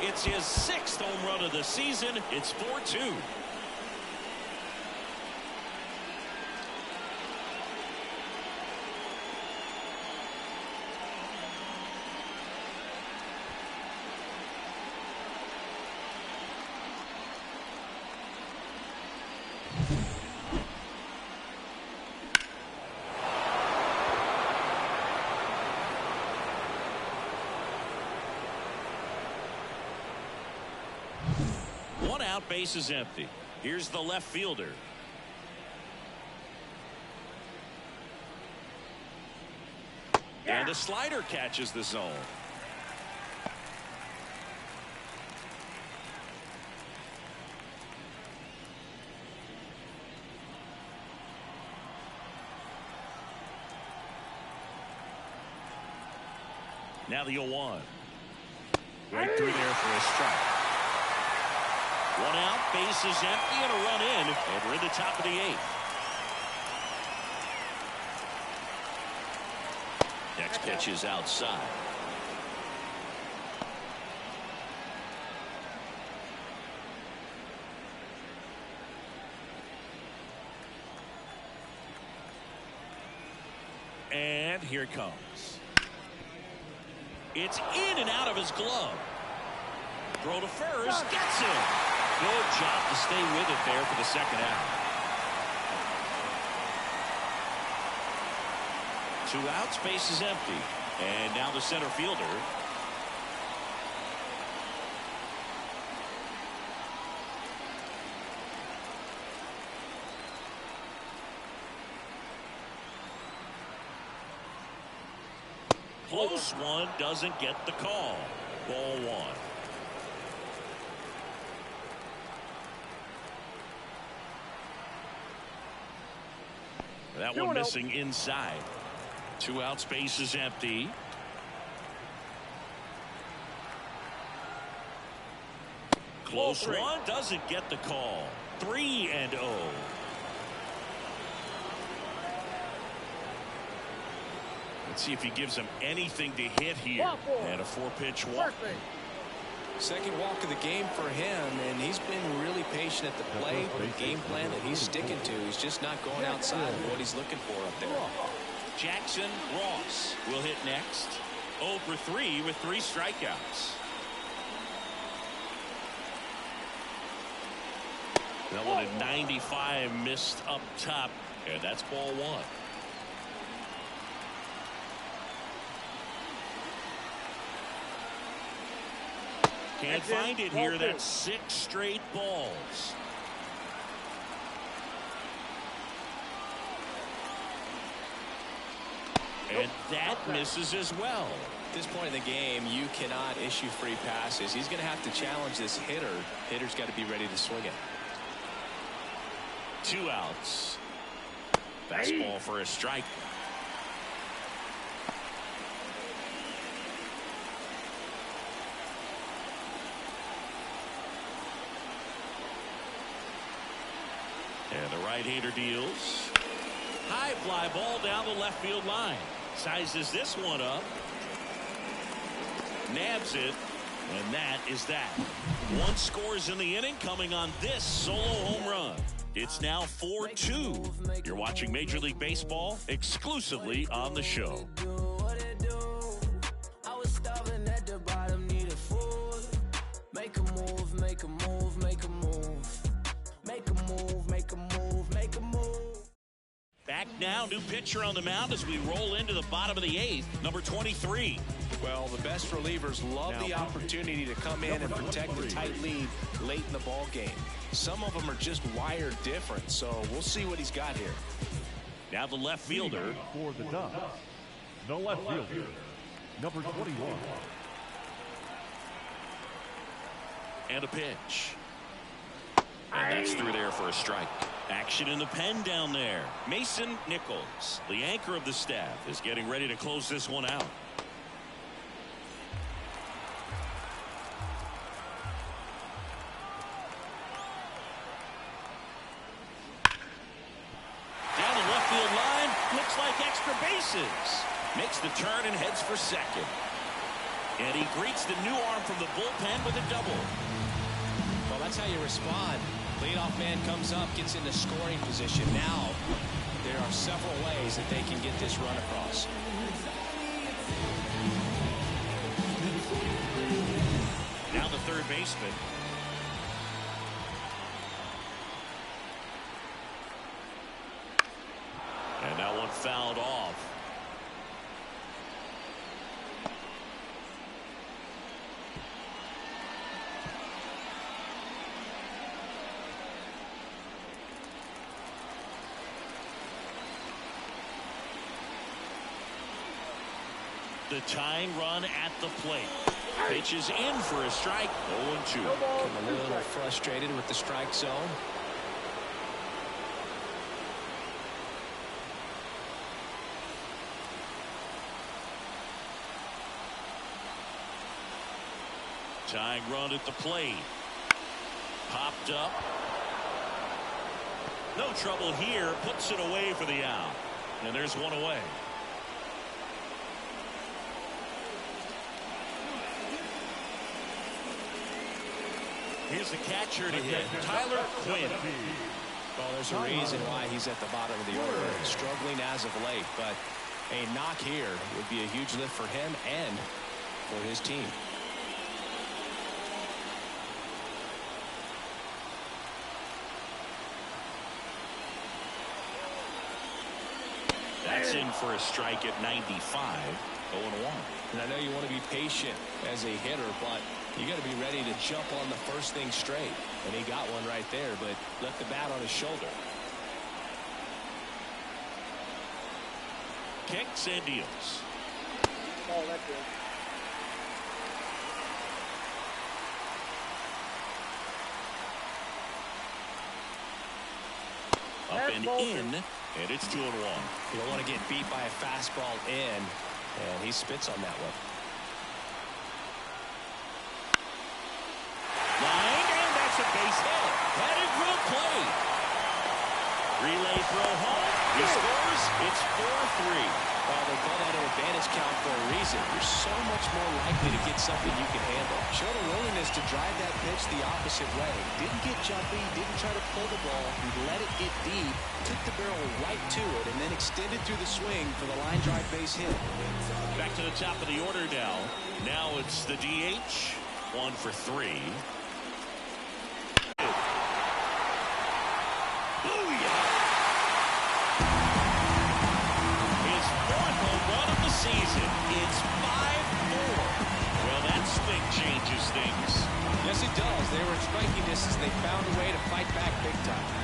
It's his 6th home run of the season. It's 4-2. One out, base is empty. Here's the left fielder. And a slider catches the zone. Now the 0-1. Right through there for a strike. One out, base is empty, and a run in, and we're in the top of the 8th. Next pitch is outside. And here it comes. It's in and out of his glove. Throw to first, gets it. Good job to stay with it there for the second out. 2 outs, base is empty. And now the center fielder. Close one, doesn't get the call. Ball 1. That one missing inside. 2 outs, base is empty. Close one, doesn't get the call. 3-0. Let's see if he gives him anything to hit here. And a 4-pitch walk. Second walk of the game for him, and he's been really patient at the plate with the game plan that he's sticking to. He's just not going outside of what he's looking for up there. Jackson Ross will hit next. 0 for 3 with 3 strikeouts. That one at 95 missed up top, and that's ball one. Can't find it here. That's 6 straight balls. And that misses as well. At this point in the game, you cannot issue free passes. He's going to have to challenge this hitter. Hitter's got to be ready to swing it. 2 outs. Fastball for a strike. And the right-hander deals. High fly ball down the left field line. Sizes this one up. Nabs it. And that is that. 1 scores in the inning coming on this solo home run. It's now 4-2. You're watching Major League Baseball exclusively on the show. Make a move, make a move, make a move. Make a move, make a move, make a move. Back now, new pitcher on the mound as we roll into the bottom of the 8th, number 23. Well, the best relievers love the opportunity to come in and protect the tight lead late in the ball game. Some of them are just wired different, so we'll see what he's got here. Now the left fielder. For the Ducks, the left fielder, number 21. And a pitch. And that's through there for a strike. Action in the pen down there. Mason Nichols, the anchor of the staff, is getting ready to close this one out. Down the left field line. Looks like extra bases. Makes the turn and heads for second. And he greets the new arm from the bullpen with a double. Well, that's how you respond. Leadoff man comes up, gets into scoring position. Now, there are several ways that they can get this run across. Now the third baseman. And that one fouled off. The tying run at the plate. Pitches in for a strike. 0-2. I'm a little frustrated with the strike zone. Tying run at the plate. Popped up. No trouble here. Puts it away for the out. And there's one away. Here's the catcher to hit, Tyler Quinn. Well, there's a reason why he's at the bottom of the order. Struggling as of late, but a knock here would be a huge lift for him and for his team. That's in for a strike at 95. 0-1. And I know you want to be patient as a hitter, but you got to be ready to jump on the first thing straight. And he got one right there, but left the bat on his shoulder. Kicks and deals. Oh, that's it. Up and in, and it's 2-1. You don't want to get beat by a fastball in, and he spits on that one. Line, and that's a base hit. Headed for the plate. Relay throw home. He scores. It's 4-3. Well, they call that an advantage count for a reason. You're so much more likely to get something you can handle. Showed a willingness to drive that pitch the opposite way. Didn't get jumpy, didn't try to pull the ball. He let it get deep, took the barrel right to it, and then extended through the swing for the line drive base hit. Back to the top of the order now. Now it's the DH. 1 for 3. Yes, it does. They were in striking distance. They found a way to fight back big time.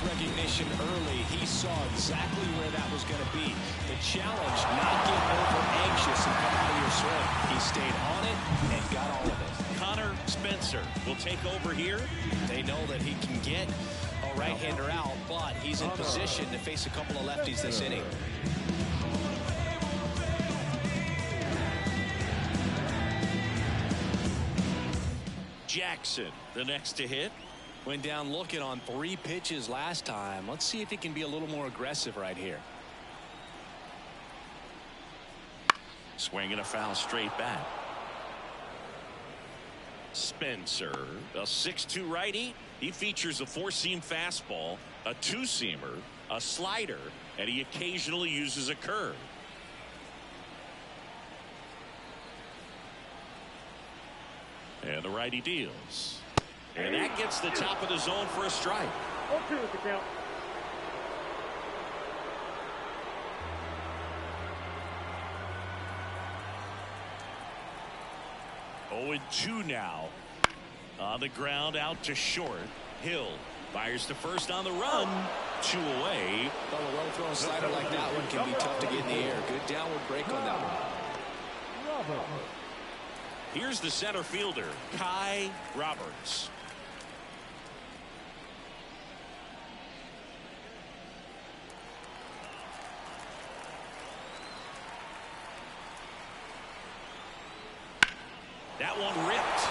Recognition early. He saw exactly where that was going to be. The challenge, not get over anxious and come out of your swing. He stayed on it and got all of it. Connor Spencer will take over here. They know that he can get a right-hander out, but he's in position to face a couple of lefties this inning. Jackson, the next to hit. Went down looking on 3 pitches last time. Let's see if he can be a little more aggressive right here. Swinging a foul straight back. Spencer, a 6'2" righty. He features a 4-seam fastball, a 2-seamer, a slider, and he occasionally uses a curve. And the righty deals. And that gets the top of the zone for a strike. 0-2 is the count. Oh, and 2 now. On the ground, out to short. Hill fires to first on the run. 2 away. Well, a well-thrown slider like that one can be tough to get in the air. Good downward break on that one. Here's the center fielder, Kai Roberts. That one ripped.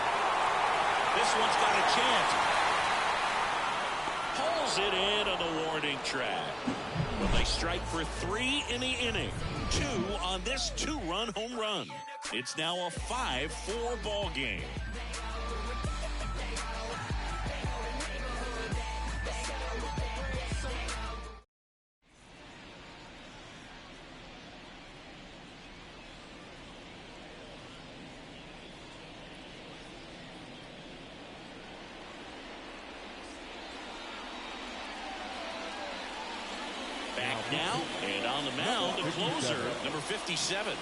This one's got a chance. Pulls it in on the warning track. Well, they strike for 3 in the inning. 2 on this 2-run home run. It's now a 5-4 ball game. Back now, and on the mound, the closer, number 57.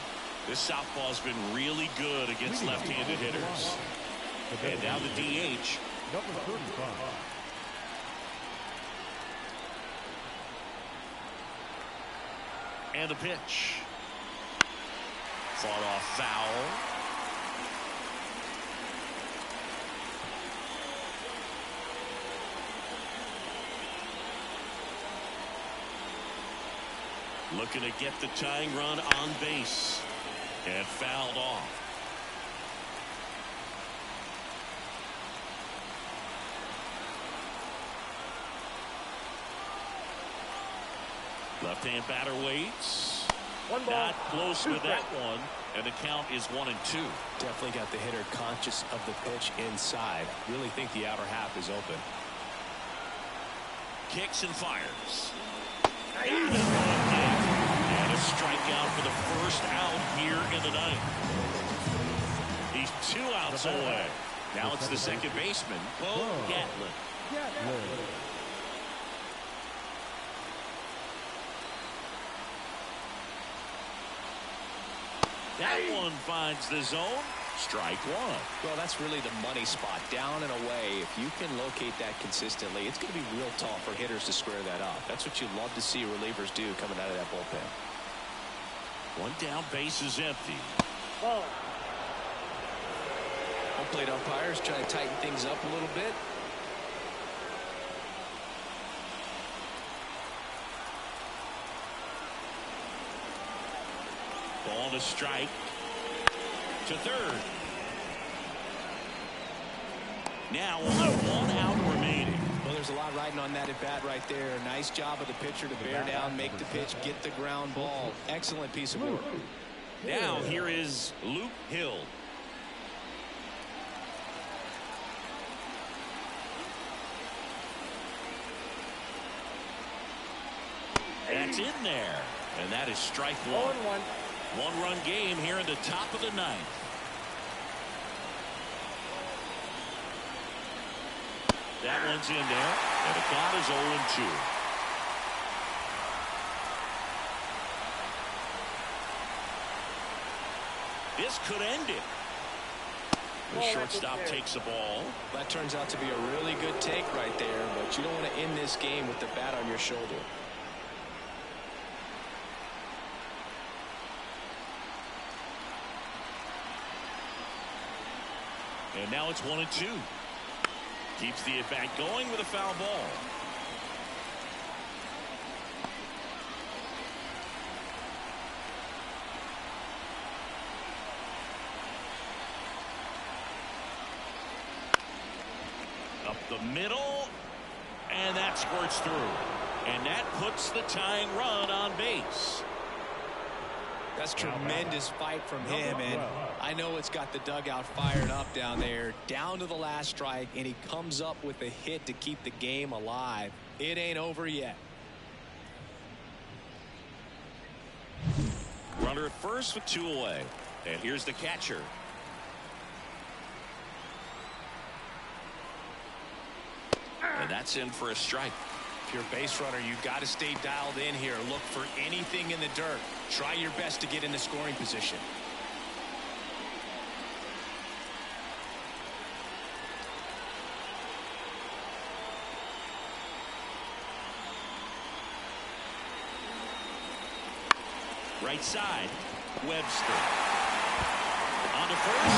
This southpaw's been really good against left-handed hitters. And now the DH. Number 35. And the pitch. Fought off foul. Looking to get the tying run on base. And fouled off. Left-hand batter waits. Not close with that one. And the count is 1-2. Definitely got the hitter conscious of the pitch inside. Really think the outer half is open. Kicks and fires. And a strikeout for the first out here in the ninth. He's 2 outs away. Now it's the second baseman, Bo Gatlin. That one finds the zone. Strike 1. Well, that's really the money spot, down and away. If you can locate that consistently, it's going to be real tough for hitters to square that up. That's what you love to see relievers do coming out of that bullpen. 1 down, base is empty. Home plate umpires trying to tighten things up a little bit. Ball to strike. To third. Now only 1 out remaining. Well, there's a lot riding on that at bat right there. Nice job of the pitcher to bear down, make the pitch, get the ground ball. Excellent piece of work. Now here is Luke Hill. That's in there. And that is strike 1. 1-run game here in the top of the ninth. That one's in there, and the count is 0-2. This could end it. The shortstop takes the ball. That turns out to be a really good take right there, but you don't want to end this game with the bat on your shoulder. And now it's 1-2. Keeps the at-bat going with a foul ball. Up the middle, and that squirts through. And that puts the tying run on base. That's tremendous fight from him, and I know it's got the dugout fired up down there, down to the last strike, and he comes up with a hit to keep the game alive. It ain't over yet. Runner at first with 2 away. And here's the catcher. And that's in for a strike. If you're a base runner, you got to stay dialed in here. Look for anything in the dirt. Try your best to get in the scoring position. Right side, Webster. On to first.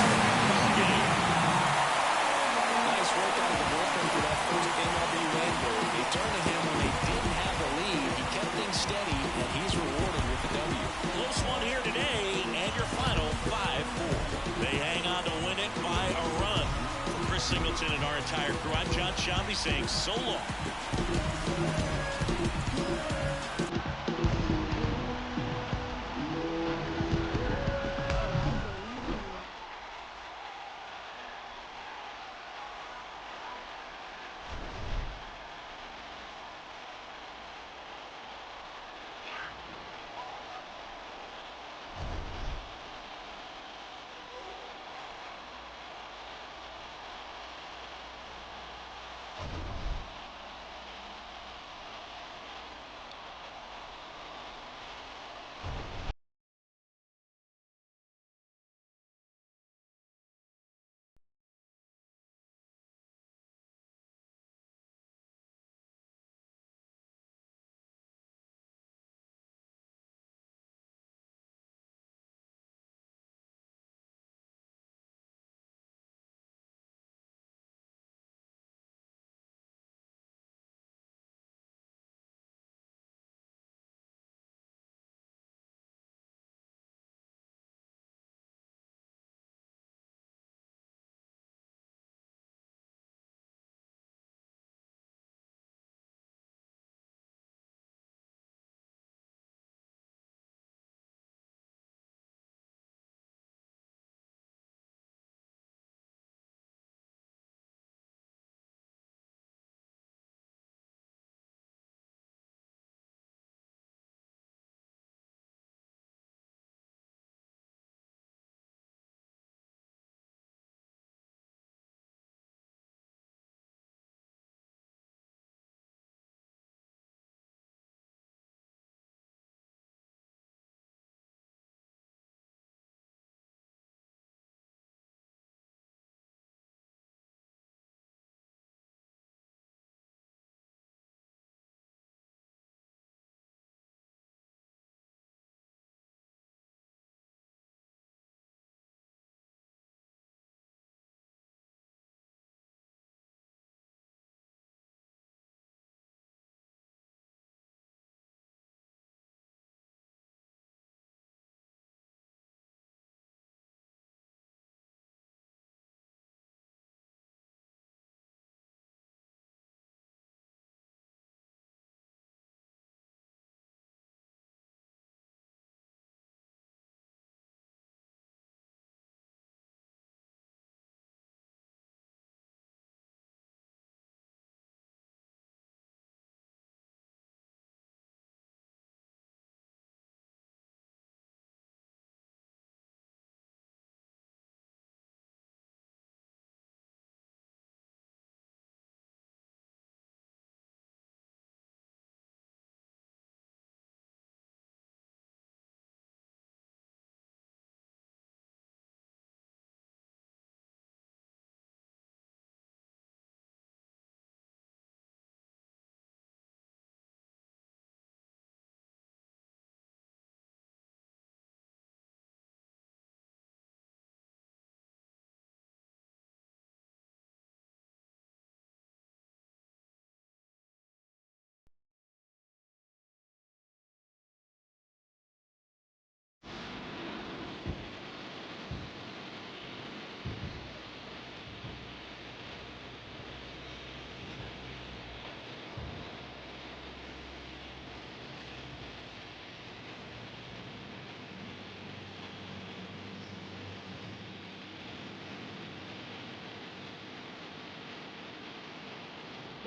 Nice work out of the bullpen for that first MLB win. They turned to him when they didn't have the lead. He kept things steady, and he's rewarded with the W. Close one here today, and your final 5-4. They hang on to win it by a run. For Chris Singleton and our entire crew, I'm John Shambi saying so long.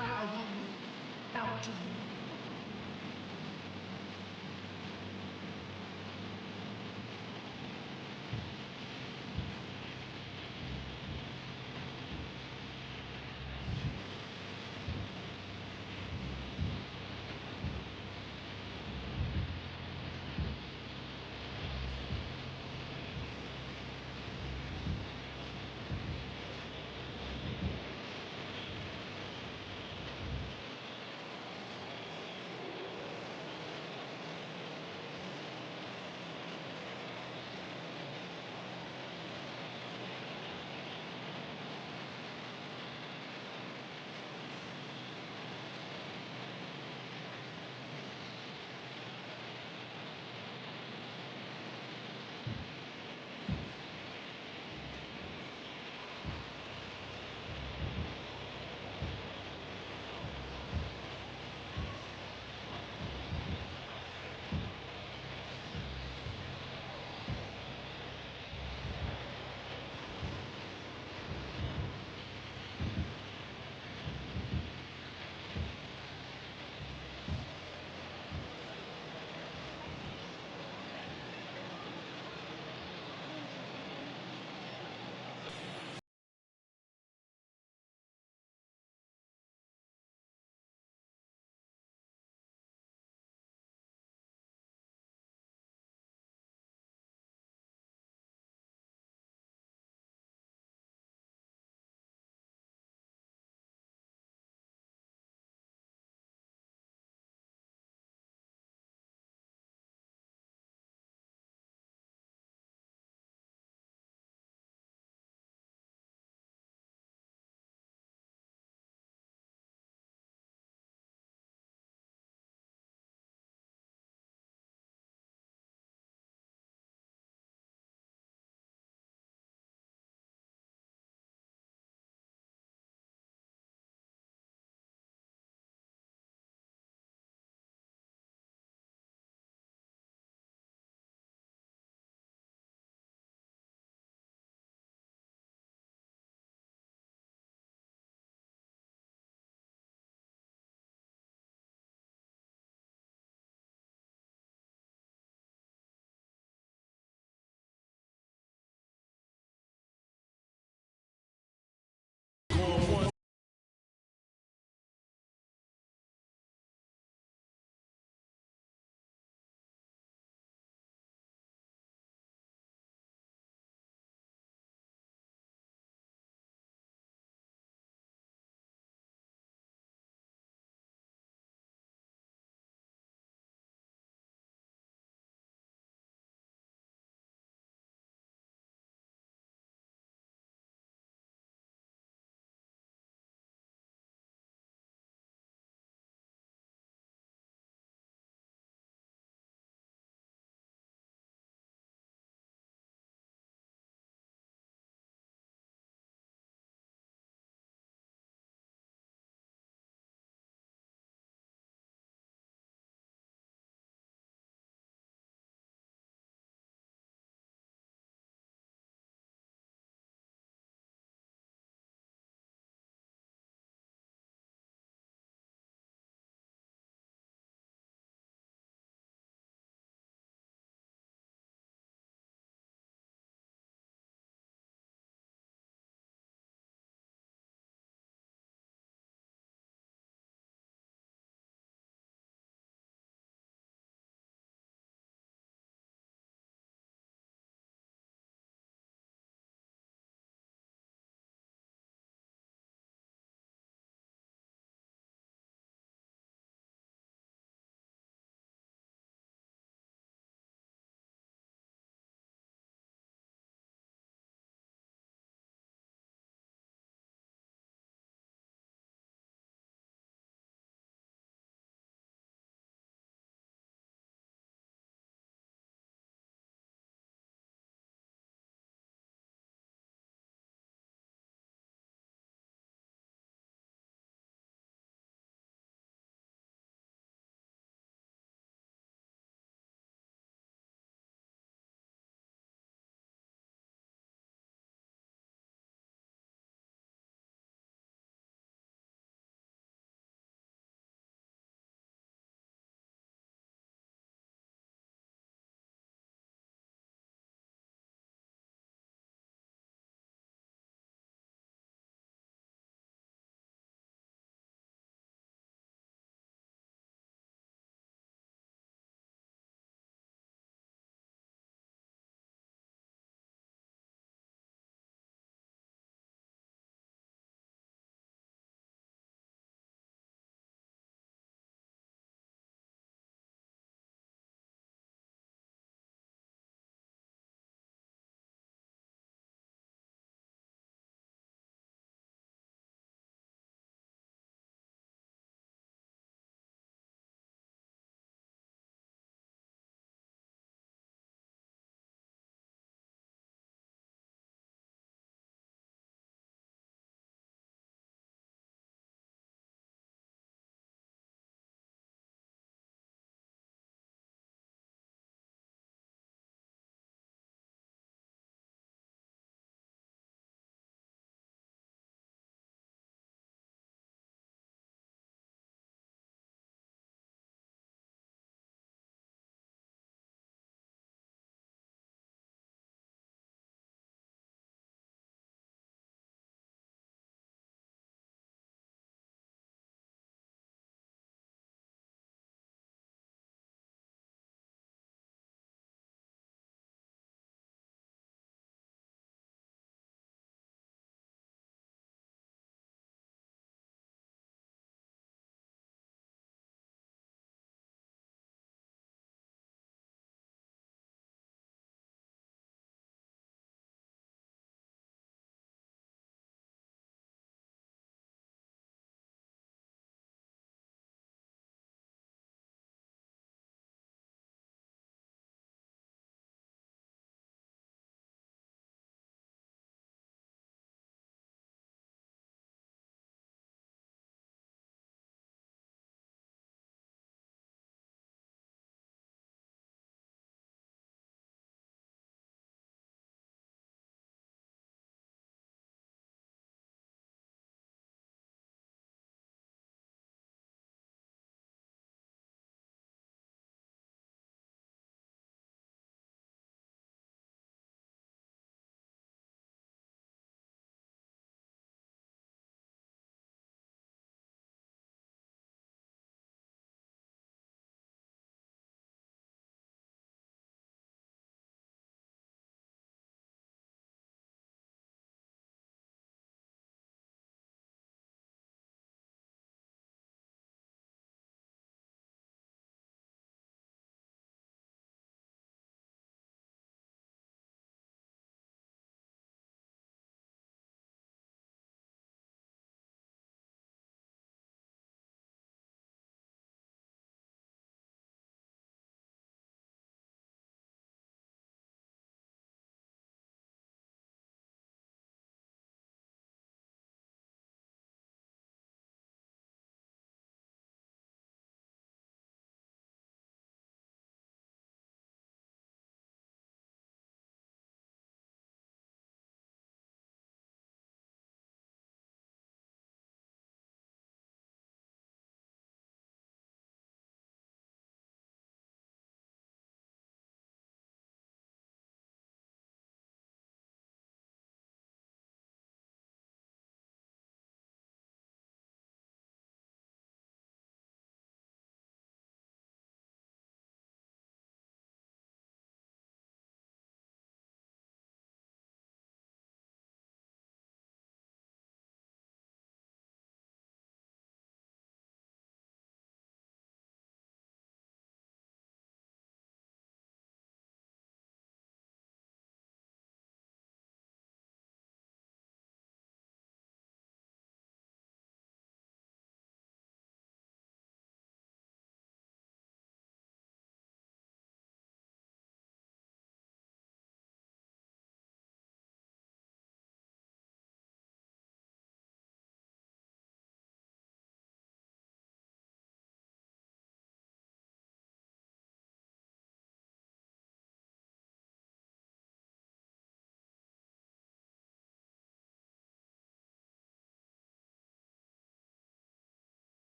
cloud on me, out to me.